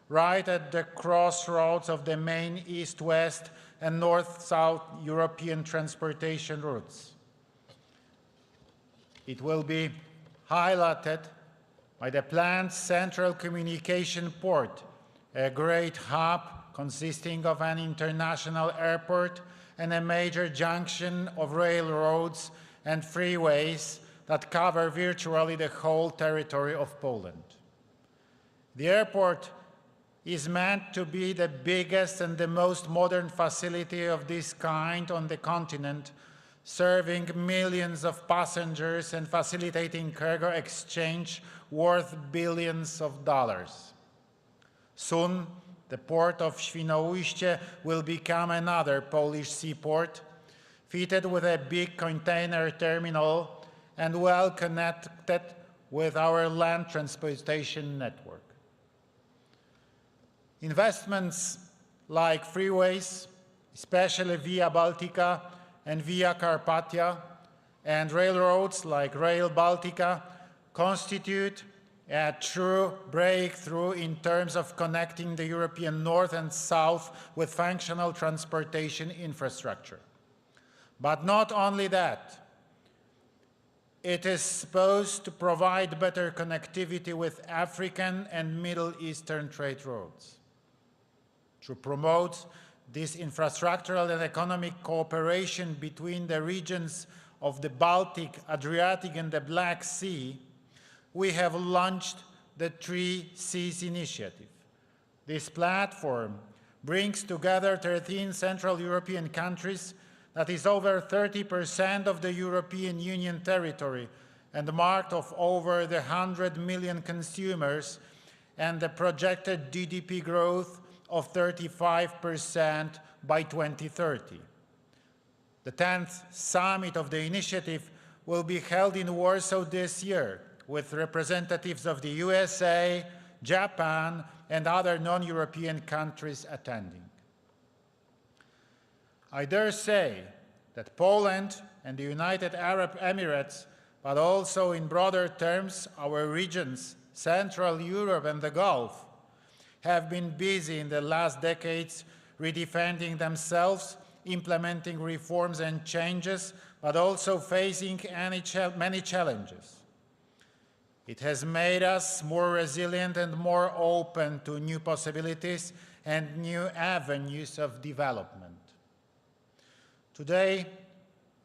right at the crossroads of the main east-west and north-south European transportation routes. It will be highlighted by the planned central communication port, a great hub consisting of an international airport and a major junction of railroads and freeways that cover virtually the whole territory of Poland. The airport is meant to be the biggest and the most modern facility of this kind on the continent, serving millions of passengers and facilitating cargo exchange worth billions of dollars. Soon, the port of Świnoujście will become another Polish seaport, fitted with a big container terminal and well connected with our land transportation network. Investments like freeways, especially Via Baltica and Via Carpathia, and railroads like Rail Baltica constitute a true breakthrough in terms of connecting the European North and South with functional transportation infrastructure. But not only that, it is supposed to provide better connectivity with African and Middle Eastern trade routes. To promote this infrastructural and economic cooperation between the regions of the Baltic, Adriatic, and the Black Sea, we have launched the Three Seas Initiative. This platform brings together 13 Central European countries, that is over 30% of the European Union territory, and marked of over 100 million consumers, and the projected GDP growth of 35% by 2030. The 10th summit of the initiative will be held in Warsaw this year, with representatives of the USA, Japan, and other non-European countries attending. I dare say that Poland and the United Arab Emirates, but also in broader terms, our regions, Central Europe and the Gulf, have been busy in the last decades redefending themselves, implementing reforms and changes, but also facing many challenges. It has made us more resilient and more open to new possibilities and new avenues of development. Today,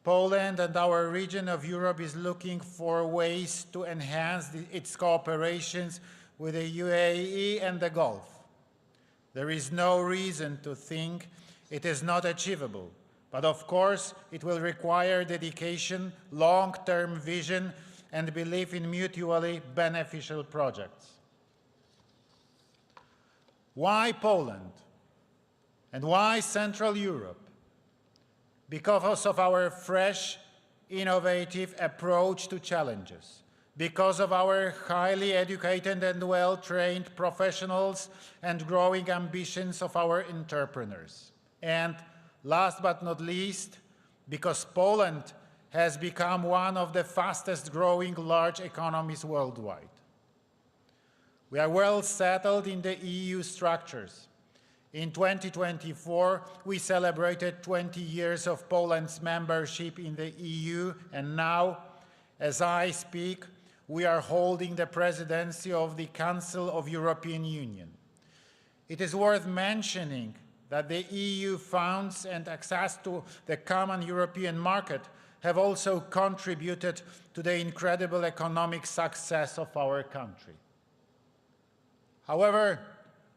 Poland and our region of Europe is looking for ways to enhance its cooperations with the UAE and the Gulf. There is no reason to think it is not achievable, but of course it will require dedication, long-term vision, and belief in mutually beneficial projects. Why Poland? And why Central Europe? Because of our fresh, innovative approach to challenges, because of our highly educated and well-trained professionals and growing ambitions of our entrepreneurs. And last but not least, because Poland has become one of the fastest growing large economies worldwide. We are well settled in the EU structures. In 2024, we celebrated 20 years of Poland's membership in the EU, and now, as I speak, we are holding the presidency of the Council of European Union. It is worth mentioning that the EU funds and access to the common European market have also contributed to the incredible economic success of our country. However,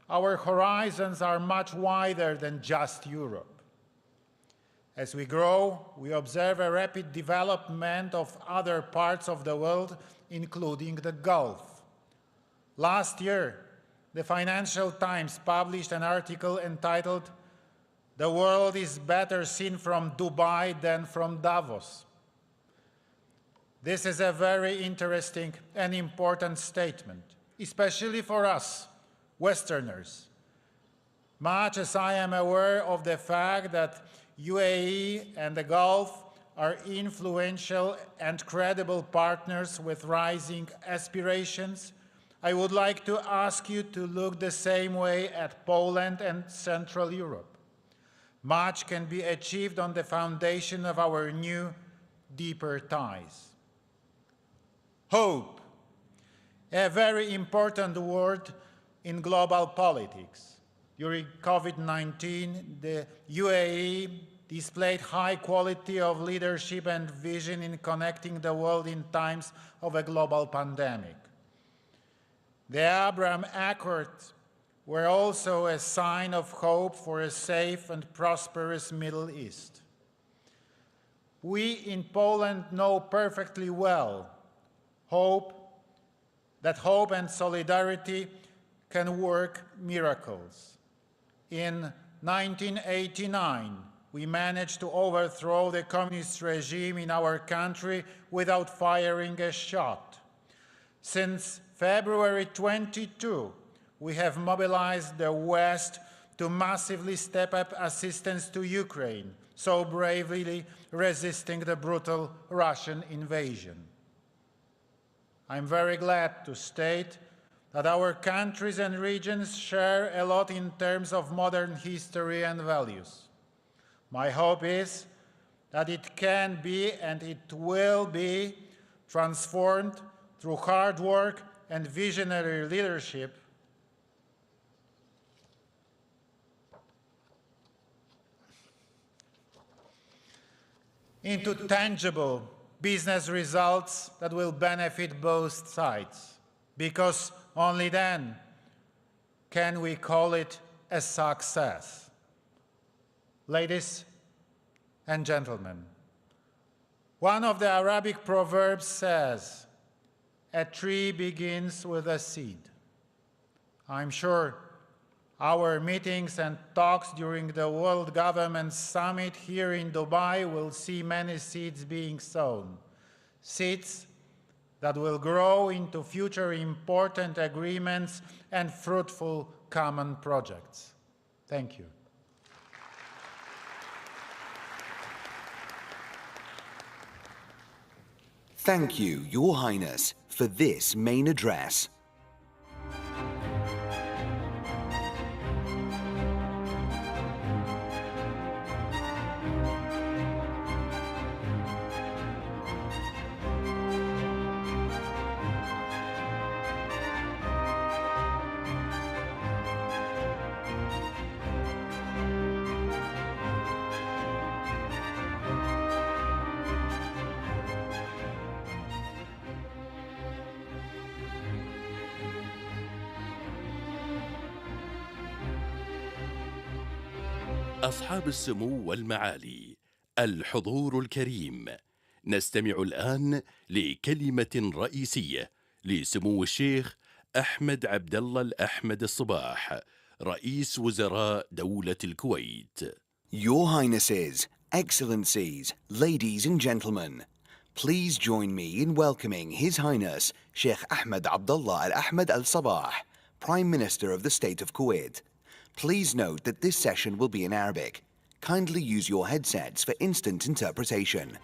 our horizons are much wider than just Europe. As we grow, we observe a rapid development of other parts of the world, including the Gulf. Last year, the Financial Times published an article entitled, "The world is better seen from Dubai than from Davos." This is a very interesting and important statement, especially for us, Westerners. Much as I am aware of the fact that UAE and the Gulf are influential and credible partners with rising aspirations, I would like to ask you to look the same way at Poland and Central Europe. Much can be achieved on the foundation of our new, deeper ties. Hope, a very important word in global politics. During COVID-19, the UAE displayed high quality of leadership and vision in connecting the world in times of a global pandemic. The Abraham Accords were also a sign of hope for a safe and prosperous Middle East. We in Poland know perfectly well that hope and solidarity can work miracles. In 1989, we managed to overthrow the communist regime in our country without firing a shot. Since February 22, we have mobilized the West to massively step up assistance to Ukraine, so bravely resisting the brutal Russian invasion. I'm very glad to state that our countries and regions share a lot in terms of modern history and values. My hope is that it can be and it will be transformed through hard work and visionary leadership into tangible business results that will benefit both sides, because only then can we call it a success. Ladies and gentlemen, one of the Arabic proverbs says, "A tree begins with a seed." I'm sure our meetings and talks during the World Government Summit here in Dubai will see many seeds being sown, seeds that will grow into future important agreements and fruitful common projects. Thank you. Thank you, Your Highness, for this main address. أصحاب السمو والمعالي، الحضور الكريم، نستمع الآن لكلمة رئيسية لسمو الشيخ أحمد عبد الله الأحمد الصباح، رئيس وزراء دولة الكويت. Your Highnesses, Excellencies, ladies and gentlemen, please join me in welcoming His Highness Sheikh Ahmed Abdullah Al-Ahmed Al-Sabah, Prime Minister of the State of Kuwait. Please note that this session will be in Arabic. Kindly use your headsets for instant interpretation.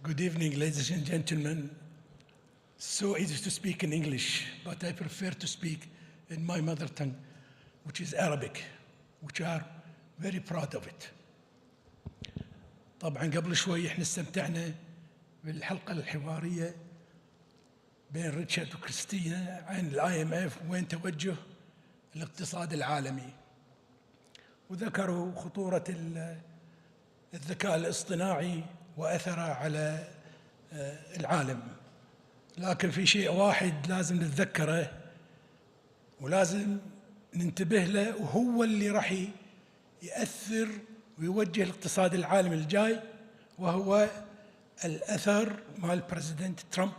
Good evening, ladies and gentlemen. So easy to speak in English, but I prefer to speak in my mother tongue, which is Arabic, which are very proud of it. طبعا قبل شوي احنا استمتعنا بالحلقة الحوارية بين ريتشارد وكريستينا عن IMF وين توجه الاقتصاد العالمي، وذكروا خطورة الذكاء الاصطناعي وأثره على العالم. لكن في شيء واحد لازم نتذكره ولازم ننتبه له، وهو اللي راح يأثر ويوجه الاقتصاد العالمي الجاي، وهو الأثر مال البريزيدنت ترامب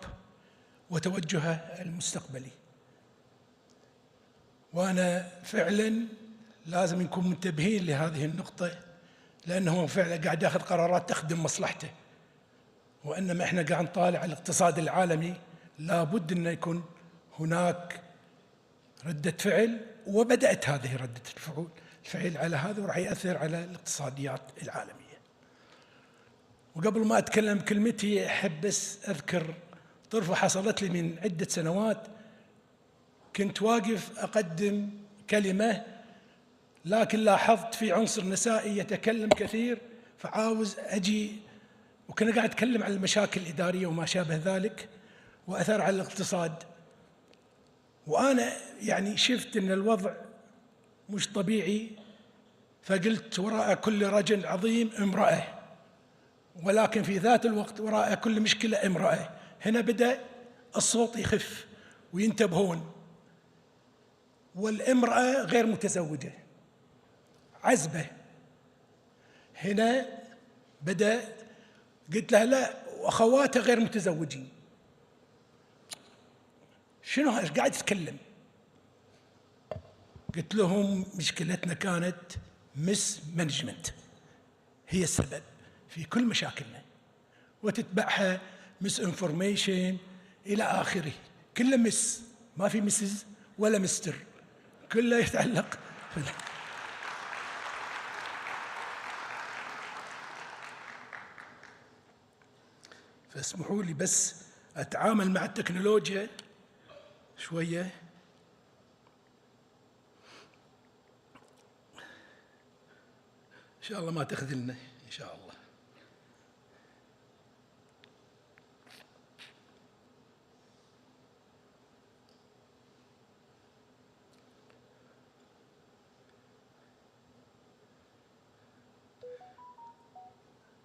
وتوجهه المستقبلي. وأنا فعلا لازم نكون منتبهين لهذه النقطة، لأنه فعلا قاعد ياخذ قرارات تخدم مصلحته، وإنما إحنا قاعد نطالع الاقتصاد العالمي لابد أن يكون هناك ردة فعل، وبدأت هذه ردة الفعل على هذا، وراح يأثر على الاقتصاديات العالمية. وقبل ما أتكلم كلمتي أحب بس أذكر طرفة حصلت لي من عدة سنوات. كنت واقف أقدم كلمة، لكن لاحظت في عنصر نسائي يتكلم كثير، فعاوز أجي، وكنا قاعد أتكلم عن المشاكل الإدارية وما شابه ذلك وأثر على الاقتصاد. وأنا يعني شفت أن الوضع مش طبيعي، فقلت وراء كل رجل عظيم امرأة، ولكن في ذات الوقت وراء كل مشكلة امرأة. هنا بدأ الصوت يخف وينتبهون. والامرأة غير متزوجة عزبة، هنا بدأ قلت لها لا وأخواتها غير متزوجين. شنو ايش قاعد تتكلم؟ قلت لهم مشكلتنا كانت مس مانجمنت، هي السبب في كل مشاكلنا، وتتبعها مس انفورميشن الى اخره، كله مس، ما في مسز ولا مستر، كله يتعلق فاسمحوا لي بس اتعامل مع التكنولوجيا شويه. ان شاء الله ما تخذلنا ان شاء الله.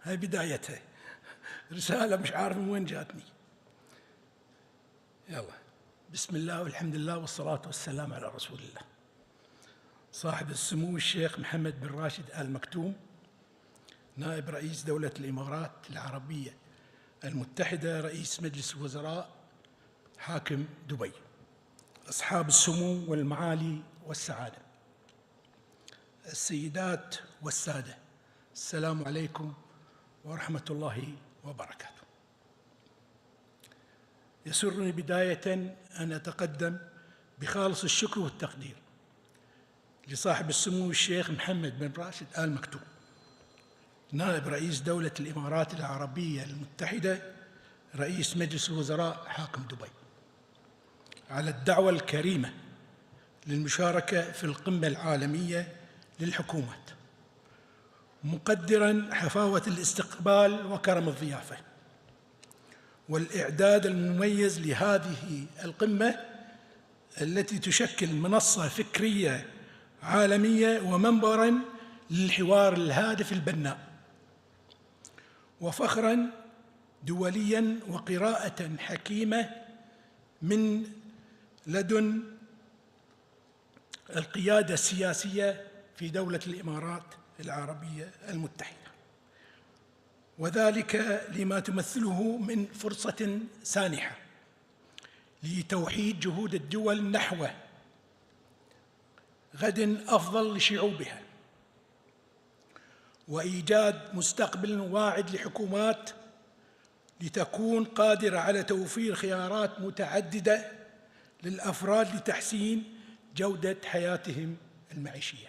هاي بدايتها، رسالة مش عارف من وين جاتني. يلا، بسم الله والحمد لله والصلاة والسلام على رسول الله. صاحب السمو الشيخ محمد بن راشد آل مكتوم، نائب رئيس دولة الإمارات العربية المتحدة، رئيس مجلس الوزراء، حاكم دبي، أصحاب السمو والمعالي والسعادة، السيدات والسادة، السلام عليكم ورحمة الله وبركاته. يسرني بداية أن أتقدم بخالص الشكر والتقدير لصاحب السمو الشيخ محمد بن راشد آل مكتوم، نائب رئيس دولة الإمارات العربية المتحدة، رئيس مجلس الوزراء، حاكم دبي، على الدعوة الكريمة للمشاركة في القمة العالمية للحكومات، مقدراً حفاوة الاستقبال وكرم الضيافة والإعداد المميز لهذه القمة التي تشكل منصة فكرية عالمية ومنبراً للحوار الهادف البناء، وفخراً دولياً وقراءة حكيمة من لدن القيادة السياسية في دولة الإمارات العربية المتحدة، وذلك لما تمثله من فرصة سانحة لتوحيد جهود الدول نحو غد أفضل لشعوبها، وإيجاد مستقبل واعد لحكومات لتكون قادرة على توفير خيارات متعددة للأفراد لتحسين جودة حياتهم المعيشية،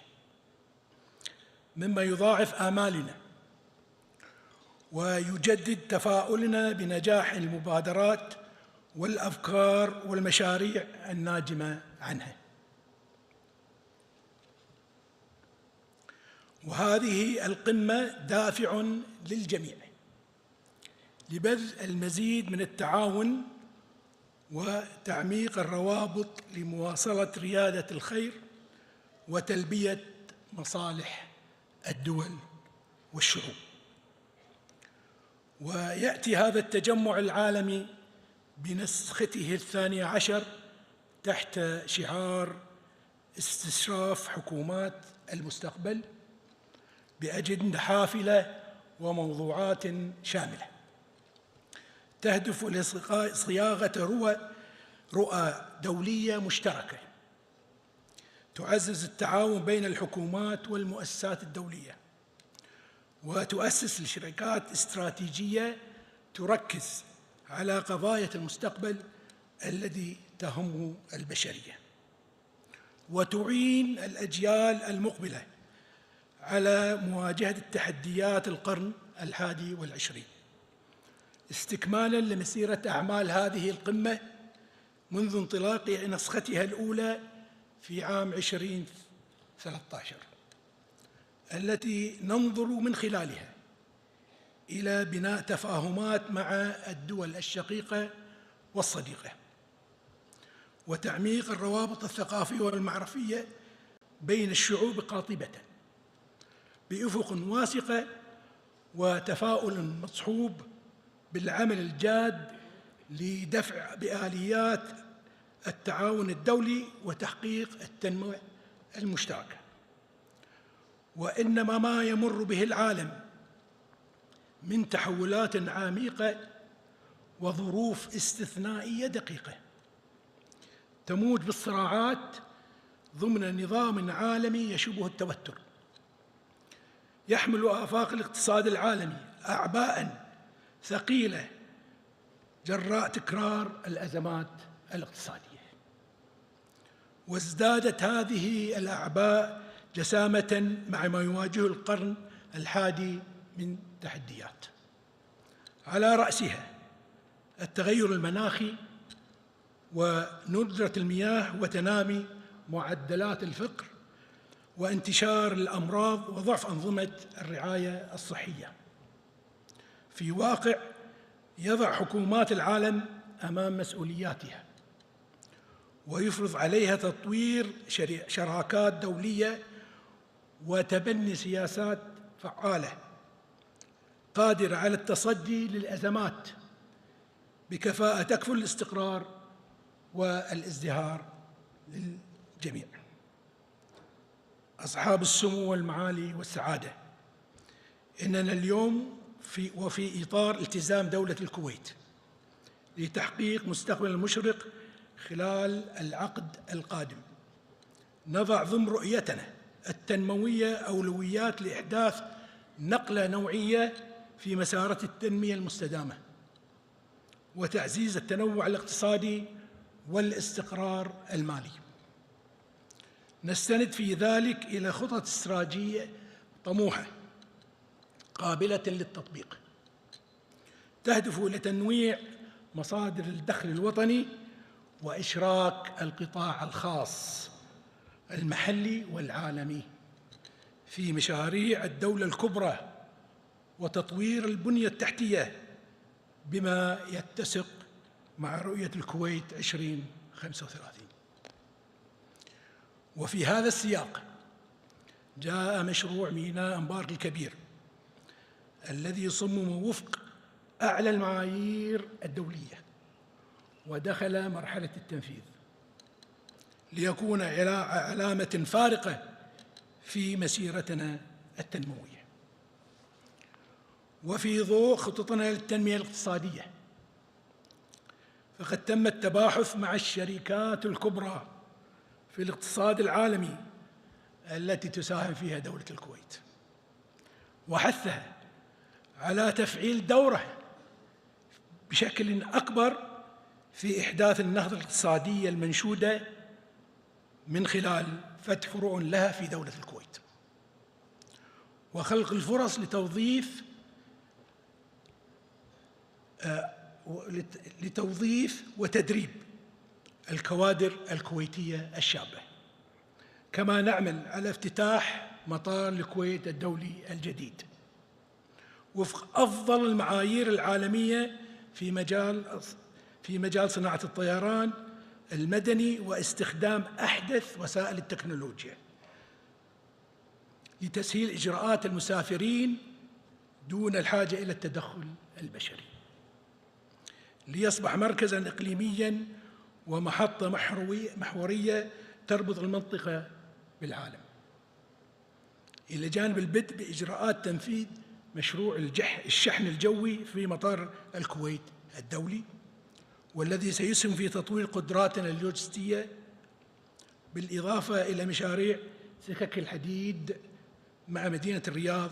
مما يضاعف آمالنا ويجدد تفاؤلنا بنجاح المبادرات والأفكار والمشاريع الناجمة عنها. وهذه القمة دافع للجميع لبذل المزيد من التعاون وتعميق الروابط لمواصلة ريادة الخير وتلبية مصالح الدول والشعوب. ويأتي هذا التجمع العالمي بنسخته 12 تحت شعار استشراف حكومات المستقبل بأجندة حافلة وموضوعات شاملة تهدف لصياغة رؤى دولية مشتركة تعزز التعاون بين الحكومات والمؤسسات الدولية، وتؤسس لشركات استراتيجية تركز على قضايا المستقبل الذي تهم البشرية، وتعين الأجيال المقبلة على مواجهة التحديات القرن 21، استكمالاً لمسيرة أعمال هذه القمة منذ انطلاق نسختها الأولى في عام 2013، التي ننظر من خلالها إلى بناء تفاهمات مع الدول الشقيقة والصديقة، وتعميق الروابط الثقافية والمعرفية بين الشعوب قاطبة بأفق واسقة وتفاؤل مصحوب بالعمل الجاد لدفع بآليات التعاون الدولي وتحقيق التنمية المشتركة. وإنما ما يمر به العالم من تحولات عميقة وظروف استثنائية دقيقة تموج بالصراعات ضمن نظام عالمي يشوبه التوتر، يحمل آفاق الاقتصاد العالمي أعباء ثقيلة جراء تكرار الأزمات الاقتصادية. وازدادت هذه الأعباء جسامة مع ما يواجهه القرن الحادي من تحديات، على رأسها التغير المناخي وندرة المياه وتنامي معدلات الفقر وانتشار الأمراض وضعف أنظمة الرعاية الصحية، في واقع يضع حكومات العالم أمام مسؤولياتها ويفرض عليها تطوير شراكات دولية وتبني سياسات فعالة قادرة على التصدي للأزمات بكفاءة تكفل الاستقرار والازدهار للجميع. أصحاب السمو والمعالي والسعادة، إننا اليوم وفي إطار التزام دولة الكويت لتحقيق مستقبل مشرق خلال العقد القادم، نضع ضمن رؤيتنا التنموية أولويات لإحداث نقلة نوعية في مسارات التنمية المستدامة وتعزيز التنوع الاقتصادي والاستقرار المالي. نستند في ذلك إلى خطط استراتيجية طموحة قابلة للتطبيق تهدف إلى تنويع مصادر الدخل الوطني وإشراك القطاع الخاص المحلي والعالمي في مشاريع الدولة الكبرى وتطوير البنية التحتية بما يتسق مع رؤية الكويت 2035. وفي هذا السياق جاء مشروع ميناء أنبار الكبير الذي صمم وفق أعلى المعايير الدولية ودخل مرحلة التنفيذ ليكون علامة فارقة في مسيرتنا التنموية. وفي ضوء خططنا للتنمية الاقتصادية، فقد تم التباحث مع الشركات الكبرى في الاقتصاد العالمي التي تساهم فيها دولة الكويت وحثها على تفعيل دوره بشكل أكبر في إحداث النهضة الاقتصادية المنشودة من خلال فتح فروع لها في دولة الكويت وخلق الفرص لتوظيف وتدريب الكوادر الكويتية الشابة. كما نعمل على افتتاح مطار الكويت الدولي الجديد وفق أفضل المعايير العالمية في مجال صناعة الطيران المدني واستخدام أحدث وسائل التكنولوجيا لتسهيل إجراءات المسافرين دون الحاجة إلى التدخل البشري، ليصبح مركزاً إقليمياً ومحطة محورية تربط المنطقة بالعالم، إلى جانب البدء بإجراءات تنفيذ مشروع الشحن الجوي في مطار الكويت الدولي، والذي سيسهم في تطوير قدراتنا اللوجستية بالإضافة إلى مشاريع سكك الحديد مع مدينة الرياض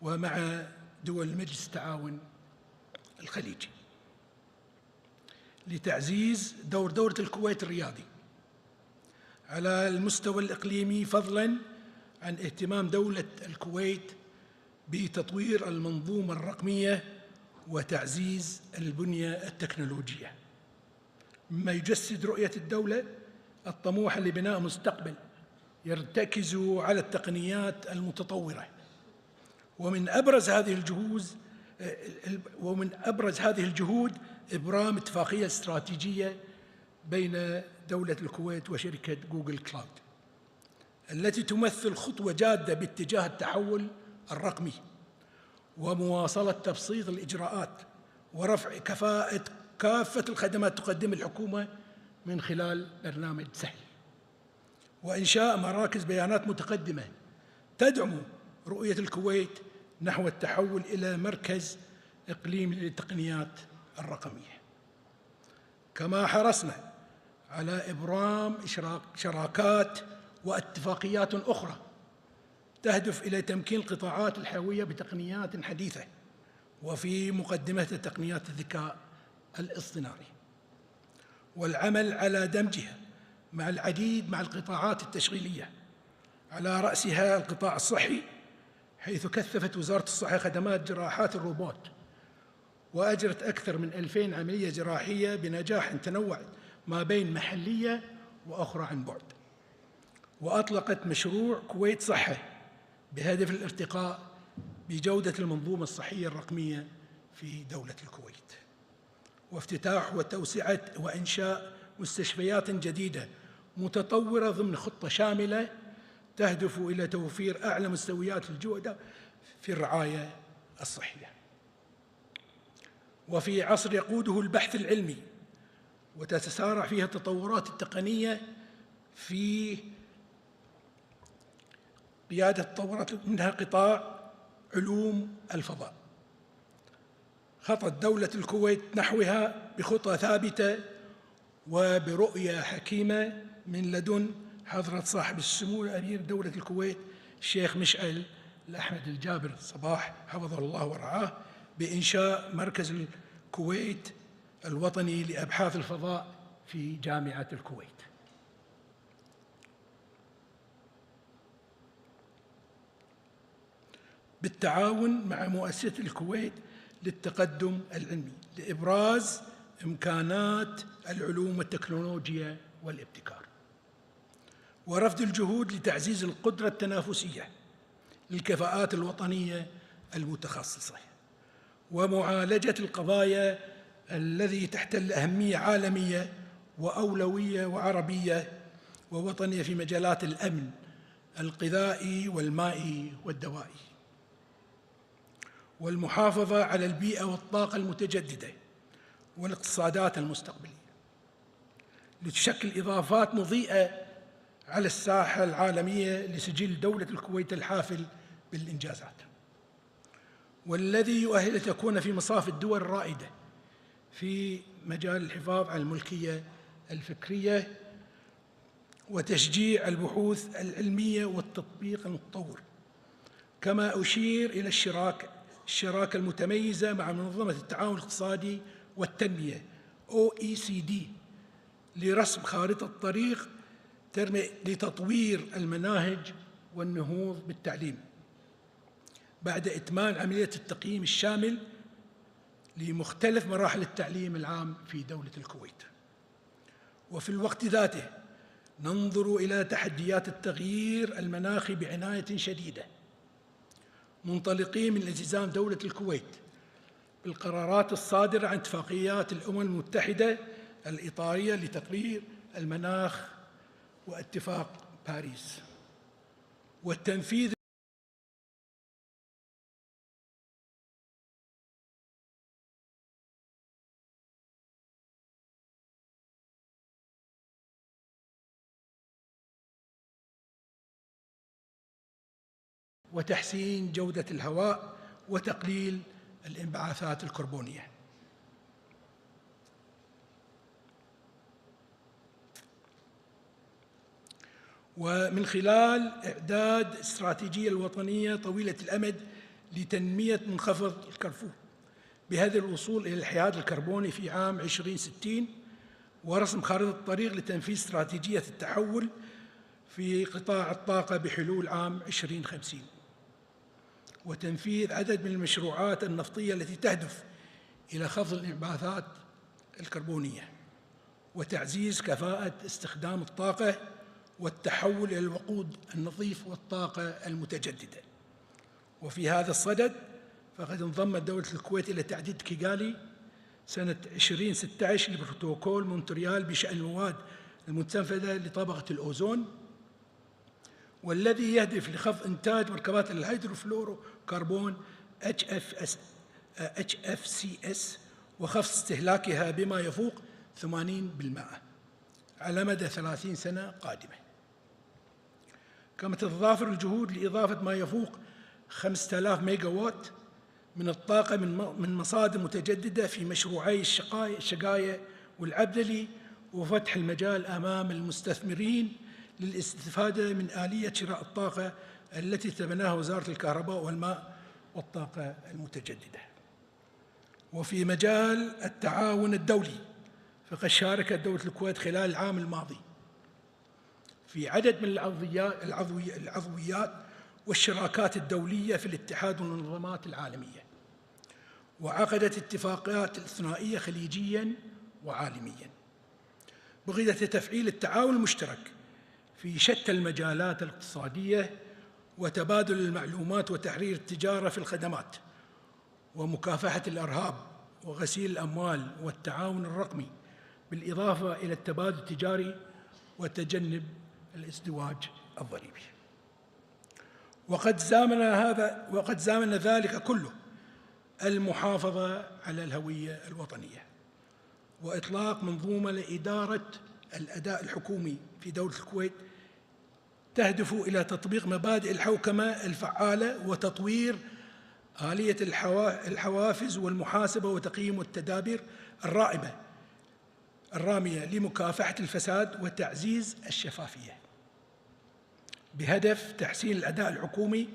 ومع دول مجلس التعاون الخليجي، لتعزيز دولة الكويت الرياضي على المستوى الإقليمي، فضلاً عن اهتمام دولة الكويت بتطوير المنظومة الرقمية وتعزيز البنية التكنولوجية، مما يجسد رؤية الدولة الطموحة لبناء مستقبل يرتكز على التقنيات المتطورة. ومن أبرز هذه الجهود إبرام اتفاقية استراتيجية بين دولة الكويت وشركة جوجل كلاود، التي تمثل خطوة جادة باتجاه التحول الرقمي ومواصلة تبسيط الإجراءات ورفع كفاءة كافة الخدمات تقدم الحكومة من خلال برنامج سهل، وإنشاء مراكز بيانات متقدمة تدعم رؤية الكويت نحو التحول إلى مركز إقليمي للتقنيات الرقمية. كما حرصنا على إبرام شراكات واتفاقيات أخرى تهدف إلى تمكين القطاعات الحيوية بتقنيات حديثة، وفي مقدمتها تقنيات الذكاء الاصطناعي، والعمل على دمجها مع العديد مع القطاعات التشغيلية، على رأسها القطاع الصحي، حيث كثفت وزارة الصحة خدمات جراحات الروبوت وأجرت أكثر من 2000 عملية جراحية بنجاح تنوع ما بين محلية وأخرى عن بعد. وأطلقت مشروع كويت صحة بهدف الارتقاء بجودة المنظومة الصحية الرقمية في دولة الكويت، وافتتاح وتوسعة وإنشاء مستشفيات جديدة متطورة ضمن خطة شاملة تهدف إلى توفير أعلى مستويات الجودة في الرعاية الصحية. وفي عصر يقوده البحث العلمي وتتسارع فيها التطورات التقنية في قيادة تطورات منها قطاع علوم الفضاء، خطت دولة الكويت نحوها بخطى ثابتة وبرؤية حكيمة من لدن حضرة صاحب السمو أمير دولة الكويت الشيخ مشعل الأحمد الجابر صباح حفظه الله ورعاه، بإنشاء مركز الكويت الوطني لأبحاث الفضاء في جامعة الكويت. بالتعاون مع مؤسسة الكويت للتقدم العلمي لإبراز إمكانات العلوم والتكنولوجيا والابتكار، ورفض الجهود لتعزيز القدرة التنافسية للكفاءات الوطنية المتخصصة، ومعالجة القضايا التي تحتل أهمية عالمية وأولوية وعربية ووطنية في مجالات الأمن الغذائي والمائي والدوائي، والمحافظة على البيئة والطاقة المتجددة والاقتصادات المستقبلية، لتشكل إضافات مضيئة على الساحة العالمية لسجل دولة الكويت الحافل بالإنجازات، والذي يؤهل تكون في مصاف الدول الرائدة في مجال الحفاظ على الملكية الفكرية وتشجيع البحوث العلمية والتطبيق المتطور. كما أشير إلى الشراكة المتميزة مع منظمة التعاون الاقتصادي والتنمية OECD لرسم خارطة طريق لتطوير المناهج والنهوض بالتعليم بعد إتمام عملية التقييم الشامل لمختلف مراحل التعليم العام في دولة الكويت. وفي الوقت ذاته ننظر إلى تحديات التغيير المناخي بعناية شديدة، منطلقين من التزام دولة الكويت بالقرارات الصادرة عن اتفاقيات الأمم المتحدة الإطارية لتقرير المناخ واتفاق باريس، والتنفيذ وتحسين جودة الهواء وتقليل الانبعاثات الكربونية. ومن خلال إعداد استراتيجية الوطنية طويلة الأمد لتنمية منخفض الكرفور بهذا الوصول إلى الحياد الكربوني في عام 2060، ورسم خارطة طريق لتنفيذ استراتيجية التحول في قطاع الطاقة بحلول عام 2050، وتنفيذ عدد من المشروعات النفطية التي تهدف إلى خفض الانبعاثات الكربونية وتعزيز كفاءة استخدام الطاقة والتحول إلى الوقود النظيف والطاقة المتجددة. وفي هذا الصدد فقد انضمت دولة الكويت إلى تعديد كيغالي سنة 2016 لبروتوكول مونتريال بشأن المواد المستنفذة لطبقة الأوزون، والذي يهدف لخفض إنتاج مركبات الهيدروفلوروكربون HFCs وخفض استهلاكها بما يفوق 80% على مدى 30 سنة قادمة. كما تتضافر الجهود لإضافة ما يفوق 5000 ميجا وات من الطاقة من مصادر متجددة في مشروعي الشقاية والعبدلي، وفتح المجال أمام المستثمرين للاستفادة من آلية شراء الطاقة التي تبناها وزارة الكهرباء والماء والطاقة المتجددة. وفي مجال التعاون الدولي، فقد شاركت دولة الكويت خلال العام الماضي في عدد من العضويات والشراكات الدولية في الاتحاد والمنظمات العالمية، وعقدت اتفاقيات ثنائية خليجياً وعالمياً بغية تفعيل التعاون المشترك في شتى المجالات الاقتصادية وتبادل المعلومات وتحرير التجارة في الخدمات ومكافحة الإرهاب وغسيل الأموال والتعاون الرقمي، بالإضافة إلى التبادل التجاري وتجنب الازدواج الضريبي. وقد زامن ذلك كله المحافظة على الهوية الوطنية وإطلاق منظومة لإدارة الأداء الحكومي في دولة الكويت تهدف إلى تطبيق مبادئ الحوكمة الفعالة وتطوير آلية الحوافز والمحاسبة وتقييم والتدابير الرامية لمكافحة الفساد وتعزيز الشفافية، بهدف تحسين الأداء الحكومي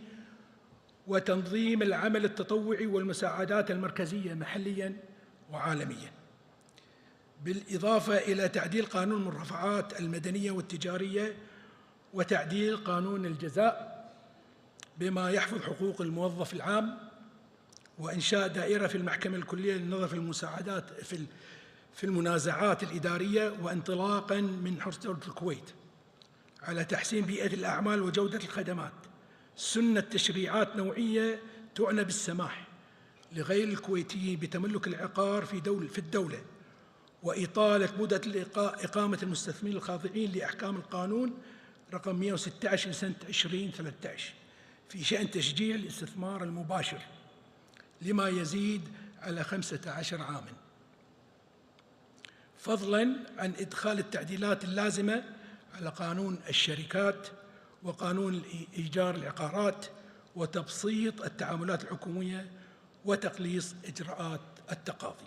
وتنظيم العمل التطوعي والمساعدات المركزية محلياً وعالمياً، بالإضافة إلى تعديل قانون المرافعات المدنية والتجارية وتعديل قانون الجزاء بما يحفظ حقوق الموظف العام، وإنشاء دائرة في المحكمة الكلية للنظر في المساعدات في المنازعات الإدارية، وانطلاقاً من حرص دولة الكويت على تحسين بيئة الأعمال وجودة الخدمات، سنة تشريعات نوعية تعنى بالسماح لغير الكويتيين بتملك العقار في الدولة، وإطالة مدة إقامة المستثمرين الخاضعين لأحكام القانون رقم 116 لسنة 2013 في شأن تشجيع الاستثمار المباشر لما يزيد على 15 عاماً، فضلاً عن إدخال التعديلات اللازمة على قانون الشركات وقانون إيجار العقارات وتبسيط التعاملات الحكومية وتقليص إجراءات التقاضي.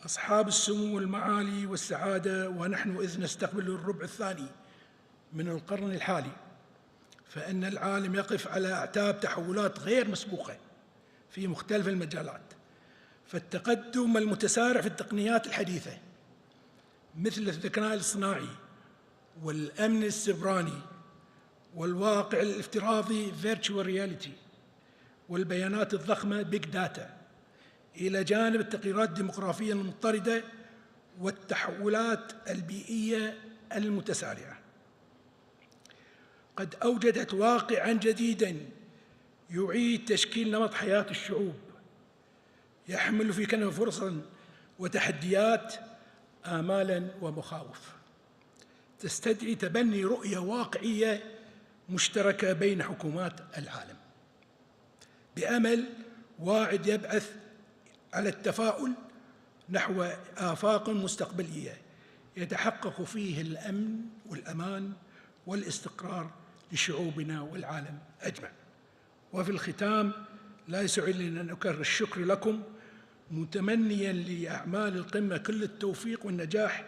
أصحاب السمو والمعالي والسعادة، ونحن إذ نستقبل الربع الثاني من القرن الحالي، فإن العالم يقف على أعتاب تحولات غير مسبوقة في مختلف المجالات، فالتقدم المتسارع في التقنيات الحديثة مثل الذكاء الاصطناعي والأمن السيبراني والواقع الافتراضي virtual reality والبيانات الضخمة big data، إلى جانب التغييرات الديموغرافية المضطردة والتحولات البيئية المتسارعة، قد أوجدت واقعاً جديداً يعيد تشكيل نمط حياة الشعوب، يحمل في كنفه فرصاً وتحديات، آمالاً ومخاوف، تستدعي تبني رؤية واقعية مشتركة بين حكومات العالم، بأمل واعد يبعث على التفاؤل نحو آفاق مستقبلية يتحقق فيه الأمن والأمان والاستقرار لشعوبنا والعالم أجمع. وفي الختام لا يسعني إلا أن أكرر الشكر لكم، متمنياً لأعمال القمة كل التوفيق والنجاح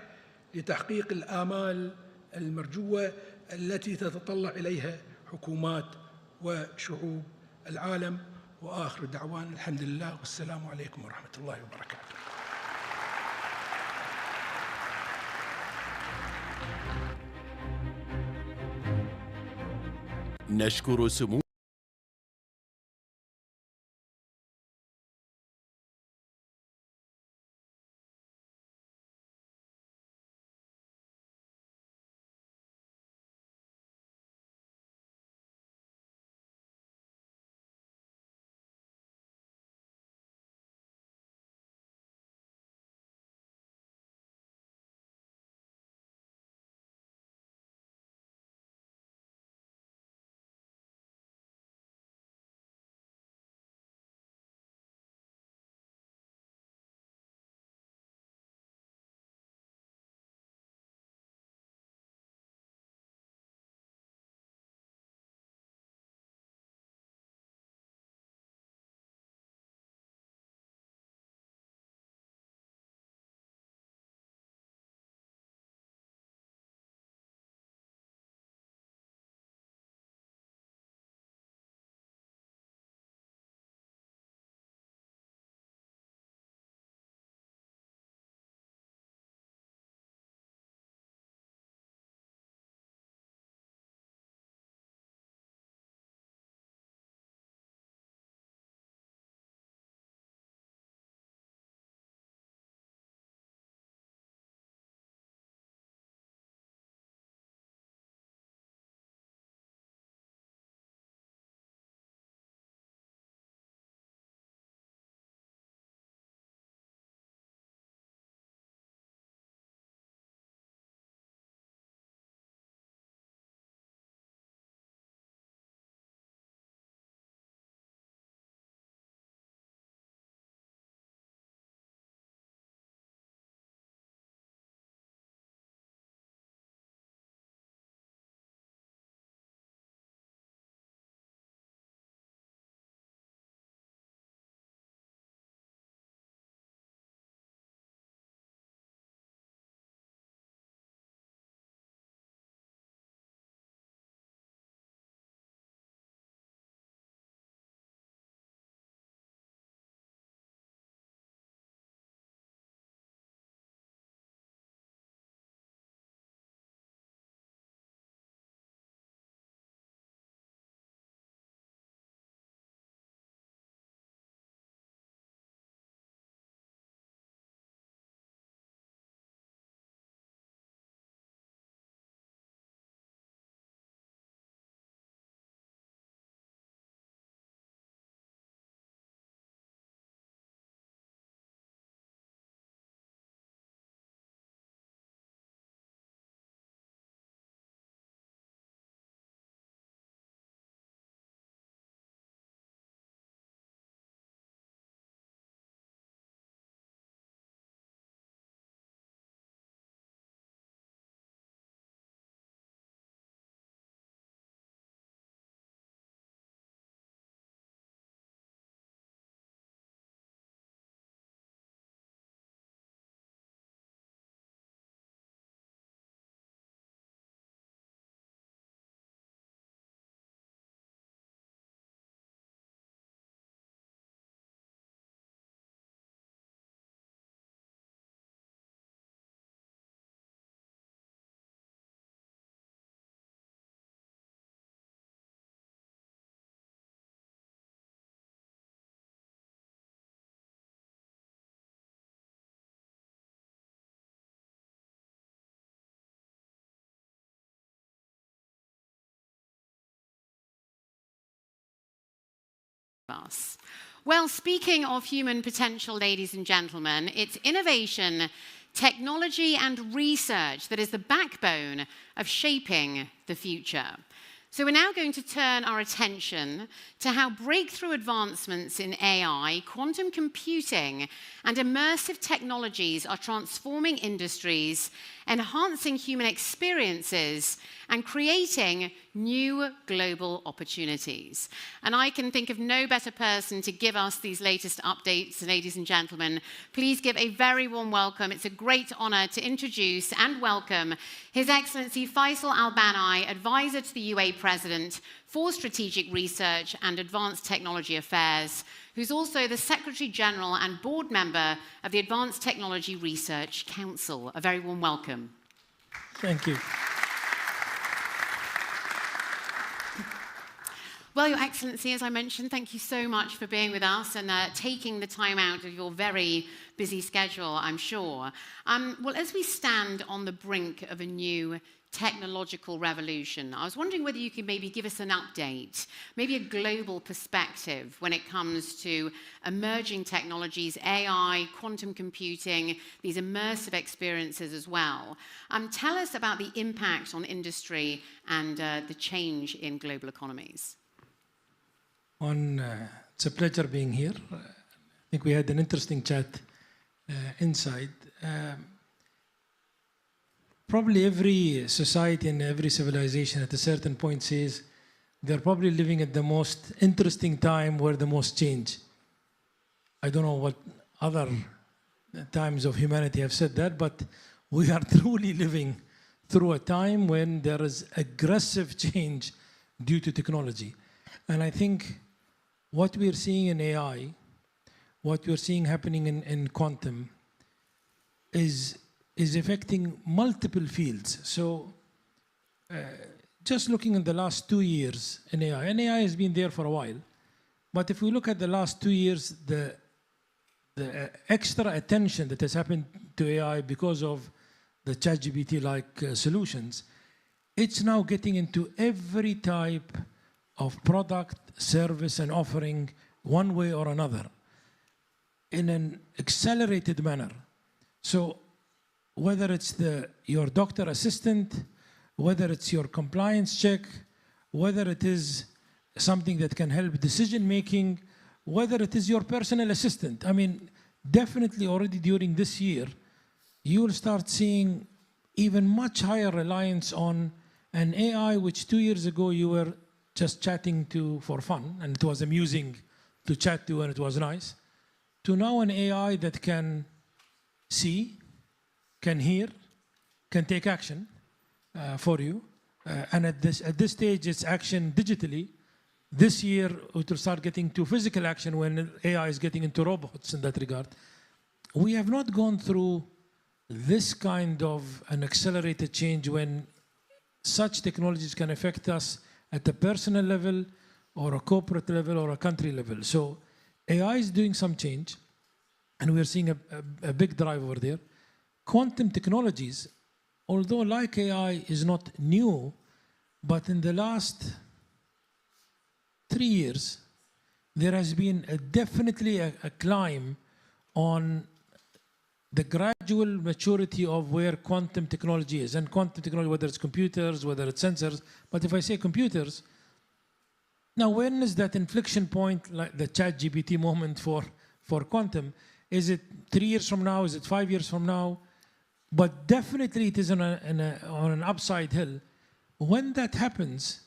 لتحقيق الآمال المرجوة التي تتطلع إليها حكومات وشعوب العالم. وآخر دعوانا الحمد لله والسلام عليكم ورحمة الله وبركاته. نشكر سمو us. Well, speaking of human potential, ladies and gentlemen, it's innovation, technology, and research that is the backbone of shaping the future. So we're now going to turn our attention to how breakthrough advancements in AI, quantum computing, and immersive technologies are transforming industries, enhancing human experiences, and creating new global opportunities. And I can think of no better person to give us these latest updates, ladies and gentlemen. Please give a very warm welcome. It's a great honor to introduce and welcome His Excellency Faisal Al-Bani, Advisor to the UAE President for Strategic Research and Advanced Technology Affairs, who's also the Secretary General and Board Member of the Advanced Technology Research Council. A very warm welcome. Thank you. Well, Your Excellency, as I mentioned, thank you so much for being with us and taking the time out of your very busy schedule, I'm sure. Well, as we stand on the brink of a new technological revolution, I was wondering whether you could maybe give us an update, maybe a global perspective when it comes to emerging technologies, AI, quantum computing, these immersive experiences as well. Tell us about the impact on industry and the change in global economies. It's a pleasure being here. I think we had an interesting chat inside. Probably every society and every civilization at a certain point says they're probably living at the most interesting time where the most change. I don't know what other times of humanity have said that, but we are truly living through a time when there is aggressive change due to technology. And I think what we're seeing in AI, what we're seeing happening in quantum is affecting multiple fields. So just looking in the last 2 years in AI, and AI has been there for a while, but if we look at the last 2 years, the extra attention that has happened to AI because of the ChatGPT-like solutions, it's now getting into every type of product, service, and offering one way or another in an accelerated manner. So whether it's your doctor assistant, whether it's your compliance check, whether it is something that can help decision-making, whether it is your personal assistant. I mean, definitely already during this year, you will start seeing even much higher reliance on an AI, which 2 years ago you were just chatting to for fun, and it was amusing to chat to and it was nice, to now an AI that can see, can hear, can take action for you. And at this stage, it's action digitally. This year, it will start getting to physical action when AI is getting into robots in that regard. We have not gone through this kind of an accelerated change when such technologies can affect us at a personal level or a corporate level or a country level. So AI is doing some change, and we're seeing a big drive over there. Quantum technologies, although like AI is not new, but in the last 3 years, there has been definitely a climb on the gradual maturity of where quantum technology is. And quantum technology, whether it's computers, whether it's sensors, but if I say computers, now when is that inflection point, like the ChatGPT moment for quantum? Is it 3 years from now? Is it 5 years from now? But definitely it is on an upside hill. When that happens,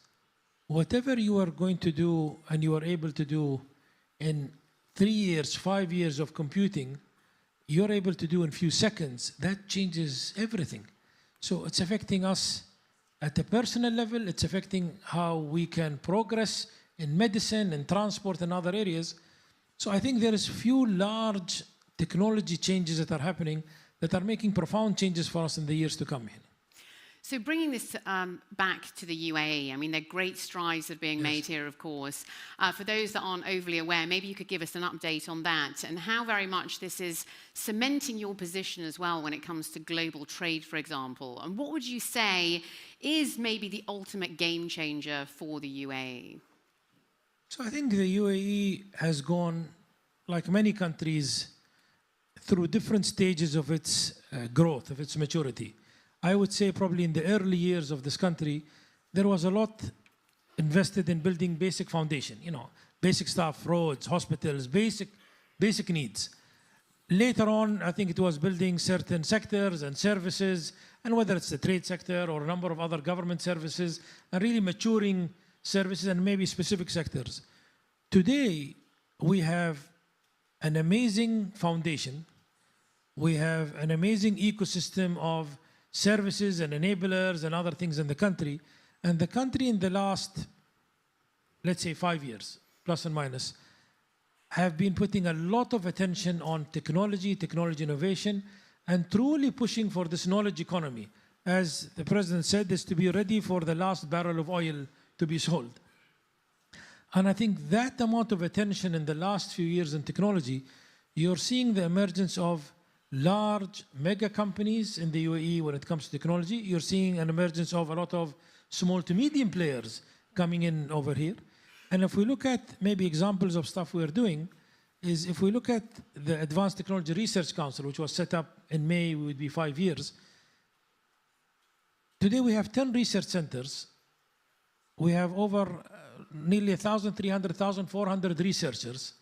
whatever you are going to do and you are able to do in 3 years, 5 years of computing, you're able to do in a few seconds. That changes everything. So it's affecting us at a personal level. It's affecting how we can progress in medicine and transport and other areas. So I think there is few large technology changes that are happening that are making profound changes for us in the years to come. So bringing this back to the UAE, I mean, there are great strides that are being made here, of course. For those that aren't overly aware, maybe you could give us an update on that and how very much this is cementing your position as well when it comes to global trade, for example. And what would you say is maybe the ultimate game changer for the UAE? So I think the UAE has gone, like many countries, through different stages of its growth, of its maturity. I would say probably in the early years of this country, there was a lot invested in building basic foundation, basic stuff, roads, hospitals, basic needs. Later on, I think it was building certain sectors and services, and whether it's the trade sector or a number of other government services, and really maturing services and maybe specific sectors. Today, we have an amazing foundation. We have an amazing ecosystem of services and enablers and other things in the country. And the country in the last, let's say 5 years, plus and minus, have been putting a lot of attention on technology innovation, and truly pushing for this knowledge economy. As the President said, is to be ready for the last barrel of oil to be sold. And I think that amount of attention in the last few years in technology, you're seeing the emergence of large mega companies in the UAE when it comes to technology. You're seeing an emergence of a lot of small to medium players coming in over here. And if we look at maybe examples of stuff we're doing, is if we look at the Advanced Technology Research Council, which was set up in May, it would be 5 years. Today we have 10 research centers. We have over nearly 1,300, 1,400 researchers.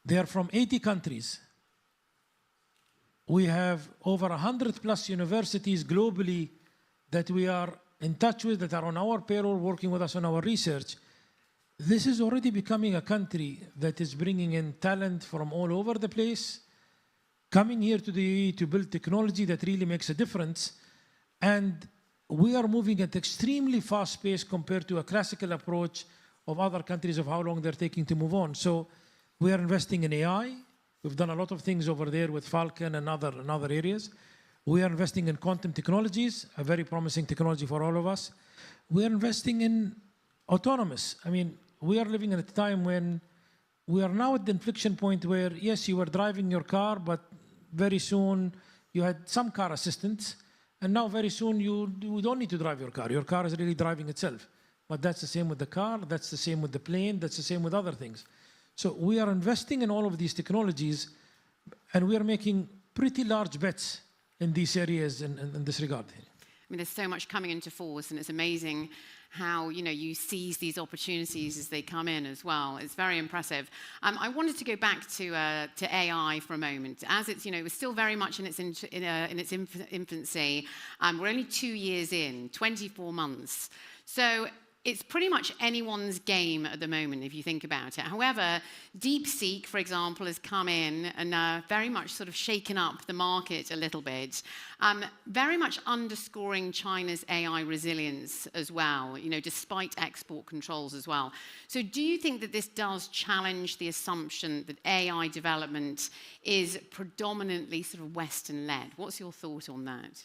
They are from 80 countries. We have over 100 plus universities globally that we are in touch with, that are on our payroll, working with us on our research. This is already becoming a country that is bringing in talent from all over the place, coming here to the UAE to build technology that really makes a difference. And we are moving at extremely fast pace compared to a classical approach of other countries of how long they're taking to move on. So we are investing in AI. We've done a lot of things over there with Falcon and other areas. We are investing in quantum technologies, a very promising technology for all of us. We are investing in autonomous. I mean, we are living in a time when we are now at the inflection point where, yes, you were driving your car, but very soon you had some car assistance, and now very soon you don't need to drive your car. Your car is really driving itself. But that's the same with the car, that's the same with the plane, that's the same with other things. So we are investing in all of these technologies, and we are making pretty large bets in these areas in this regard. I mean, there's so much coming into force, and it's amazing how you seize these opportunities as they come in as well. It's very impressive. I wanted to go back to AI for a moment, as it's it's still very much in its infancy. We're only 2 years in, 24 months. So it's pretty much anyone's game at the moment, if you think about it. However, DeepSeek, for example, has come in and very much sort of shaken up the market a little bit, very much underscoring China's AI resilience as well, despite export controls as well. So do you think that this does challenge the assumption that AI development is predominantly sort of Western-led? What's your thought on that?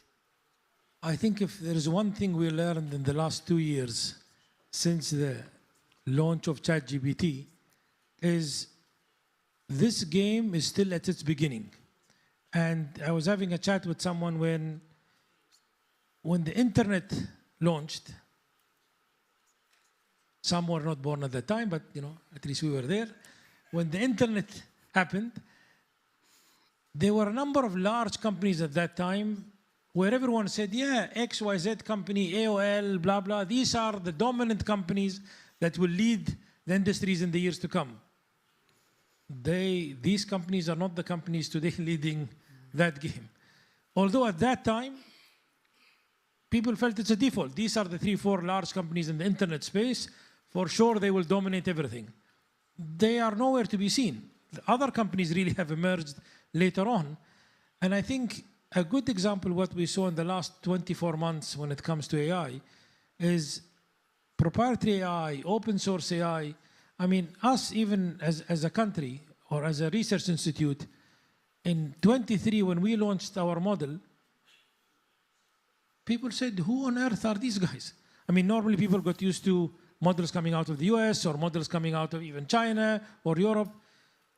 I think if there is one thing we learned in the last 2 years, since the launch of ChatGPT, is this game is still at its beginning. And I was having a chat with someone when the internet launched. Some were not born at that time, but at least we were there. When the internet happened, there were a number of large companies at that time where everyone said, yeah, XYZ company, AOL, blah, blah, these are the dominant companies that will lead the industries in the years to come. These companies are not the companies today leading that game. Although at that time, people felt it's a default. These are the 3-4 large companies in the internet space. For sure, they will dominate everything. They are nowhere to be seen. The other companies really have emerged later on. And I think a good example of what we saw in the last 24 months when it comes to AI is proprietary AI, open source AI. I mean, us even as a country or as a research institute, in 23 when we launched our model, people said, who on earth are these guys? I mean, normally people got used to models coming out of the US or models coming out of even China or Europe.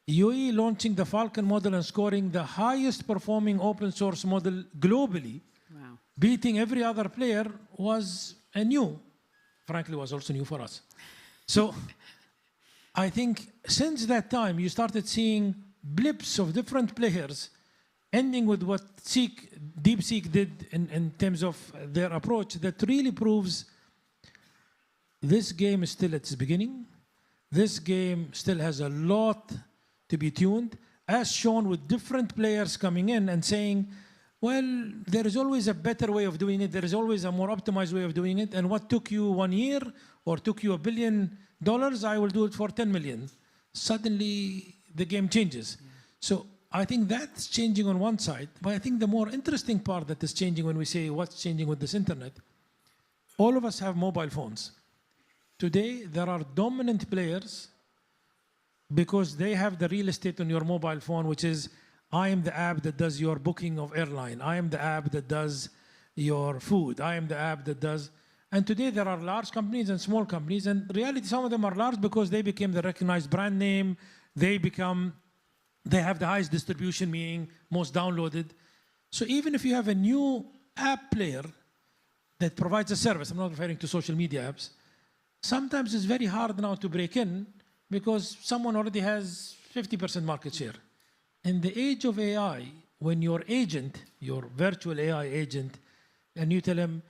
UAE launching the Falcon model and scoring the highest performing open source model globally, wow, beating every other player, was new. Frankly, was also new for us. So I think since that time, you started seeing blips of different players, ending with what DeepSeek did in terms of their approach, that really proves this game is still at its beginning. This game still has a lot to be tuned, as shown with different players coming in and saying, well, there is always a better way of doing it. There is always a more optimized way of doing it. And what took you 1 year or took you $1 billion, I will do it for 10 million. Suddenly, the game changes. So I think that's changing on one side. But I think the more interesting part that is changing when we say what's changing with this internet, all of us have mobile phones. Today, there are dominant players because they have the real estate on your mobile phone, which is, I am the app that does your booking of airline. I am the app that does your food. I am the app that does... And today there are large companies and small companies, and in reality some of them are large because they became the recognized brand name. They have the highest distribution, meaning most downloaded. So even if you have a new app player that provides a service, I'm not referring to social media apps, sometimes it's very hard now to break in because someone already has 50% market share. In the age of AI, when your agent, your virtual AI agent, and you tell him,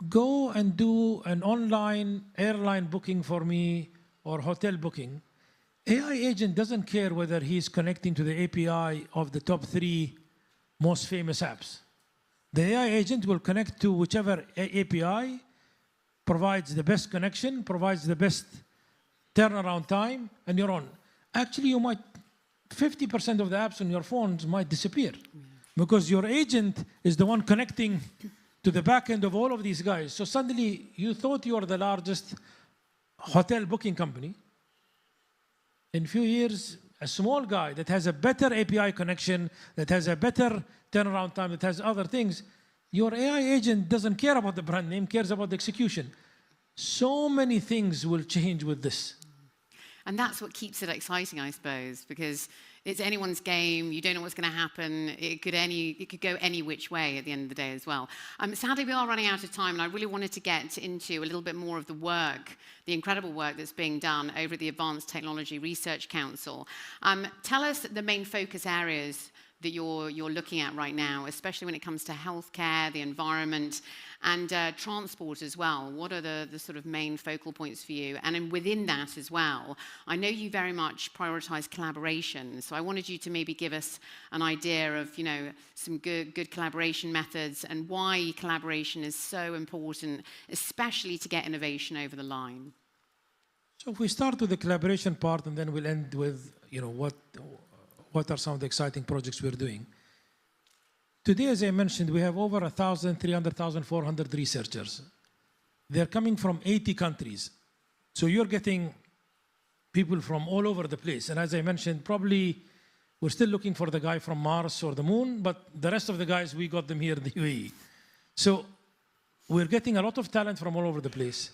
go and do an online airline booking for me or hotel booking, AI agent doesn't care whether he's connecting to the API of the top 3 most famous apps. The AI agent will connect to whichever API provides the best connection, provides the best turnaround time, and you're on. Actually, 50% of the apps on your phones might disappear because your agent is the one connecting to the back end of all of these guys. So suddenly you thought you were the largest hotel booking company. In a few years, a small guy that has a better API connection, that has a better turnaround time, that has other things, your AI agent doesn't care about the brand name, cares about the execution. So many things will change with this. And that's what keeps it exciting, I suppose, because it's anyone's game. You don't know what's going to happen. It could go any which way at the end of the day as well. Sadly, we are running out of time, and I really wanted to get into a little bit more of the work, the incredible work that's being done over at the Advanced Technology Research Council. Tell us the main focus areas that you're looking at right now, especially when it comes to healthcare, the environment, and transport as well. What are the sort of main focal points for you? And then within that as well, I know you very much prioritize collaboration. So I wanted you to maybe give us an idea of, some good collaboration methods and why collaboration is so important, especially to get innovation over the line. So if we start with the collaboration part, and then we'll end with, what are some of the exciting projects we're doing. Today, as I mentioned, we have over 1,400 researchers. They're coming from 80 countries. So you're getting people from all over the place. And as I mentioned, probably we're still looking for the guy from Mars or the moon, but the rest of the guys, we got them here in the UAE. So we're getting a lot of talent from all over the place.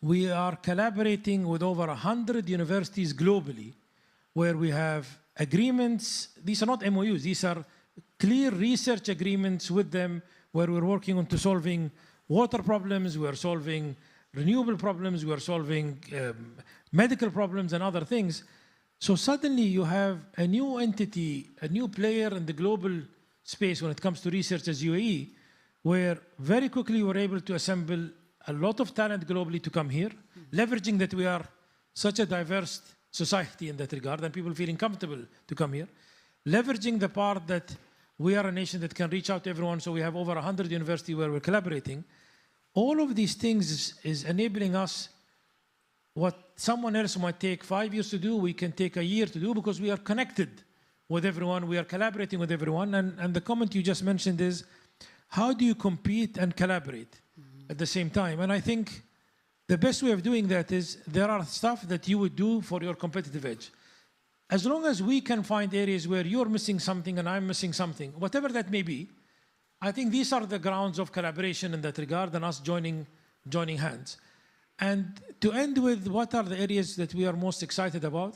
We are collaborating with over 100 universities globally, where we have agreements. These are not MOUs, these are clear research agreements with them, where we're working on solving water problems, we're solving renewable problems, we're solving medical problems and other things. So suddenly you have a new entity, a new player in the global space when it comes to research as UAE, where very quickly we're able to assemble a lot of talent globally to come here, leveraging that we are such a diverse society in that regard, and people feeling comfortable to come here. Leveraging the part that we are a nation that can reach out to everyone, so we have over 100 universities where we're collaborating. All of these things is enabling us what someone else might take 5 years to do, we can take a year to do because we are connected with everyone, we are collaborating with everyone. And the comment you just mentioned is, how do you compete and collaborate at the same time? And I think the best way of doing that is there are stuff that you would do for your competitive edge. As long as we can find areas where you're missing something and I'm missing something, whatever that may be, I think these are the grounds of collaboration in that regard and us joining hands. And to end with what are the areas that we are most excited about,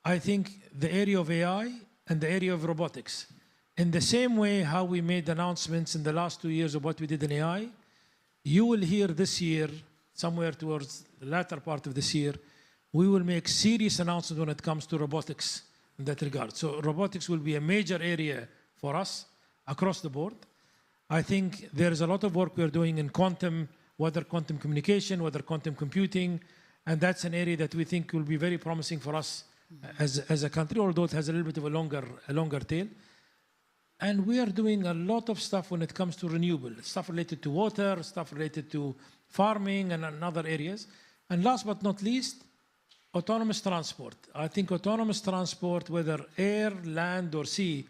I think the area of AI and the area of robotics. In the same way how we made announcements in the last 2 years of what we did in AI, you will hear this year, somewhere towards the latter part of this year, we will make serious announcements when it comes to robotics in that regard. So robotics will be a major area for us across the board. I think there is a lot of work we're doing in quantum, whether quantum communication, whether quantum computing, and that's an area that we think will be very promising for us as a country, although it has a little bit of a longer tail. And we are doing a lot of stuff when it comes to renewable, stuff related to water, stuff related to farming and other areas. And last but not least, autonomous transport. I think autonomous transport, whether air, land, or sea,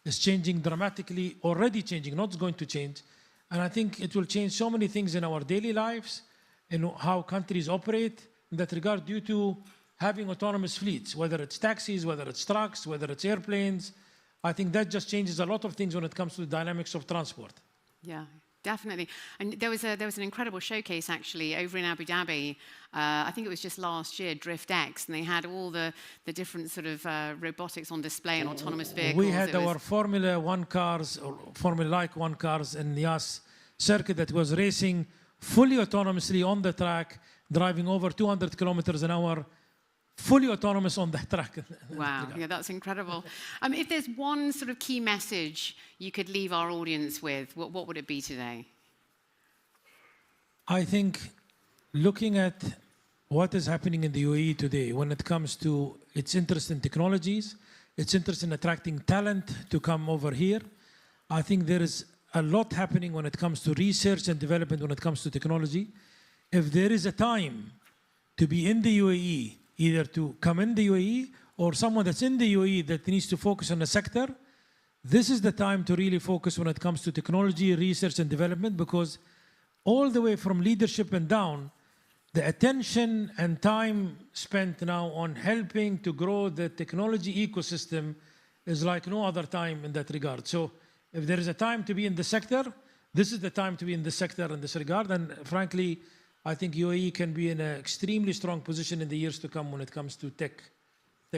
is changing dramatically, already changing, not going to change. And I think it will change so many things in our daily lives, in how countries operate in that regard, due to having autonomous fleets, whether it's taxis, whether it's trucks, whether it's airplanes. I think that just changes a lot of things when it comes to the dynamics of transport. Yeah, definitely. And there was an incredible showcase actually over in Abu Dhabi. I think it was just last year, DriftX, and they had all the different sort of robotics on display and autonomous vehicles. We had our Formula 1 cars, or Formula-like 1 cars in Yas circuit that was racing fully autonomously on the track, driving over 200 kilometers an hour, fully autonomous on that track. Wow, yeah, that's incredible. If there's one sort of key message you could leave our audience with, what would it be today? I think looking at what is happening in the UAE today when it comes to its interest in technologies, its interest in attracting talent to come over here, I think there is a lot happening when it comes to research and development when it comes to technology. If there is a time to be in the UAE, either to come in the UAE or someone that's in the UAE that needs to focus on a sector, this is the time to really focus when it comes to technology, research and development, because all the way from leadership and down, the attention and time spent now on helping to grow the technology ecosystem is like no other time in that regard. So if there is a time to be in the sector, this is the time to be in the sector in this regard. And frankly, I think UAE can be in an extremely strong position in the years to come when it comes to tech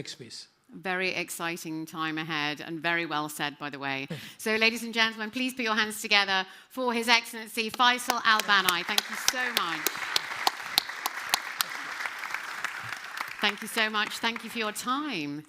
space. Very exciting time ahead, and very well said, by the way. So, ladies and gentlemen, please put your hands together for His Excellency Faisal Al-Banai. Thank you so much. Thank you so much. Thank you for your time.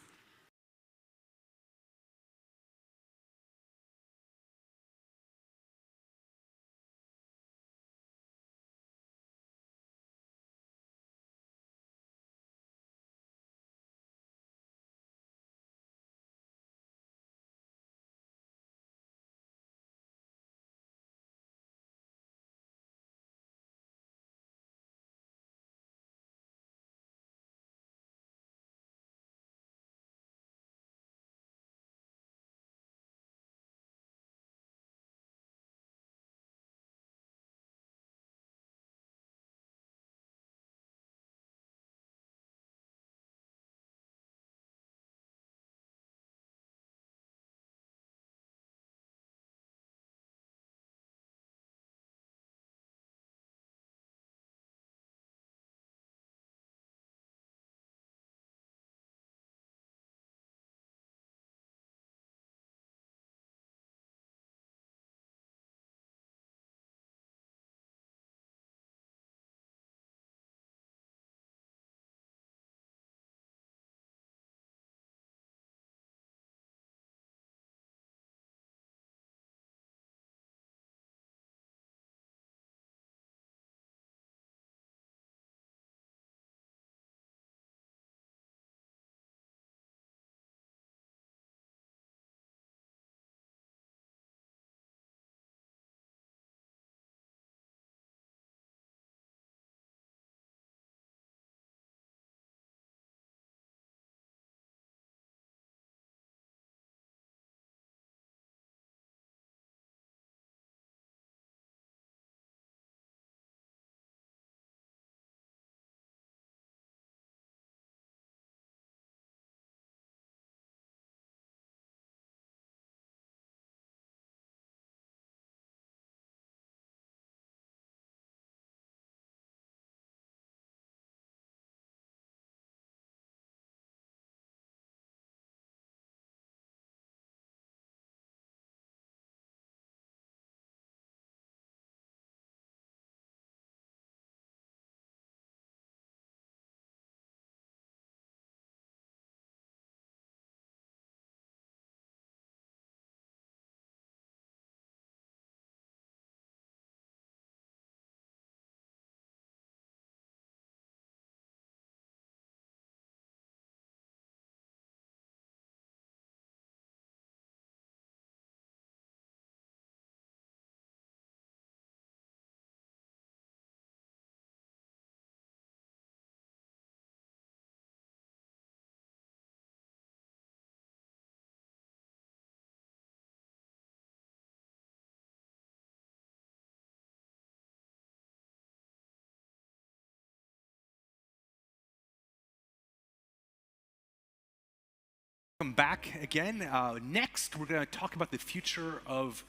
Welcome back again. Next, we're going to talk about the future of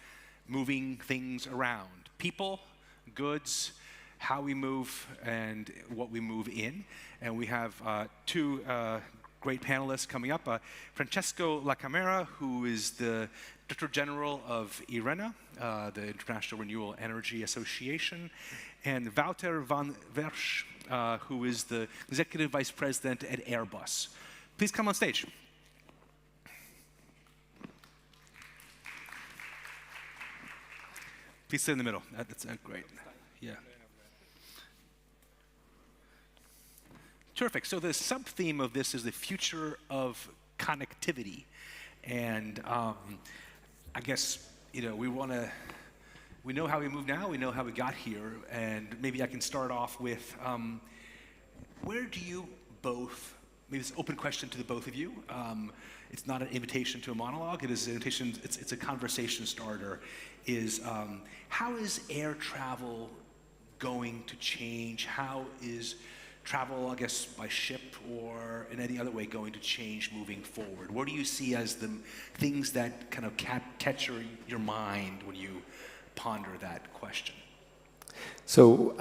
moving things around. People, goods, how we move, and what we move in. And we have two great panelists coming up. Francesco Lacamera, who is the Director General of IRENA, the International Renewable Energy Association, and Wouter van Wersch, who is the Executive Vice President at Airbus. Please come on stage. Please sit in the middle. That's great. Yeah. Terrific. So the sub-theme of this is the future of connectivity. And I guess, we know how we move now, we know how we got here, and maybe I can start off with, where do you both, maybe it's an open question to the both of you. It's not an invitation to a monologue, it is an invitation, it's a conversation starter, is how is air travel going to change? How is travel, I guess, by ship or in any other way going to change moving forward? What do you see as the things that kind of catch your mind when you ponder that question? So,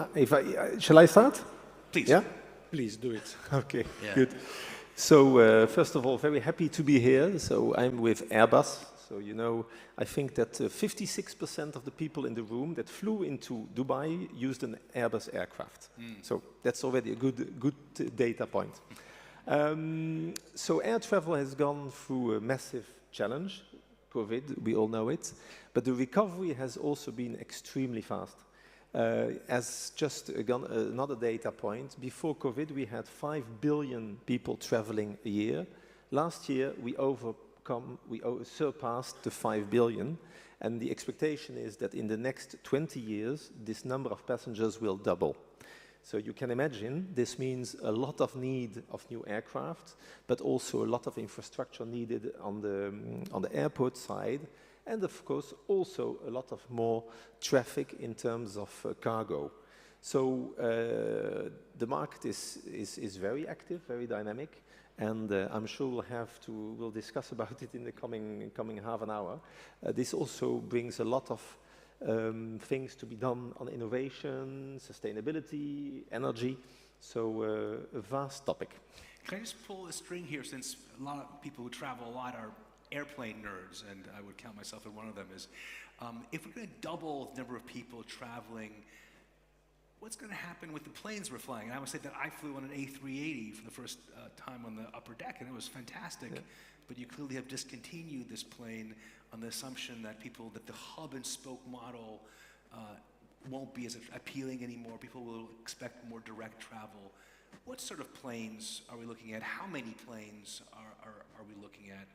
shall I start? Please. Yeah? Please do it. Okay, Yeah. good. So, first of all, very happy to be here. So, I'm with Airbus. So, I think that 56% of the people in the room that flew into Dubai used an Airbus aircraft. So, that's already a good data point. So, air travel has gone through a massive challenge, COVID, we all know it, but the recovery has also been extremely fast. As just another data point, before COVID, we had 5 billion people traveling a year. Last year, we surpassed the 5 billion, and the expectation is that in the next 20 years, this number of passengers will double. So you can imagine this means a lot of need of new aircraft, but also a lot of infrastructure needed on the airport side, and of course also a lot of more traffic in terms of cargo. So the market is very active, very dynamic, and I'm sure we'll discuss about it in the coming half an hour. This also brings a lot of things to be done on innovation, sustainability, energy, so a vast topic. Can I just pull a string here, since a lot of people who travel a lot are airplane nerds, and I would count myself as one of them, is if we're going to double the number of people traveling, what's going to happen with the planes we're flying? And I would say that I flew on an A380 for the first time on the upper deck, and it was fantastic. Yeah. But you clearly have discontinued this plane on the assumption that the hub and spoke model won't be as appealing anymore. People will expect more direct travel. What sort of planes are we looking at? How many planes are we looking at?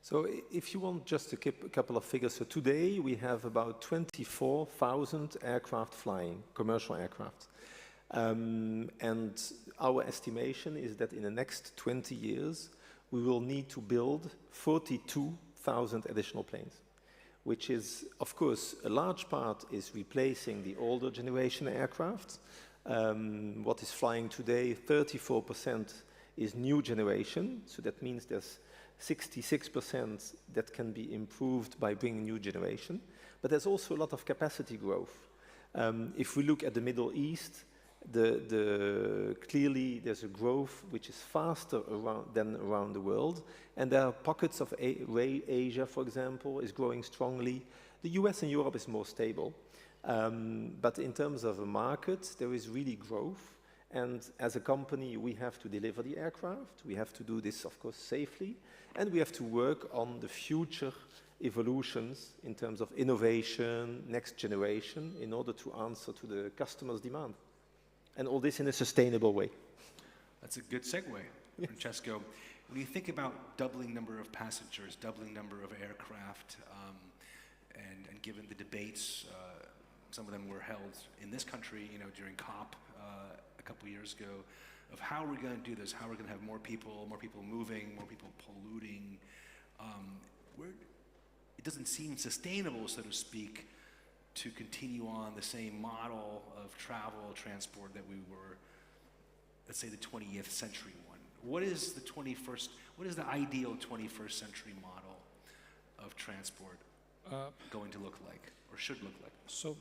So if you want just a couple of figures, so today we have about 24,000 aircraft flying, commercial aircraft. And our estimation is that in the next 20 years, we will need to build 42,000 additional planes, which is, of course, a large part is replacing the older generation aircraft. What is flying today, 34% is new generation, so that means there's 66% that can be improved by bringing new generation. But there's also a lot of capacity growth. If we look at the Middle East, clearly there's a growth which is faster than around the world. And there are pockets of Asia, for example, is growing strongly. The US and Europe is more stable. But in terms of a market, there is really growth. And as a company, we have to deliver the aircraft. We have to do this, of course, safely. And we have to work on the future evolutions in terms of innovation, next generation, in order to answer to the customer's demand. And all this in a sustainable way. That's a good segue, Francesco. When you think about doubling number of passengers, doubling number of aircraft, and given the debates, some of them were held in this country, during COP a couple years ago, of how we're going to do this, how we're going to have more people moving, more people polluting. It doesn't seem sustainable, so to speak, to continue on the same model of travel, transport that we were, let's say, the 20th century one. what is the 21st, what is the ideal 21st century model of transport going to look like, or should look like? So,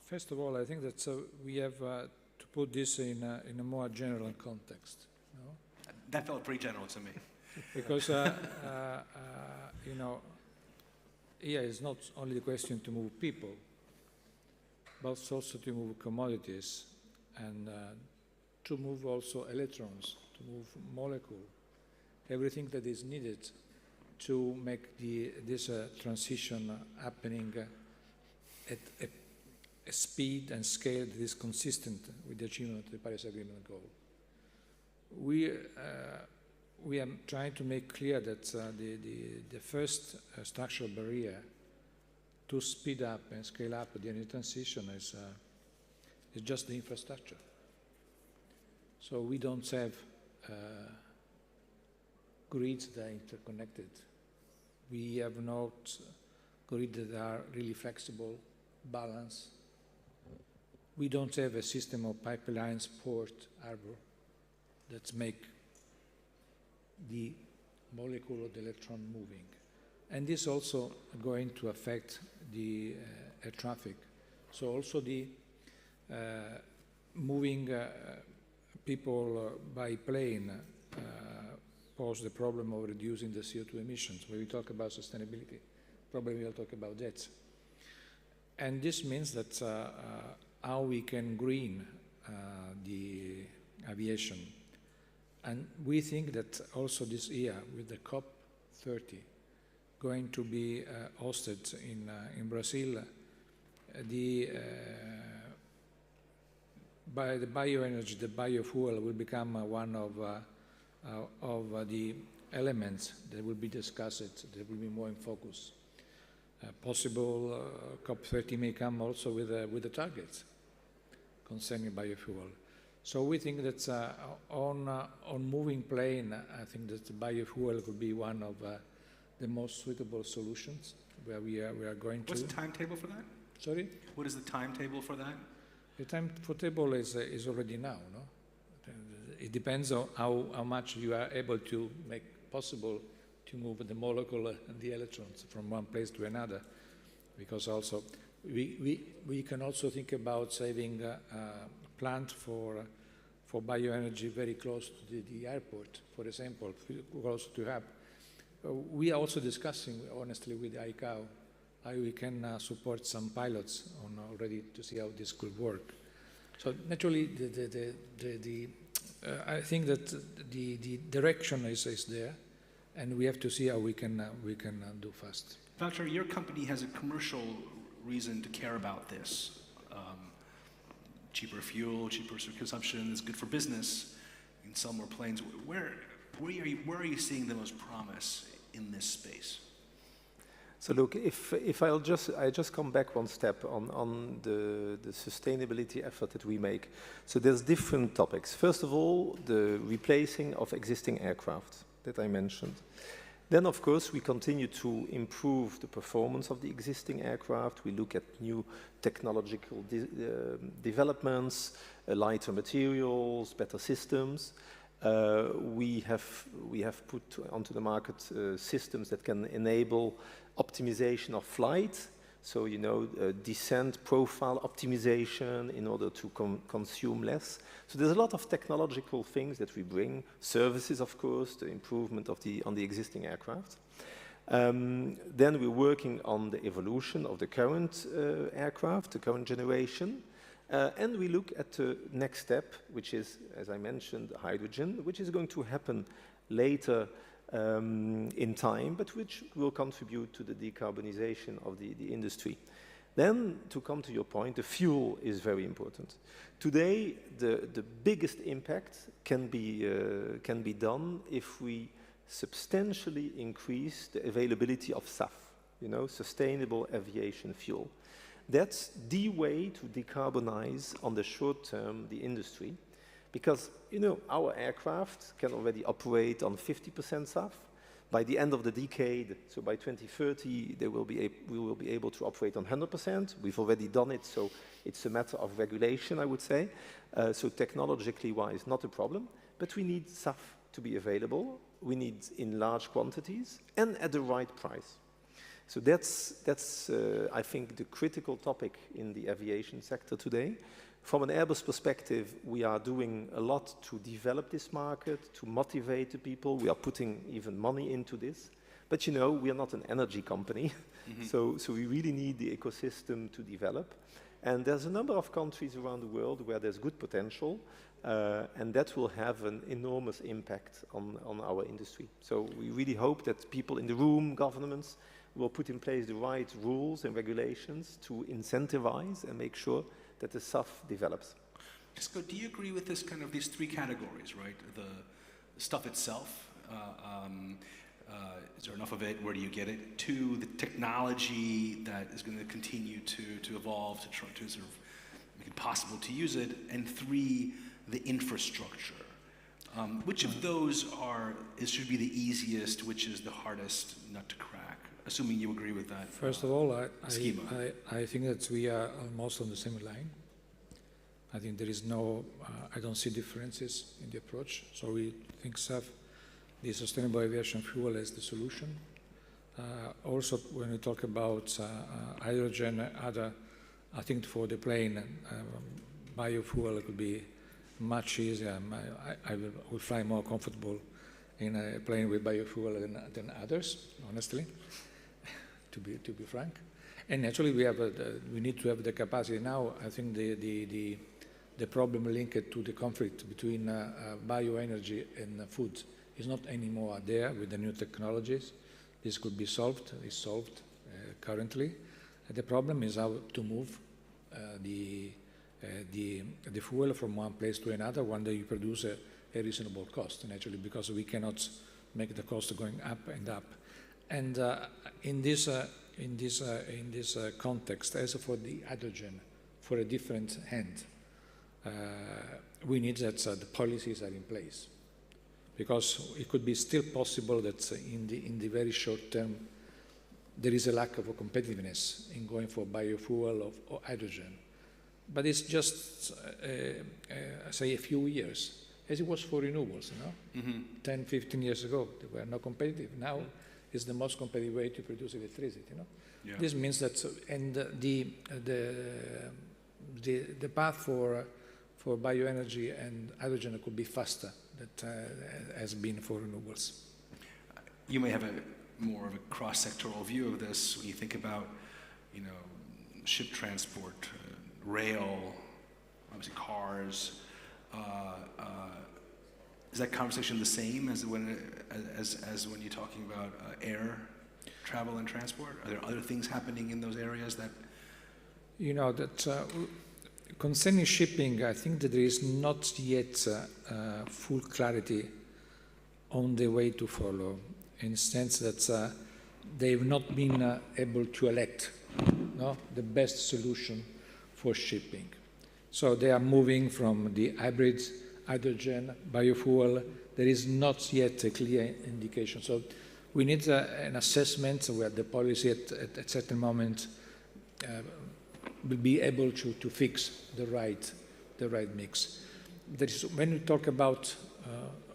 first of all, I think that we have to put this in a more general context. No? That felt pretty general to me. Because, you know, here is not only the question to move people, but also to move commodities and to move also electrons, to move molecules, everything that is needed to make this transition happening at a speed and scale that is consistent with the achievement of the Paris Agreement goal. We are trying to make clear that the first structural barrier to speed up and scale up the energy transition is just the infrastructure. So we don't have grids that are interconnected. We have not grids that are really flexible, balanced. We don't have a system of pipelines, port, harbor that make the molecule of the electron moving. And this also going to affect the air traffic. So also the moving people by plane pose the problem of reducing the CO2 emissions. When we talk about sustainability, probably we'll talk about that. And this means that how we can green the aviation. And we think that also this year, with the COP30 going to be hosted in Brazil, by the bioenergy, the biofuel will become one of the elements that will be discussed, that will be more in focus. Possible COP30 may come also with the targets concerning biofuel. So we think that on moving plane, I think that the biofuel could be one of the most suitable solutions where we are going to. What's the timetable for that? Sorry? What is the timetable for that? The timetable is already now, no? It depends on how much you are able to make possible to move the molecule and the electrons from one place to another, because also we can also think about saving plant for bioenergy very close to the airport, for example, close to hub. We are also discussing, honestly, with ICAO, how we can support some pilots on already to see how this could work. So naturally, I think that the direction is there, and we have to see how we can do fast. Dr., your company has a commercial reason to care about this. Cheaper fuel, cheaper consumption is good for business. You can sell more planes. Where are you seeing the most promise in this space? So look, if I just come back one step on the sustainability effort that we make. So there's different topics. First of all, the replacing of existing aircraft that I mentioned. Then, of course, we continue to improve the performance of the existing aircraft. We look at new technological developments, lighter materials, better systems. We have put onto the market systems that can enable optimization of flight. So, you know, descent profile optimization in order to consume less. So there's a lot of technological things that we bring, services, of course, the improvement of on the existing aircraft. Then we're working on the evolution of the current aircraft, the current generation. And we look at the next step, which is, as I mentioned, hydrogen, which is going to happen later in time, but which will contribute to the decarbonization of the industry. Then, to come to your point, the fuel is very important. Today, the biggest impact can be done if we substantially increase the availability of SAF, you know, sustainable aviation fuel. That's the way to decarbonize on the short term the industry, because, you know, our aircraft can already operate on 50% SAF, By the end of the decade, so by 2030, we will be able to operate on 100%. We've already done it, so it's a matter of regulation, I would say. So technologically wise, not a problem, but we need SAF to be available. We need in large quantities and at the right price. So that's I think, the critical topic in the aviation sector today. From an Airbus perspective, we are doing a lot to develop this market, to motivate the people. We are putting even money into this. But you know, we are not an energy company, so we really need the ecosystem to develop. And there's a number of countries around the world where there's good potential, and that will have an enormous impact on our industry. So we really hope that people in the room, governments, will put in place the right rules and regulations to incentivize and make sure that the SAF develops. Cisco, do you agree with this kind of these three categories, right? The stuff itself, is there enough of it? Where do you get it? Two, the technology that is going to continue to evolve to sort of make it possible to use it. And three, the infrastructure. Which of those should be the easiest? Which is the hardest nut to crack? Assuming you agree with that. First of all, schema. I think that we are almost on the same line. I think there is no, I don't see differences in the approach. So we think SAF, the sustainable aviation fuel, is the solution. Also, when we talk about hydrogen, I think for the plane, biofuel could be much easier. I will fly more comfortable in a plane with biofuel than others, honestly, to be frank. And actually, we need to have the capacity now. I think the problem linked to the conflict between bioenergy and food is not anymore there with the new technologies. This could be solved. It's solved currently. The problem is how to move the fuel from one place to another when you produce a reasonable cost, naturally, because we cannot make the cost going up and up. And in this context, as for the hydrogen, for a different hand, we need that the policies are in place, because it could be still possible that in the very short term there is a lack of competitiveness in going for biofuel or hydrogen. But it's just, say, a few years, as it was for renewables, 10, 15 years ago, they were not competitive. Now it's the most competitive way to produce electricity, Yeah. This means that, and the path for bioenergy and hydrogen could be faster than has been for renewables. You may have more of a cross-sectoral view of this when you think about, ship transport, rail, obviously cars. Is that conversation the same as when you're talking about air travel and transport? Are there other things happening in those areas that? Concerning shipping, I think that there is not yet full clarity on the way to follow, in the sense that they've not been able to elect the best solution for shipping. So they are moving from the hybrid, hydrogen, biofuel. There is not yet a clear indication. So we need an assessment where the policy at a certain moment will be able to fix the right mix. When we talk about,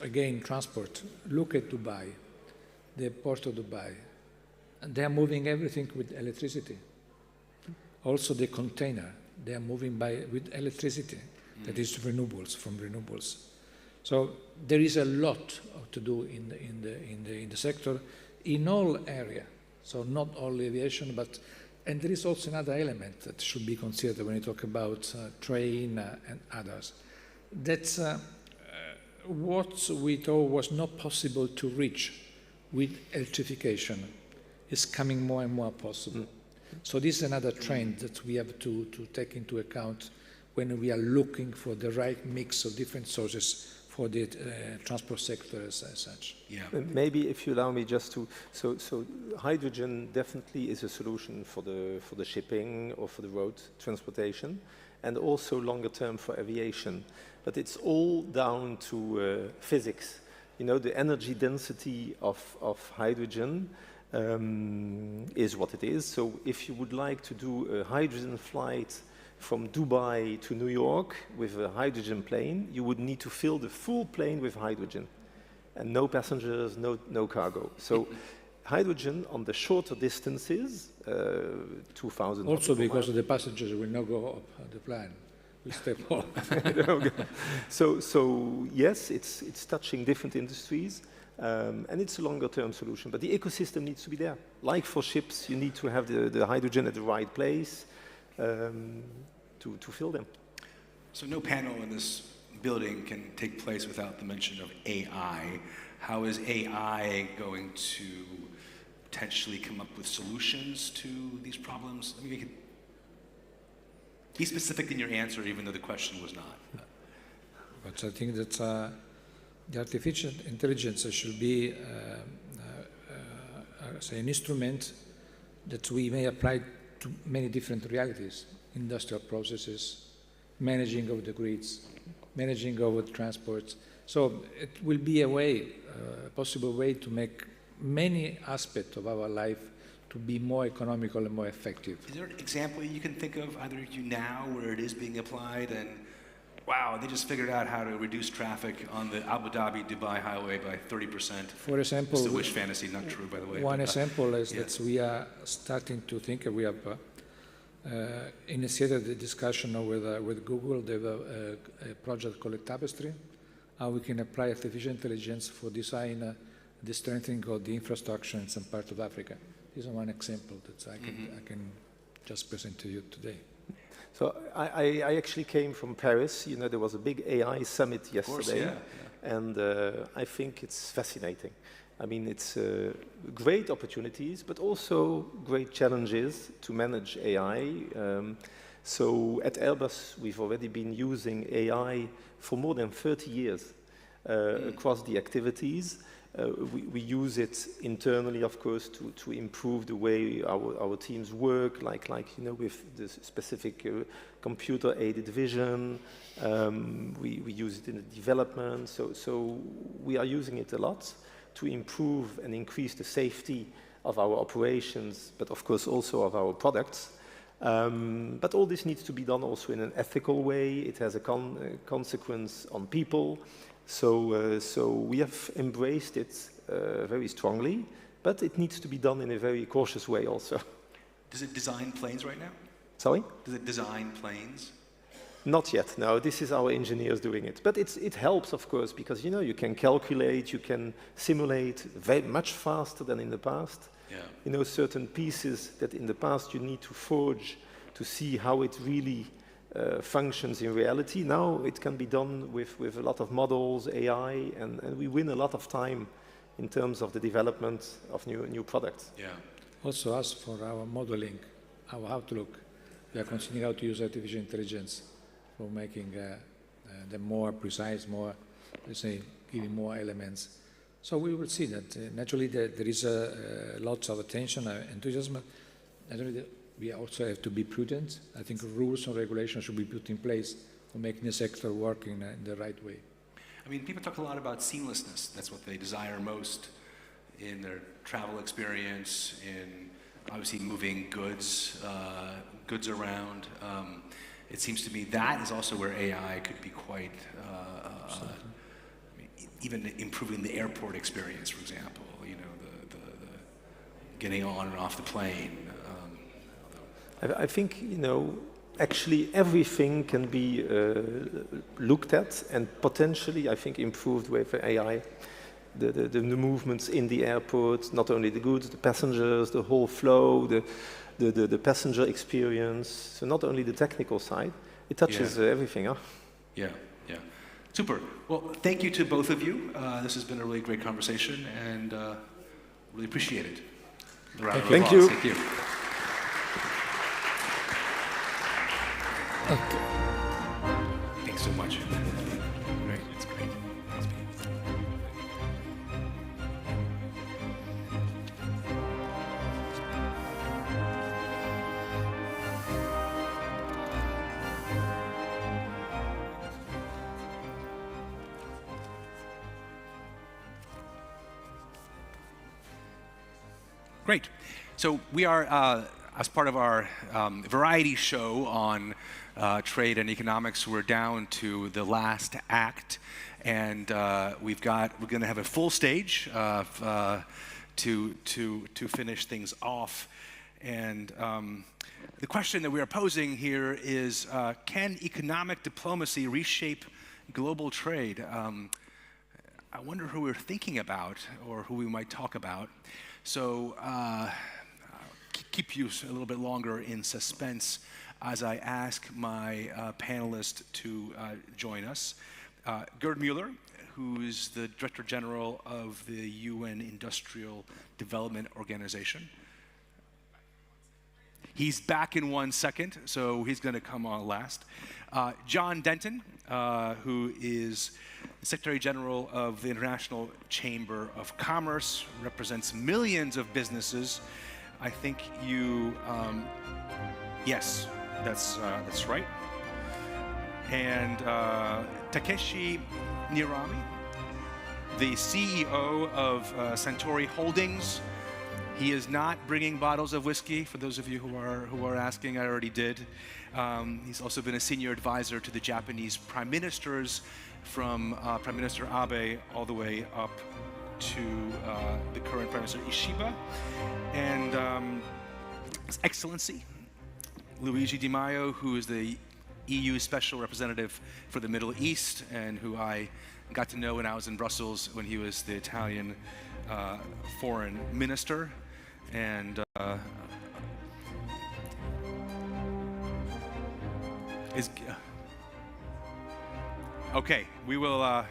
again, transport, look at Dubai, the port of Dubai. They are moving everything with electricity. Also the container, they are moving with electricity. That is renewables, from renewables. So there is a lot to do in the sector, in all areas. So not only aviation, and there is also another element that should be considered when you talk about train and others. That's what we thought was not possible to reach with electrification is coming more and more possible. So this is another trend that we have to take into account when we are looking for the right mix of different sources for the transport sector as such. Yeah. Maybe if you allow me just to, so hydrogen definitely is a solution for the shipping or for the road transportation, and also longer term for aviation. But it's all down to physics. You know, the energy density of hydrogen is what it is. So if you would like to do a hydrogen flight from Dubai to New York with a hydrogen plane, you would need to fill the full plane with hydrogen. And no passengers, no cargo. So hydrogen on the shorter distances, 2,000. Also because the passengers will not go up the plane, will stay for. So yes, it's touching different industries, and it's a longer-term solution. But the ecosystem needs to be there. Like for ships, you need to have the hydrogen at the right place to fill them. So no panel in this building can take place without the mention of AI. How is AI going to potentially come up with solutions to these problems? I mean, you could be specific in your answer, even though the question was not. But I think that the artificial intelligence should be say an instrument that we may apply to many different realities, industrial processes, managing of the grids, managing of the transports. So it will be a way, a possible way to make many aspects of our life to be more economical and more effective. Is there an example you can think of, either you now, where it is being applied and wow, they just figured out how to reduce traffic on the Abu Dhabi-Dubai highway by 30%. For example, it's a wish fantasy, not true, by the way. One example is that we are starting to think, we have initiated the discussion with Google. They have a project called Tapestry, how we can apply artificial intelligence for design the strengthening of the infrastructure in some part of Africa. This is one example that I can just present to you today. So I actually came from Paris. You know, there was a big AI summit yesterday. Of course, and I think it's fascinating. I mean, it's great opportunities, but also great challenges to manage AI. So at Airbus, we've already been using AI for more than 30 years across the activities. We use it internally, of course, to improve the way our teams work, like you know, with the specific computer-aided vision. We use it in the development. So we are using it a lot to improve and increase the safety of our operations, but of course also of our products. But all this needs to be done also in an ethical way. It has a consequence on people. So we have embraced it very strongly, but it needs to be done in a very cautious way also. Does it design planes right now? Sorry? Does it design planes? Not yet, no. This is our engineers doing it. But it helps, of course, because, you know, you can calculate, you can simulate very much faster than in the past. Yeah. You know, certain pieces that in the past you need to forge to see how it really functions in reality. Now it can be done with a lot of models, AI, and we win a lot of time in terms of the development of new products. Yeah. Also, as for our modeling, our outlook, we are considering how to use artificial intelligence for making them more precise, more, let's say, giving more elements. So we will see that naturally there is lots of attention, enthusiasm. Naturally, we also have to be prudent. I think rules and regulations should be put in place for making the sector work in the right way. I mean, people talk a lot about seamlessness. That's what they desire most in their travel experience, in obviously moving goods around. It seems to me that is also where AI could be quite, I mean, even improving the airport experience, for example, you know, the getting on and off the plane. I think, you know, actually everything can be looked at and potentially, I think, improved with AI. The movements in the airport, not only the goods, the passengers, the whole flow, the passenger experience. So not only the technical side, it touches everything. Huh? Yeah. Super. Well, thank you to both of you. This has been a really great conversation, and really appreciate it. Thank you. Thank you. Okay. Thanks so much. Great. It's great. Great. So we are, as part of our variety show on trade and economics, we're down to the last act, and we're going to have a full stage to finish things off. And the question that we are posing here is, can economic diplomacy reshape global trade? I wonder who we're thinking about or who we might talk about. So keep you a little bit longer in suspense as I ask my panelists to join us. Gerd Müller, who is the Director General of the UN Industrial Development Organization. He's back in 1 second, so he's going to come on last. John Denton, who is the Secretary General of the International Chamber of Commerce, represents millions of businesses. I think you, yes, that's right. And Takeshi Nirami, the CEO of Centauri Holdings. He is not bringing bottles of whiskey, for those of you who are asking. I already did. He's also been a senior advisor to the Japanese prime ministers, from Prime Minister Abe all the way up to the current Prime Minister Ishiba. And His Excellency Luigi Di Maio, who is the EU Special Representative for the Middle East, and who I got to know when I was in Brussels when he was the Italian Foreign Minister. And okay, we will.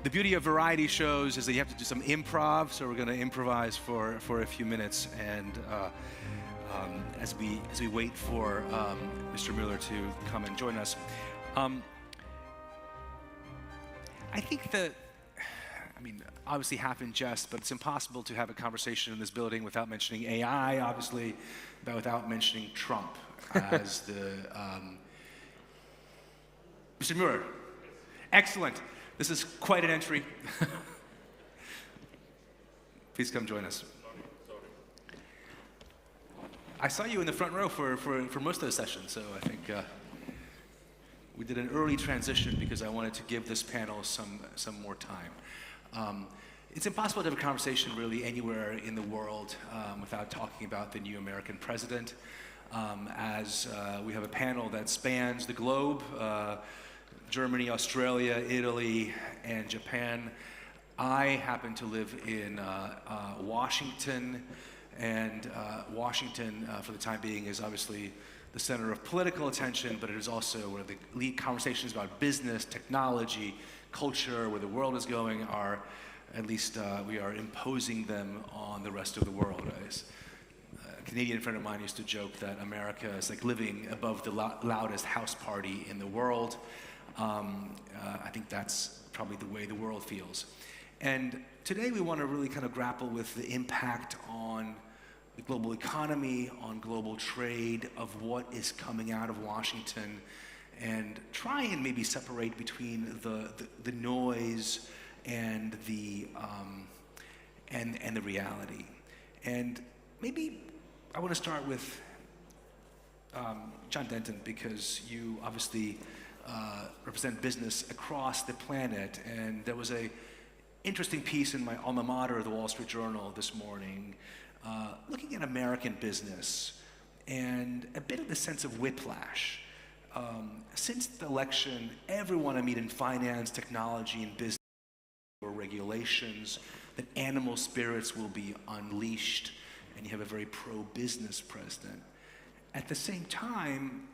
The beauty of variety shows is that you have to do some improv, so we're going to improvise for a few minutes, and as we wait for Mr. Müller to come and join us. I think that, I mean, obviously half in jest, but it's impossible to have a conversation in this building without mentioning AI, obviously, but without mentioning Trump as the... Mr. Müller, excellent. This is quite an entry. Please come join us. I saw you in the front row for most of the session, so I think we did an early transition because I wanted to give this panel some more time. It's impossible to have a conversation really anywhere in the world without talking about the new American president, as we have a panel that spans the globe, Germany, Australia, Italy, and Japan. I happen to live in Washington, and Washington, for the time being, is obviously the center of political attention, but it is also where the lead conversations about business, technology, culture, where the world is going are, at least we are imposing them on the rest of the world. A Canadian friend of mine used to joke that America is like living above the loudest house party in the world. I think that's probably the way the world feels. And today we want to really kind of grapple with the impact on the global economy, on global trade, of what is coming out of Washington, and try and maybe separate between the noise and the reality. And maybe I want to start with John Denton, because you obviously represent business across the planet, and there was a interesting piece in my alma mater, the Wall Street Journal, this morning, looking at American business and a bit of the sense of whiplash. Since the election, everyone I meet in finance, technology, and business or regulations that animal spirits will be unleashed, and you have a very pro-business president. At the same time,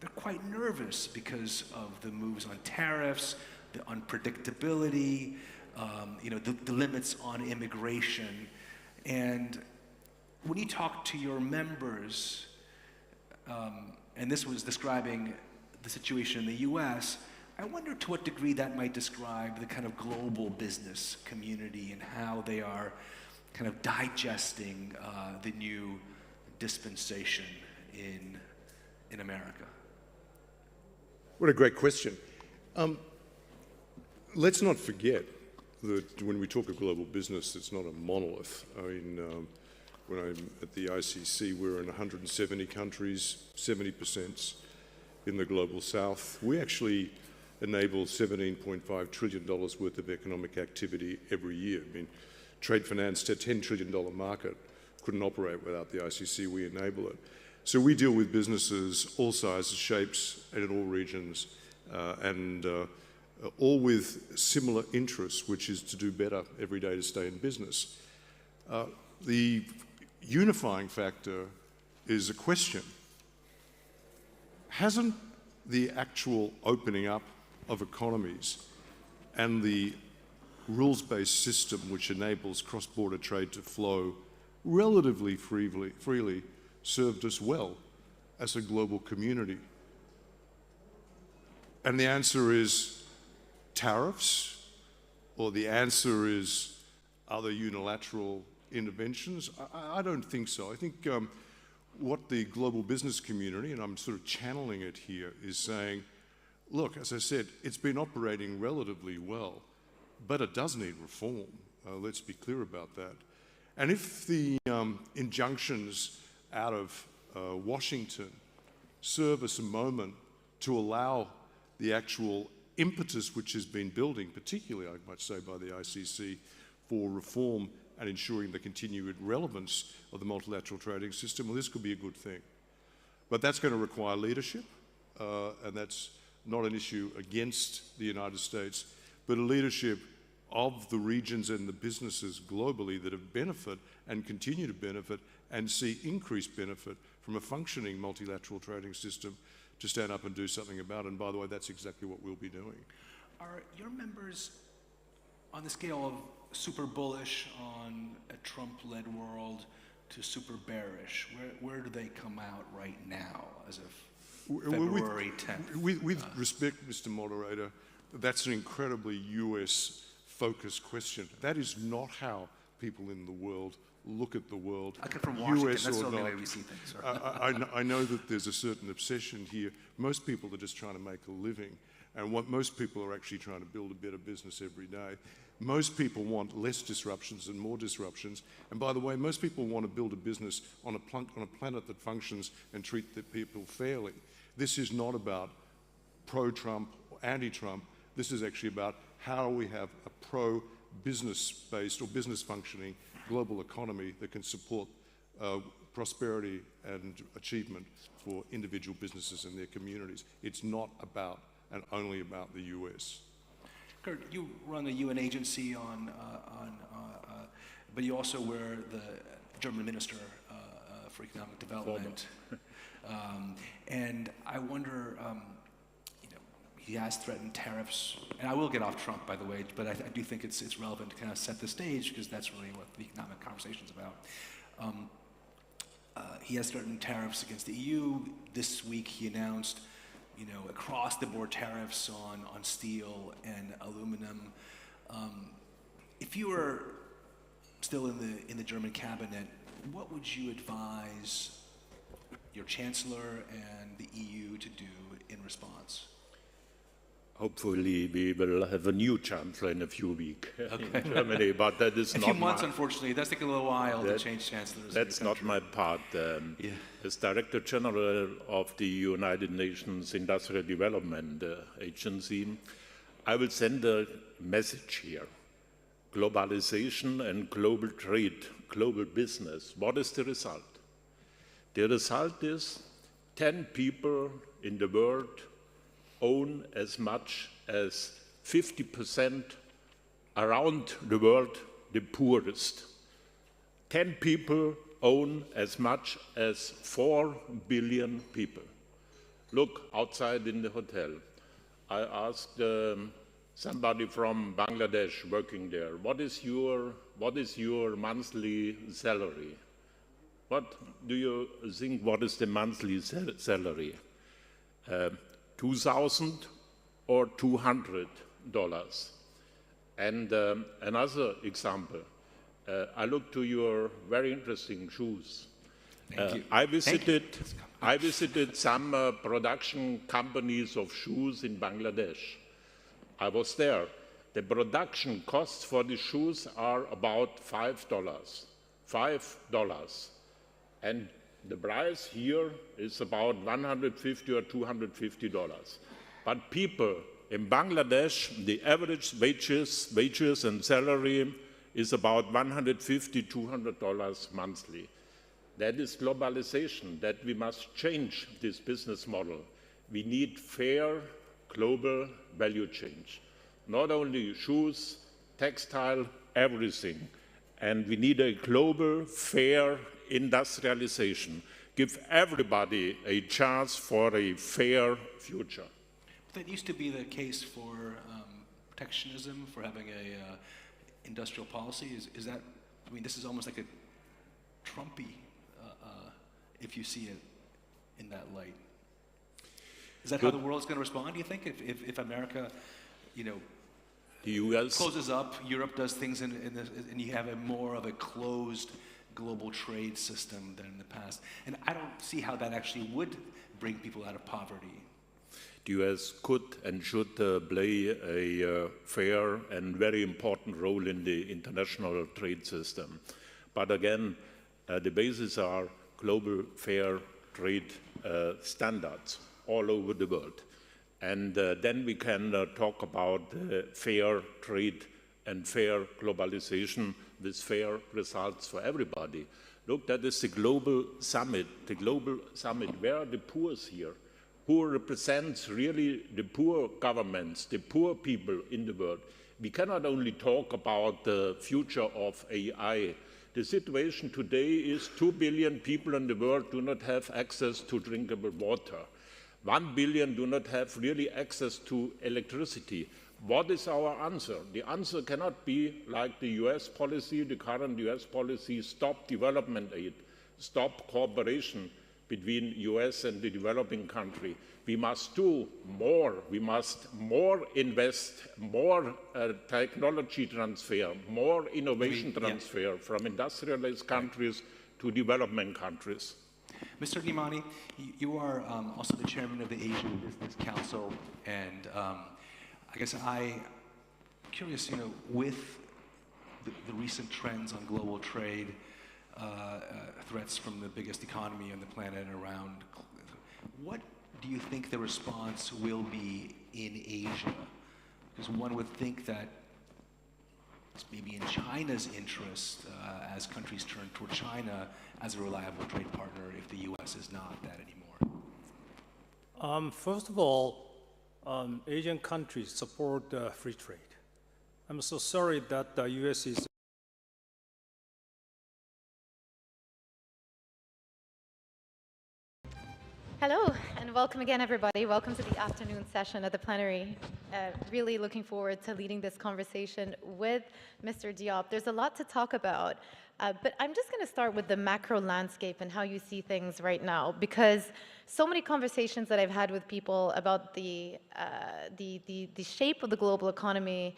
they're quite nervous because of the moves on tariffs, the unpredictability, the limits on immigration. And when you talk to your members, and this was describing the situation in the US, I wonder to what degree that might describe the kind of global business community and how they are kind of digesting the new dispensation in America. What a great question. Let's not forget that when we talk of global business, it's not a monolith. I mean, when I'm at the ICC, we're in 170 countries, 70% in the global south. We actually enable $17.5 trillion worth of economic activity every year. I mean, trade finance, a $10 trillion market, couldn't operate without the ICC. We enable it. So we deal with businesses all sizes, shapes, and in all regions, and all with similar interests, which is to do better every day to stay in business. The unifying factor is a question. Hasn't the actual opening up of economies and the rules-based system which enables cross-border trade to flow relatively freely served us well as a global community? And the answer is tariffs, or the answer is other unilateral interventions? I don't think so. I think what the global business community, and I'm sort of channeling it here, is saying, look, as I said, it's been operating relatively well, but it does need reform. Let's be clear about that. And if the injunctions out of Washington serve as a moment to allow the actual impetus which has been building, particularly, I might say, by the ICC, for reform and ensuring the continued relevance of the multilateral trading system, well, this could be a good thing. But that's going to require leadership, and that's not an issue against the United States, but a leadership of the regions and the businesses globally that have benefited and continue to benefit and see increased benefit from a functioning multilateral trading system to stand up and do something about it. And by the way, that's exactly what we'll be doing. Are your members on the scale of super bullish on a Trump-led world to super bearish? Where do they come out right now as of February 10th? With respect, Mr. Moderator, that's an incredibly US-focused question. That is not how people in the world look at the world. I come from Washington. US That's or the only not. way we see things. I know that there's a certain obsession here. Most people are just trying to make a living, and what most people are actually trying to build a better business every day. Most people want less disruptions and more disruptions. And by the way, most people want to build a business on a planet that functions and treat the people fairly. This is not about pro-Trump or anti-Trump. This is actually about how we have a pro-business-based or business-functioning global economy that can support prosperity and achievement for individual businesses and their communities. It's not about and only about the US. Kurt, you run a UN agency but you also were the German Minister for Economic Development. And I wonder, he has threatened tariffs, and I will get off Trump, by the way, but I do think it's relevant to kind of set the stage, because that's really what the economic conversation is about. He has threatened tariffs against the EU. This week he announced, across-the-board tariffs on steel and aluminum. If you were still in the German cabinet, what would you advise your Chancellor and the EU to do in response? Hopefully we will have a new chancellor in a few weeks in Germany, but that is not a few months, unfortunately. It does take a little while to change chancellors. That's not my part. As Director General of the United Nations Industrial Development Agency, I will send a message here. Globalization and global trade, global business. What is the result? The result is 10 people in the world own as much as 50% around the world, the poorest. 10 people own as much as 4 billion people. Look outside in the hotel. I asked somebody from Bangladesh working there, what is your monthly salary? What do you think, what is the monthly salary? 2,000 or $200. And another example, I looked to your very interesting shoes. Thank you. I visited some production companies of shoes in Bangladesh. I was there, The production costs for the shoes are about $5. $5. And the price here is about $150 or $250. But people in Bangladesh, the average wages and salary is about $150, $200 monthly. That is globalization, that we must change this business model. We need fair global value change. Not only shoes, textile, everything. And we need a global, fair industrialization. Give everybody a chance for a fair future. That used to be the case for protectionism, for having a industrial policy. Is that, I mean, this is almost like a Trumpy, if you see it in that light. Is that how the world's going to respond, do you think? If America, you know, the US closes up, Europe does things, and you have a more of a closed global trade system than in the past. And I don't see how that actually would bring people out of poverty. The US could and should play a fair and very important role in the international trade system. But again, the basis are global fair trade standards all over the world. And then we can talk about fair trade and fair globalization with fair results for everybody. Look, that is the global summit. Where are the poor here? Who represents really the poor governments, the poor people in the world? We cannot only talk about the future of AI. The situation today is 2 billion people in the world do not have access to drinkable water. 1 billion do not have really access to electricity. What is our answer? The answer cannot be like the US policy, the current US policy, stop development aid, stop cooperation between US and the developing country. We must do more. We must more invest, more technology transfer, more innovation transfer from industrialized countries to development countries. Mr. Nimani, you are also the chairman of the Asian Business Council, and I guess I'm curious, you know, with the recent trends on global trade, threats from the biggest economy on the planet around, what do you think the response will be in Asia? Because one would think that it's maybe in China's interest as countries turn toward China as a reliable trade partner if the US is not that anymore. First of all, Asian countries support free trade. I'm so sorry that the US is Hello, and welcome again, everybody. Welcome to the afternoon session of the plenary. Really looking forward to leading this conversation with Mr. Diop. There's a lot to talk about, but I'm just going to start with the macro landscape and how you see things right now, because so many conversations that I've had with people about the shape of the global economy,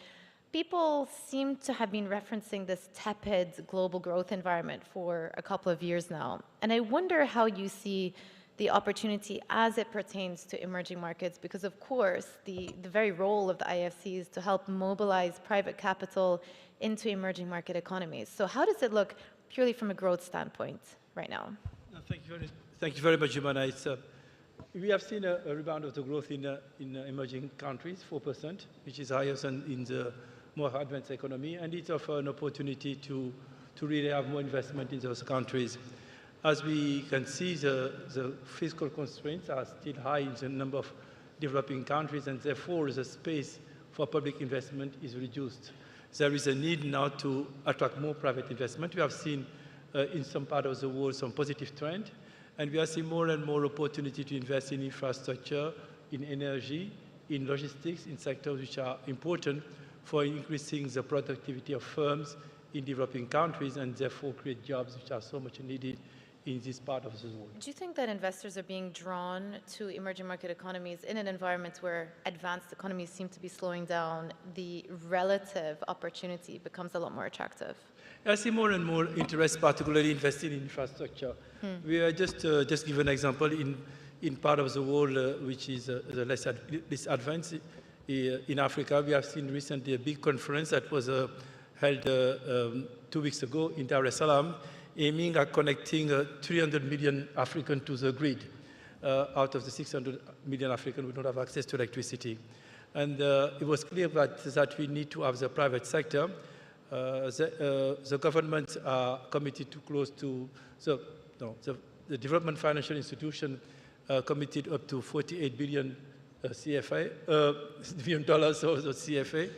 people seem to have been referencing this tepid global growth environment for a couple of years now. And I wonder how you see the opportunity as it pertains to emerging markets, because of course the very role of the IFC is to help mobilize private capital into emerging market economies. So how does it look purely from a growth standpoint right now? Thank you very much, Jumana. We have seen a rebound of the growth in emerging countries, 4%, which is higher than in the more advanced economy, and it offers an opportunity to really have more investment in those countries. As we can see, the fiscal constraints are still high in the number of developing countries, and therefore the space for public investment is reduced. There is a need now to attract more private investment. We have seen in some part of the world some positive trend, and we are seeing more and more opportunity to invest in infrastructure, in energy, in logistics, in sectors which are important for increasing the productivity of firms in developing countries, and therefore create jobs which are so much needed in this part of the world. Do you think that investors are being drawn to emerging market economies in an environment where advanced economies seem to be slowing down, the relative opportunity becomes a lot more attractive? I see more and more interest, particularly investing in infrastructure. We are just give an example in part of the world which is the less advanced. in Africa. We have seen recently a big conference that was held 2 weeks ago in Dar es Salaam, aiming at connecting 300 million Africans to the grid. Out of the 600 million Africans who don't have access to electricity. And it was clear that we need to have the private sector. The governments are committed to close to, the development financial institution committed up to 48 billion CFA, billion dollars of CFA.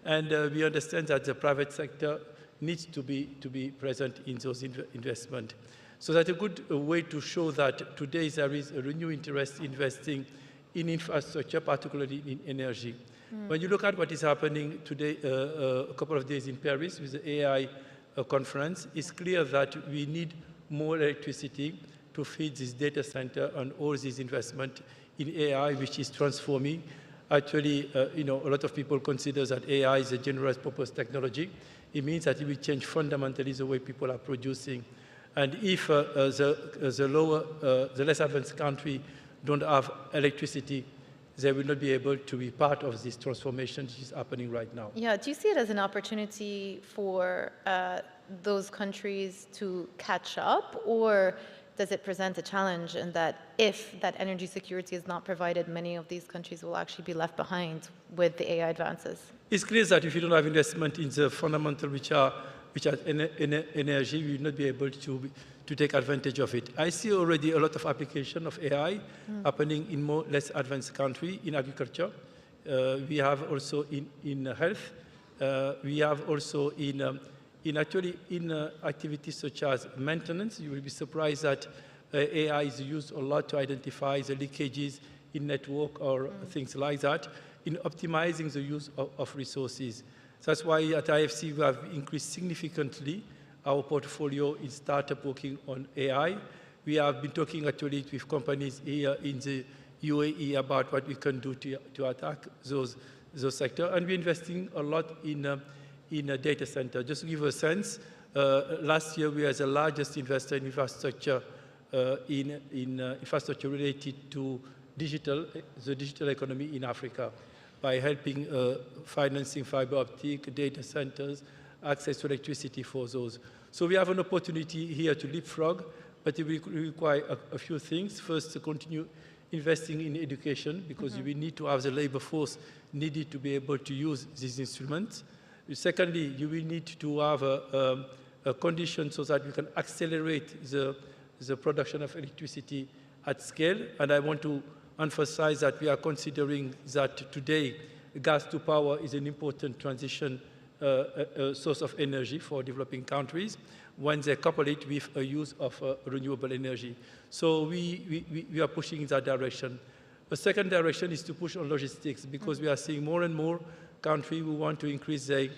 And we understand that the private sector needs to be present in those investments. So that's a good way to show that today there is a renewed interest in investing in infrastructure, particularly in energy. When you look at what is happening today, a couple of days in Paris with the AI conference, it's clear that we need more electricity to feed this data center and all this investment in AI, which is transforming. Actually, a lot of people consider that AI is a general purpose technology. It means that it will change fundamentally the way people are producing. And if the less advanced country don't have electricity, they will not be able to be part of this transformation which is happening right now. Yeah, do you see it as an opportunity for those countries to catch up, or does it present a challenge in that if that energy security is not provided, many of these countries will actually be left behind with the AI advances? It's clear that if you don't have investment in the fundamental which are energy, you will not be able to take advantage of it. I see already a lot of application of AI happening in more less advanced countries, in agriculture. We have also in health. We have also in activities such as maintenance. You will be surprised that AI is used a lot to identify the leakages in network or things like that, in optimizing the use of resources. That's why at IFC we have increased significantly our portfolio in startup working on AI. We have been talking actually with companies here in the UAE about what we can do to attack those sectors. And we're investing a lot in a data center. Just to give a sense, last year we were the largest investor in infrastructure, infrastructure related to the digital economy in Africa, by helping financing fiber optic, data centers, access to electricity for those. So we have an opportunity here to leapfrog, but it will require a few things. First, to continue investing in education, because we need to have the labor force needed to be able to use these instruments. Secondly, you will need to have a condition so that we can accelerate the production of electricity at scale. And I want to emphasize that we are considering that today gas to power is an important transition source of energy for developing countries when they couple it with a use of renewable energy. So we are pushing in that direction. The second direction is to push on logistics, because we are seeing more and more countries who want to increase their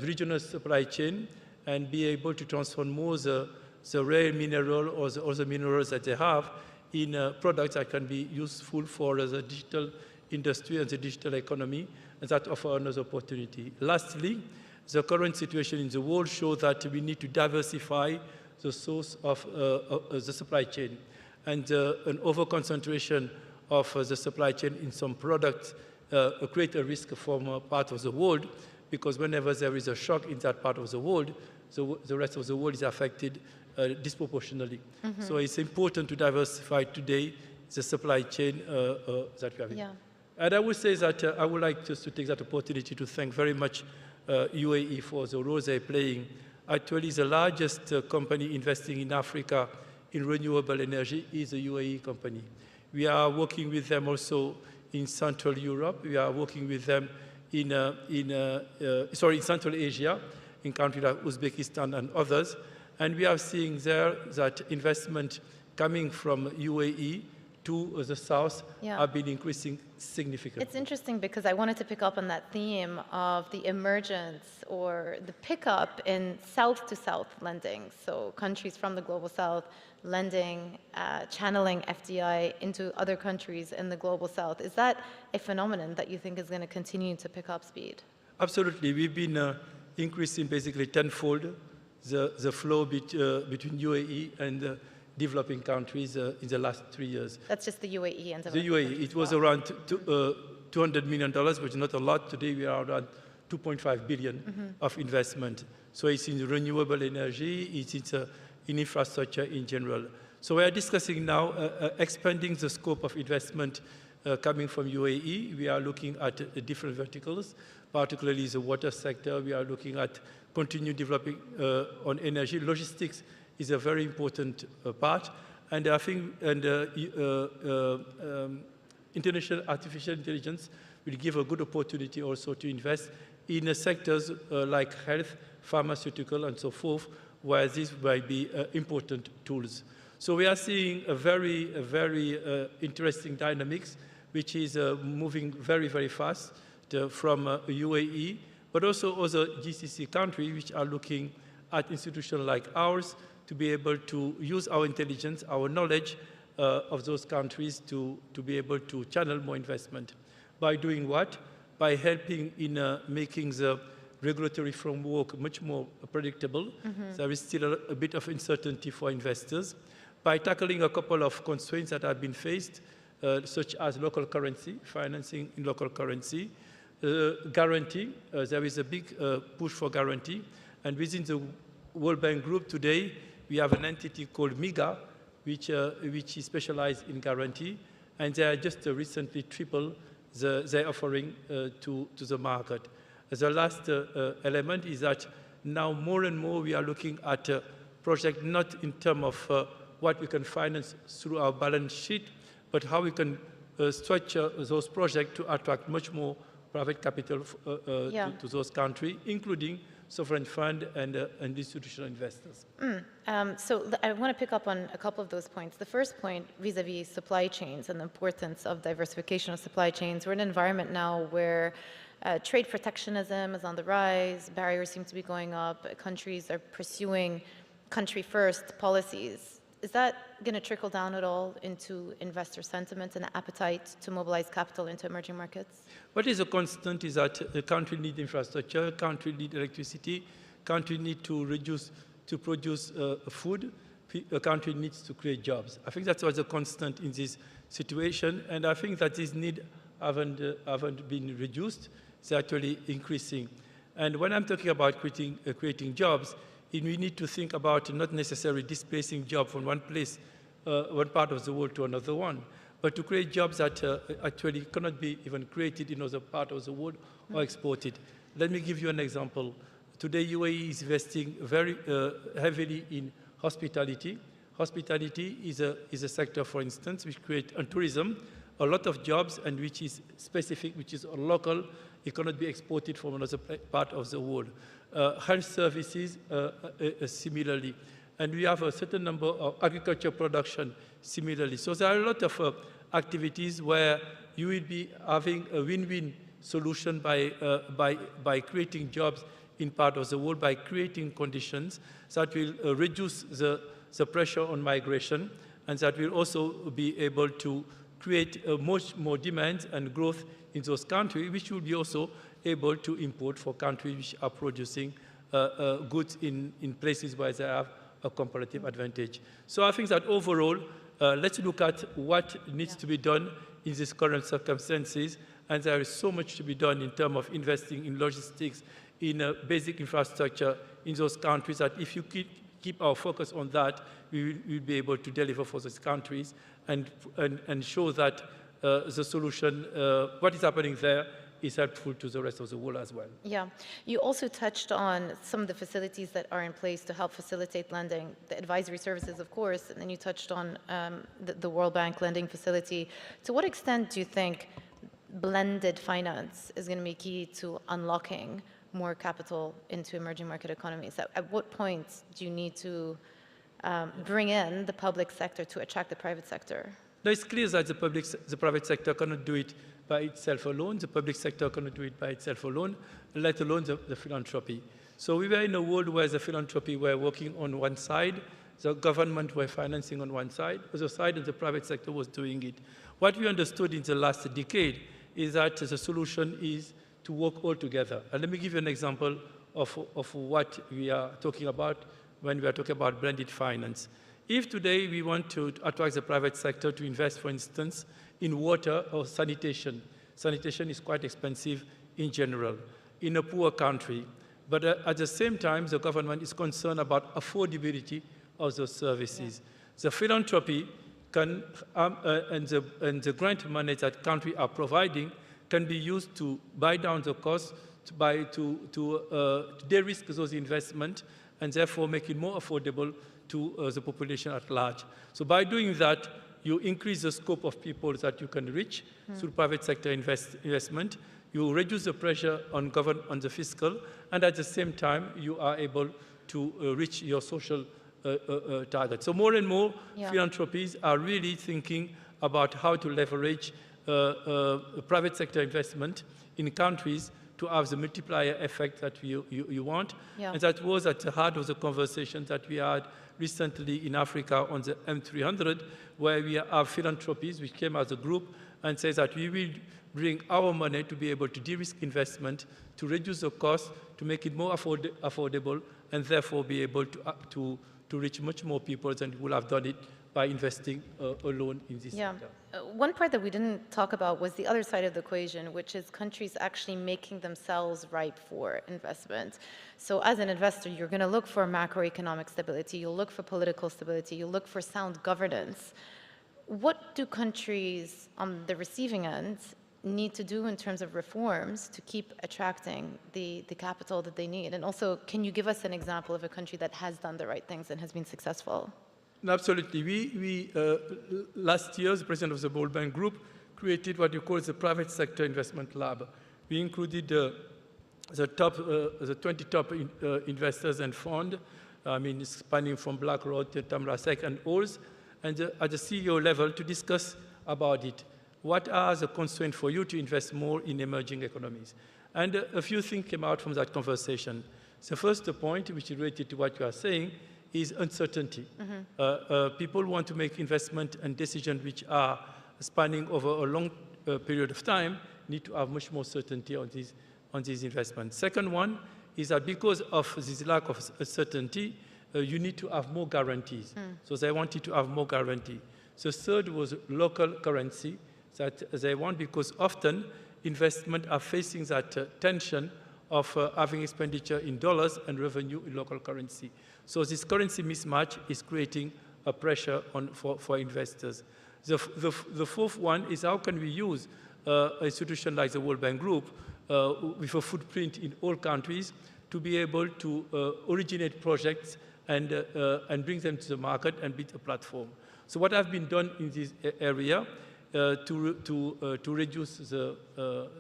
regional supply chain and be able to transform more the rare mineral or the other minerals that they have in products that can be useful for the digital industry and the digital economy, and that offer another opportunity. Lastly, the current situation in the world shows that we need to diversify the source of the supply chain. And an over-concentration of the supply chain in some products create a risk from a part of the world, because whenever there is a shock in that part of the world, the rest of the world is affected disproportionately. So it's important to diversify today the supply chain that we have. Yeah. And I would say that I would like just to take that opportunity to thank very much UAE for the role they're playing. Actually, the largest company investing in Africa in renewable energy is a UAE company. We are working with them also in Central Europe. We are working with them in Central Asia, in countries like Uzbekistan and others. And we are seeing there that investment coming from UAE to the south have been increasing significantly. It's interesting because I wanted to pick up on that theme of the emergence or the pickup in south-to-south lending. So countries from the global south lending, channeling FDI into other countries in the global south. Is that a phenomenon that you think is going to continue to pick up speed? Absolutely. We've been increasing basically tenfold the flow between UAE and developing countries in the last 3 years. That's just the UAE and the UAE. It was around $200 million, which is not a lot. Today we are around 2.5 billion of investment. So it's in renewable energy, it's in infrastructure in general. So we are discussing now expanding the scope of investment coming from UAE. We are looking at different verticals, particularly the water sector. We are looking at continue developing on energy. Logistics is a very important part. And I think international artificial intelligence will give a good opportunity also to invest in sectors like health, pharmaceutical, and so forth, where these might be important tools. So we are seeing a very interesting dynamics, which is moving very, very fast from UAE, but also other GCC countries which are looking at institutions like ours to be able to use our intelligence, our knowledge of those countries to be able to channel more investment. By doing what? By helping in making the regulatory framework much more predictable. There is still a bit of uncertainty for investors. By tackling a couple of constraints that have been faced, such as local currency, financing in local currency, guarantee. There is a big push for guarantee. And within the World Bank Group today, we have an entity called MIGA, which is specialized in guarantee. And they are just recently tripled their offering to the market. The last element is that now more and more we are looking at projects not in terms of what we can finance through our balance sheet, but how we can structure those projects to attract much more private capital to those countries, including sovereign fund and institutional investors. So I want to pick up on a couple of those points. The first point vis-a-vis supply chains and the importance of diversification of supply chains. We're in an environment now where trade protectionism is on the rise, barriers seem to be going up, countries are pursuing country-first policies. Is that going to trickle down at all into investor sentiment and appetite to mobilize capital into emerging markets? What is a constant is that a country needs infrastructure, a country needs electricity, a country needs to produce food, a country needs to create jobs. I think that's what's a constant in this situation, and I think that these needs haven't been reduced, they're actually increasing. And when I'm talking about creating jobs, we need to think about not necessarily displacing jobs from one place, one part of the world to another one, but to create jobs that actually cannot be even created in other parts of the world or exported. Let me give you an example. Today, UAE is investing very heavily in hospitality. Hospitality is a sector, for instance, which creates tourism, a lot of jobs, and which is specific, which is local. It cannot be exported from another part of the world. Health services, similarly. And we have a certain number of agriculture production, similarly. So there are a lot of activities where you will be having a win-win solution by creating jobs in part of the world, by creating conditions that will reduce the pressure on migration, and that will also be able to create much more demand and growth in those countries, which will be also able to import for countries which are producing goods in places where they have a comparative advantage. So I think that overall, let's look at what needs to be done in these current circumstances, and there is so much to be done in terms of investing in logistics, in basic infrastructure in those countries, that if you keep our focus on that, we will be able to deliver for those countries and show that the solution, what is happening there, is helpful to the rest of the world as well. Yeah. You also touched on some of the facilities that are in place to help facilitate lending, the advisory services, of course, and then you touched on the World Bank lending facility. To what extent do you think blended finance is going to be key to unlocking more capital into emerging market economies? At what point do you need to bring in the public sector to attract the private sector? No, it's clear that the private sector cannot do it by itself alone. The public sector cannot do it by itself alone, let alone the philanthropy. So we were in a world where the philanthropy were working on one side, the government were financing on one side, other side, and the private sector was doing it. What we understood in the last decade is that the solution is to work all together. And let me give you an example of what we are talking about when we are talking about blended finance. If today we want to attract the private sector to invest, for instance, in water or sanitation, sanitation is quite expensive in general in a poor country. But at the same time, the government is concerned about affordability of those services. The philanthropy can, and the grant money that countries are providing can be used to buy down the cost, to de-risk those investments, and therefore make it more affordable to the population at large. So by doing that, you increase the scope of people that you can reach through private sector investment. You reduce the pressure on the fiscal, and at the same time, you are able to reach your social target. So more and more philanthropies are really thinking about how to leverage private sector investment in countries to have the multiplier effect that you want. And that was at the heart of the conversation that we had recently in Africa on the M300, where we have philanthropies which came as a group and says that we will bring our money to be able to de-risk investment, to reduce the cost, to make it more affordable, and therefore be able to reach much more people than we would have done it by investing alone in this sector. One part that we didn't talk about was the other side of the equation, which is countries actually making themselves ripe for investment. So as an investor, you're going to look for macroeconomic stability, you'll look for political stability, you'll look for sound governance. What do countries on the receiving end need to do in terms of reforms to keep attracting the capital that they need? And also, can you give us an example of a country that has done the right things and has been successful? Absolutely. We last year, the president of the World Bank Group created what you call the Private Sector Investment Lab. We included the 20 top investors and funds, spanning from BlackRock to Temasek and others, and at the CEO level to discuss about it. What are the constraints for you to invest more in emerging economies? And a few things came out from that conversation. The first point, which is related to what you are saying, is uncertainty. People want to make investment and decisions which are spanning over a long period of time, need to have much more certainty on these investments. Second one is that because of this lack of certainty, you need to have more guarantees. So they wanted to have more guarantee. The third was local currency that they want, because often investment are facing that tension of having expenditure in dollars and revenue in local currency. So this currency mismatch is creating a pressure for investors. The fourth one is how can we use an institution like the World Bank Group with a footprint in all countries to be able to originate projects and bring them to the market and build a platform. So what has been done in this area to reduce the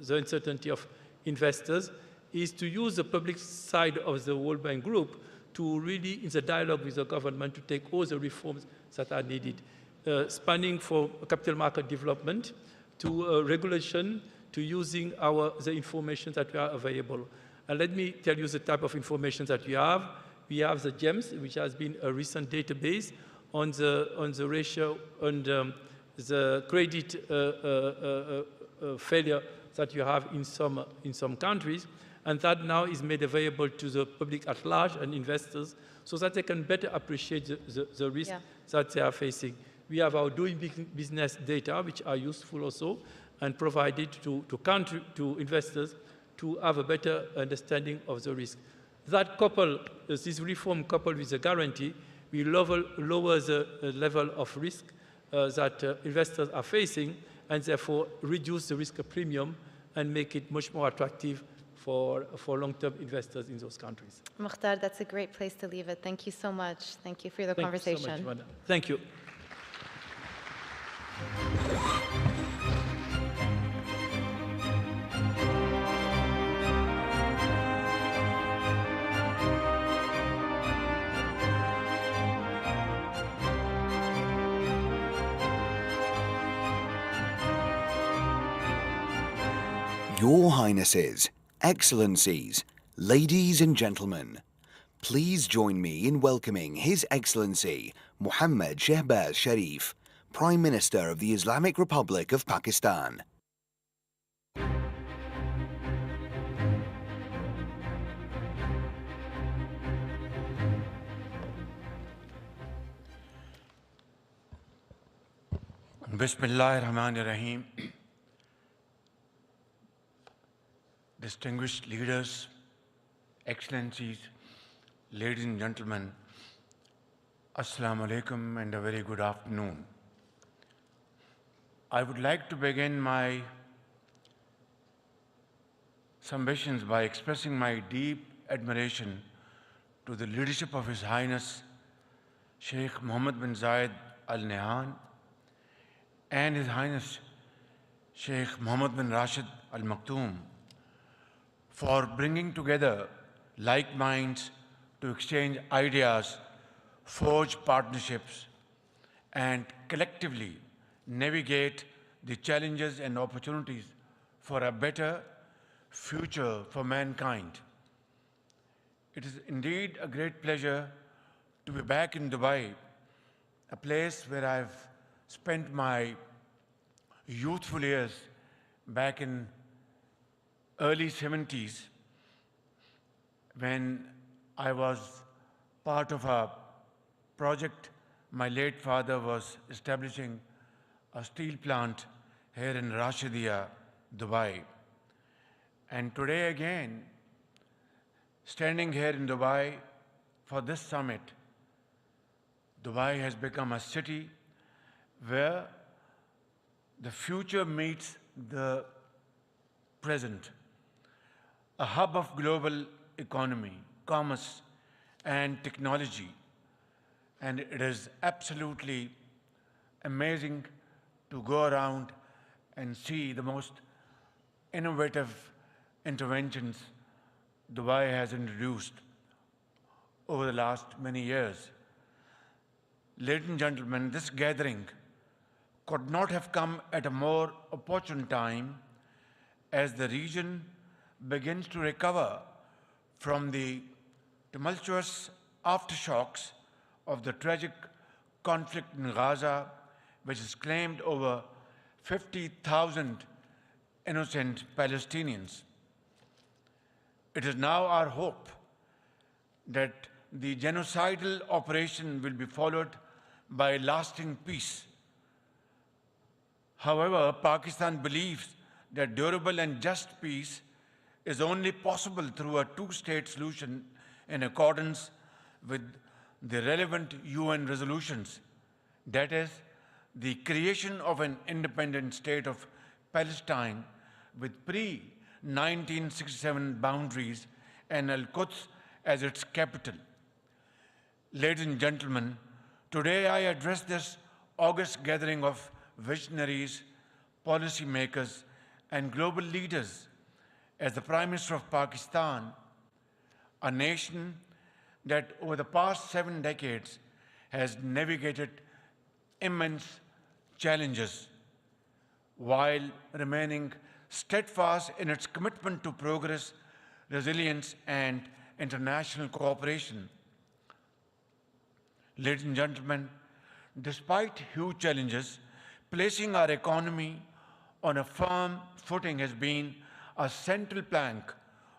uncertainty of investors is to use the public side of the World Bank Group to really, in the dialogue with the government, to take all the reforms that are needed, spanning from capital market development to regulation to using the information that we are available. And let me tell you the type of information that we have. We have the GEMS, which has been a recent database on the ratio and the credit failure that you have in some countries. And that now is made available to the public at large and investors so that they can better appreciate the risk that they are facing. We have our doing business data, which are useful also, and provided to investors to have a better understanding of the risk. This reform coupled with the guarantee, will lower the level of risk that investors are facing, and therefore reduce the risk premium and make it much more attractive for long-term investors in those countries. Mukhtar, that's a great place to leave it. Thank you so much. Thank you for the conversation. Thank you so much, Thank you. Your Highnesses, Excellencies, ladies and gentlemen, please join me in welcoming His Excellency Mohammed Shehbaz Sharif, Prime Minister of the Islamic Republic of Pakistan. Bismillahir Rahmanir Rahim. distinguished leaders, excellencies, ladies and gentlemen, Assalamu alaikum and a very good afternoon. I would like to begin my submissions by expressing my deep admiration to the leadership of His Highness Sheikh Mohammed bin Zayed Al Nahyan and His Highness Sheikh Mohammed bin Rashid Al Maktoum for bringing together like minds to exchange ideas, forge partnerships, and collectively navigate the challenges and opportunities for a better future for mankind. It is indeed a great pleasure to be back in Dubai, a place where I've spent my youthful years back in early 70s when I was part of a project. My late father was establishing a steel plant here in Rashidia, Dubai. And today again, standing here in Dubai for this summit, Dubai has become a city where the future meets the present, a hub of global economy, commerce, and technology. And it is absolutely amazing to go around and see the most innovative interventions Dubai has introduced over the last many years. Ladies and gentlemen, this gathering could not have come at a more opportune time as the region begins to recover from the tumultuous aftershocks of the tragic conflict in Gaza, which has claimed over 50,000 innocent Palestinians. It is now our hope that the genocidal operation will be followed by lasting peace. However, Pakistan believes that durable and just peace is only possible through a two-state solution in accordance with the relevant UN resolutions. That is, the creation of an independent state of Palestine with pre-1967 boundaries and Al-Quds as its capital. Ladies and gentlemen, today I address this august gathering of visionaries, policymakers, and global leaders as the Prime Minister of Pakistan, a nation that over the past 7 decades has navigated immense challenges while remaining steadfast in its commitment to progress, resilience, and international cooperation. Ladies and gentlemen, despite huge challenges, placing our economy on a firm footing has been a central plank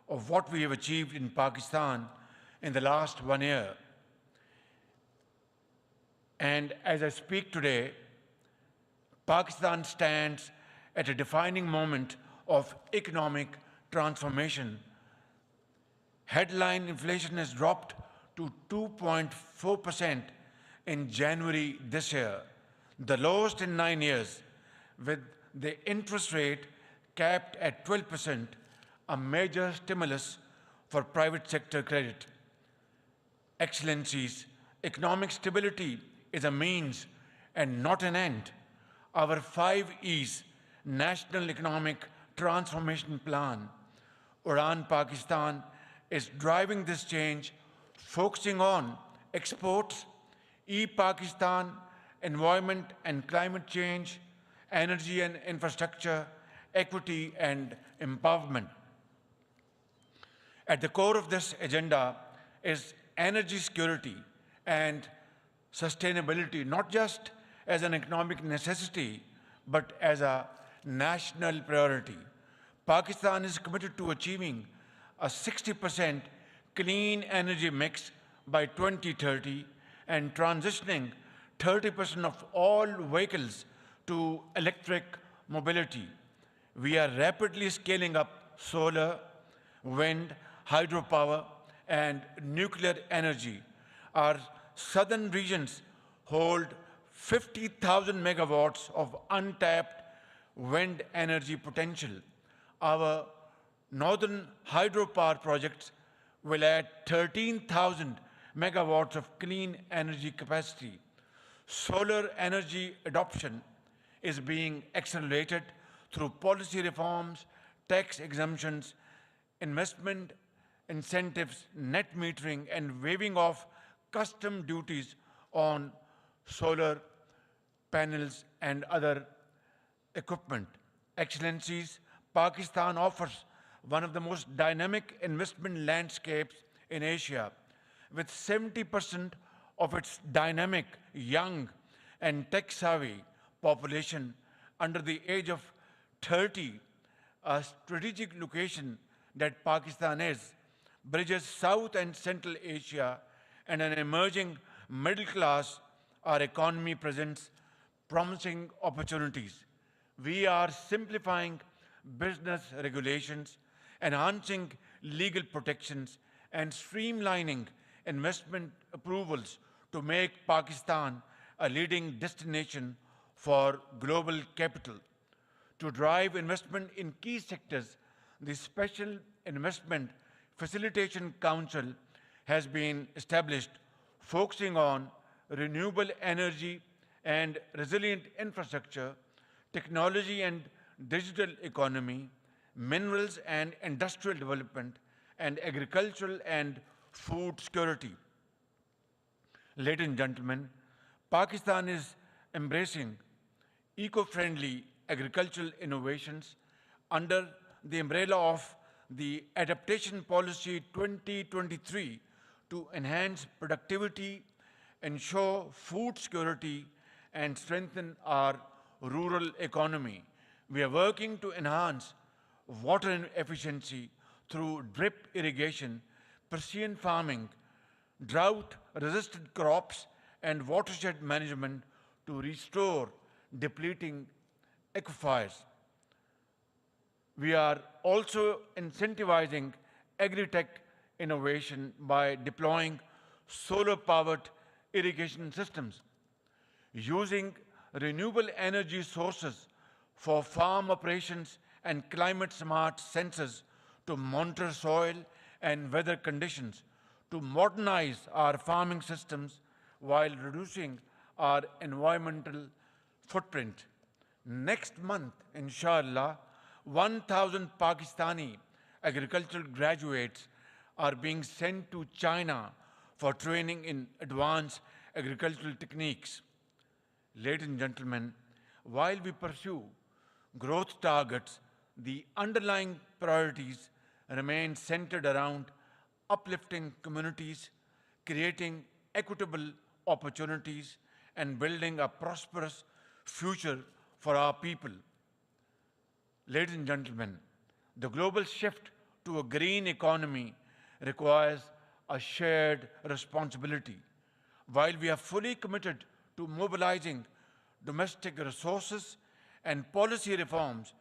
of what we have achieved in Pakistan in the last 1 year. And as I speak today, Pakistan stands at a defining moment of economic transformation. Headline inflation has dropped to 2.4% in January this year, the lowest in 9 years, with the interest rate capped at 12%, a major stimulus for private sector credit. Excellencies, economic stability is a means and not an end. Our 5 E's National Economic Transformation Plan, Udan Pakistan, is driving this change, focusing on exports, e-Pakistan, environment and climate change, energy and infrastructure, equity and empowerment. At the core of this agenda is energy security and sustainability, not just as an economic necessity, but as a national priority. Pakistan is committed to achieving a 60% clean energy mix by 2030 and transitioning 30% of all vehicles to electric mobility. We are rapidly scaling up solar, wind, hydropower, and nuclear energy. Our southern regions hold 50,000 megawatts of untapped wind energy potential. Our northern hydropower projects will add 13,000 megawatts of clean energy capacity. Solar energy adoption is being accelerated through policy reforms, tax exemptions, investment incentives, net metering, and waiving of custom duties on solar panels and other equipment. Excellencies, Pakistan offers one of the most dynamic investment landscapes in Asia, with 70% of its dynamic, young, and tech-savvy population under the age of 30. A strategic location that Pakistan is, bridges South and Central Asia and an emerging middle class. Our economy presents promising opportunities. We are simplifying business regulations, enhancing legal protections, and streamlining investment approvals to make Pakistan a leading destination for global capital. To drive investment in key sectors, the Special Investment Facilitation Council has been established, focusing on renewable energy and resilient infrastructure, technology and digital economy, minerals and industrial development, and agricultural and food security. Ladies and gentlemen, Pakistan is embracing eco-friendly agricultural innovations under the umbrella of the Adaptation Policy 2023 to enhance productivity, ensure food security, and strengthen our rural economy. We are working to enhance water efficiency through drip irrigation, precision farming, drought-resistant crops, and watershed management to restore depleting aquifers. We are also incentivizing agri-tech innovation by deploying solar-powered irrigation systems, using renewable energy sources for farm operations and climate-smart sensors to monitor soil and weather conditions, to modernize our farming systems while reducing our environmental footprint. Next month, inshallah, 1,000 Pakistani agricultural graduates are being sent to China for training in advanced agricultural techniques. Ladies and gentlemen, while we pursue growth targets, the underlying priorities remain centered around uplifting communities, creating equitable opportunities, and building a prosperous future for our people. Ladies and gentlemen, the global shift to a green economy requires a shared responsibility. While we are fully committed to mobilizing domestic resources and policy reforms,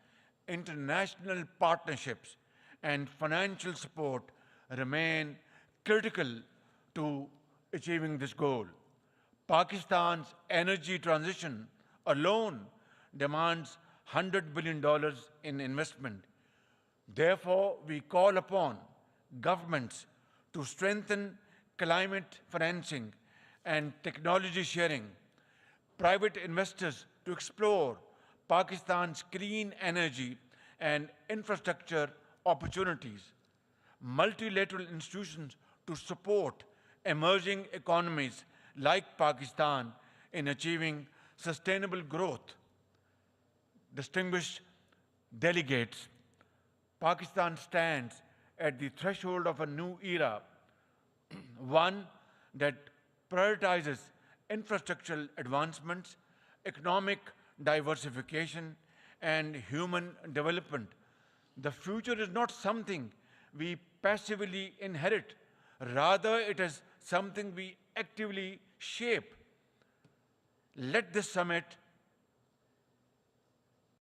international partnerships and financial support remain critical to achieving this goal. Pakistan's energy transition alone demands $100 billion in investment. Therefore, we call upon governments to strengthen climate financing and technology sharing, private investors to explore Pakistan's clean energy and infrastructure opportunities, multilateral institutions to support emerging economies like Pakistan in achieving sustainable growth. Distinguished delegates, Pakistan stands at the threshold of a new era, one that prioritizes infrastructural advancements, economic diversification, and human development. The future is not something we passively inherit. Rather, it is something we actively shape. Let this summit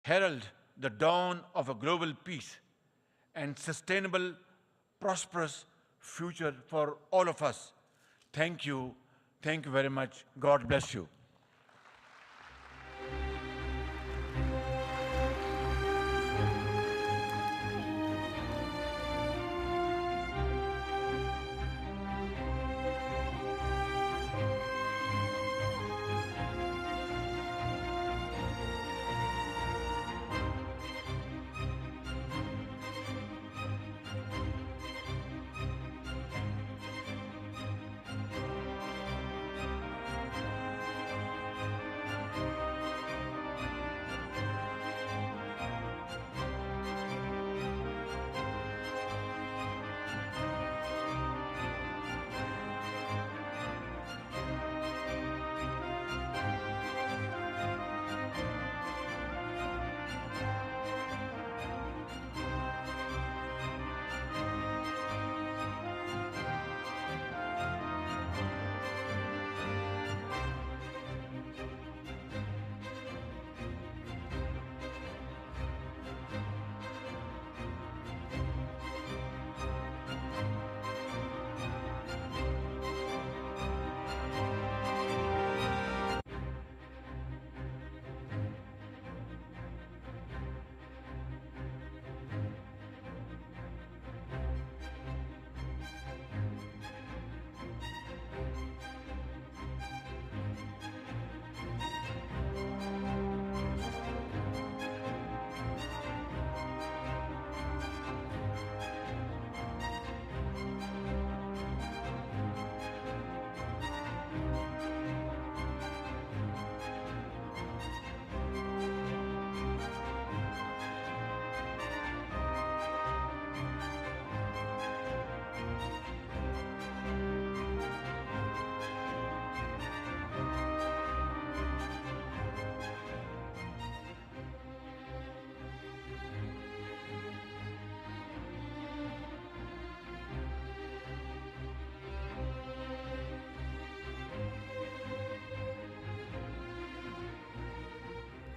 herald the dawn of a global peace and sustainable prosperous future for all of us. Thank you. Thank you very much. God bless you.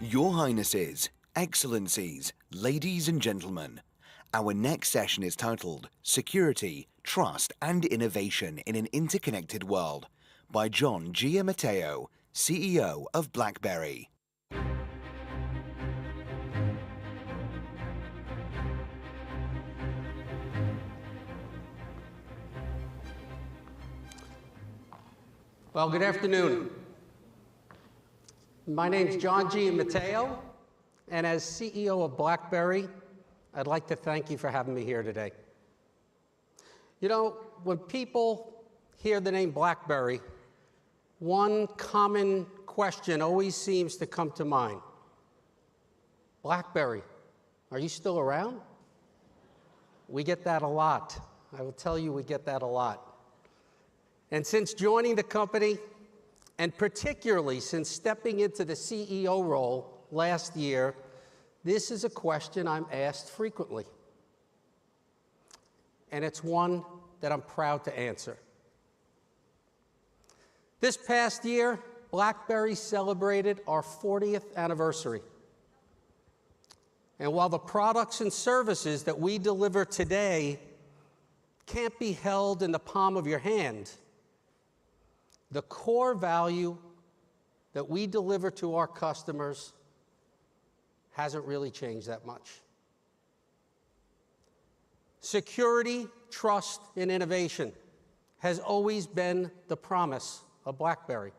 Your Highnesses, Excellencies, Ladies and Gentlemen, our next session is titled Security, Trust and Innovation in an Interconnected World by John Giammatteo, CEO of BlackBerry. Well, good afternoon. My name's John Giammatteo, and as CEO of BlackBerry, I'd like to thank you for having me here today. You know, when people hear the name BlackBerry, one common question always seems to come to mind. BlackBerry, are you still around? We get that a lot. I will tell you, we get that a lot. And since joining the company, and particularly since stepping into the CEO role last year, this is a question I'm asked frequently. And it's one that I'm proud to answer. This past year, BlackBerry celebrated our 40th anniversary. And while the products and services that we deliver today can't be held in the palm of your hand, the core value that we deliver to our customers hasn't really changed that much. Security, trust, and innovation has always been the promise of BlackBerry.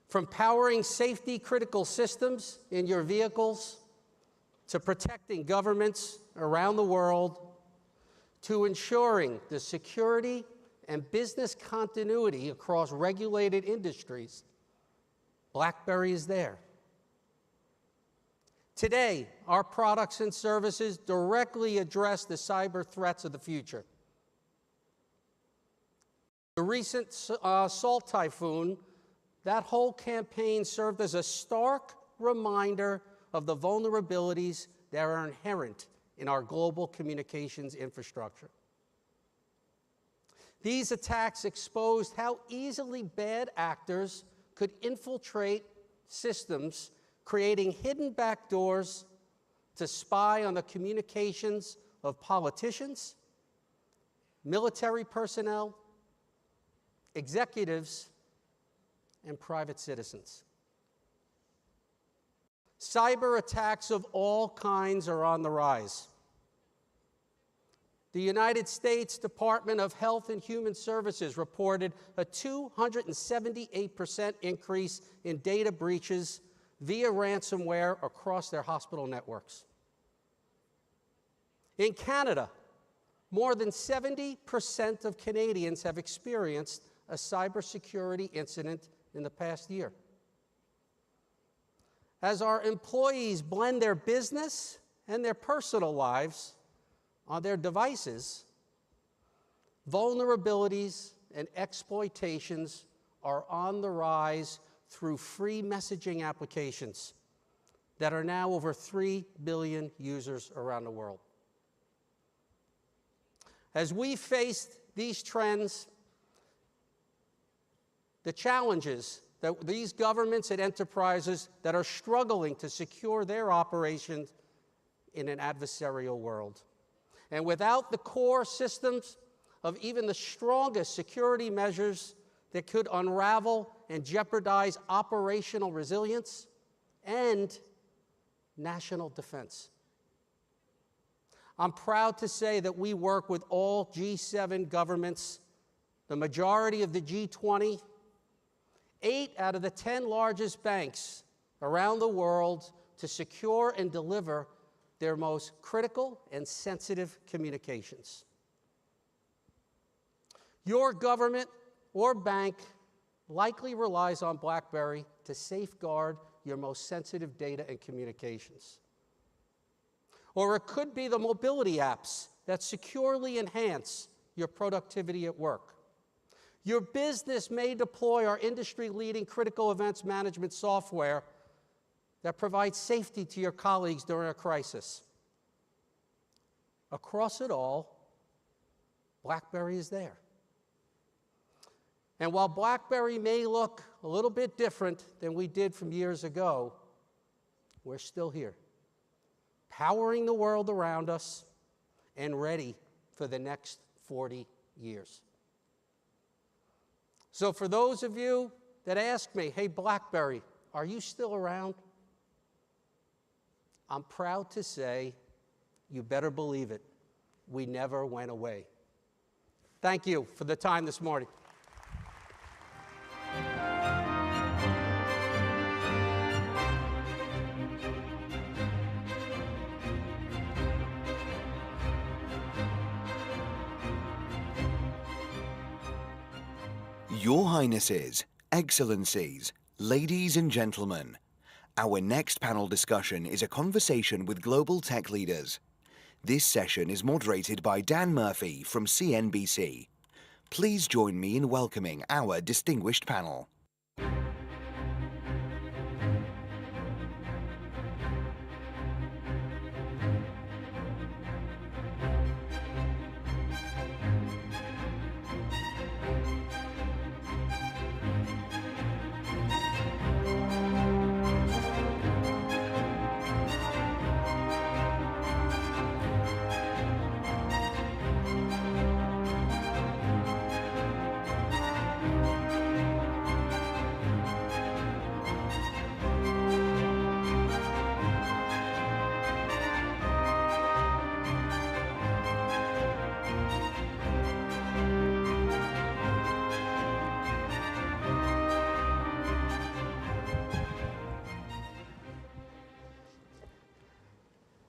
From powering safety-critical systems in your vehicles, to protecting governments around the world, to ensuring the security and business continuity across regulated industries, BlackBerry is there. Today, our products and services directly address the cyber threats of the future. The recent Salt Typhoon, that whole campaign served as a stark reminder of the vulnerabilities that are inherent in our global communications infrastructure. These attacks exposed how easily bad actors could infiltrate systems, creating hidden backdoors to spy on the communications of politicians military personnel, executives, and private citizens. Cyber attacks of all kinds are on the rise. The United States Department of Health and Human Services reported a 278% increase in data breaches via ransomware across their hospital networks. In Canada, more than 70% of Canadians have experienced a cybersecurity incident in the past year. As our employees blend their business and their personal lives on their devices, vulnerabilities and exploitations are on the rise through free messaging applications that are now over 3 billion users around the world. As we face these trends, the challenges that these governments and enterprises that are struggling to secure their operations in an adversarial world. And without the core systems of even the strongest security measures that could unravel and jeopardize operational resilience and national defense. I'm proud to say that we work with all G7 governments, the majority of the G20, 8 out of the 10 largest banks around the world to secure and deliver their most critical and sensitive communications. Your government or bank likely relies on BlackBerry to safeguard your most sensitive data and communications. Or it could be the mobility apps that securely enhance your productivity at work. Your business may deploy our industry-leading critical events management software that provides safety to your colleagues during a crisis. Across it all, BlackBerry is there. And while BlackBerry may look a little bit different than we did from years ago, we're still here, powering the world around us and ready for the next 40 years. So for those of you that ask me, hey, BlackBerry, are you still around? I'm proud to say, you better believe it, we never went away. Thank you for the time this morning. Your Highnesses, Excellencies, ladies and gentlemen, our next panel discussion is a conversation with global tech leaders. This session is moderated by Dan Murphy from CNBC. Please join me in welcoming our distinguished panel.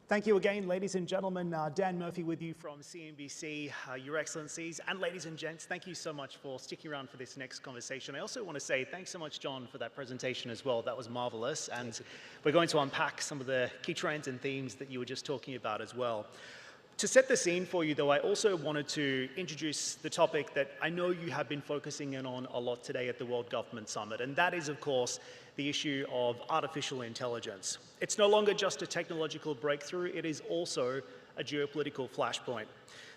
Thank you again, ladies and gentlemen. Dan Murphy with you from CNBC, Your Excellencies, and ladies and gents, thank you so much for sticking around for this next conversation. I also want to say thanks so much, John, for that presentation as well. That was marvelous, and we're going to unpack some of the key trends and themes that you were just talking about as well. To set the scene for you, though, I also wanted to introduce the topic that I know you have been focusing in on a lot today at the World Government Summit, and that is, of course, the issue of artificial intelligence. It's no longer just a technological breakthrough, it is also a geopolitical flashpoint.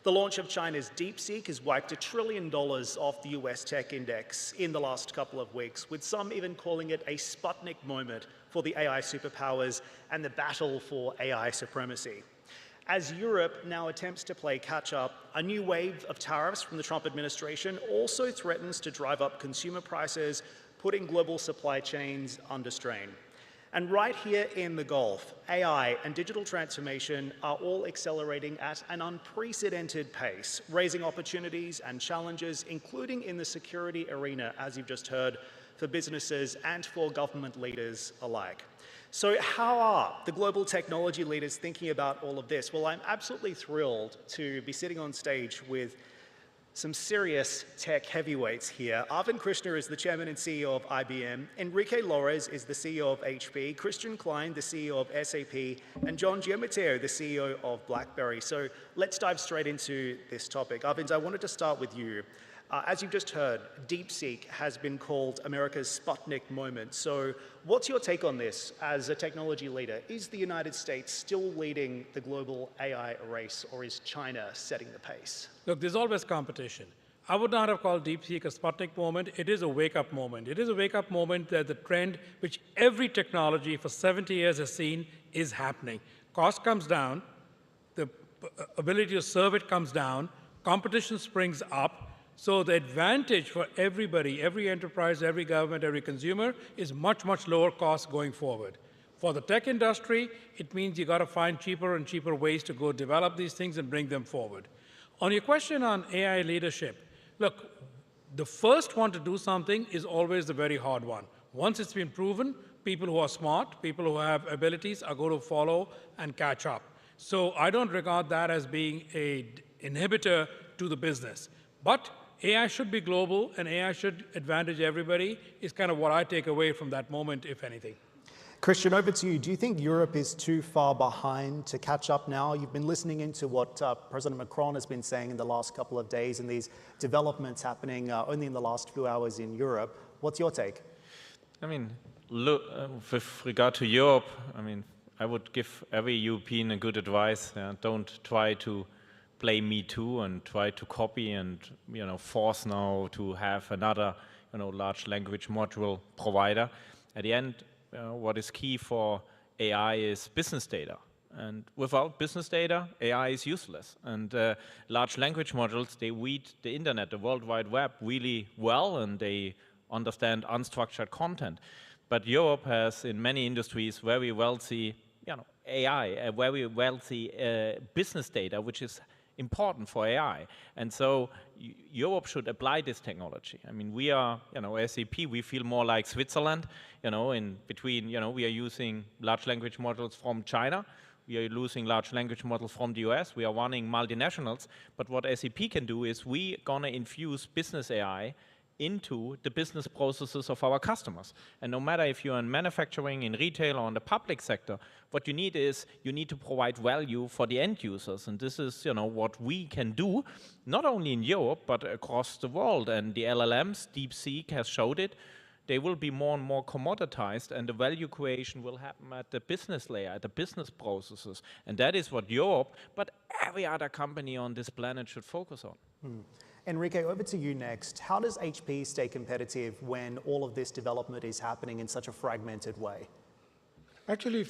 The launch of China's DeepSeek has wiped $1 trillion off the US tech index in the last couple of weeks, with some even calling it a Sputnik moment for the AI superpowers and the battle for AI supremacy. As Europe now attempts to play catch-up, a new wave of tariffs from the Trump administration also threatens to drive up consumer prices, putting global supply chains under strain. And right here in the Gulf, AI and digital transformation are all accelerating at an unprecedented pace, raising opportunities and challenges, including in the security arena, as you've just heard, for businesses and for government leaders alike. So how are the global technology leaders thinking about all of this? Well, I'm absolutely thrilled to be sitting on stage with some serious tech heavyweights here. Arvind Krishna is the chairman and CEO of IBM. Enrique Lores is the CEO of HP. Christian Klein, the CEO of SAP. And John Giamatteo, the CEO of BlackBerry. So let's dive straight into this topic. Arvind, I wanted to start with you. As you've just heard, DeepSeek has been called America's Sputnik moment. So what's your take on this as a technology leader? Is the United States still leading the global AI race, or is China setting the pace? Look, there's always competition. I would not have called DeepSeek a Sputnik moment. It is a wake-up moment. It is a wake-up moment that the trend which every technology for 70 years has seen is happening. Cost comes down, the ability to serve it comes down, competition springs up. So the advantage for everybody, every enterprise, every government, every consumer, is much, much lower cost going forward. For the tech industry, it means you got to find cheaper and cheaper ways to go develop these things and bring them forward. On your question on AI leadership, look, the first one to do something is always the very hard one. Once it's been proven, people who are smart, people who have abilities are going to follow and catch up. So I don't regard that as being an inhibitor to the business. But AI should be global, and AI should advantage everybody, is kind of what I take away from that moment, if anything. Christian, over to you. Do you think Europe is too far behind to catch up now? You've been listening into what President Macron has been saying in the last couple of days, and these developments happening only in the last few hours in Europe. What's your take? I mean, look, with regard to Europe, I mean, I would give every European a good advice. Don't try to play Me Too and try to copy and force now to have another large language module provider. At the end, what is key for AI is business data. And without business data, AI is useless. And large language modules, they read the internet, the World Wide Web really well, and they understand unstructured content. But Europe has, in many industries, very wealthy AI, very wealthy business data, which is important for AI. And so Europe should apply this technology. I mean, we are, SAP, we feel more like Switzerland, in between, we are using large language models from China. We are using large language models from the US. We are running multinationals. But what SAP can do is we gonna infuse business AI into the business processes of our customers. And no matter if you're in manufacturing, in retail, or in the public sector, what you need is you need to provide value for the end users. And this is what we can do, not only in Europe, but across the world. And the LLMs, DeepSeek has showed it, they will be more and more commoditized, and the value creation will happen at the business layer, at the business processes. And that is what Europe, but every other company on this planet should focus on. Enrique, over to you next. How does HP stay competitive when all of this development is happening in such a fragmented way? Actually,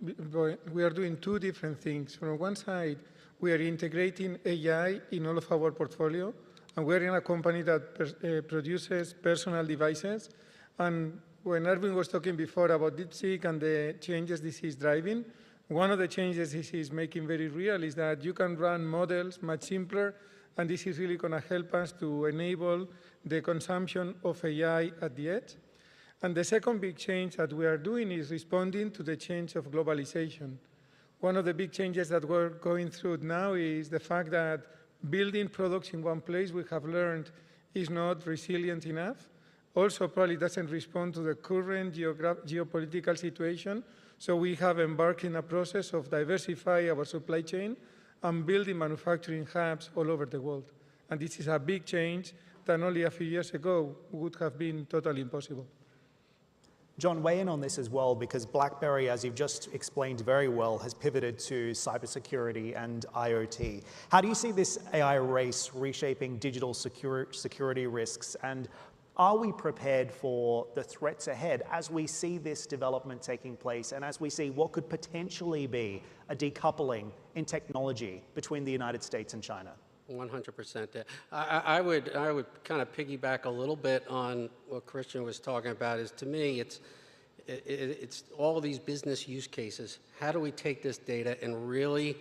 we are doing two different things. From one side, we are integrating AI in all of our portfolio, and we're in a company that produces personal devices. And when Arvind was talking before about DeepSeek and the changes this is driving, one of the changes this is making very real is that you can run models much simpler, and this is really going to help us to enable the consumption of AI at the edge. And the second big change that we are doing is responding to the change of globalization. One of the big changes that we're going through now is the fact that building products in one place, we have learned, is not resilient enough. Also, probably doesn't respond to the current geopolitical situation. So we have embarked in a process of diversifying our supply chain and building manufacturing hubs all over the world. And this is a big change that only a few years ago would have been totally impossible. John, weigh in on this as well, because BlackBerry, as you've just explained very well, has pivoted to cybersecurity and IoT. How do you see this AI race reshaping digital security risks? And Are we prepared for the threats ahead as we see this development taking place and as we see what could potentially be a decoupling in technology between the United States and China? 100%. I would kind of piggyback a little bit on what Christian was talking about. Is to me, it's all these business use cases. How do we take this data and really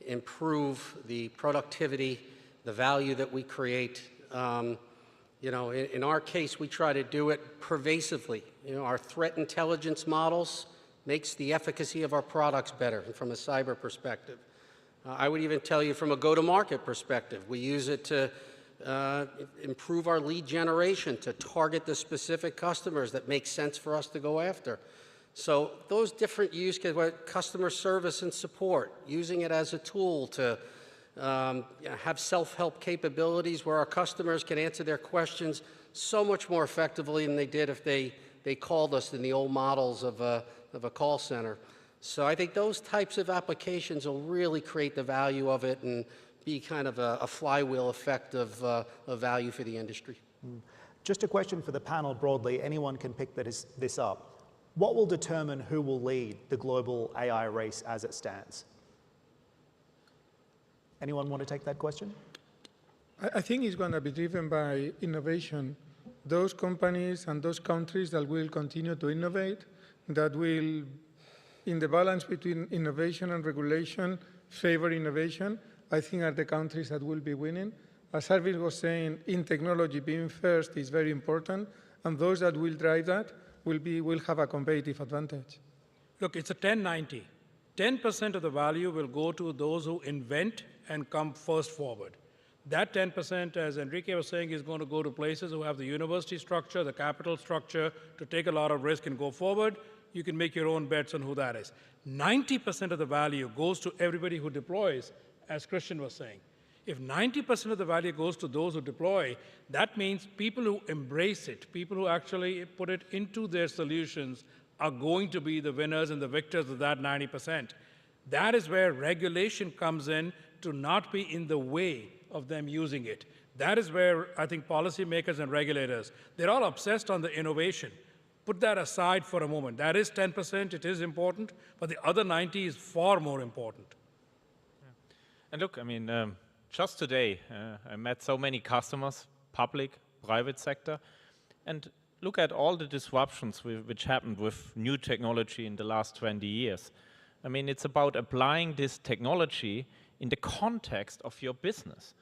improve the productivity, the value that we create? You know, in our case, we try to do it pervasively. You know, our threat intelligence models makes the efficacy of our products better from a cyber perspective. I would even tell you from a go-to-market perspective, we use it to improve our lead generation, to target the specific customers that make sense for us to go after. So those different use cases, customer service and support, using it as a tool to have self-help capabilities where our customers can answer their questions so much more effectively than they did if they called us in the old models of a call center. So I think those types of applications will really create the value of it and be kind of a flywheel effect of value for the industry. Just a question for the panel broadly. Anyone can pick this up. What will determine who will lead the global AI race as it stands? Anyone want to take that question? I think it's going to be driven by innovation. Those companies and those countries that will continue to innovate, that will, in the balance between innovation and regulation, favor innovation, I think are the countries that will be winning. As Arvind was saying, in technology, being first is very important, and those that will drive that will have a competitive advantage. Look, it's a 10-90. 10% of the value will go to those who invent and come first forward. That 10%, as Enrique was saying, is going to go to places who have the university structure, the capital structure to take a lot of risk and go forward. You can make your own bets on who that is. 90% of the value goes to everybody who deploys, as Christian was saying. If 90% of the value goes to those who deploy, that means people who embrace it, people who actually put it into their solutions are going to be the winners and the victors of that 90%. That is where regulation comes in to not be in the way of them using it. That is where I think policymakers and regulators, they're all obsessed on the innovation. Put that aside for a moment. That is 10%, it is important, but the other 90 is far more important. And look, I mean, just today, I met so many customers, public, private sector, and look at all the disruptions which happened with new technology in the last 20 years. I mean, it's about applying this technology in the context of your business.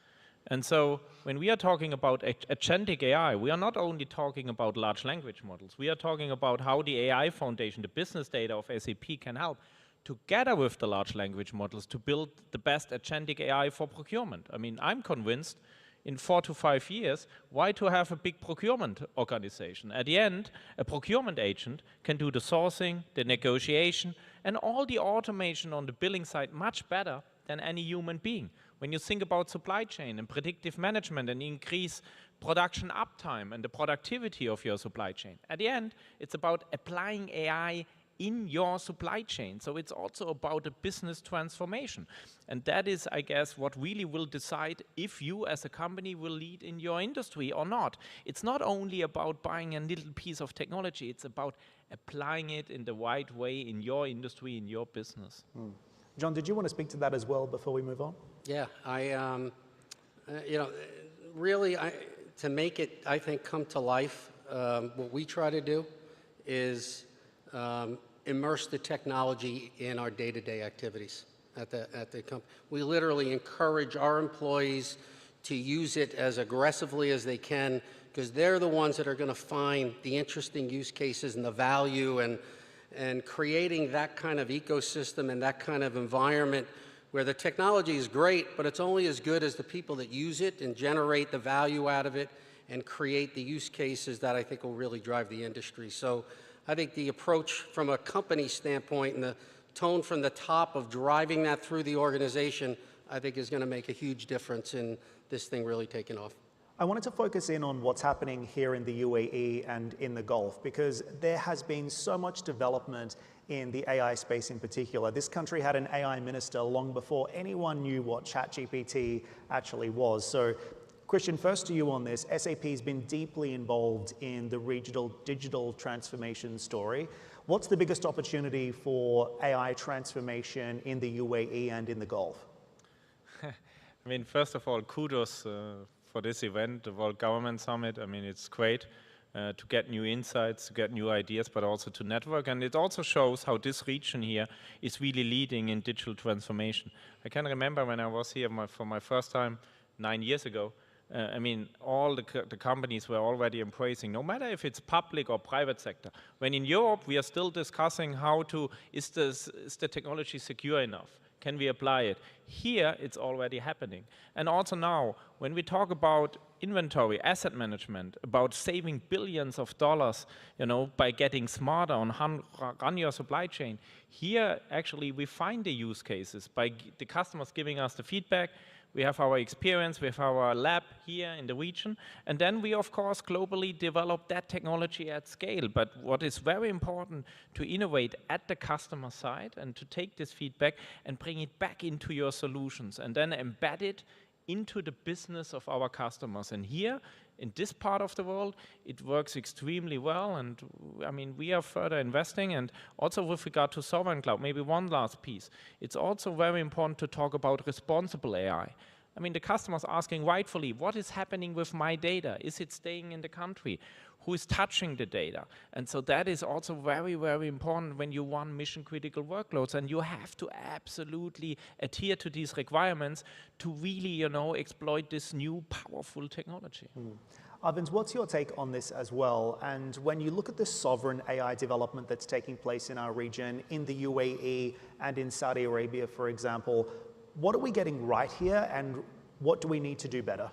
And so when we are talking about agentic AI, we are not only talking about large language models, we are talking about how the AI foundation, the business data of SAP can help together with the large language models to build the best agentic AI for procurement. I mean, I'm convinced in 4 to 5 years, why to have a big procurement organization? At the end, a procurement agent can do the sourcing, the negotiation, and all the automation on the billing side much better than any human being. When you think about supply chain and predictive management and increase production uptime and the productivity of your supply chain, at the end, it's about applying AI in your supply chain. So it's also about a business transformation. And that is, I guess, what really will decide if you as a company will lead in your industry or not. It's not only about buying a little piece of technology, it's about applying it in the right way in your industry, in your business. John, did you want to speak to that as well before we move on? Yeah, you know, really, to make it, I think, come to life, what we try to do is immerse the technology in our day-to-day activities at the company. We literally encourage our employees to use it as aggressively as they can because they're the ones that are going to find the interesting use cases and the value and creating that kind of ecosystem and that kind of environment where the technology is great, but it's only as good as the people that use it and generate the value out of it and create the use cases that I think will really drive the industry. So I think the approach from a company standpoint and the tone from the top of driving that through the organization, I think is going to make a huge difference in this thing really taking off. I wanted to focus in on what's happening here in the UAE and in the Gulf, because there has been so much development in the AI space in particular. This country had an AI minister long before anyone knew what ChatGPT actually was. So Christian, first to you on this. SAP has been deeply involved in the regional digital transformation story. What's the biggest opportunity for AI transformation in the UAE and in the Gulf? I mean, first of all, kudos for this event, the World Government Summit. I mean, it's great to get new insights, to get new ideas, but also to network. And it also shows how this region here is really leading in digital transformation. I can remember when I was here for my first time 9 years ago, I mean, all the companies were already embracing, no matter if it's public or private sector. When in Europe, we are still discussing is the technology secure enough? Can we apply it? Here, it's already happening. And also now, when we talk about inventory, asset management, about saving billions of dollars, by getting smarter on run your supply chain, here, actually, we find the use cases by the customers giving us the feedback. We have our experience, we have our lab here in the region, and then we, of course, globally develop that technology at scale. But what is very important, to innovate at the customer side and to take this feedback and bring it back into your solutions and then embed it into the business of our customers. And here, in this part of the world, it works extremely well. And I mean, we are further investing. And also with regard to sovereign cloud, maybe one last piece. It's also very important to talk about responsible AI. I mean, the customer's asking rightfully, what is happening with my data? Is it staying in the country? Who is touching the data? And so that is also very, very important when you run mission-critical workloads. And you have to absolutely adhere to these requirements to really, exploit this new powerful technology. Arvind, what's your take on this as well? And when you look at the sovereign AI development that's taking place in our region, in the UAE and in Saudi Arabia, for example, what are we getting right here and what do we need to do better?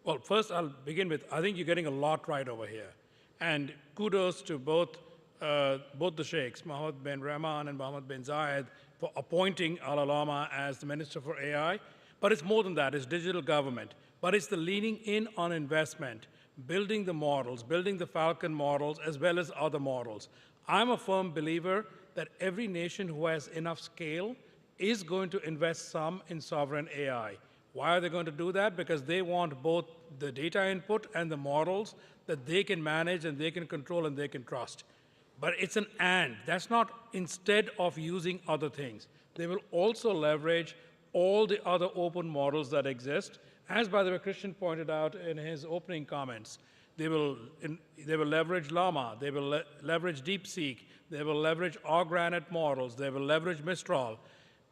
Well, first I'll begin with, I think you're getting a lot right over here. And kudos to both the sheikhs, Mohammed bin Rahman and Mohammed bin Zayed, for appointing Al-Alama as the Minister for AI. But it's more than that, it's digital government. But it's the leaning in on investment, building the models, building the Falcon models, as well as other models. I'm a firm believer that every nation who has enough scale is going to invest some in sovereign AI. Why are they going to do that? Because they want both the data input and the models that they can manage and they can control and they can trust. But it's an and. That's not instead of using other things. They will also leverage all the other open models that exist. As, by the way, Christian pointed out in his opening comments, they will leverage Llama, they will leverage DeepSeek, they will leverage Granite models, they will leverage Mistral.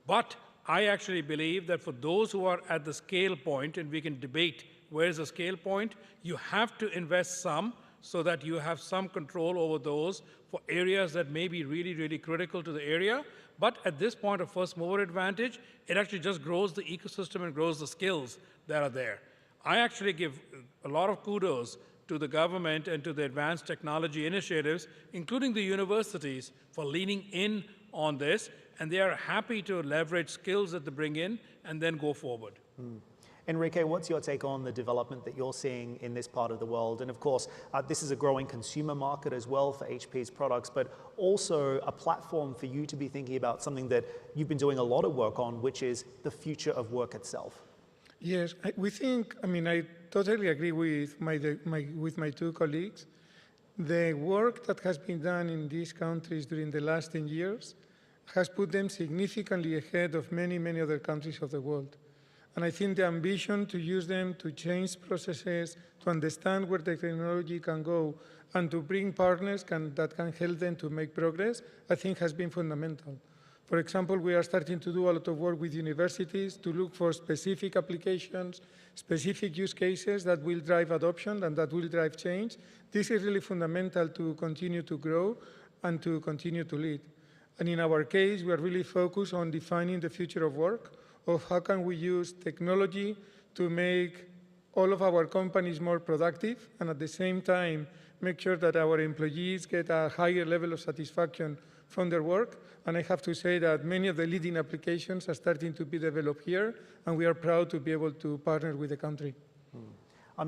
But I actually believe that for those who are at the scale point, and we can debate where's the scale point, you have to invest some so that you have some control over those for areas that may be really, really critical to the area. But at this point of first mover advantage, it actually just grows the ecosystem and grows the skills that are there. I actually give a lot of kudos to the government and to the advanced technology initiatives, including the universities, for leaning in on this. And they are happy to leverage skills that they bring in and then go forward. Enrique, what's your take on the development that you're seeing in this part of the world? And of course, this is a growing consumer market as well for HP's products, but also a platform for you to be thinking about something that you've been doing a lot of work on, which is the future of work itself. Yes, we think, I totally agree with my two colleagues. The work that has been done in these countries during the last 10 years has put them significantly ahead of many, many other countries of the world. And I think the ambition to use them to change processes, to understand where the technology can go, and to bring partners that can help them to make progress, I think has been fundamental. For example, we are starting to do a lot of work with universities to look for specific applications, specific use cases that will drive adoption and that will drive change. This is really fundamental to continue to grow and to continue to lead. And in our case, we are really focused on defining the future of work, of how can we use technology to make all of our companies more productive, and at the same time, make sure that our employees get a higher level of satisfaction from their work. And I have to say that many of the leading applications are starting to be developed here, and we are proud to be able to partner with the country.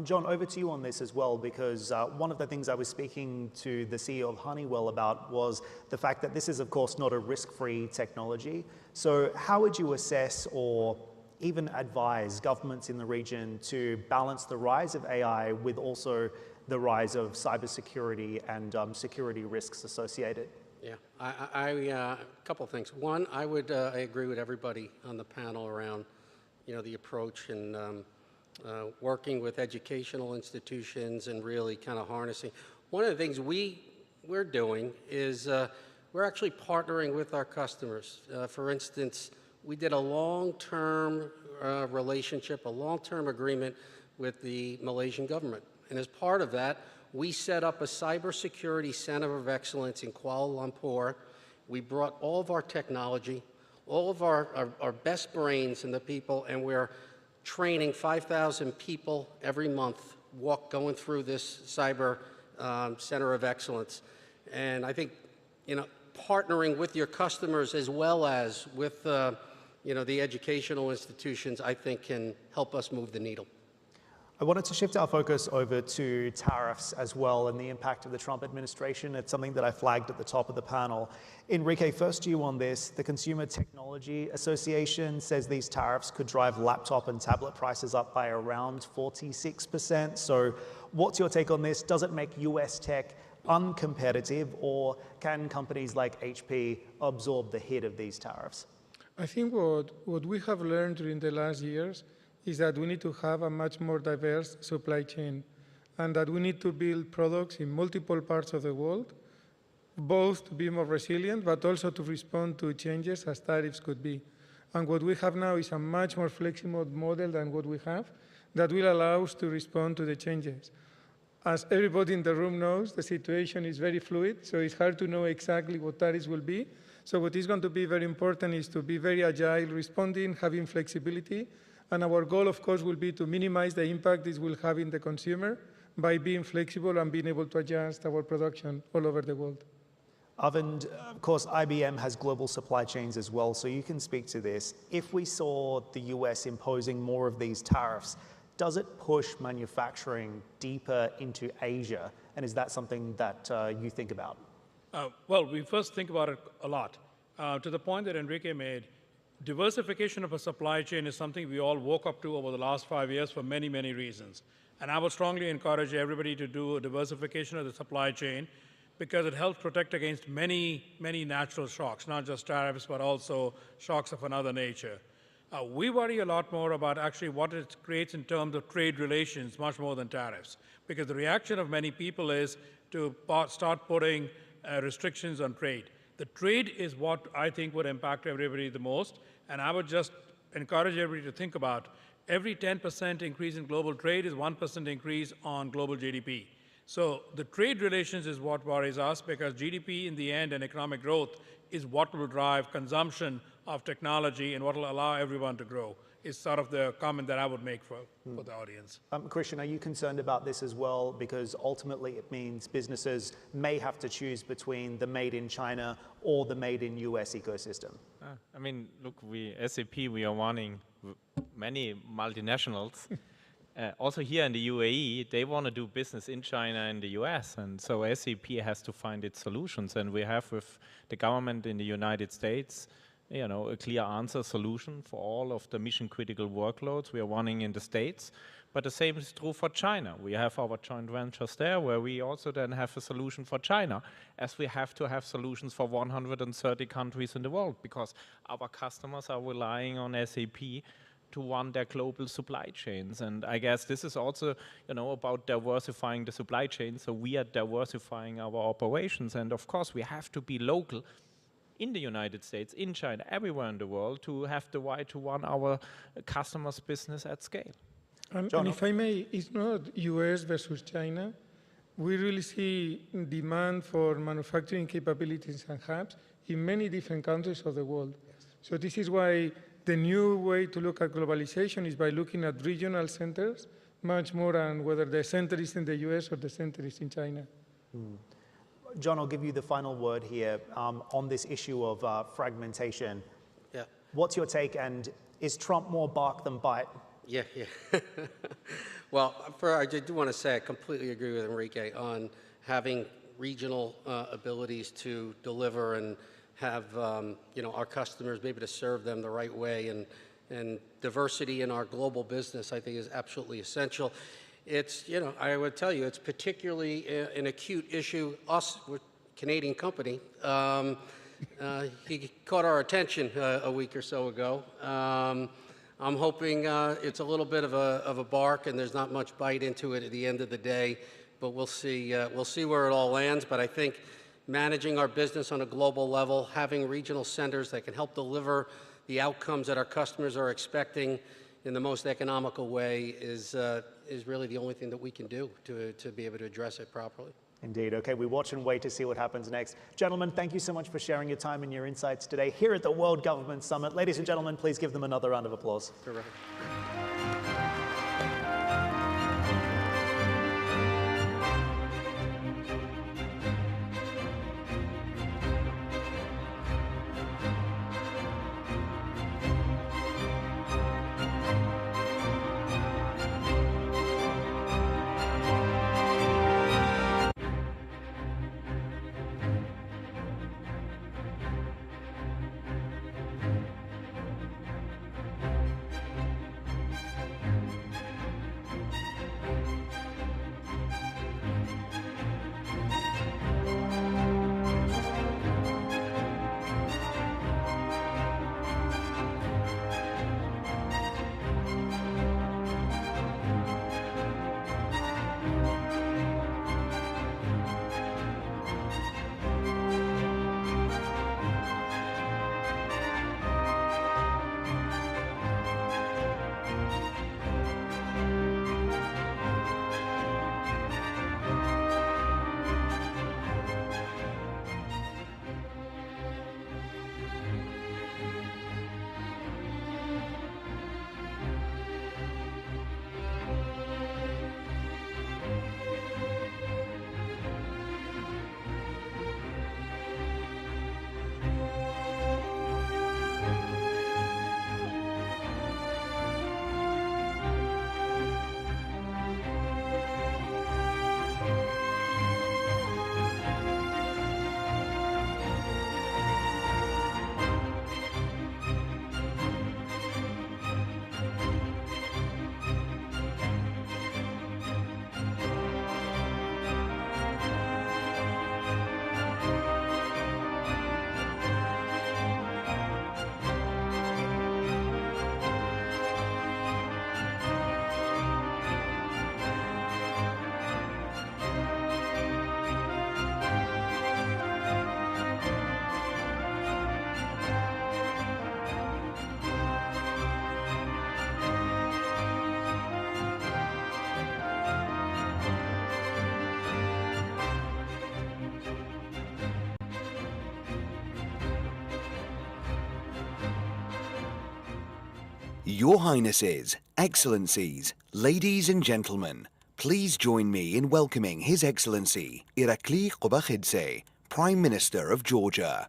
John, over to you on this as well, because one of the things I was speaking to the CEO of Honeywell about was the fact that this is, of course, not a risk-free technology. So how would you assess or even advise governments in the region to balance the rise of AI with also the rise of cybersecurity and security risks associated? Yeah, a couple of things. One, I agree with everybody on the panel around, the approach and working with educational institutions and really kind of harnessing. One of the things we're doing is we're actually partnering with our customers. For instance, we did a long-term relationship, a long-term agreement with the Malaysian government. And as part of that, we set up a cybersecurity center of excellence in Kuala Lumpur. We brought all of our technology, all of our best brains and the people, and we're training 5,000 people every month going through this cyber center of excellence. And I think, partnering with your customers as well as with, the educational institutions, I think can help us move the needle. I wanted to shift our focus over to tariffs as well and the impact of the Trump administration. It's something that I flagged at the top of the panel. Enrique, first to you on this. The Consumer Technology Association says these tariffs could drive laptop and tablet prices up by around 46%. So what's your take on this? Does it make US tech uncompetitive, or can companies like HP absorb the hit of these tariffs? I think what we have learned during the last years is that we need to have a much more diverse supply chain, and that we need to build products in multiple parts of the world, both to be more resilient, but also to respond to changes as tariffs could be. And what we have now is a much more flexible model than what we have that will allow us to respond to the changes. As everybody in the room knows, the situation is very fluid, so it's hard to know exactly what tariffs will be. So what is going to be very important is to be very agile, responding, having flexibility. And our goal, of course, will be to minimize the impact this will have in the consumer by being flexible and being able to adjust our production all over the world. Arvind, of course, IBM has global supply chains as well, so you can speak to this. If we saw the US imposing more of these tariffs, does it push manufacturing deeper into Asia? And is that something that you think about? Well, we first think about it a lot. To the point that Enrique made, diversification of a supply chain is something we all woke up to over the last 5 years for many, many reasons. And I would strongly encourage everybody to do a diversification of the supply chain because it helps protect against many, many natural shocks, not just tariffs, but also shocks of another nature. We worry a lot more about actually what it creates in terms of trade relations, much more than tariffs, because the reaction of many people is to start putting restrictions on trade. The trade is what I think would impact everybody the most, and I would just encourage everybody to think about every 10% increase in global trade is 1% increase on global GDP. So the trade relations is what worries us, because GDP in the end and economic growth is what will drive consumption of technology and what will allow everyone to grow, is sort of the comment that I would make for the audience. Christian, are you concerned about this as well? Because ultimately it means businesses may have to choose between the made in China or the made in US ecosystem. I mean, look, SAP, we are warning many multinationals. Also here in the UAE, they want to do business in China and the US, and so SAP has to find its solutions. And we have with the government in the United States, a clear answer solution for all of the mission-critical workloads we are running in the States. But the same is true for China. We have our joint ventures there where we also then have a solution for China, as we have to have solutions for 130 countries in the world, because our customers are relying on SAP to run their global supply chains. And I guess this is also, about diversifying the supply chain. So we are diversifying our operations. And of course, we have to be local in the United States, in China, everywhere in the world, to have the right to run our customers' business at scale. And if I may, it's not US versus China. We really see demand for manufacturing capabilities and hubs in many different countries of the world. Yes. So this is why the new way to look at globalization is by looking at regional centers, much more than whether the center is in the US or the center is in China. John, I'll give you the final word here on this issue of fragmentation. Yeah. What's your take, and is Trump more bark than bite? Yeah. Well, I do want to say I completely agree with Enrique on having regional abilities to deliver and have our customers be able to serve them the right way. And and diversity in our global business, I think, is absolutely essential. It's, you know, I would tell you, it's particularly an acute issue. Us, we're a Canadian company. He caught our attention a week or so ago. I'm hoping it's a little bit of a bark and there's not much bite into it at the end of the day, but we'll see where it all lands. But I think managing our business on a global level, having regional centers that can help deliver the outcomes that our customers are expecting in the most economical way is really the only thing that we can do to be able to address it properly. Indeed. Okay, we watch and wait to see what happens next. Gentlemen, thank you so much for sharing your time and your insights today here at the World Government Summit. Ladies and gentlemen, please give them another round of applause. Terrific. Your Highnesses, Excellencies, ladies and gentlemen, please join me in welcoming His Excellency Irakli Qobakhidze, Prime Minister of Georgia.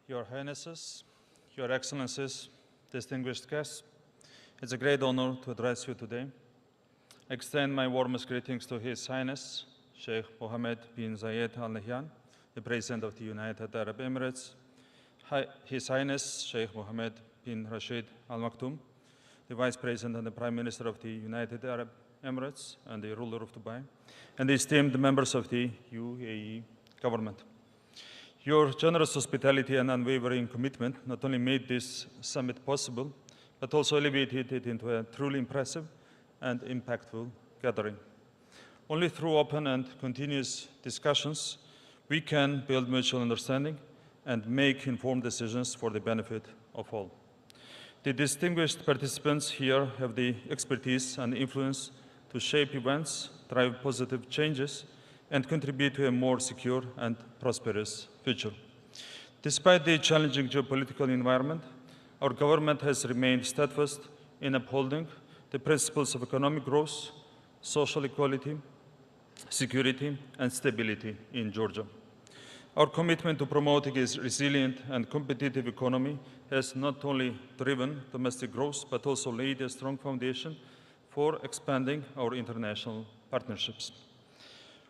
Your Highnesses, Your Excellencies, distinguished guests, it's a great honor to address you today. I extend my warmest greetings to His Highness, Sheikh Mohammed bin Zayed Al Nahyan, the President of the United Arab Emirates, His Highness, Sheikh Mohammed bin Rashid Al Maktoum, the Vice President and the Prime Minister of the United Arab Emirates and the ruler of Dubai, and the esteemed members of the UAE government. Your generous hospitality and unwavering commitment not only made this summit possible, but also elevated it into a truly impressive and impactful gathering. Only through open and continuous discussions, we can build mutual understanding and make informed decisions for the benefit of all. The distinguished participants here have the expertise and influence to shape events, drive positive changes, and contribute to a more secure and prosperous future. Despite the challenging geopolitical environment, our government has remained steadfast in upholding the principles of economic growth, social equality, security, and stability in Georgia. Our commitment to promoting a resilient and competitive economy has not only driven domestic growth, but also laid a strong foundation for expanding our international partnerships.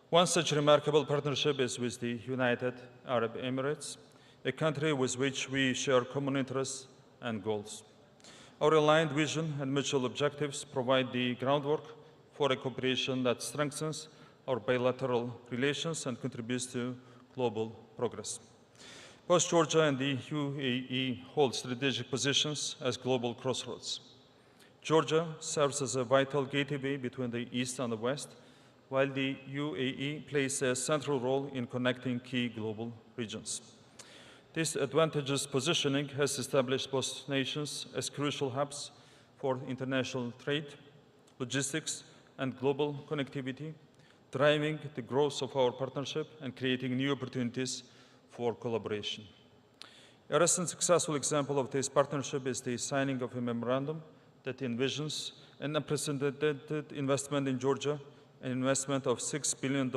One such remarkable partnership is with the United Arab Emirates, a country with which we share common interests and goals. Our aligned vision and mutual objectives provide the groundwork for a cooperation that strengthens our bilateral relations and contributes to global progress. Both Georgia and the UAE hold strategic positions as global crossroads. Georgia serves as a vital gateway between the East and the West, while the UAE plays a central role in connecting key global regions. This advantageous positioning has established both nations as crucial hubs for international trade, logistics, and global connectivity, driving the growth of our partnership and creating new opportunities for collaboration. A recent successful example of this partnership is the signing of a memorandum that envisions an unprecedented investment in Georgia, an investment of $6 billion.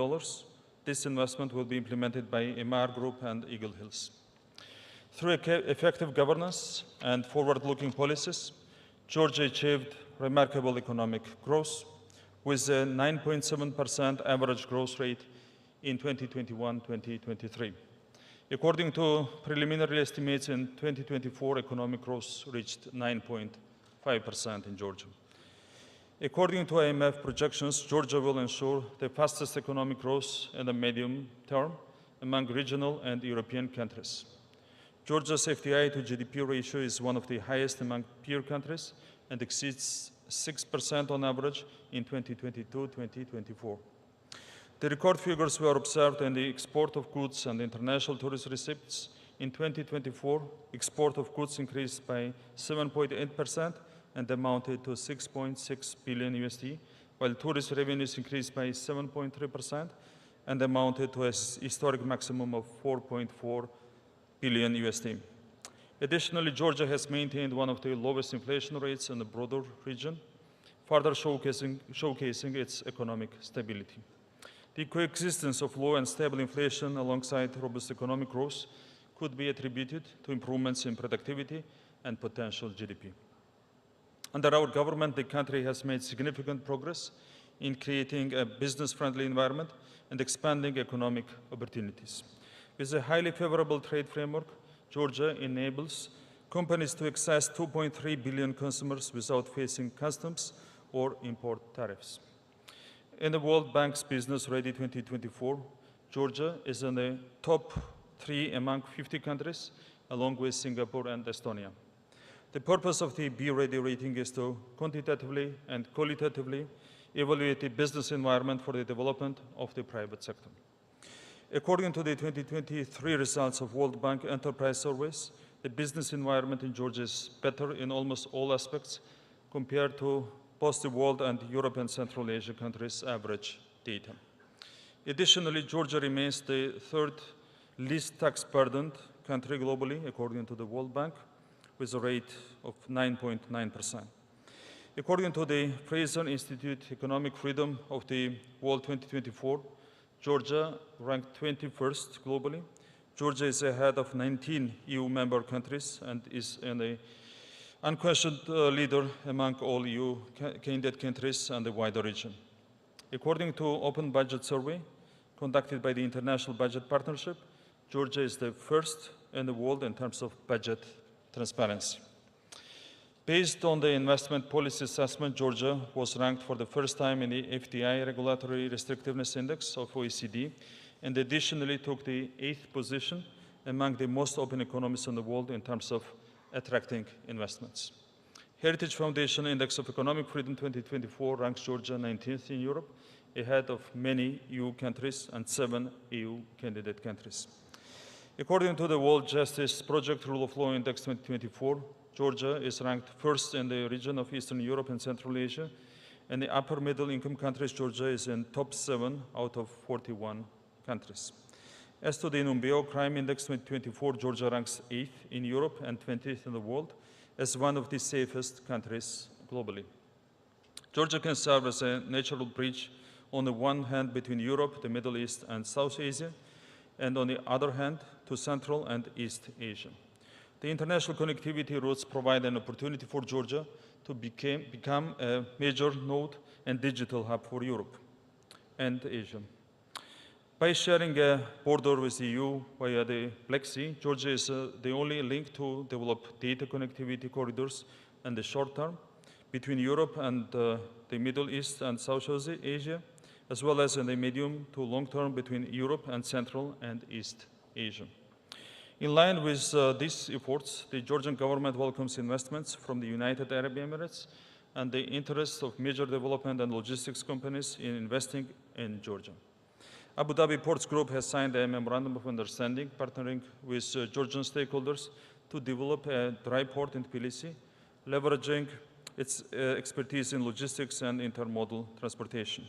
This investment will be implemented by Emar Group and Eagle Hills. Through effective governance and forward-looking policies, Georgia achieved remarkable economic growth with a 9.7% average growth rate in 2021-2023. According to preliminary estimates in 2024, economic growth reached 9.5% in Georgia. According to IMF projections, Georgia will ensure the fastest economic growth in the medium term among regional and European countries. Georgia's FDI to GDP ratio is one of the highest among peer countries and exceeds 6% on average in 2022-2024. The record figures were observed in the export of goods and international tourist receipts. In 2024, export of goods increased by 7.8% and amounted to $6.6 billion USD, while tourist revenues increased by 7.3% and amounted to a historic maximum of $4.4 billion USD. Additionally, Georgia has maintained one of the lowest inflation rates in the broader region, further showcasing its economic stability. The coexistence of low and stable inflation alongside robust economic growth could be attributed to improvements in productivity and potential GDP. Under our government, the country has made significant progress in creating a business-friendly environment and expanding economic opportunities. With a highly favorable trade framework, Georgia enables companies to access 2.3 billion consumers without facing customs or import tariffs. In the World Bank's Business Ready 2024, Georgia is in the top 3 among 50 countries, along with Singapore and Estonia. The purpose of the Be Ready rating is to quantitatively and qualitatively evaluate the business environment for the development of the private sector. According to the 2023 results of World Bank Enterprise Surveys, the business environment in Georgia is better in almost all aspects compared to both the world and Europe and Central Asia countries' average data. Additionally, Georgia remains the third least tax-burdened country globally, according to the World Bank, with a rate of 9.9%. According to the Fraser Institute Economic Freedom of the World 2024, Georgia ranked 21st globally. Georgia is ahead of 19 EU member countries and is an unquestioned leader among all EU candidate countries and the wider region. According to Open Budget Survey conducted by the International Budget Partnership, Georgia is the first in the world in terms of budget transparency. Based on the investment policy assessment, Georgia was ranked for the first time in the FDI Regulatory Restrictiveness Index of OECD and additionally took the 8th position among the most open economies in the world in terms of attracting investments. Heritage Foundation Index of Economic Freedom 2024 ranks Georgia 19th in Europe, ahead of many EU countries and 7 EU candidate countries. According to the World Justice Project Rule of Law Index 2024, Georgia is ranked first in the region of Eastern Europe and Central Asia. In the upper middle income countries, Georgia is in top 7 out of 41 countries. As to the Numbeo Crime Index 2024, Georgia ranks 8th in Europe and 20th in the world as one of the safest countries globally. Georgia can serve as a natural bridge on the one hand between Europe, the Middle East, and South Asia, and on the other hand to Central and East Asia. The international connectivity routes provide an opportunity for Georgia to become a major node and digital hub for Europe and Asia. By sharing a border with the EU via the Black Sea, Georgia is the only link to develop data connectivity corridors in the short term between Europe and the Middle East and South Asia, as well as in the medium to long term between Europe and Central and East Asia. In line with these efforts, the Georgian government welcomes investments from the United Arab Emirates and the interests of major development and logistics companies in investing in Georgia. Abu Dhabi Ports Group has signed a memorandum of understanding partnering with Georgian stakeholders to develop a dry port in Tbilisi, leveraging its expertise in logistics and intermodal transportation.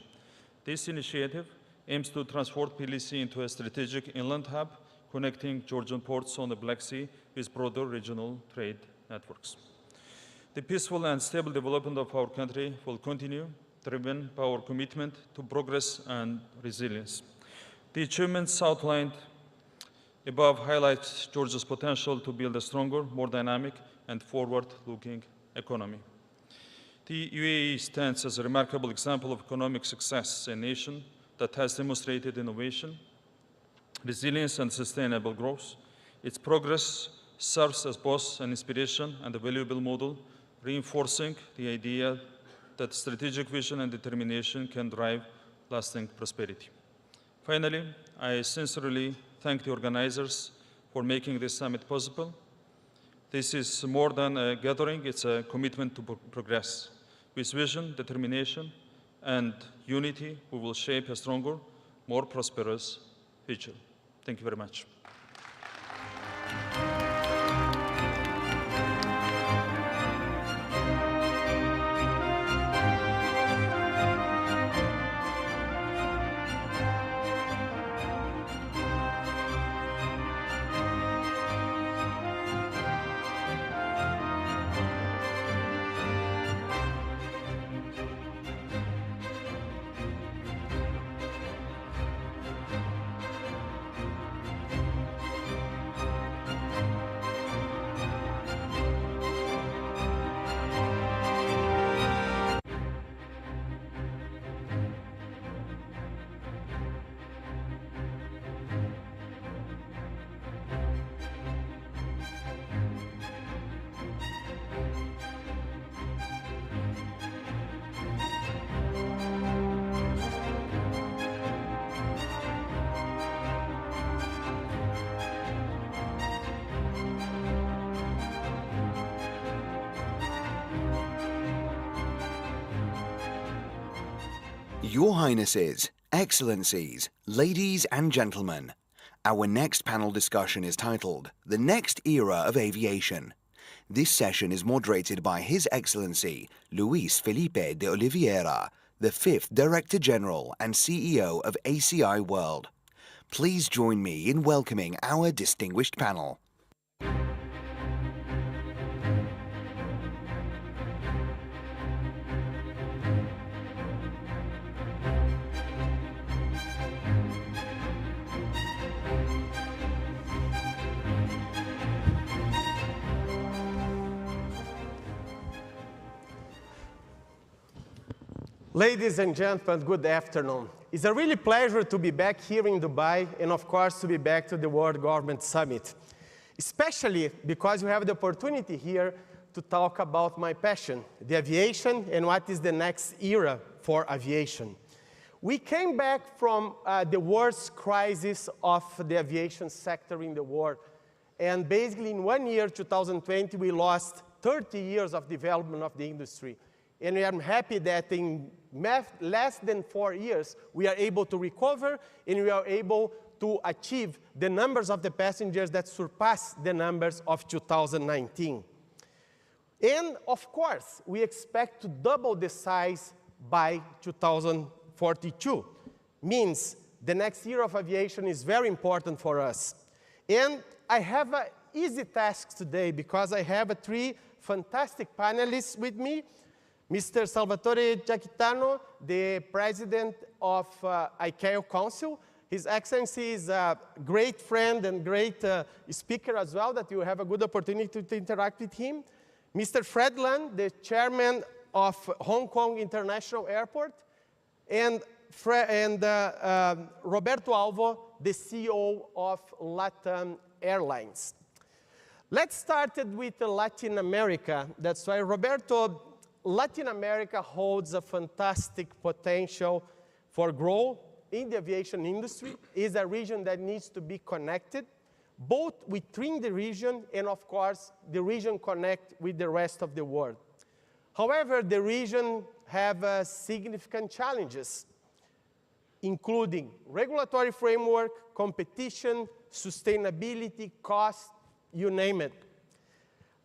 This initiative aims to transform Tbilisi into a strategic inland hub connecting Georgian ports on the Black Sea with broader regional trade networks. The peaceful and stable development of our country will continue, driven by our commitment to progress and resilience. The achievements outlined above highlight Georgia's potential to build a stronger, more dynamic, and forward-looking economy. The UAE stands as a remarkable example of economic success, a nation that has demonstrated innovation, resilience, and sustainable growth. Its progress serves as both an inspiration and a valuable model, reinforcing the idea that strategic vision and determination can drive lasting prosperity. Finally, I sincerely thank the organizers for making this summit possible. This is more than a gathering, it's a commitment to progress. With vision, determination, and unity, we will shape a stronger, more prosperous future. Thank you very much. Your Highnesses, Excellencies, Ladies and Gentlemen, our next panel discussion is titled The Next Era of Aviation. This session is moderated by His Excellency Luis Felipe de Oliveira, the 5th Director General and CEO of ACI World. Please join me in welcoming our distinguished panel. Ladies and gentlemen, good afternoon. It's a really pleasure to be back here in Dubai and, of course, to be back to the World Government Summit, especially because we have the opportunity here to talk about my passion, the aviation, and what is the next era for aviation. We came back from the worst crisis of the aviation sector in the world, and basically in 1 year, 2020, we lost 30 years of development of the industry. And I'm happy that in less than 4 years, we are able to recover and we are able to achieve the numbers of the passengers that surpass the numbers of 2019. And of course, we expect to double the size by 2042. Means the next year of aviation is very important for us. And I have an easy task today because I have 3 fantastic panelists with me. Mr. Salvatore Giacchitano, the president of ICAO Council. His Excellency is a great friend and great speaker as well, that you have a good opportunity to interact with him. Mr. Fred Lan, the chairman of Hong Kong International Airport, and Roberto Alvo, the CEO of LATAM Airlines. Let's start with Latin America. That's why, Roberto, Latin America holds a fantastic potential for growth in the aviation industry. It's a region that needs to be connected, both within the region and, of course, the region connect with the rest of the world. However, the region have significant challenges, including regulatory framework, competition, sustainability, cost, you name it.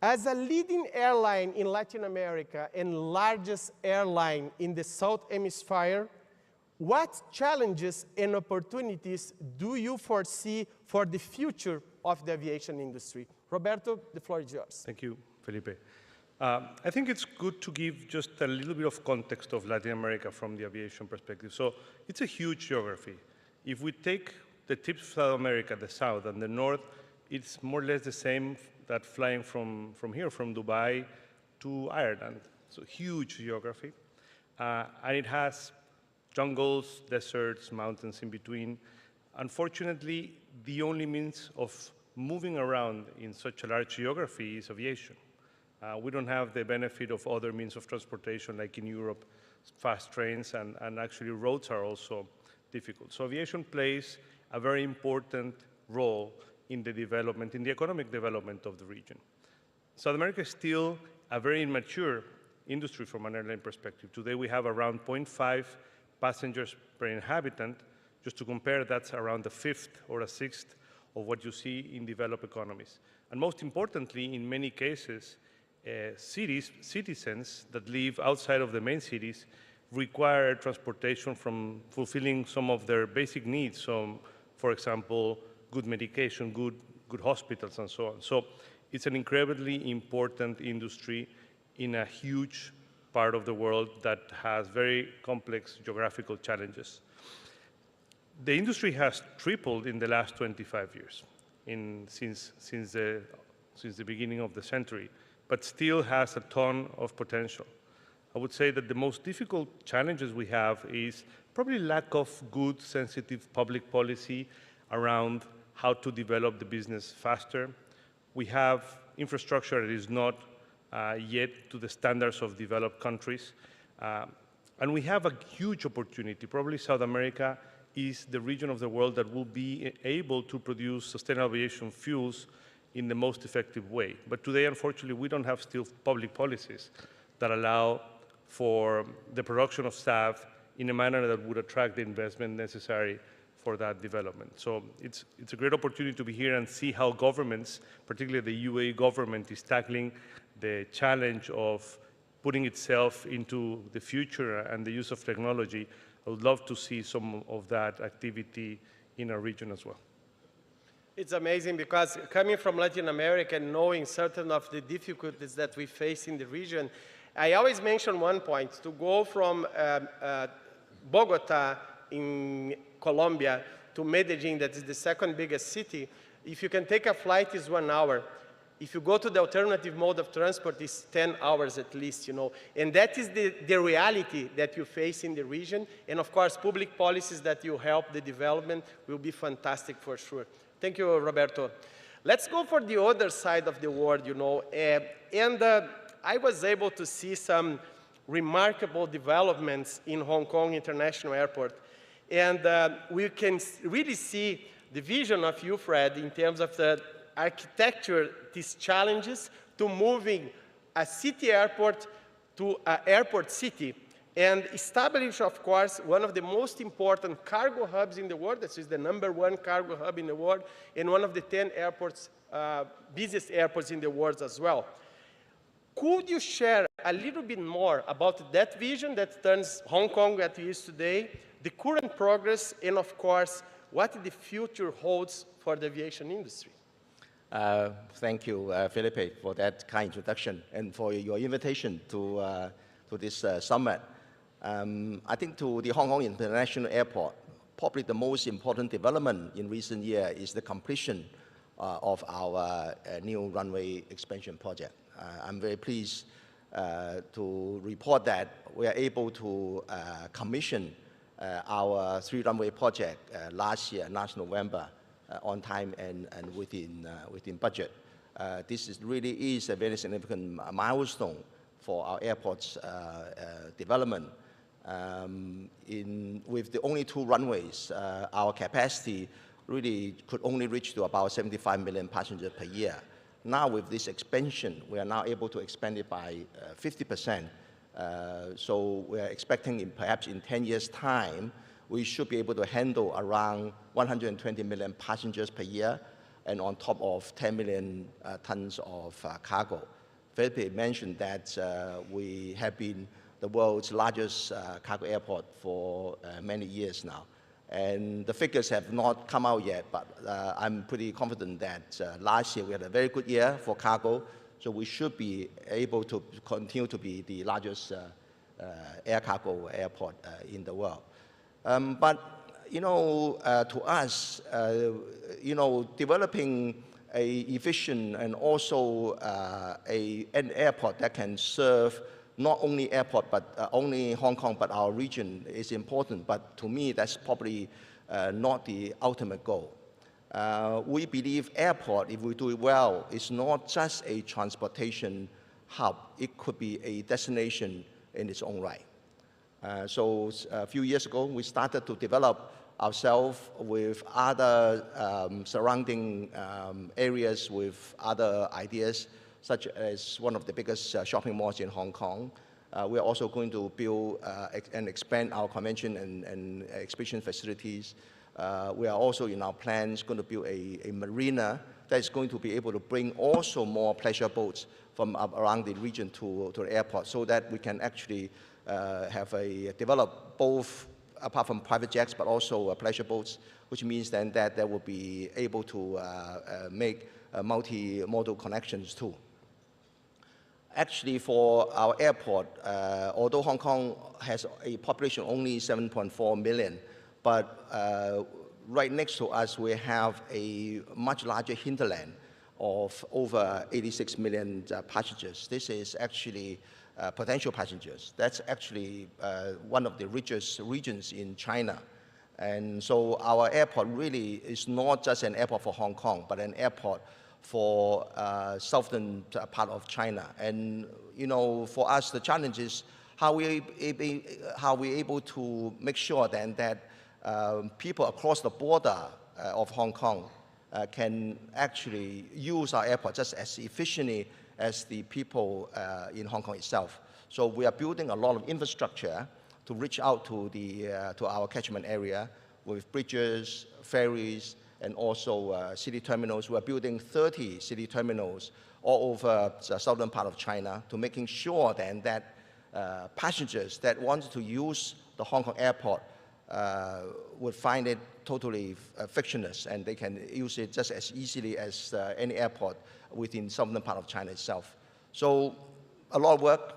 As a leading airline in Latin America and largest airline in the South Hemisphere, what challenges and opportunities do you foresee for the future of the aviation industry? Roberto, the floor is yours. Thank you, Felipe. I think it's good to give just a little bit of context of Latin America from the aviation perspective. So it's a huge geography. If we take the tips of South America, the south and the north, it's more or less the same that flying from here, from Dubai to Ireland. So huge geography. And it has jungles, deserts, mountains in between. Unfortunately, the only means of moving around in such a large geography is aviation. We don't have the benefit of other means of transportation, like in Europe, fast trains, and actually roads are also difficult. So aviation plays a very important role in the development, in the economic development of the region. South America is still a very immature industry from an airline perspective. Today we have around 0.5 passengers per inhabitant. Just to compare, that's around a fifth or a sixth of what you see in developed economies. And most importantly, in many cases, citizens that live outside of the main cities require transportation from fulfilling some of their basic needs. So, for example, good medication, good hospitals, and so on. So it's an incredibly important industry in a huge part of the world that has very complex geographical challenges. The industry has tripled in the last 25 years, since the beginning of the century, but still has a ton of potential. I would say that the most difficult challenges we have is probably lack of good, sensitive public policy around how to develop the business faster. We have infrastructure that is not yet to the standards of developed countries. And we have a huge opportunity. Probably South America is the region of the world that will be able to produce sustainable aviation fuels in the most effective way. But today, unfortunately, we don't have still public policies that allow for the production of SAF in a manner that would attract the investment necessary for that development. So it's a great opportunity to be here and see how governments, particularly the UAE government, is tackling the challenge of putting itself into the future and the use of technology. I would love to see some of that activity in our region as well. It's amazing because coming from Latin America and knowing certain of the difficulties that we face in the region, I always mention one point: to go from Bogota in Colombia to Medellin, that is the second biggest city, if you can take a flight, is 1 hour. If you go to the alternative mode of transport, it's 10 hours at least, you know. And that is the reality that you face in the region. And of course, public policies that will help the development will be fantastic for sure. Thank you, Roberto. Let's go for the other side of the world, you know. I was able to see some remarkable developments in Hong Kong International Airport. And we can really see the vision of you, Fred, in terms of the architecture, these challenges to moving a city airport to an airport city, and establish, of course, one of the most important cargo hubs in the world. This is the #1 cargo hub in the world, and one of the 10 airports, busiest airports in the world as well. Could you share a little bit more about that vision that turns Hong Kong that it is today, the current progress, and of course, what the future holds for the aviation industry? Thank you, Felipe, for that kind introduction and for your invitation to this summit. I think to the Hong Kong International Airport, probably the most important development in recent years is the completion of our new runway expansion project. I'm very pleased to report that we are able to commission our 3-runway project last November, on time and within budget. This really is a very significant milestone for our airport's development. With the only 2 runways, our capacity really could only reach to about 75 million passengers per year. Now with this expansion, we are now able to expand it by 50%. So we are expecting perhaps in 10 years' time, we should be able to handle around 120 million passengers per year, and on top of 10 million tons of cargo. Felipe mentioned that we have been the world's largest cargo airport for many years now. And the figures have not come out yet, but I'm pretty confident that last year we had a very good year for cargo, so we should be able to continue to be the largest air cargo airport in the world. But, you know, to us, you know, developing an efficient and also an airport that can serve not only airport, but only Hong Kong, but our region is important. But to me, that's probably not the ultimate goal. We believe airport, if we do it well, is not just a transportation hub. It could be a destination in its own right. So a few years ago, we started to develop ourselves with other surrounding areas with other ideas, such as one of the biggest shopping malls in Hong Kong. We are also going to build and expand our convention and exhibition facilities. We are also in our plans going to build a marina that is going to be able to bring also more pleasure boats from around the region to the airport, so that we can actually develop both, apart from private jets, but also pleasure boats, which means then that they will be able to make multi-modal connections too. Actually, for our airport, although Hong Kong has a population only 7.4 million, but right next to us, we have a much larger hinterland of over 86 million passengers. This is actually potential passengers. That's actually one of the richest regions in China. And so our airport really is not just an airport for Hong Kong, but an airport for southern part of China. And you know, for us, the challenge is how we able to make sure then that people across the border of Hong Kong can actually use our airport just as efficiently as the people in Hong Kong itself. So we are building a lot of infrastructure to reach out to our catchment area with bridges, ferries, and also city terminals. We are building 30 city terminals all over the southern part of China to making sure then that passengers that want to use the Hong Kong airport would find it totally frictionless, and they can use it just as easily as any airport within southern part of China itself. So a lot of work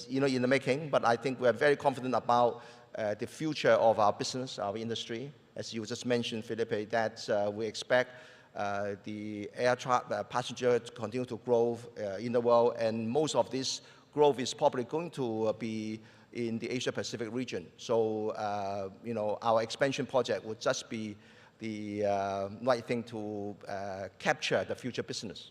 you know, in the making, but I think we are very confident about the future of our business, our industry. As you just mentioned, Felipe, that we expect the air passenger to continue to grow in the world, and most of this growth is probably going to be in the Asia-Pacific region. So, you know, our expansion project would just be the right thing to capture the future business.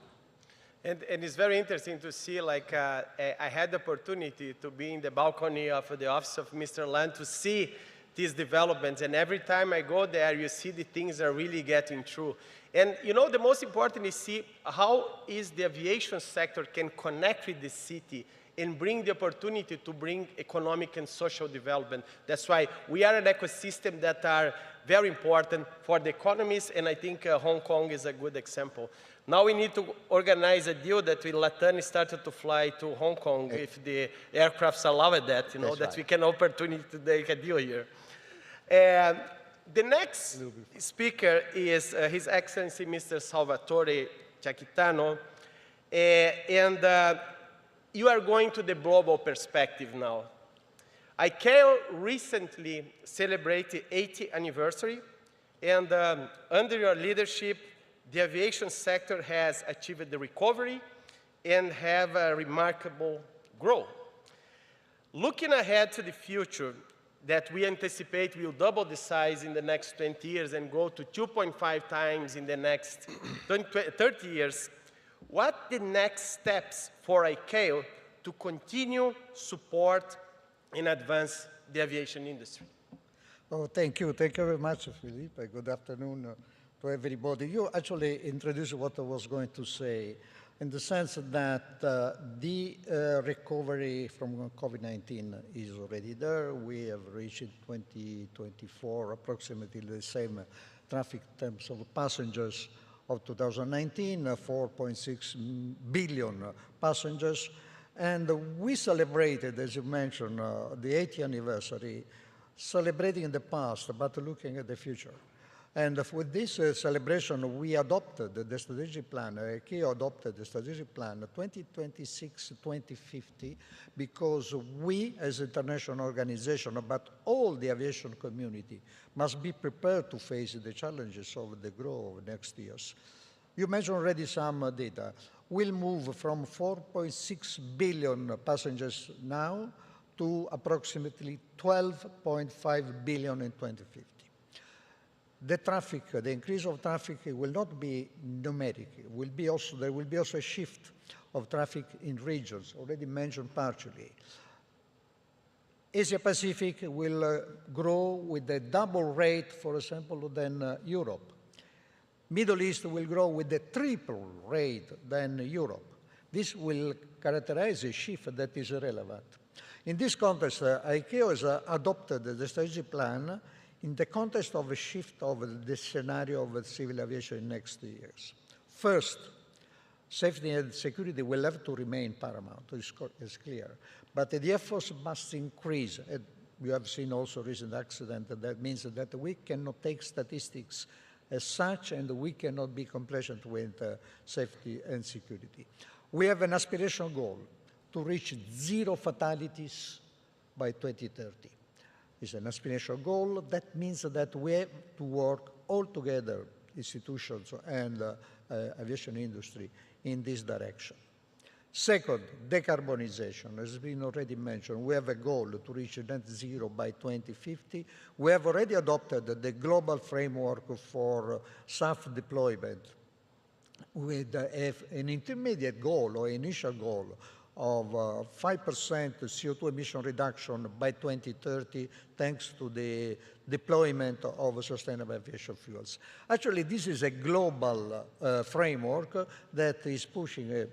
And it's very interesting to see, like, I had the opportunity to be in the balcony of the office of Mr. Lam to see these developments, and every time I go there, you see the things are really getting through. And you know, the most important is see how is the aviation sector can connect with the city and bring the opportunity to bring economic and social development. That's why we are an ecosystem that are very important for the economies, and I think Hong Kong is a good example. Now we need to organize a deal that with Latam started to fly to Hong Kong if the aircrafts allow that, you know, That's that right. we can opportunity to make a deal here. And the next speaker is His Excellency Mr. Salvatore Ciacchitano, and you are going to the global perspective now. ICAO recently celebrated 80th anniversary, and under your leadership, the aviation sector has achieved the recovery and have a remarkable growth. Looking ahead to the future, that we anticipate will double the size in the next 20 years and go to 2.5 times in the next 30 years, what are the next steps for ICAO to continue support and advance the aviation industry? Oh, thank you. Thank you very much, Philippe. Good afternoon to everybody. You actually introduced what I was going to say, in the sense that the recovery from COVID-19 is already there. We have reached in 2024 approximately the same traffic in terms of passengers of 2019, 4.6 billion passengers. And we celebrated, as you mentioned, the 80th anniversary, celebrating in the past, but looking at the future. And with this celebration, we adopted the strategic plan, ICAO adopted the strategic plan 2026-2050, because we, as an international organization, but all the aviation community, must be prepared to face the challenges of the growth of next years. You mentioned already some data. We'll move from 4.6 billion passengers now to approximately 12.5 billion in 2050. The traffic, the increase of traffic will not be numeric. There will be also a shift of traffic in regions, already mentioned partially. Asia Pacific will grow with a double rate, for example, than Europe. Middle East will grow with a triple rate than Europe. This will characterize a shift that is relevant. In this context, ICAO has adopted the strategic plan in the context of a shift of the scenario of civil aviation in next years. First, safety and security will have to remain paramount, it's clear. But the efforts must increase. You have seen also recent accident. That means that we cannot take statistics as such, and we cannot be complacent with safety and security. We have an aspirational goal to reach 0 fatalities by 2030. It's an aspirational goal. That means that we have to work all together, institutions and aviation industry, in this direction. Second, decarbonization. As has been already mentioned, we have a goal to reach net zero by 2050. We have already adopted the global framework for SAF deployment with an intermediate goal or initial goal of 5% CO2 emission reduction by 2030, thanks to the deployment of sustainable aviation fuels. Actually, this is a global framework that is pushing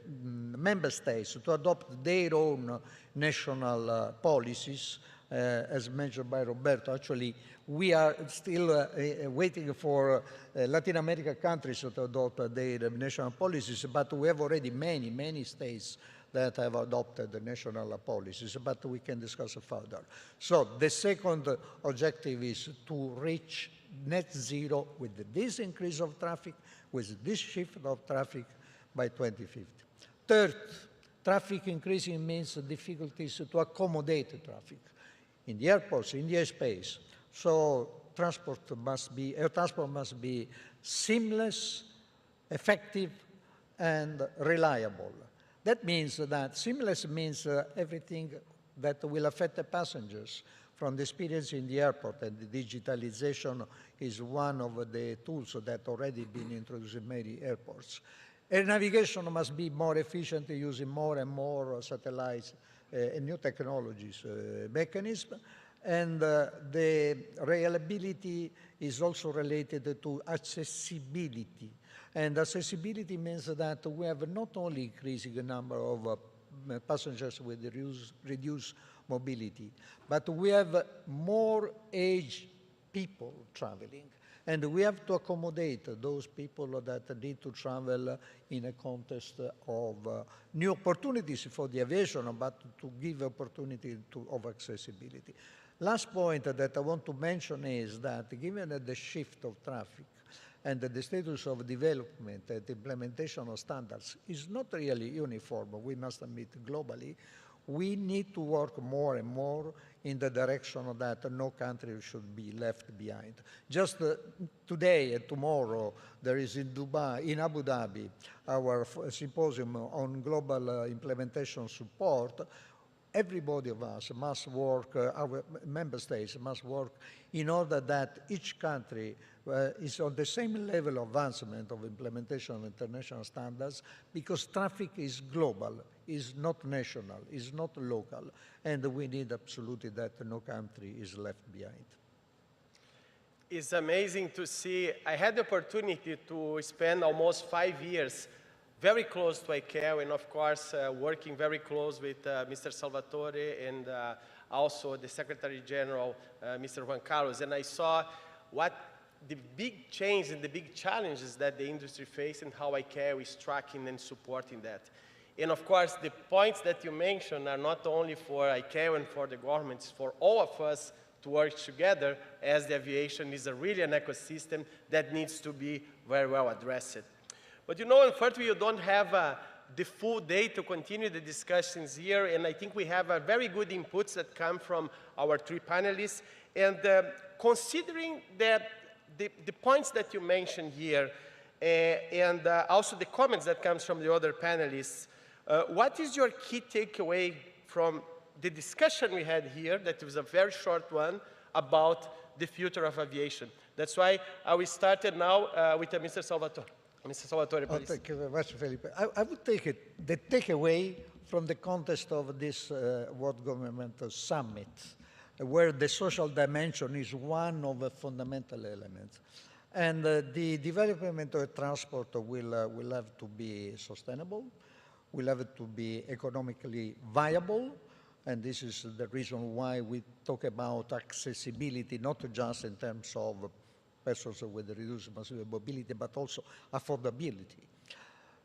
member states to adopt their own national policies. As mentioned by Roberto, actually, we are still waiting for Latin American countries to adopt their national policies, but we have already many states that have adopted the national policies, but we can discuss it further. So the second objective is to reach net zero with this increase of traffic, with this shift of traffic by 2050. Third, traffic increasing means difficulties to accommodate traffic in the airports, in the airspace. So air transport must be seamless, effective, and reliable. That means that seamless means everything that will affect the passengers, from the experience in the airport, and the digitalization is one of the tools that already been introduced in many airports. Air navigation must be more efficient, using more and more satellites and new technologies mechanism. And the reliability is also related to accessibility. And accessibility means that we have not only increasing the number of passengers with reduced mobility, but we have more aged people traveling. And we have to accommodate those people that need to travel in a context of new opportunities for the aviation, but to give opportunity of accessibility. Last point that I want to mention is that given the shift of traffic and the status of development and implementation of standards is not really uniform, we must admit globally, we need to work more and more in the direction that no country should be left behind. Just today and tomorrow, there is in Dubai, in Abu Dhabi, our symposium on global implementation support. Everybody of us must work, our member states must work in order that each country is on the same level of advancement of implementation of international standards, because traffic is global, is not national, is not local, and we need absolutely that no country is left behind. It's amazing to see. I had the opportunity to spend almost 5 years very close to ICAO, and of course, working very close with Mr. Salvatore and also the Secretary General, Mr. Juan Carlos. And I saw what the big change and the big challenges that the industry face and how ICAO is tracking and supporting that. And of course, the points that you mentioned are not only for ICAO and for the governments, for all of us to work together, as the aviation is really an ecosystem that needs to be very well addressed. But you know, unfortunately, you don't have the full day to continue the discussions here, and I think we have very good inputs that come from our three panelists. And considering that the points that you mentioned here, and also the comments that comes from the other panelists, what is your key takeaway from the discussion we had here, that was a very short one, about the future of aviation? That's why we started now with Mr. Salvatore. Mr. Salvatore, please. Thank you very much, Felipe. I would take the takeaway from the context of this World Governmental Summit, where the social dimension is one of the fundamental elements. And the development of transport will have to be sustainable, will have to be economically viable, and this is the reason why we talk about accessibility, not just in terms of persons with reduced mobility, but also affordability.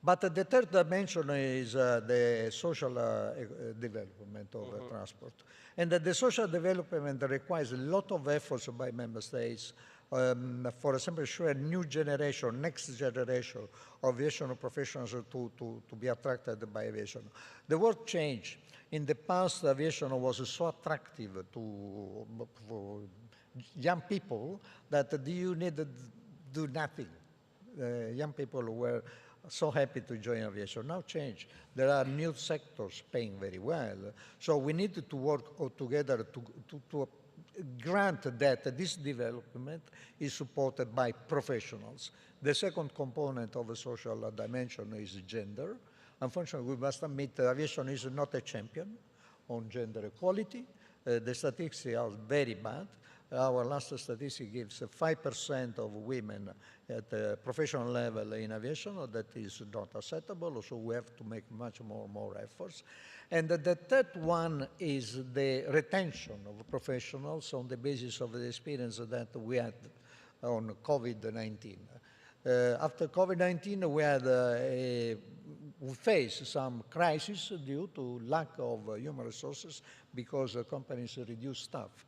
But the third dimension is the social development of transport. And the social development requires a lot of efforts by member states, for example, show a new generation, next generation of aviation professionals to be attracted by aviation. The world changed. In the past, aviation was so attractive for young people that you needed to do nothing. Young people were so happy to join aviation. Now change. There are new sectors paying very well. So we need to work all together to grant that this development is supported by professionals. The second component of the social dimension is gender. Unfortunately, we must admit that aviation is not a champion on gender equality. The statistics are very bad. Our last statistic gives 5% of women at the professional level in aviation. That is not acceptable, so we have to make much more efforts. And the third one is the retention of professionals on the basis of the experience that we had on COVID-19. After COVID-19, we faced some crisis due to lack of human resources because companies reduced staff.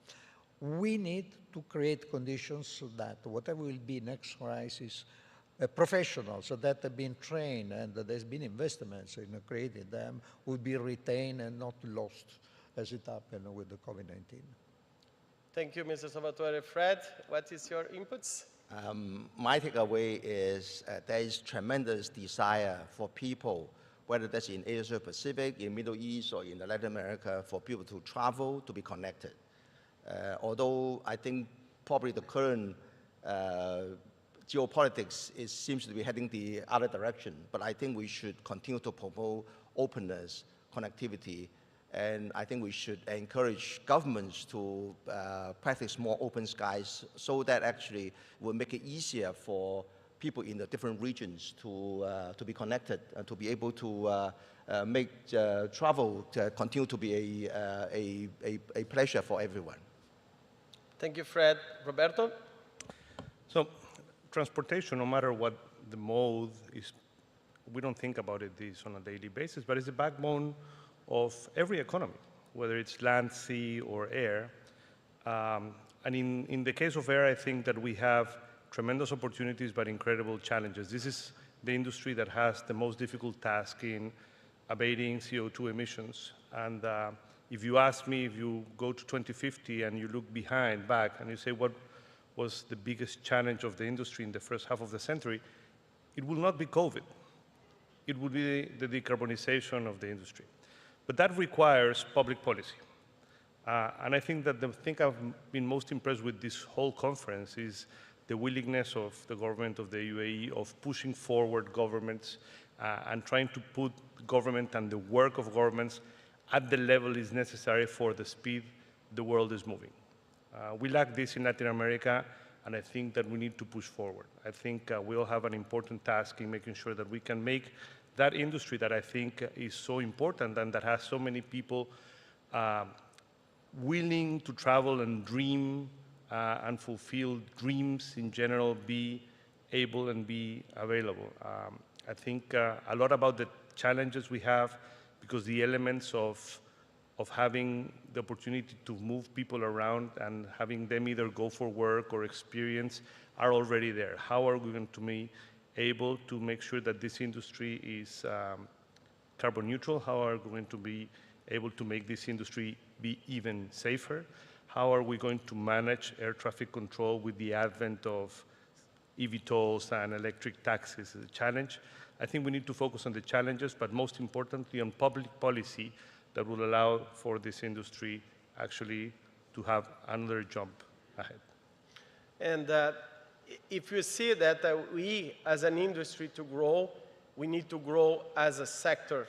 We need to create conditions so that whatever will be next crisis, professionals that have been trained and there's been investments in creating them will be retained and not lost, as it happened with the COVID-19. Thank you, Mr. Salvatore. Fred, what is your inputs? My takeaway is there is tremendous desire for people, whether that's in Asia Pacific, in Middle East, or in Latin America, for people to travel, to be connected. Although I think probably the current geopolitics seems to be heading the other direction, but I think we should continue to promote openness, connectivity, and I think we should encourage governments to practice more open skies so that actually will make it easier for people in the different regions to be connected and to be able to make travel continue to be a pleasure for everyone. Thank you, Fred. Roberto? So transportation, no matter what the mode is, we don't think about this on a daily basis, but it's the backbone of every economy, whether it's land, sea, or air. And in the case of air, I think that we have tremendous opportunities, but incredible challenges. This is the industry that has the most difficult task in abating CO2 emissions. And if you ask me, if you go to 2050 and you look back, and you say what was the biggest challenge of the industry in the first half of the century, it will not be COVID. It will be the decarbonization of the industry. But that requires public policy. And I think that the thing I've been most impressed with this whole conference is the willingness of the government of the UAE of pushing forward governments and trying to put government and the work of governments at the level is necessary for the speed the world is moving. We lack this in Latin America, and I think that we need to push forward. I think we all have an important task in making sure that we can make that industry that I think is so important and that has so many people willing to travel and dream and fulfill dreams in general, be able and be available. I think a lot about the challenges we have, because the elements of having the opportunity to move people around and having them either go for work or experience are already there. How are we going to be able to make sure that this industry is carbon neutral? How are we going to be able to make this industry be even safer? How are we going to manage air traffic control with the advent of eVTOLs and electric taxis? Is a challenge. I think we need to focus on the challenges, but most importantly on public policy that will allow for this industry actually to have another jump ahead. And if you see that we as an industry to grow, we need to grow as a sector.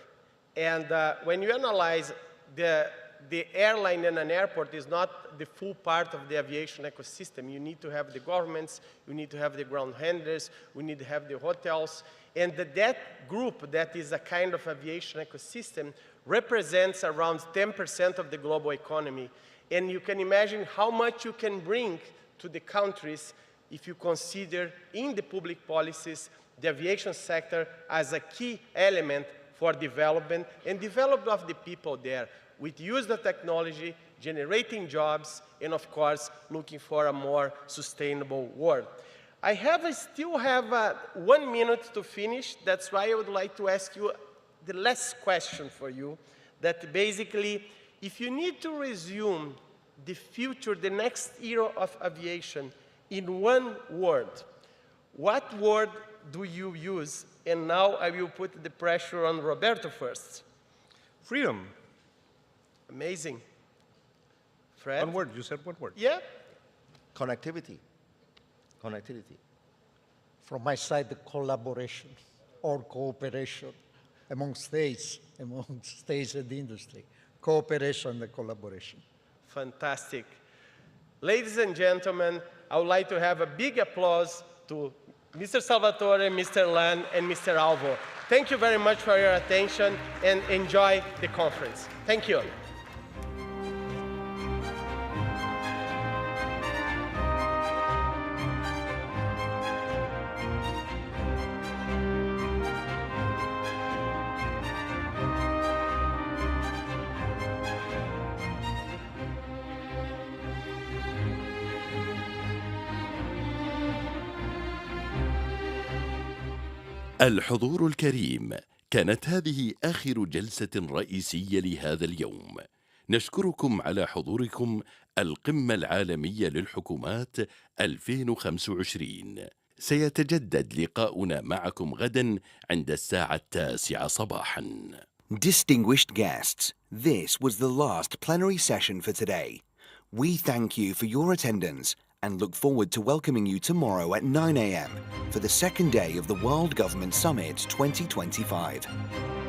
And when you analyze the airline and an airport is not the full part of the aviation ecosystem. You need to have the governments, you need to have the ground handlers, we need to have the hotels. And that group that is a kind of aviation ecosystem represents around 10% of the global economy. And you can imagine how much you can bring to the countries if you consider in the public policies the aviation sector as a key element for development and development of the people there, with use of technology, generating jobs, and of course, looking for a more sustainable world. I still have 1 minute to finish. That's why I would like to ask you the last question for you, that basically, if you need to resume the future, the next era of aviation in one word, what word do you use? And now I will put the pressure on Roberto first. Freedom. Amazing. Fred? One word, you said one word. Yeah. Connectivity. Connectivity. From my side, the collaboration or cooperation among states and the industry. Cooperation and collaboration. Fantastic. Ladies and gentlemen, I would like to have a big applause to Mr. Salvatore, Mr. Lan, and Mr. Alvo. Thank you very much for your attention and enjoy the conference. Thank you. الحضور الكريم، كانت هذه آخر جلسة رئيسية لهذا اليوم. نشكركم على حضوركم القمة العالمية للحكومات 2025. سيتجدد لقاؤنا معكم غدا عند الساعة 9 صباحا. Distinguished guests, this was the last plenary session for today. We thank you for your attendance and look forward to welcoming you tomorrow at 9 a.m. for the second day of the World Government Summit 2025.